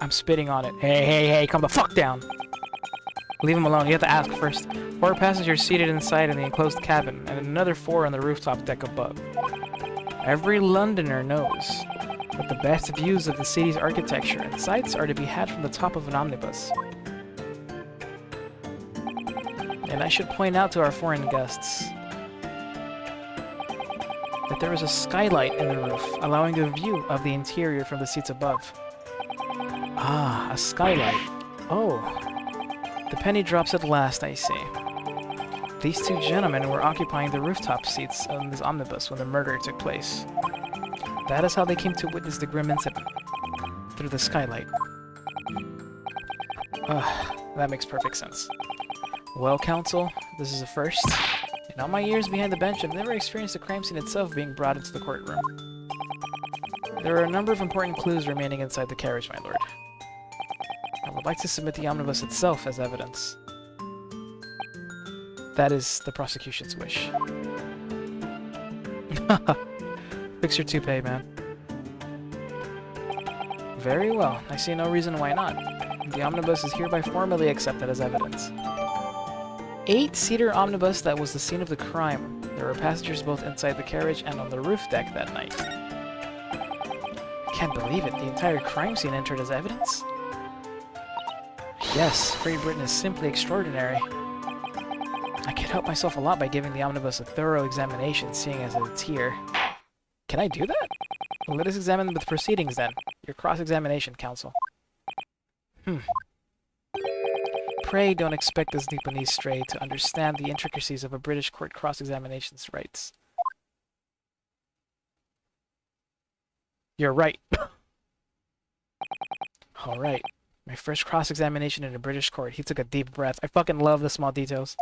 I'm spitting on it. Hey, calm the fuck down! Leave him alone, you have to ask first. 4 passengers seated inside in the enclosed cabin, and another 4 on the rooftop deck above. Every Londoner knows that the best views of the city's architecture and sights are to be had from the top of an omnibus. And I should point out to our foreign guests that there is a skylight in the roof, allowing a view of the interior from the seats above. Ah, a skylight. Oh. The penny drops at last, I see. These 2 gentlemen were occupying the rooftop seats on this omnibus when the murder took place. That is how they came to witness the grim incident. Through the skylight. That makes perfect sense. Well, counsel, this is a first. In all my years behind the bench, I've never experienced the crime scene itself being brought into the courtroom. There are a number of important clues remaining inside the carriage, my lord. I would like to submit the omnibus itself as evidence. That is the prosecution's wish. Fix your toupee, man. Very well. I see no reason why not. The omnibus is hereby formally accepted as evidence. 8-seater omnibus that was the scene of the crime. There were passengers both inside the carriage and on the roof deck that night. I can't believe it. The entire crime scene entered as evidence? Yes, Great Britain is simply extraordinary. I can't help myself a lot by giving the omnibus a thorough examination, seeing as it's here. Can I do that? Well, let us examine the proceedings then. Your cross-examination, counsel. Pray don't expect this Nipponese stray to understand the intricacies of a British court cross-examination's rights. You're right. Alright. My first cross-examination in a British court. He took a deep breath. I fucking love the small details.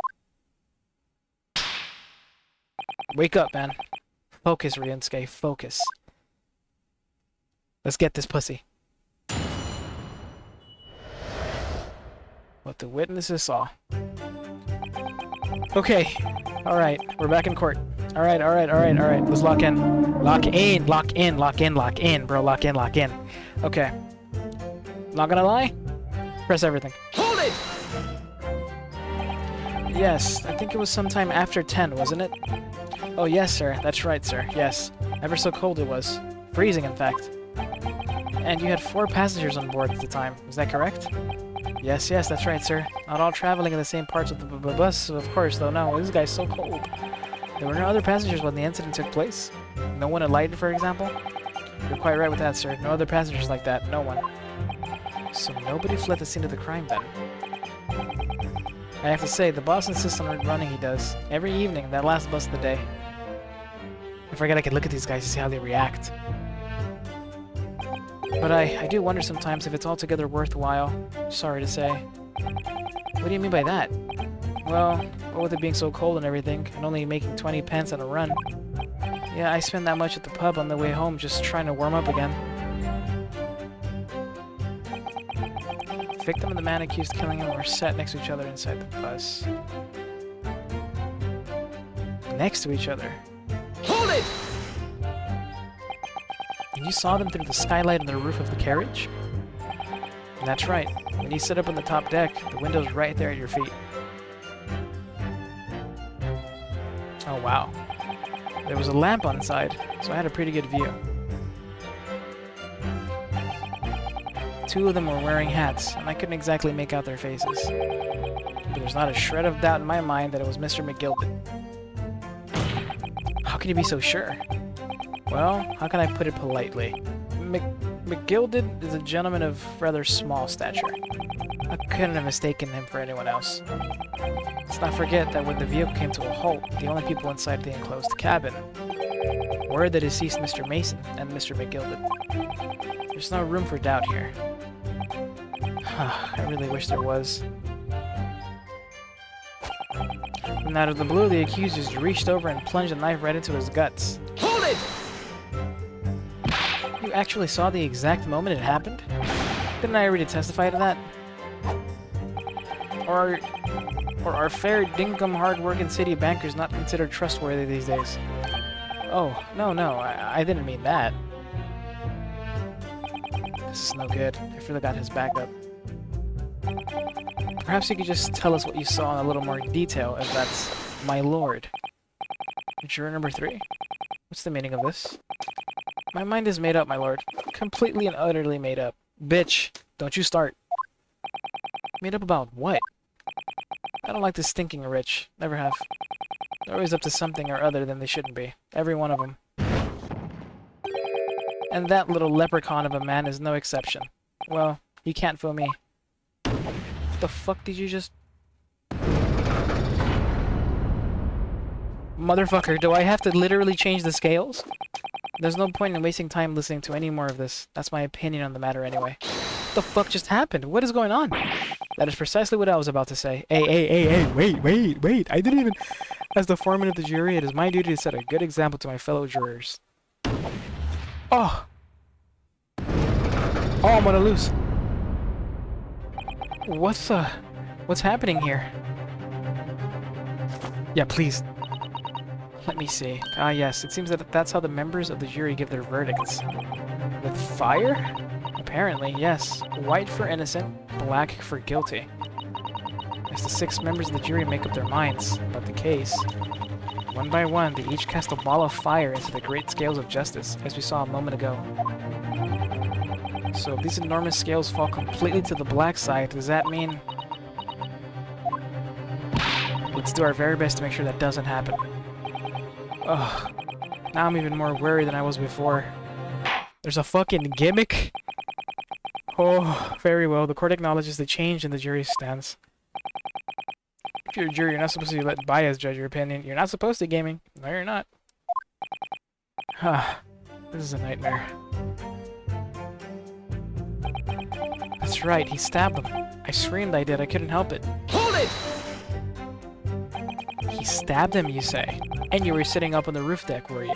Wake up, man. Focus, Ryunosuke. Focus. Let's get this pussy. What the witnesses saw. Okay. Alright. We're back in court. Alright. Let's lock in. Lock in, bro. Lock in. Okay. Not gonna lie. Press everything. Hold it! Yes, I think it was sometime after 10, wasn't it? Oh, yes, sir. That's right, sir. Yes. Ever so cold it was. Freezing, in fact. And you had 4 passengers on board at the time. Is that correct? Yes, that's right, sir. Not all traveling in the same parts of the bus, of course, though. No, this guy's so cold. There were no other passengers when the incident took place. No one alighted, for example? You're quite right with that, sir. No other passengers like that. No one. So nobody fled the scene of the crime, then? I have to say, the boss insists on running, he does. Every evening, that last bus of the day. I forget I could look at these guys to see how they react. But I do wonder sometimes if it's altogether worthwhile. Sorry to say. What do you mean by that? Well, what with it being so cold and everything, and only making 20 pence on a run. Yeah, I spent that much at the pub on the way home just trying to warm up again. The victim and the man accused of killing him were sat next to each other inside the bus. Next to each other? Hold it! And you saw them through the skylight on the roof of the carriage? And that's right. When you sit up on the top deck, the window's right there at your feet. Oh, wow. There was a lamp on the side, so I had a pretty good view. 2 of them were wearing hats, and I couldn't exactly make out their faces. But there's not a shred of doubt in my mind that it was Mr. McGilded. How can you be so sure? Well, how can I put it politely? McGilded is a gentleman of rather small stature. I couldn't have mistaken him for anyone else. Let's not forget that when the vehicle came to a halt, the only people inside the enclosed cabin were the deceased Mr. Mason and Mr. McGilded. There's no room for doubt here. I really wish there was. And out of the blue, the accused just reached over and plunged a knife right into his guts. Hold it! You actually saw the exact moment it happened? Didn't I already testify to that? Or are fair dinkum hard-working city bankers not considered trustworthy these days? Oh, no, I didn't mean that. This is no good. I feel I got his back up. Perhaps you could just tell us what you saw in a little more detail, if that's my lord. Juror number 3? What's the meaning of this? My mind is made up, my lord. Completely and utterly made up. Bitch, don't you start. Made up about what? I don't like the stinking rich. Never have. They're always up to something or other than they shouldn't be. Every one of them. And that little leprechaun of a man is no exception. Well, he can't fool me. What the fuck did you just... Motherfucker, do I have to literally change the scales? There's no point in wasting time listening to any more of this. That's my opinion on the matter anyway. What the fuck just happened? What is going on? That is precisely what I was about to say. Hey, wait. I didn't even... As the foreman of the jury, it is my duty to set a good example to my fellow jurors. Oh! Oh, I'm gonna lose. What's happening here? Yeah, please. Let me see. Ah, yes. It seems that that's how the members of the jury give their verdicts. With fire? Apparently, yes. White for innocent, black for guilty. As the 6 members of the jury make up their minds about the case, one by one, they each cast a ball of fire into the great scales of justice, as we saw a moment ago. So if these enormous scales fall completely to the black side, does that mean... Let's do our very best to make sure that doesn't happen. Ugh. Now I'm even more worried than I was before. There's a fucking gimmick? Oh, very well. The court acknowledges the change in the jury's stance. If you're a jury, you're not supposed to let bias judge your opinion. You're not supposed to, gaming. No, you're not. This is a nightmare. That's right, he stabbed them. I screamed I did, I couldn't help it. Hold it! He stabbed him, you say? And you were sitting up on the roof deck, were you?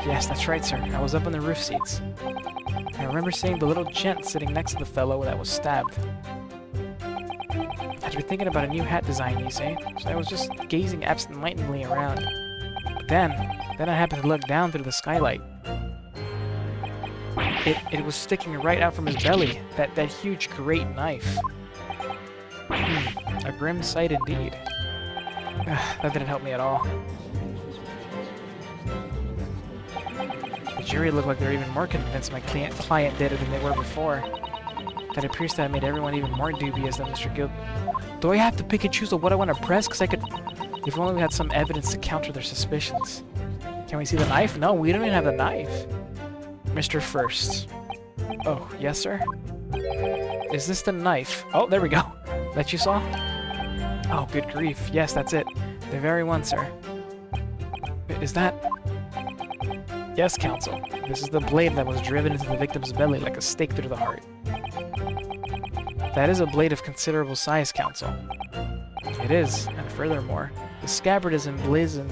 Yes, that's right, sir. I was up on the roof seats. I remember seeing the little gent sitting next to the fellow that was stabbed. I'd been thinking about a new hat design, you say? So I was just gazing absent-mindedly around. But then I happened to look down through the skylight. It was sticking right out from his belly, that huge great knife. A grim sight indeed. That didn't help me at all. The jury looked like they were even more convinced my client did it than they were before. That appears to have made everyone even more dubious than Mr. Guild. Do I have to pick and choose what I want to press? Because I could... If only we had some evidence to counter their suspicions. Can we see the knife? No, we don't even have the knife. Mr. First. Oh, yes, sir? Is this the knife? Oh, there we go. That you saw? Oh, good grief. Yes, that's it. The very one, sir. Is that... Yes, counsel. This is the blade that was driven into the victim's belly like a stake through the heart. That is a blade of considerable size, counsel. It is, and furthermore, the scabbard is emblazoned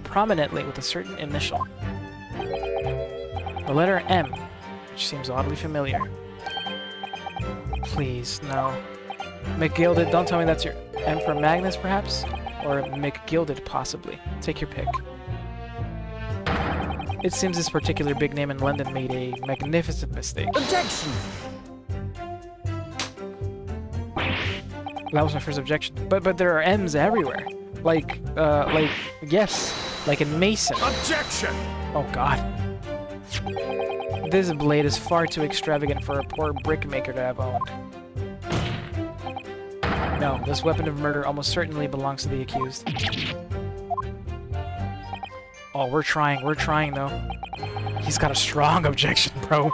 prominently with a certain initial. The letter M, which seems oddly familiar. Please, no. McGilded, don't tell me that's your... M for Magnus, perhaps? Or McGilded, possibly. Take your pick. It seems this particular big name in London made a magnificent mistake. Objection! That was my first objection. But there are M's everywhere. Like, yes. Like in Mason. Objection! Oh, God. This blade is far too extravagant for a poor brickmaker to have owned. No, this weapon of murder almost certainly belongs to the accused. Oh, we're trying though. He's got a strong objection, bro.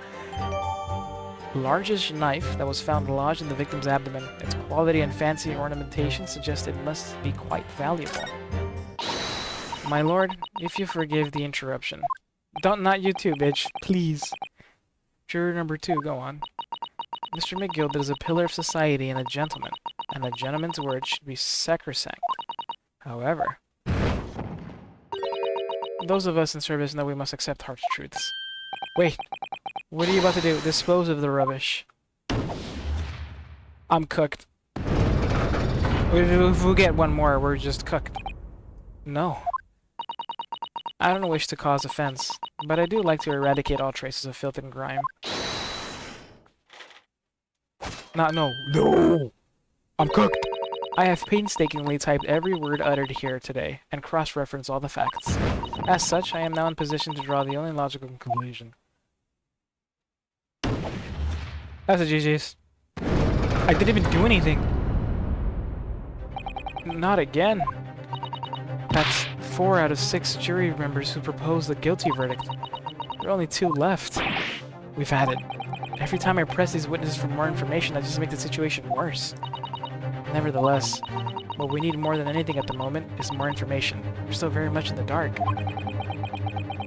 Largish knife that was found lodged in the victim's abdomen. Its quality and fancy ornamentation suggest it must be quite valuable. My lord, if you forgive the interruption. Not you too, bitch. Please. Juror number 2, go on. Mr. McGilded is a pillar of society and a gentleman, and a gentleman's word should be sacrosanct. However, those of us in service know we must accept harsh truths. Wait, what are you about to do? Dispose of the rubbish. I'm cooked. If we get one more, we're just cooked. No. I don't wish to cause offense, but I do like to eradicate all traces of filth and grime. No! I'm cooked! I have painstakingly typed every word uttered here today, and cross-referenced all the facts. As such, I am now in position to draw the only logical conclusion. That's a GG's. I didn't even do anything! Not again. That's 4 out of 6 jury members who proposed the guilty verdict. There are only 2 left. We've had it. Every time I press these witnesses for more information, that just makes the situation worse. Nevertheless, what we need more than anything at the moment is more information. We're still very much in the dark.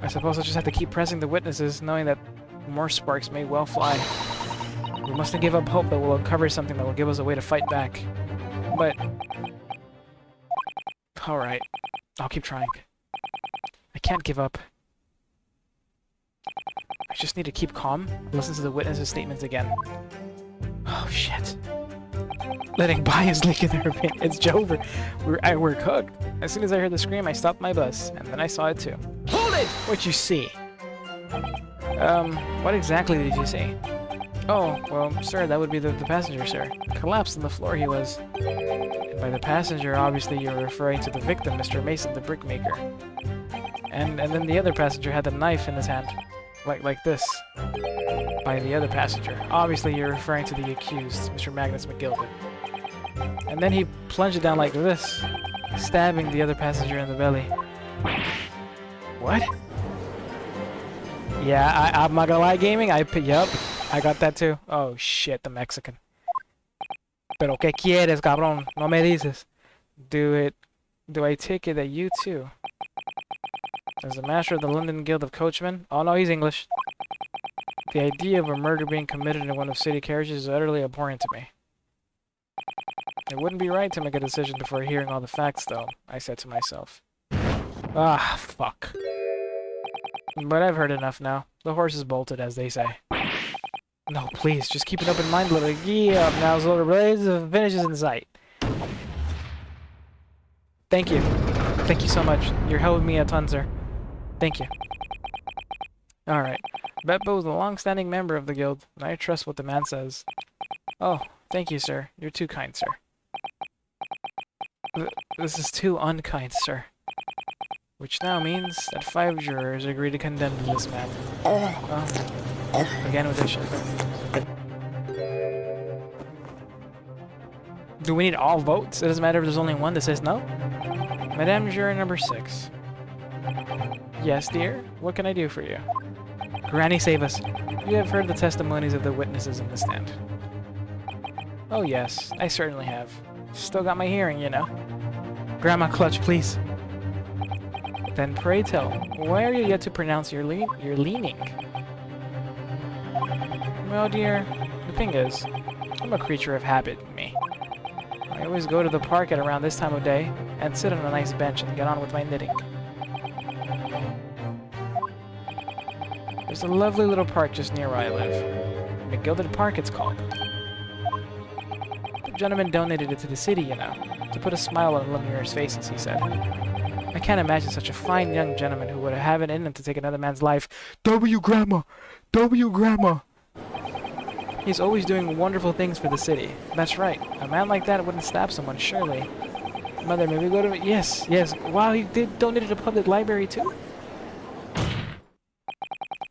I suppose I'll just have to keep pressing the witnesses, knowing that more sparks may well fly. We mustn't give up hope that we'll uncover something that will give us a way to fight back. But... alright. I'll keep trying. I can't give up. I just need to keep calm and listen to the witnesses' statements again. Oh, shit. Letting bias leak in their opinion. It's over. We're cooked. As soon as I heard the scream, I stopped my bus, and then I saw it too. Hold it! What'd you see? What exactly did you see? Oh, well, sir, that would be the passenger, sir. Collapsed on the floor he was. And by the passenger, obviously you're referring to the victim, Mr. Mason, the brickmaker. And then the other passenger had the knife in his hand. like this, by the other passenger. Obviously, you're referring to the accused, Mr. Magnus McGilded. And then he plunged it down like this, stabbing the other passenger in the belly. What? Yeah, I'm not gonna lie, gaming. Yup, I got that too. Oh shit, the Mexican. Pero qué quieres, cabrón? No me dices. Do I take it that you too, as the master of the London Guild of Coachmen? Oh no, he's English. The idea of a murder being committed in one of city carriages is utterly abhorrent to me. It wouldn't be right to make a decision before hearing all the facts, though, I said to myself. Ah, fuck. But I've heard enough now. The horse is bolted, as they say. No, please, just keep an open mind, little. Yeah, now the little blaze of finishes in sight. Thank you. Thank you so much. You're helping me a ton, sir. Thank you. Alright. Beppo is a long-standing member of the guild, and I trust what the man says. Oh, thank you, sir. You're too kind, sir. This is too unkind, sir. Which now means that 5 jurors agree to condemn this man. Again with this shit. Do we need all votes? It doesn't matter if there's only one that says no? Madame Juror number 6. Yes, dear? What can I do for you? Granny, save us. You have heard the testimonies of the witnesses in the stand. Oh yes, I certainly have. Still got my hearing, you know. Grandma, clutch, please. Then pray tell, why are you yet to pronounce your leaning? Well, dear, the thing is, I'm a creature of habit, me. I always go to the park at around this time of day and sit on a nice bench and get on with my knitting. There's a lovely little park just near where I live. McGilded Park, it's called. The gentleman donated it to the city, you know, to put a smile on Lumiere's faces, he said. I can't imagine such a fine young gentleman who would have it in him to take another man's life. W, Grandma! W, Grandma! He's always doing wonderful things for the city. That's right. A man like that wouldn't stab someone, surely. Mother, may we go to... Yes, yes. Wow, he did donate to the public library, too?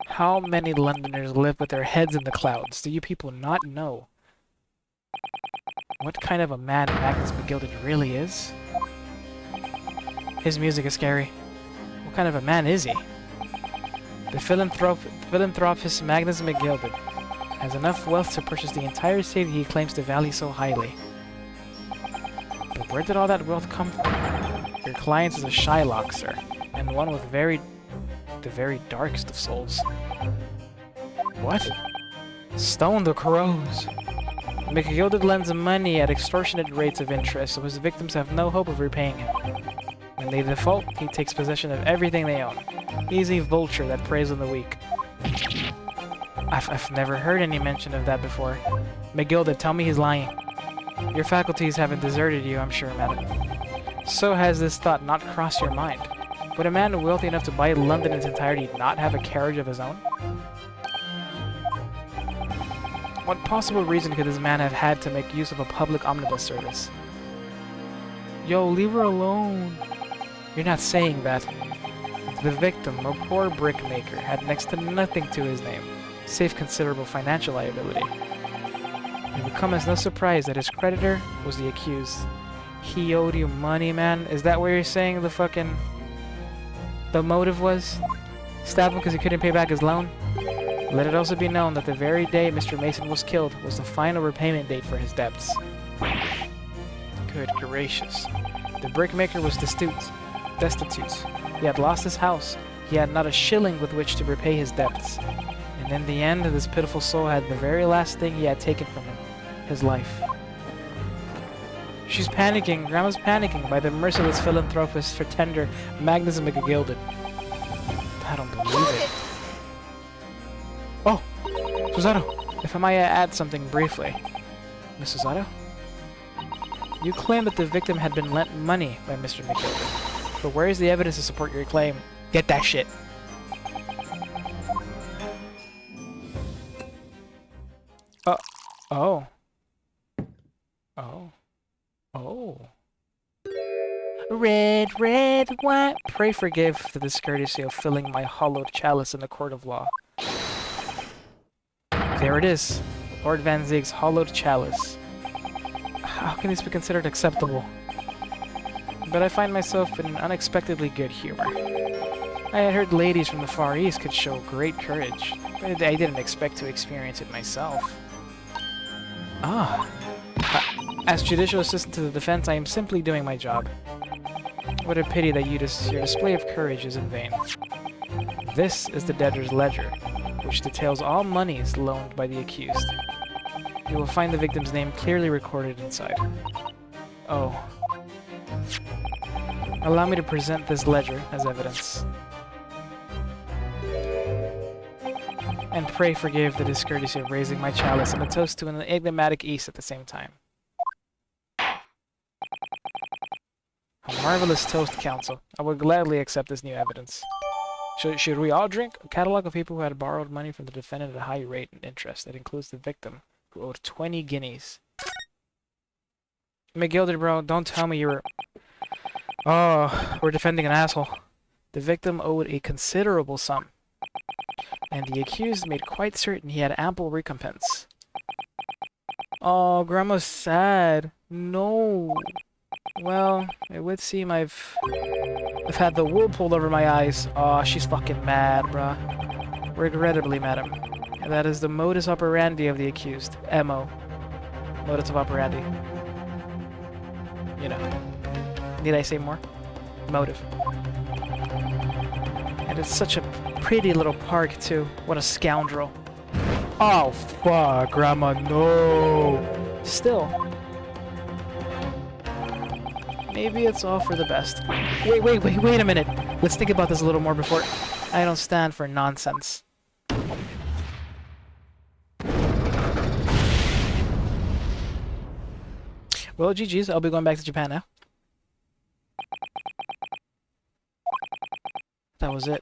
How many Londoners live with their heads in the clouds? Do you people not know what kind of a man Magnus McGilded really is? His music is scary. What kind of a man is he? The philanthropist Magnus McGilded has enough wealth to purchase the entire city he claims to value so highly. But where did all that wealth come from? Your client is a Shylock, sir, and one with the very darkest of souls. What? Stone the crows. McGilded lends money at extortionate rates of interest, so his victims have no hope of repaying him. When they default, he takes possession of everything they own. He's a vulture that preys on the weak. I've never heard any mention of that before. McGilded, tell me he's lying. Your faculties haven't deserted you, I'm sure, madam. So has this thought not crossed your mind? Would a man wealthy enough to buy London in its entirety not have a carriage of his own? What possible reason could this man have had to make use of a public omnibus service? Yo, leave her alone. You're not saying that. The victim, a poor brickmaker, had next to nothing to his name, save considerable financial liability. It would come as no surprise that his creditor was the accused. He owed you money, man? Is that what you're saying the motive was? Stab him because he couldn't pay back his loan? Let it also be known that the very day Mr. Mason was killed was the final repayment date for his debts. Good gracious. The brickmaker was destitute. He had lost his house. He had not a shilling with which to repay his debts. And in the end, this pitiful soul had the very last thing he had taken from him, his life. She's panicking. Grandma's panicking by the merciless philanthropist for tender Magnus McGilded. I don't believe it. Oh! Susato! If I might add something briefly. Miss Susato? You claim that the victim had been lent money by Mr. McGilded. But where is the evidence to support your claim? Get that shit! Oh. Red, red, white. Pray forgive the discourtesy of filling my hollowed chalice in the court of law. There it is. Lord Van Zieg's hollowed chalice. How can this be considered acceptable? But I find myself in an unexpectedly good humor. I had heard ladies from the Far East could show great courage, but I didn't expect to experience it myself. Ah. As judicial assistant to the defense, I am simply doing my job. What a pity that your display of courage is in vain. This is the debtor's ledger, which details all monies loaned by the accused. You will find the victim's name clearly recorded inside. Oh. Allow me to present this ledger as evidence. And pray forgive the discourtesy of raising my chalice and a toast to an enigmatic East at the same time. A marvelous toast, Counsel. I would gladly accept this new evidence. Should we all drink? A catalog of people who had borrowed money from the defendant at a high rate and interest. That includes the victim, who owed 20 guineas. McGilder, bro, don't tell me you were... Oh, we're defending an asshole. The victim owed a considerable sum, and the accused made quite certain he had ample recompense. Oh, Grandma's sad. No. Well, it would seem I've had the wool pulled over my eyes. Oh, she's fucking mad, bruh. Regrettably, madam. And that is the modus operandi of the accused. MO. Modus of operandi. You know. Need I say more? Motive. And it's such a pretty little park, too. What a scoundrel. Oh, fuck, Grandma, no! Still. Maybe it's all for the best. Wait a minute! Let's think about this a little more before... I don't stand for nonsense. Well, GG's. I'll be going back to Japan now. That was it.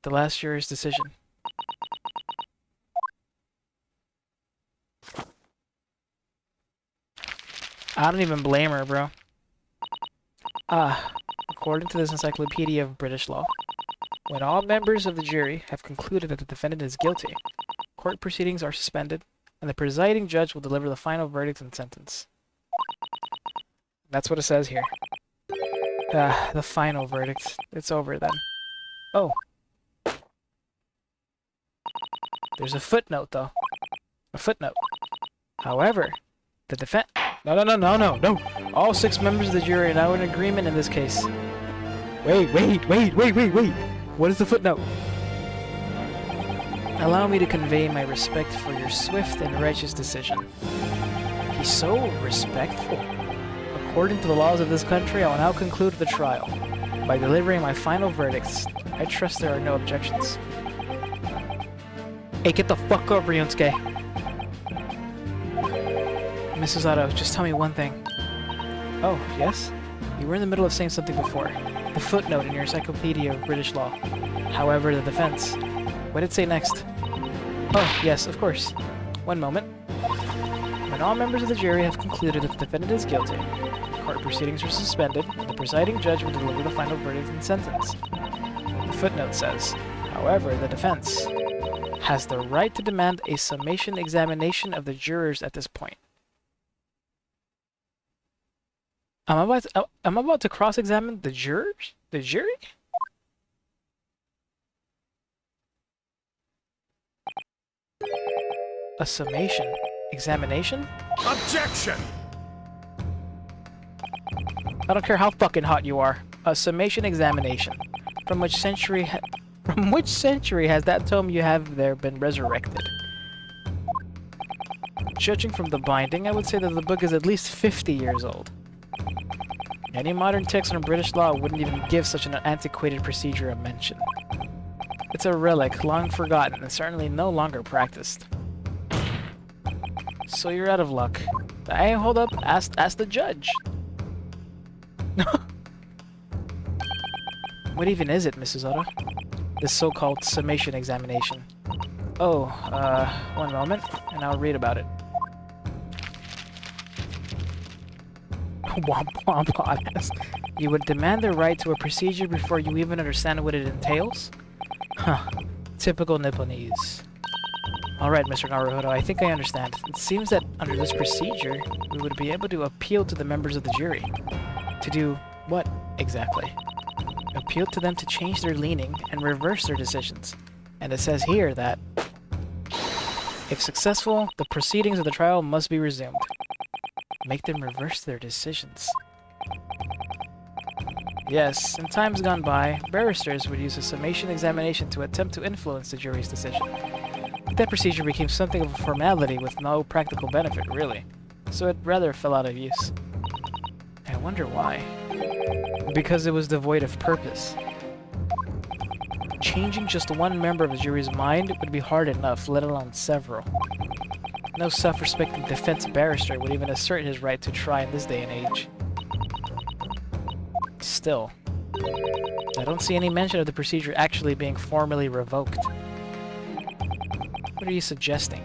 The last jury's decision. I don't even blame her, bro. According to this encyclopedia of British law, when all members of the jury have concluded that the defendant is guilty, court proceedings are suspended, and the presiding judge will deliver the final verdict and sentence. That's what it says here. The final verdict. It's over then. Oh. There's a footnote, though. A footnote. However, the No. All 6 members of the jury are now in agreement in this case. Wait. What is the footnote? Allow me to convey my respect for your swift and righteous decision. He's so respectful. According to the laws of this country, I will now conclude the trial by delivering my final verdicts. I trust there are no objections. Hey, get the fuck up, Ryunosuke. Mrs. Otto, just tell me one thing. Oh, yes? You were in the middle of saying something before. The footnote in your encyclopedia of British law. However, the defense. What did it say next? Oh, yes, of course. One moment. When all members of the jury have concluded that the defendant is guilty, court proceedings are suspended, and the presiding judge will deliver the final verdict and sentence. The footnote says, however, the defense has the right to demand a summation examination of the jurors at this point. I'm about to cross-examine the jurors? The jury? A summation examination? Objection! I don't care how fucking hot you are. A summation examination. From which century has that tome you have there been resurrected? Judging from the binding, I would say that the book is at least 50 years old. Any modern text on British law wouldn't even give such an antiquated procedure a mention. It's a relic, long forgotten, and certainly no longer practiced. So you're out of luck. Hey, hold up. Ask the judge. What even is it, Mrs. Otto? This so-called summation examination. Oh, one moment, and I'll read about it. Womp womp honest. You would demand the right to a procedure before you even understand what it entails? Huh. Typical Nipponese. Alright, Mr. Naruhodo, I think I understand. It seems that under this procedure, we would be able to appeal to the members of the jury. To do what, exactly? Appeal to them to change their leaning and reverse their decisions. And it says here that, if successful, the proceedings of the trial must be resumed. Make them reverse their decisions. Yes, in times gone by, barristers would use a summation examination to attempt to influence the jury's decision. But that procedure became something of a formality with no practical benefit, really. So it rather fell out of use. I wonder why. Because it was devoid of purpose. Changing just one member of the jury's mind would be hard enough, let alone several. No self-respecting defense barrister would even assert his right to try in this day and age. Still, I don't see any mention of the procedure actually being formally revoked. What are you suggesting?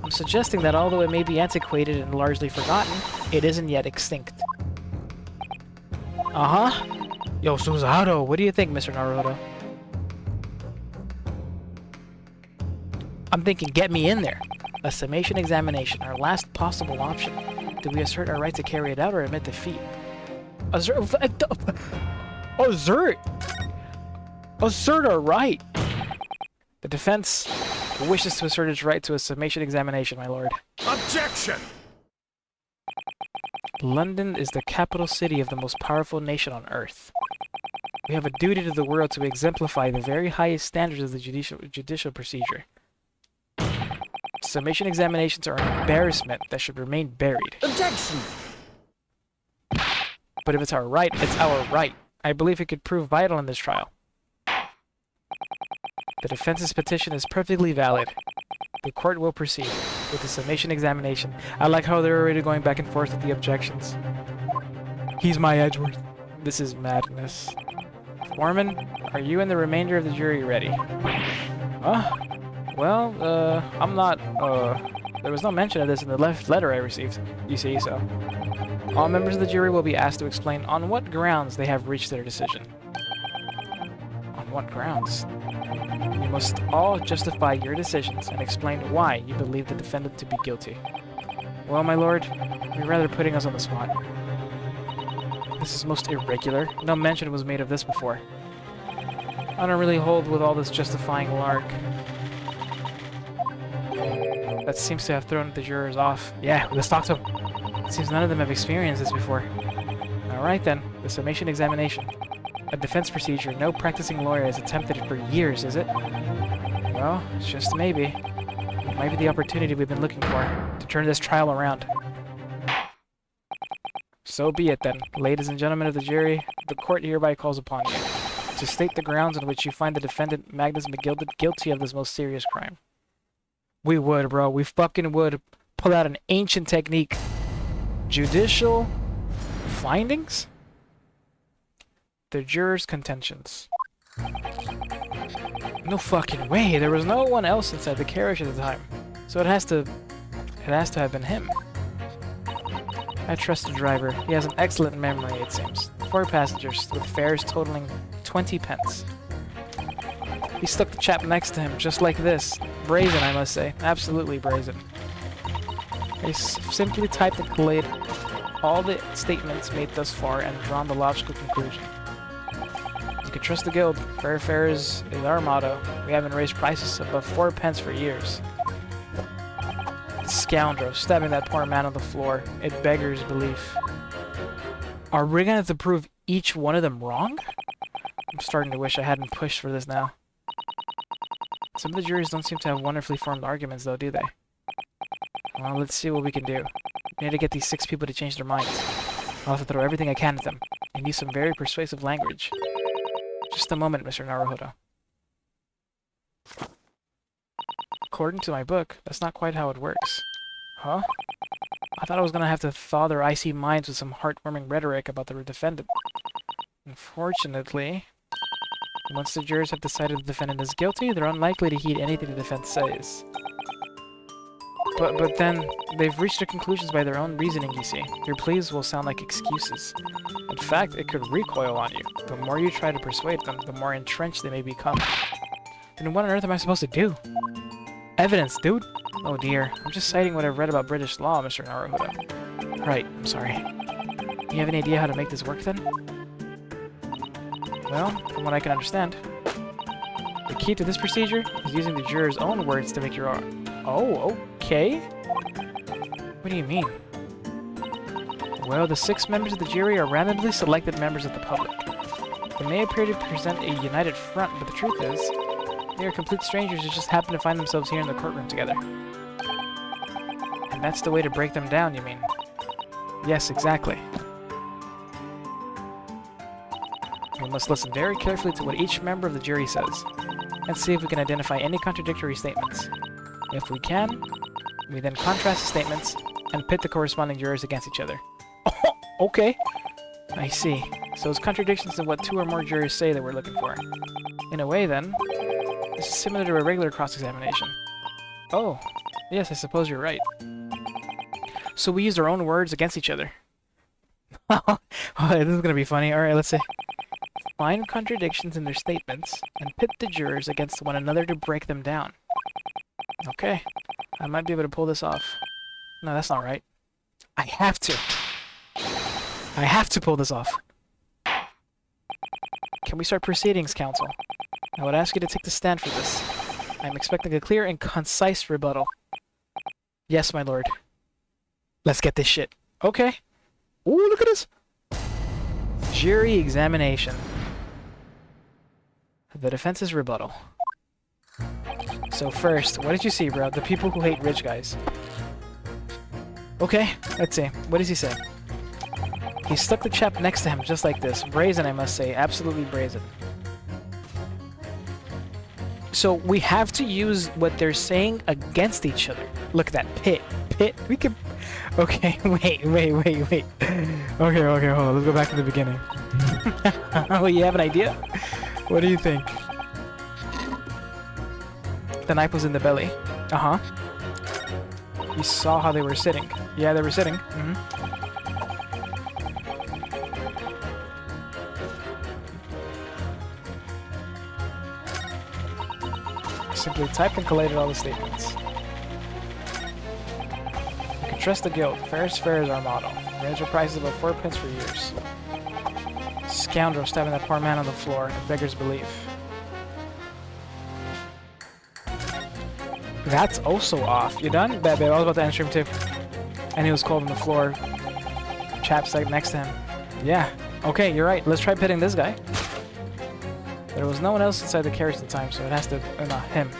I'm suggesting that although it may be antiquated and largely forgotten, it isn't yet extinct. Uh-huh. Yo, Suzato, what do you think, Mr. Naruto? I'm thinking get me in there. A summation examination, our last possible option. Do we assert our right to carry it out or admit defeat? Assert our right! The defense wishes to assert its right to a summation examination, my lord. Objection! London is the capital city of the most powerful nation on earth. We have a duty to the world to exemplify the very highest standards of the judicial procedure. Summation examinations are an embarrassment that should remain buried. Objection! But if it's our right, it's our right. I believe it could prove vital in this trial. The defense's petition is perfectly valid. The court will proceed with the summation examination. I like how they're already going back and forth with the objections. He's my Edgeworth. This is madness. Foreman, are you and the remainder of the jury ready? Well, I'm not, there was no mention of this in the letter I received, you see, so. All members of the jury will be asked to explain on what grounds they have reached their decision. On what grounds? You must all justify your decisions and explain why you believe the defendant to be guilty. Well, my lord, you're rather putting us on the spot. This is most irregular. No mention was made of this before. I don't really hold with all this justifying lark. That seems to have thrown the jurors off. Yeah, let's talk to them. It seems none of them have experienced this before. Alright then, the summation examination. A defense procedure no practicing lawyer has attempted it for years, is it? Well, it's just maybe. It might be the opportunity we've been looking for, to turn this trial around. So be it then, ladies and gentlemen of the jury, the court hereby calls upon you to state the grounds on which you find the defendant Magnus McGilded guilty of this most serious crime. We would, bro. We fucking would pull out an ancient technique. Judicial findings? The jurors' contentions. No fucking way. There was no one else inside the carriage at the time. So it has to have been him. I trust the driver. He has an excellent memory, it seems. 4 passengers, with fares totaling 20 pence. He stuck the chap next to him, just like this. Brazen, I must say. Absolutely brazen. I simply typed and collated all the statements made thus far and drawn the logical conclusion. You can trust the guild. Fair fares is our motto. We haven't raised prices above 4 pence for years. The scoundrel stabbing that poor man on the floor. It beggars belief. Are we gonna have to prove each one of them wrong? I'm starting to wish I hadn't pushed for this now. Some of the juries don't seem to have wonderfully formed arguments, though, do they? Well, let's see what we can do. We need to get these 6 people to change their minds. I'll have to throw everything I can at them, and use some very persuasive language. Just a moment, Mr. Naruhodo. According to my book, that's not quite how it works. Huh? I thought I was gonna have to thaw their icy minds with some heartwarming rhetoric about the defendant. Unfortunately, once the jurors have decided the defendant is guilty, they're unlikely to heed anything the defense says. But then, they've reached their conclusions by their own reasoning, you see. Their pleas will sound like excuses. In fact, it could recoil on you. The more you try to persuade them, the more entrenched they may become. Then what on earth am I supposed to do? Evidence, dude. Oh dear. I'm just citing what I've read about British law, Mr. Naruhodo. Right, I'm sorry. You have any idea how to make this work then? Well, from what I can understand, the key to this procedure is using the juror's own words to make your own. Oh, okay. What do you mean? Well, the 6 members of the jury are randomly selected members of the public. They may appear to present a united front, but the truth is, they are complete strangers who just happen to find themselves here in the courtroom together. And that's the way to break them down, you mean? Yes, exactly. We must listen very carefully to what each member of the jury says, and see if we can identify any contradictory statements. If we can, we then contrast the statements and pit the corresponding jurors against each other. Okay. I see. So it's contradictions in what 2 or more jurors say that we're looking for. In a way, then, this is similar to a regular cross-examination. Oh, yes, I suppose you're right. So we use our own words against each other. Oh, this is gonna be funny. Alright, let's see. Find contradictions in their statements and pit the jurors against one another to break them down. Okay. I might be able to pull this off. No, that's not right. I have to. I have to pull this off. Can we start proceedings, counsel? I would ask you to take the stand for this. I am expecting a clear and concise rebuttal. Yes, my lord. Let's get this shit. Okay. Ooh, look at this. Jury examination. The defense's rebuttal. So first, what did you see, bro? The people who hate rich guys. Okay, let's see. What does he say? He stuck the chap next to him just like this. Brazen, I must say. Absolutely brazen. So we have to use what they're saying against each other. Look at that. Pit. Pit. We can... Okay, wait. Okay, hold on. Let's go back to the beginning. Oh, you have an idea? What do you think? The knife was in the belly. Uh-huh. You saw how they were sitting. Yeah, they were sitting. Mm-hmm. Simply typed and collated all the statements. You can trust the guild. Fair is our motto. Raise our prices about 4 pence for years. Scoundrel stabbing that poor man on the floor. A beggar's belief. That's also off. You done? Bad babe. I was about to end stream too. And he was cold on the floor. Chap sat next to him. Yeah. Okay, you're right. Let's try pitting this guy. There was no one else inside the carriage at the time, so it has to... no, him.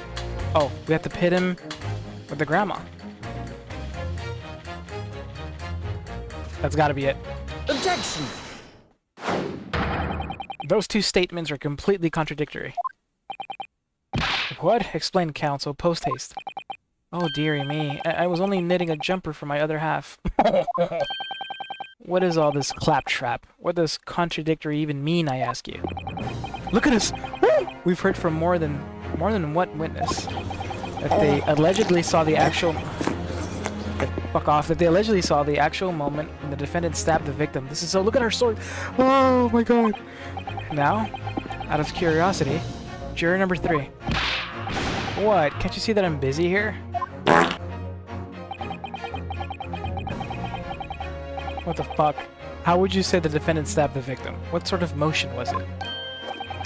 Oh, we have to pit him with the grandma. That's gotta be it. Objection! Those 2 statements are completely contradictory. What? Explained counsel, post-haste. Oh dearie me, I was only knitting a jumper for my other half. What is all this claptrap? What does contradictory even mean, I ask you? Look at us! Woo! We've heard from more than one witness that they allegedly saw the actual... Fuck off. That they allegedly saw the actual moment when the defendant stabbed the victim. This is so... Look at our sword! Oh my god! Now, out of curiosity, juror number 3. What? Can't you see that I'm busy here? What the fuck? How would you say the defendant stabbed the victim? What sort of motion was it?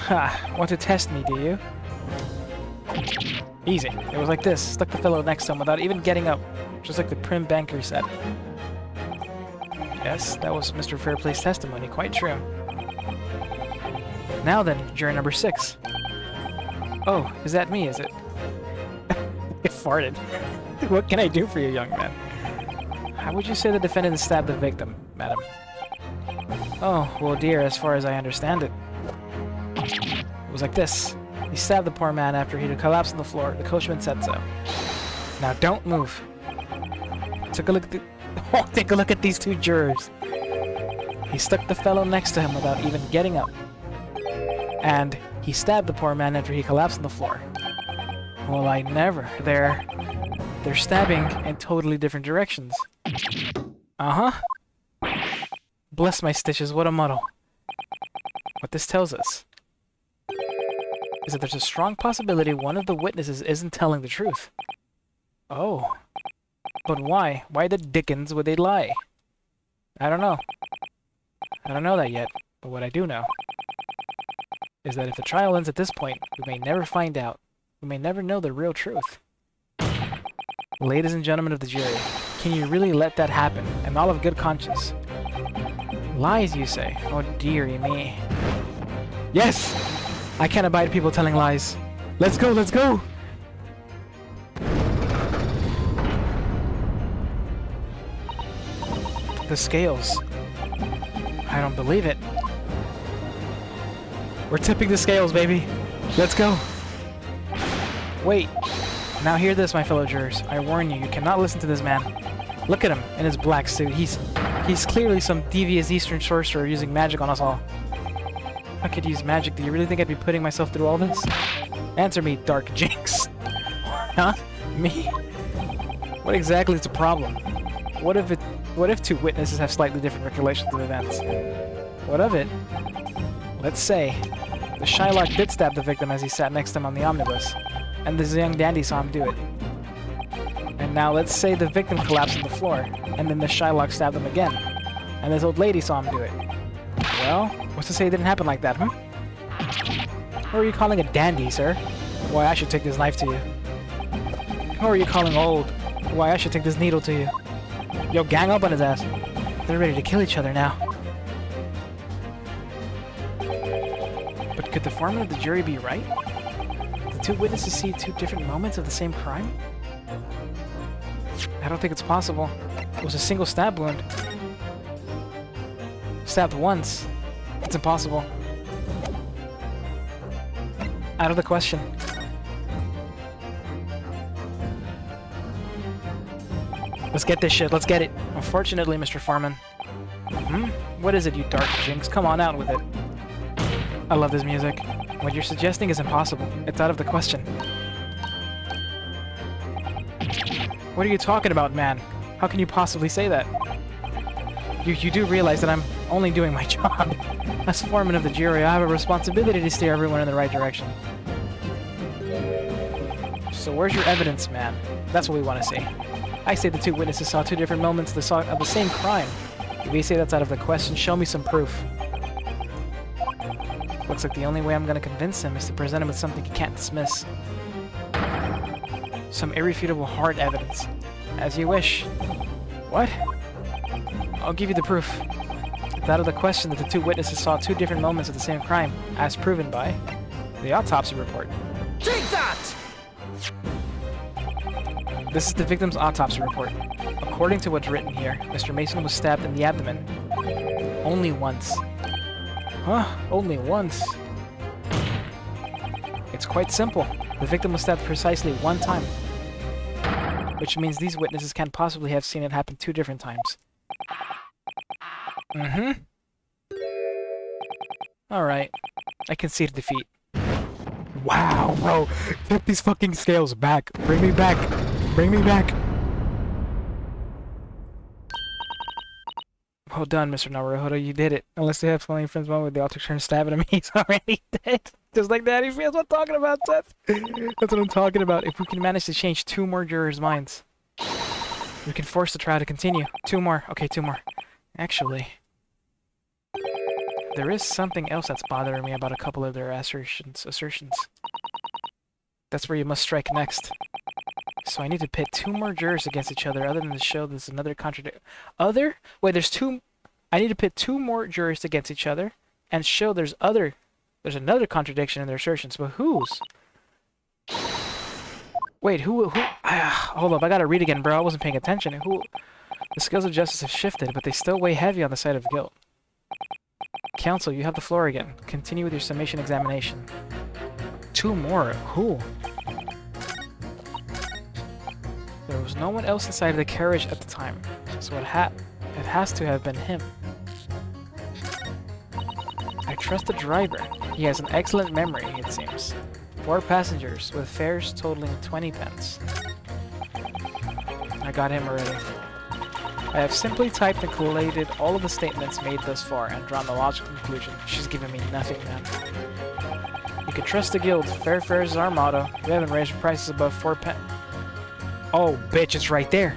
Ha! Want to test me, do you? Easy. It was like this. Stuck the fellow next to him without even getting up. Just like the prim banker said. Yes, that was Mr. Fairplay's testimony. Quite true. Now then, juror number 6. Oh, is that me, is it? I farted. What can I do for you, young man? How would you say the defendant stabbed the victim, madam? Oh, well dear, as far as I understand it. It was like this. He stabbed the poor man after he'd collapsed on the floor. The coachman said so. Now don't move. Take a look at these 2 jurors. He stuck the fellow next to him without even getting up. And he stabbed the poor man after he collapsed on the floor. Well, I never. They're stabbing in totally different directions. Uh-huh. Bless my stitches, what a muddle. What this tells us is that there's a strong possibility one of the witnesses isn't telling the truth. Oh. But why? Why the dickens would they lie? I don't know. I don't know that yet, but what I do know is that if the trial ends at this point, we may never find out. We may never know the real truth. Ladies and gentlemen of the jury, can you really let that happen, and all of good conscience? Lies, you say? Oh dearie me. Yes! I can't abide people telling lies. Let's go, let's go! The scales. I don't believe it. We're tipping the scales, baby. Let's go. Wait. Now hear this, my fellow jurors. I warn you, you cannot listen to this man. Look at him in his black suit. He's clearly some devious Eastern sorcerer using magic on us all. I could use magic. Do you really think I'd be putting myself through all this? Answer me, Dark Jinx. Huh? Me? What exactly is the problem? What if two witnesses have slightly different recollections of events? What of it? Let's say the Shylock did stab the victim as he sat next to him on the omnibus, and this young dandy saw him do it. And now let's say the victim collapsed on the floor, and then the Shylock stabbed him again, and this old lady saw him do it. Well, what's to say it didn't happen like that, Who are you calling a dandy, sir? Why, I should take this knife to you. Who are you calling old? Why, I should take this needle to you. Yo, gang up on his ass. They're ready to kill each other now. But could the foreman of the jury be right? The two witnesses see two different moments of the same crime? I don't think it's possible. It was a single stab wound. Stabbed once. It's impossible. Out of the question. Let's get this shit. Let's get it. Unfortunately, Mr. Foreman. What is it, you Dark Jinx? Come on out with it. I love this music. What you're suggesting is impossible. It's out of the question. What are you talking about, man? How can you possibly say that? You do realize that I'm only doing my job. As foreman of the jury, I have a responsibility to steer everyone in the right direction. So where's your evidence, man? That's what we want to see. I say the two witnesses saw two different moments of the same crime. If you say that's out of the question, show me some proof. Looks like the only way I'm going to convince him is to present him with something he can't dismiss. Some irrefutable hard evidence. As you wish. What? I'll give you the proof. It's out of the question that the two witnesses saw two different moments of the same crime, as proven by the autopsy report. Take that! This is the victim's autopsy report. According to what's written here, Mr. Mason was stabbed in the abdomen. Only once. Huh? Only once? It's quite simple. The victim was stabbed precisely one time. Which means these witnesses can't possibly have seen it happen two different times. Alright. I concede defeat. Wow, bro. Tip these fucking scales back. Bring me back. Bring me back. Well done, Mr. Naruhodo. You did it. Unless they have plenty of friends with the altar turn stabbing him, he's already dead. Just like that, he feels what I'm talking about, Seth. That's what I'm talking about. If we can manage to change two more jurors' minds, we can force the trial to continue. Two more. Okay, two more. Actually, there is something else that's bothering me about a couple of their assertions. That's where you must strike next. So I need to pit two more jurors against each other, other than to show there's another contradiction. Wait, there's two. I need to pit two more jurors against each other and show there's another contradiction in their assertions. But whose? Wait, who? Hold up, I gotta read again, bro. I wasn't paying attention. Who? The scales of justice have shifted, but they still weigh heavy on the side of guilt. Counsel, you have the floor again. Continue with your summation examination. Two more. Who? There was no one else inside of the carriage at the time, so it has to have been him. I trust the driver. He has an excellent memory, it seems. 4 passengers, with fares totaling 20 pence. I got him already. I have simply typed and collated all of the statements made thus far and drawn the logical conclusion. She's giving me nothing, man. You can trust the guild. Fair fares is our motto. We haven't raised prices above 4 pence. Oh, bitch, it's right there.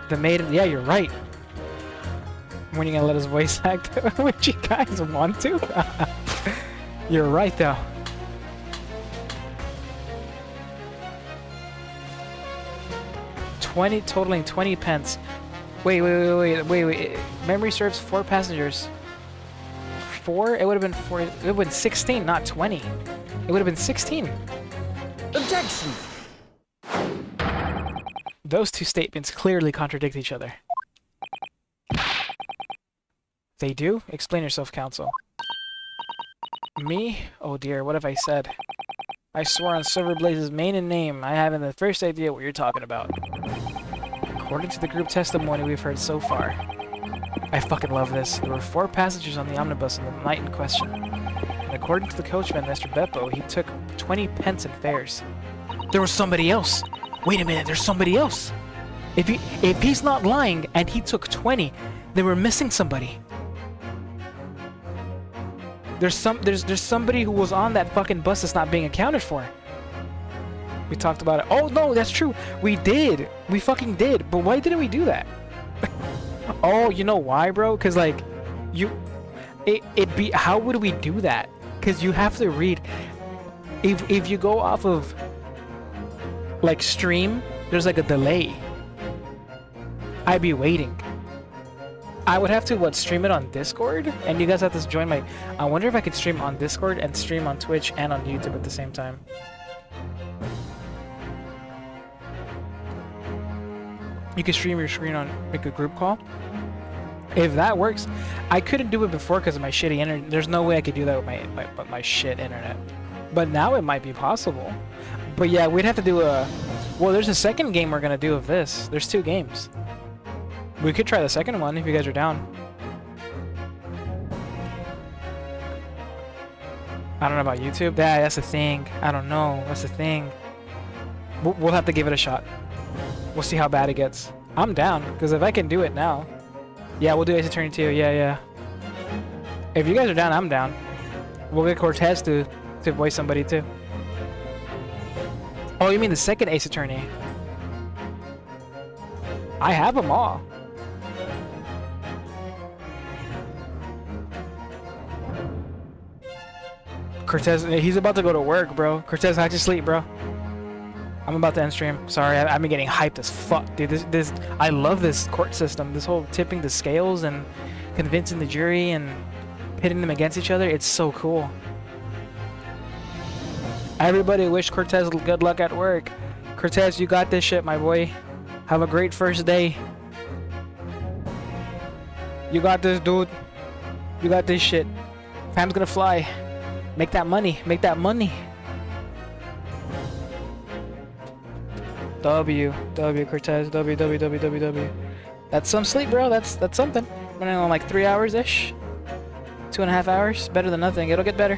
The maiden. Yeah, you're right. When are you gonna let us voice act? Would you guys want to? You're right, though. Totaling 20 pence. Wait. Memory serves 4 passengers. 4? It would have been 4. It would have been 16, not 20. It would have been 16. Objection! Those two statements clearly contradict each other. They do? Explain yourself, counsel. Me? Oh dear, what have I said? I swore on Silverblaze's maiden name, I haven't the first idea what you're talking about. According to the group testimony we've heard so far, I fucking love this. There were 4 passengers on the omnibus on the night in question. And according to the coachman, Mr. Beppo, he took 20 pence in fares. There was somebody else! Wait a minute, there's somebody else! If he's not lying and he took 20, then we're missing somebody. There's somebody who was on that fucking bus that's not being accounted for. We talked about it. Oh no, that's true. We did. We fucking did. But why didn't we do that? Oh, you know why, bro? Cause like, how would we do that? Cause you have to read. If you go off of like stream, there's like a delay. I'd be waiting. I would have to stream it on Discord, and you guys have to join my. I wonder if I could stream on Discord and stream on Twitch and on YouTube at the same time. You can stream your screen on like a group call. If that works, I couldn't do it before because of my shitty internet. There's no way I could do that with my shit internet. But now it might be possible. But yeah, we'd have to do a. Well, there's a second game we're gonna do of this. There's 2 games. We could try the second one if you guys are down. I don't know about YouTube. Yeah, that's the thing. I don't know. That's the thing. We'll have to give it a shot. We'll see how bad it gets. I'm down, because if I can do it now... Yeah, we'll do Ace Attorney 2. Yeah. If you guys are down, I'm down. We'll get Cortez to voice somebody too. Oh, you mean the second Ace Attorney? I have them all. Cortez, he's about to go to work, bro. Cortez, how'd you sleep, bro? I'm about to end stream. Sorry, I've been getting hyped as fuck, dude. This, I love this court system. This whole tipping the scales and convincing the jury and pitting them against each other. It's so cool. Everybody wish Cortez good luck at work. Cortez, you got this shit, my boy. Have a great first day. You got this, dude. You got this shit. Fam's gonna fly. Make that money. Make that money. W Cortez. W. That's some sleep, bro. That's something. Running on like 3 hours ish. 2.5 hours. Better than nothing. It'll get better.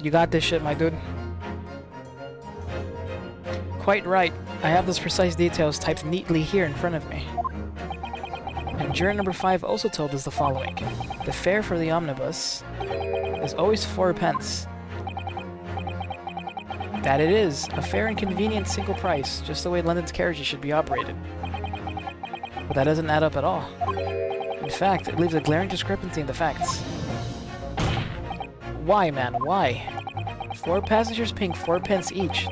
You got this shit, my dude. Quite right. I have those precise details typed neatly here in front of me. And juror number 5 also told us the following. The fare for the omnibus is always 4 pence. That it is. A fair and convenient single price, just the way London's carriages should be operated. But that doesn't add up at all. In fact, it leaves a glaring discrepancy in the facts. Why, man? Why? 4 passengers paying 4 pence each.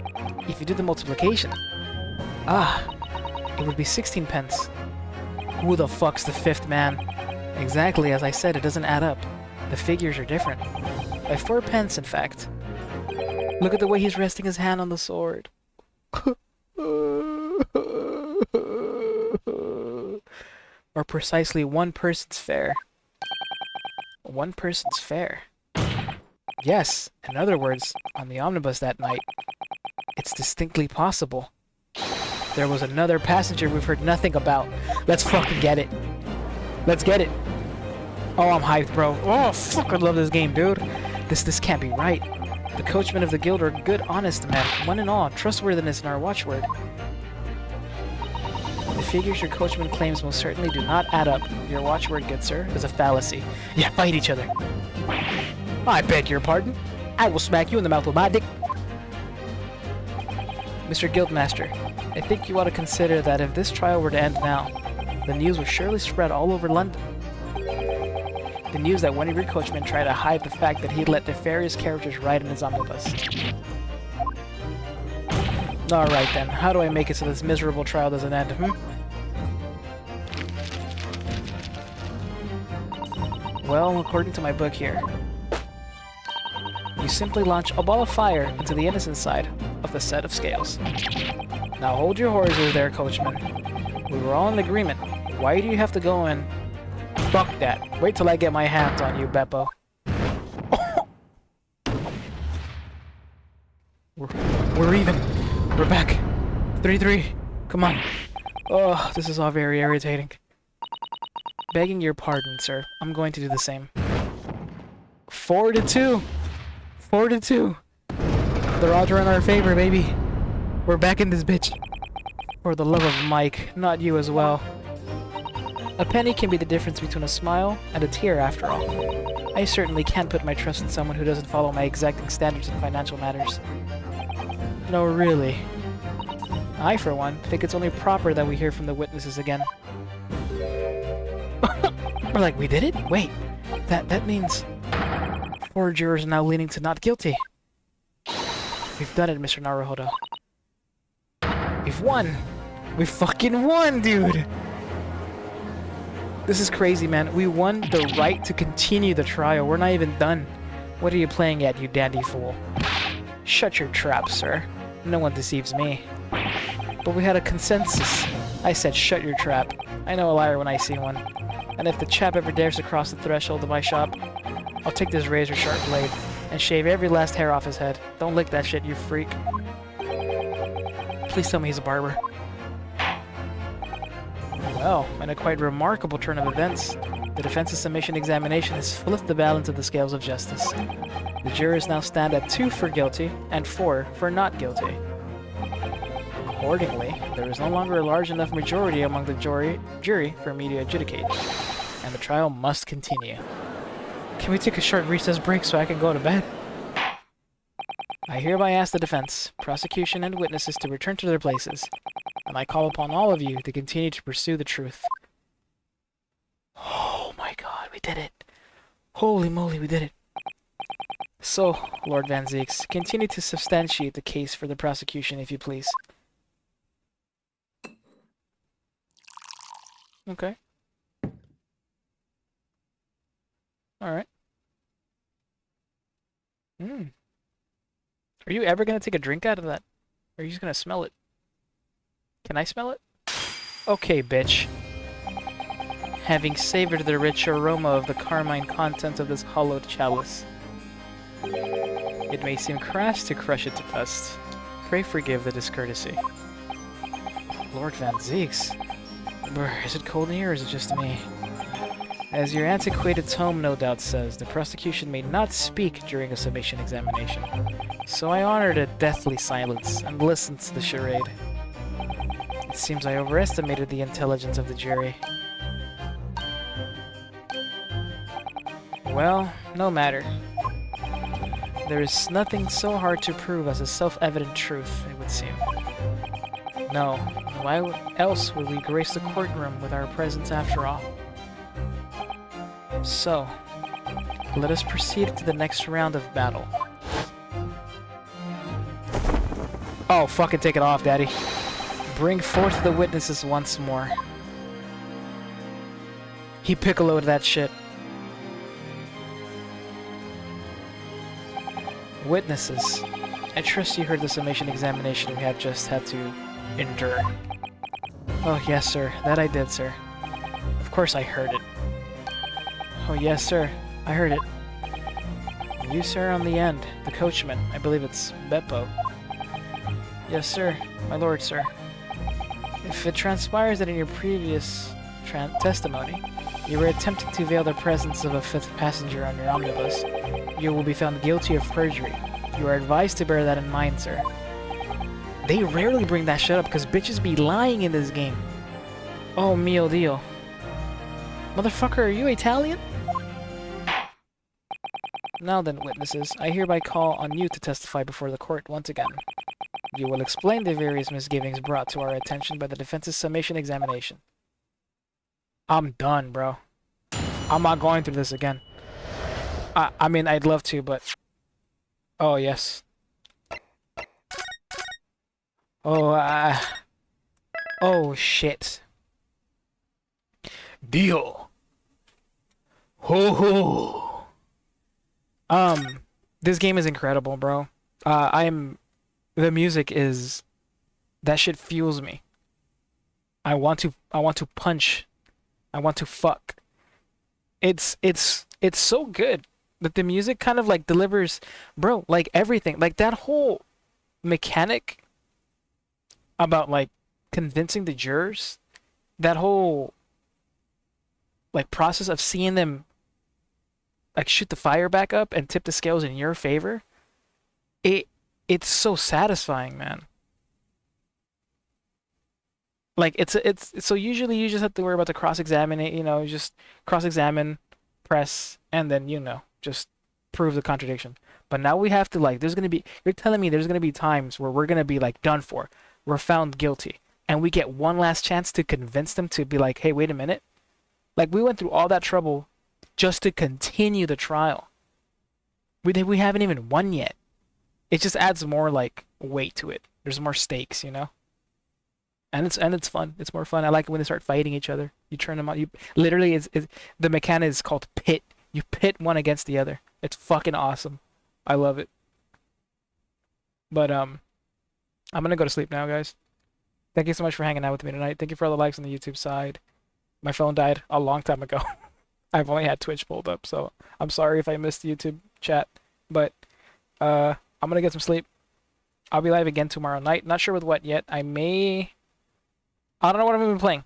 If you do the multiplication. It would be 16 pence. Who the fuck's the 5th man? Exactly, as I said, it doesn't add up. The figures are different. By 4 pence, in fact. Look at the way he's resting his hand on the sword. Or precisely 1 person's fare. 1 person's fare. Yes, in other words, on the omnibus that night, it's distinctly possible. There was another passenger we've heard nothing about. Let's fucking get it. Let's get it. Oh, I'm hyped, bro. Oh, fuck, I love this game, dude. This can't be right. The coachmen of the guild are good, honest men. One and all, trustworthiness in our watchword. The figures your coachman claims most certainly do not add up. Your watchword, good sir, is a fallacy. Yeah, fight each other. I beg your pardon. I will smack you in the mouth with my dick. Mr. Guildmaster, I think you ought to consider that if this trial were to end now, the news would surely spread all over London. The news that one of your coachmen tried to hide the fact that he'd let nefarious characters ride in his omnibus. Alright then, how do I make it so this miserable trial doesn't end, Well, according to my book here, you simply launch a ball of fire into the innocent side of the set of scales. Now hold your horses there, coachman. We were all in agreement. Why do you have to go in? Fuck that. Wait till I get my hands on you, Beppo. We're even. We're back. 3-3. Come on. Oh, this is all very irritating. Begging your pardon, sir. I'm going to do the same. 4-2. 4-2. The odds are in our favor, baby. We're back in this bitch. For the love of Mike, not you as well. A penny can be the difference between a smile and a tear, after all. I certainly can't put my trust in someone who doesn't follow my exacting standards in financial matters. No, really. I, for one, think it's only proper that we hear from the witnesses again. We're like, we did it? Wait, that means 4 jurors are now leaning to not guilty. We've done it, Mr. Naruhodo. We've won! We fucking won, dude! This is crazy, man. We won the right to continue the trial. We're not even done. What are you playing at, you dandy fool? Shut your trap, sir. No one deceives me. But we had a consensus. I said shut your trap. I know a liar when I see one. And if the chap ever dares to cross the threshold of my shop, I'll take this razor-sharp blade and shave every last hair off his head. Don't lick that shit, you freak. Please tell me he's a barber. Well, in a quite remarkable turn of events, the defense's summation examination has flipped the balance of the scales of justice. The jurors now stand at 2 for guilty and 4 for not guilty. Accordingly, there is no longer a large enough majority among the jury for me to adjudicate, and the trial must continue. Can we take a short recess break so I can go to bed? I hereby ask the defense, prosecution, and witnesses to return to their places, and I call upon all of you to continue to pursue the truth. Oh my god, we did it! Holy moly, we did it! So, Lord Van Zieks, continue to substantiate the case for the prosecution, if you please. Okay. Alright. Are you ever gonna take a drink out of that? Or are you just gonna smell it? Can I smell it? Okay, bitch. Having savored the rich aroma of the carmine contents of this hollowed chalice, it may seem crass to crush it to dust. Pray forgive the discourtesy. Lord Van Zieks? Is it cold in here or is it just me? As your antiquated tome no doubt says, the prosecution may not speak during a summation examination. So I honored a deathly silence and listened to the charade. It seems I overestimated the intelligence of the jury. Well, no matter. There is nothing so hard to prove as a self-evident truth, it would seem. No, why else would we grace the courtroom with our presence after all? So, let us proceed to the next round of battle. Oh, fucking take it off, daddy. Bring forth the witnesses once more. He piccoloed that shit. Witnesses, I trust you heard the summation examination we had just had to endure. Oh, yes, sir. That I did, sir. Of course I heard it. Oh, yes, sir. I heard it. You, sir, on the end. The coachman. I believe it's Beppo. Yes, sir. My lord, sir. If it transpires that in your previous testimony, you were attempting to veil the presence of a 5th passenger on your omnibus, you will be found guilty of perjury. You are advised to bear that in mind, sir. They rarely bring that shit up because bitches be lying in this game. Oh, mio dio. Motherfucker, are you Italian? Now then, witnesses, I hereby call on you to testify before the court once again. You will explain the various misgivings brought to our attention by the defense's summation examination. I'm done, bro. I'm not going through this again. I mean, I'd love to, but... Oh, yes. Oh, oh, shit. Deal. Ho ho. This game is incredible, bro. The music is... That shit fuels me. I want to punch. I want to fuck. It's so good that the music kind of like delivers, bro, like everything. Like that whole mechanic about like convincing the jurors, that whole like process of seeing them like shoot the fire back up and tip the scales in your favor. It's so satisfying, man. Like it's so usually you just have to worry about the cross-examine, just cross-examine, press, and then just prove the contradiction. But now we have to like you're telling me there's gonna be times where we're gonna be like done for. We're found guilty. And we get one last chance to convince them to be like, hey, wait a minute. Like we went through all that trouble just to continue the trial. We haven't even won yet. It just adds more like weight to it. There's more stakes, And it's fun. It's more fun. I like it when they start fighting each other. You turn them on. You literally the mechanic is called pit. You pit one against the other. It's fucking awesome. I love it. But I'm gonna go to sleep now, guys. Thank you so much for hanging out with me tonight. Thank you for all the likes on the YouTube side. My phone died a long time ago. I've only had Twitch pulled up, so I'm sorry if I missed the YouTube chat. But I'm gonna get some sleep. I'll be live again tomorrow night. Not sure with what yet. I don't know what I'm even playing.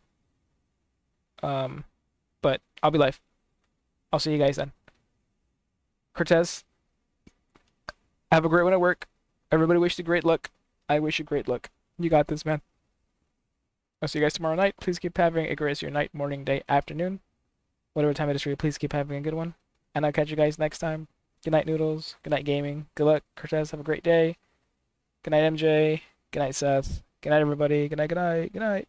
But I'll be live. I'll see you guys then. Cortez, have a great one at work. Everybody wish you great luck. I wish you great luck. You got this, man. I'll see you guys tomorrow night. Please keep having a great rest of your night, morning, day, afternoon. Whatever time it is for you, please keep having a good one. And I'll catch you guys next time. Good night, Noodles. Good night, gaming. Good luck, Cortez. Have a great day. Good night, MJ. Good night, Seth. Good night, everybody. Good night, good night, good night.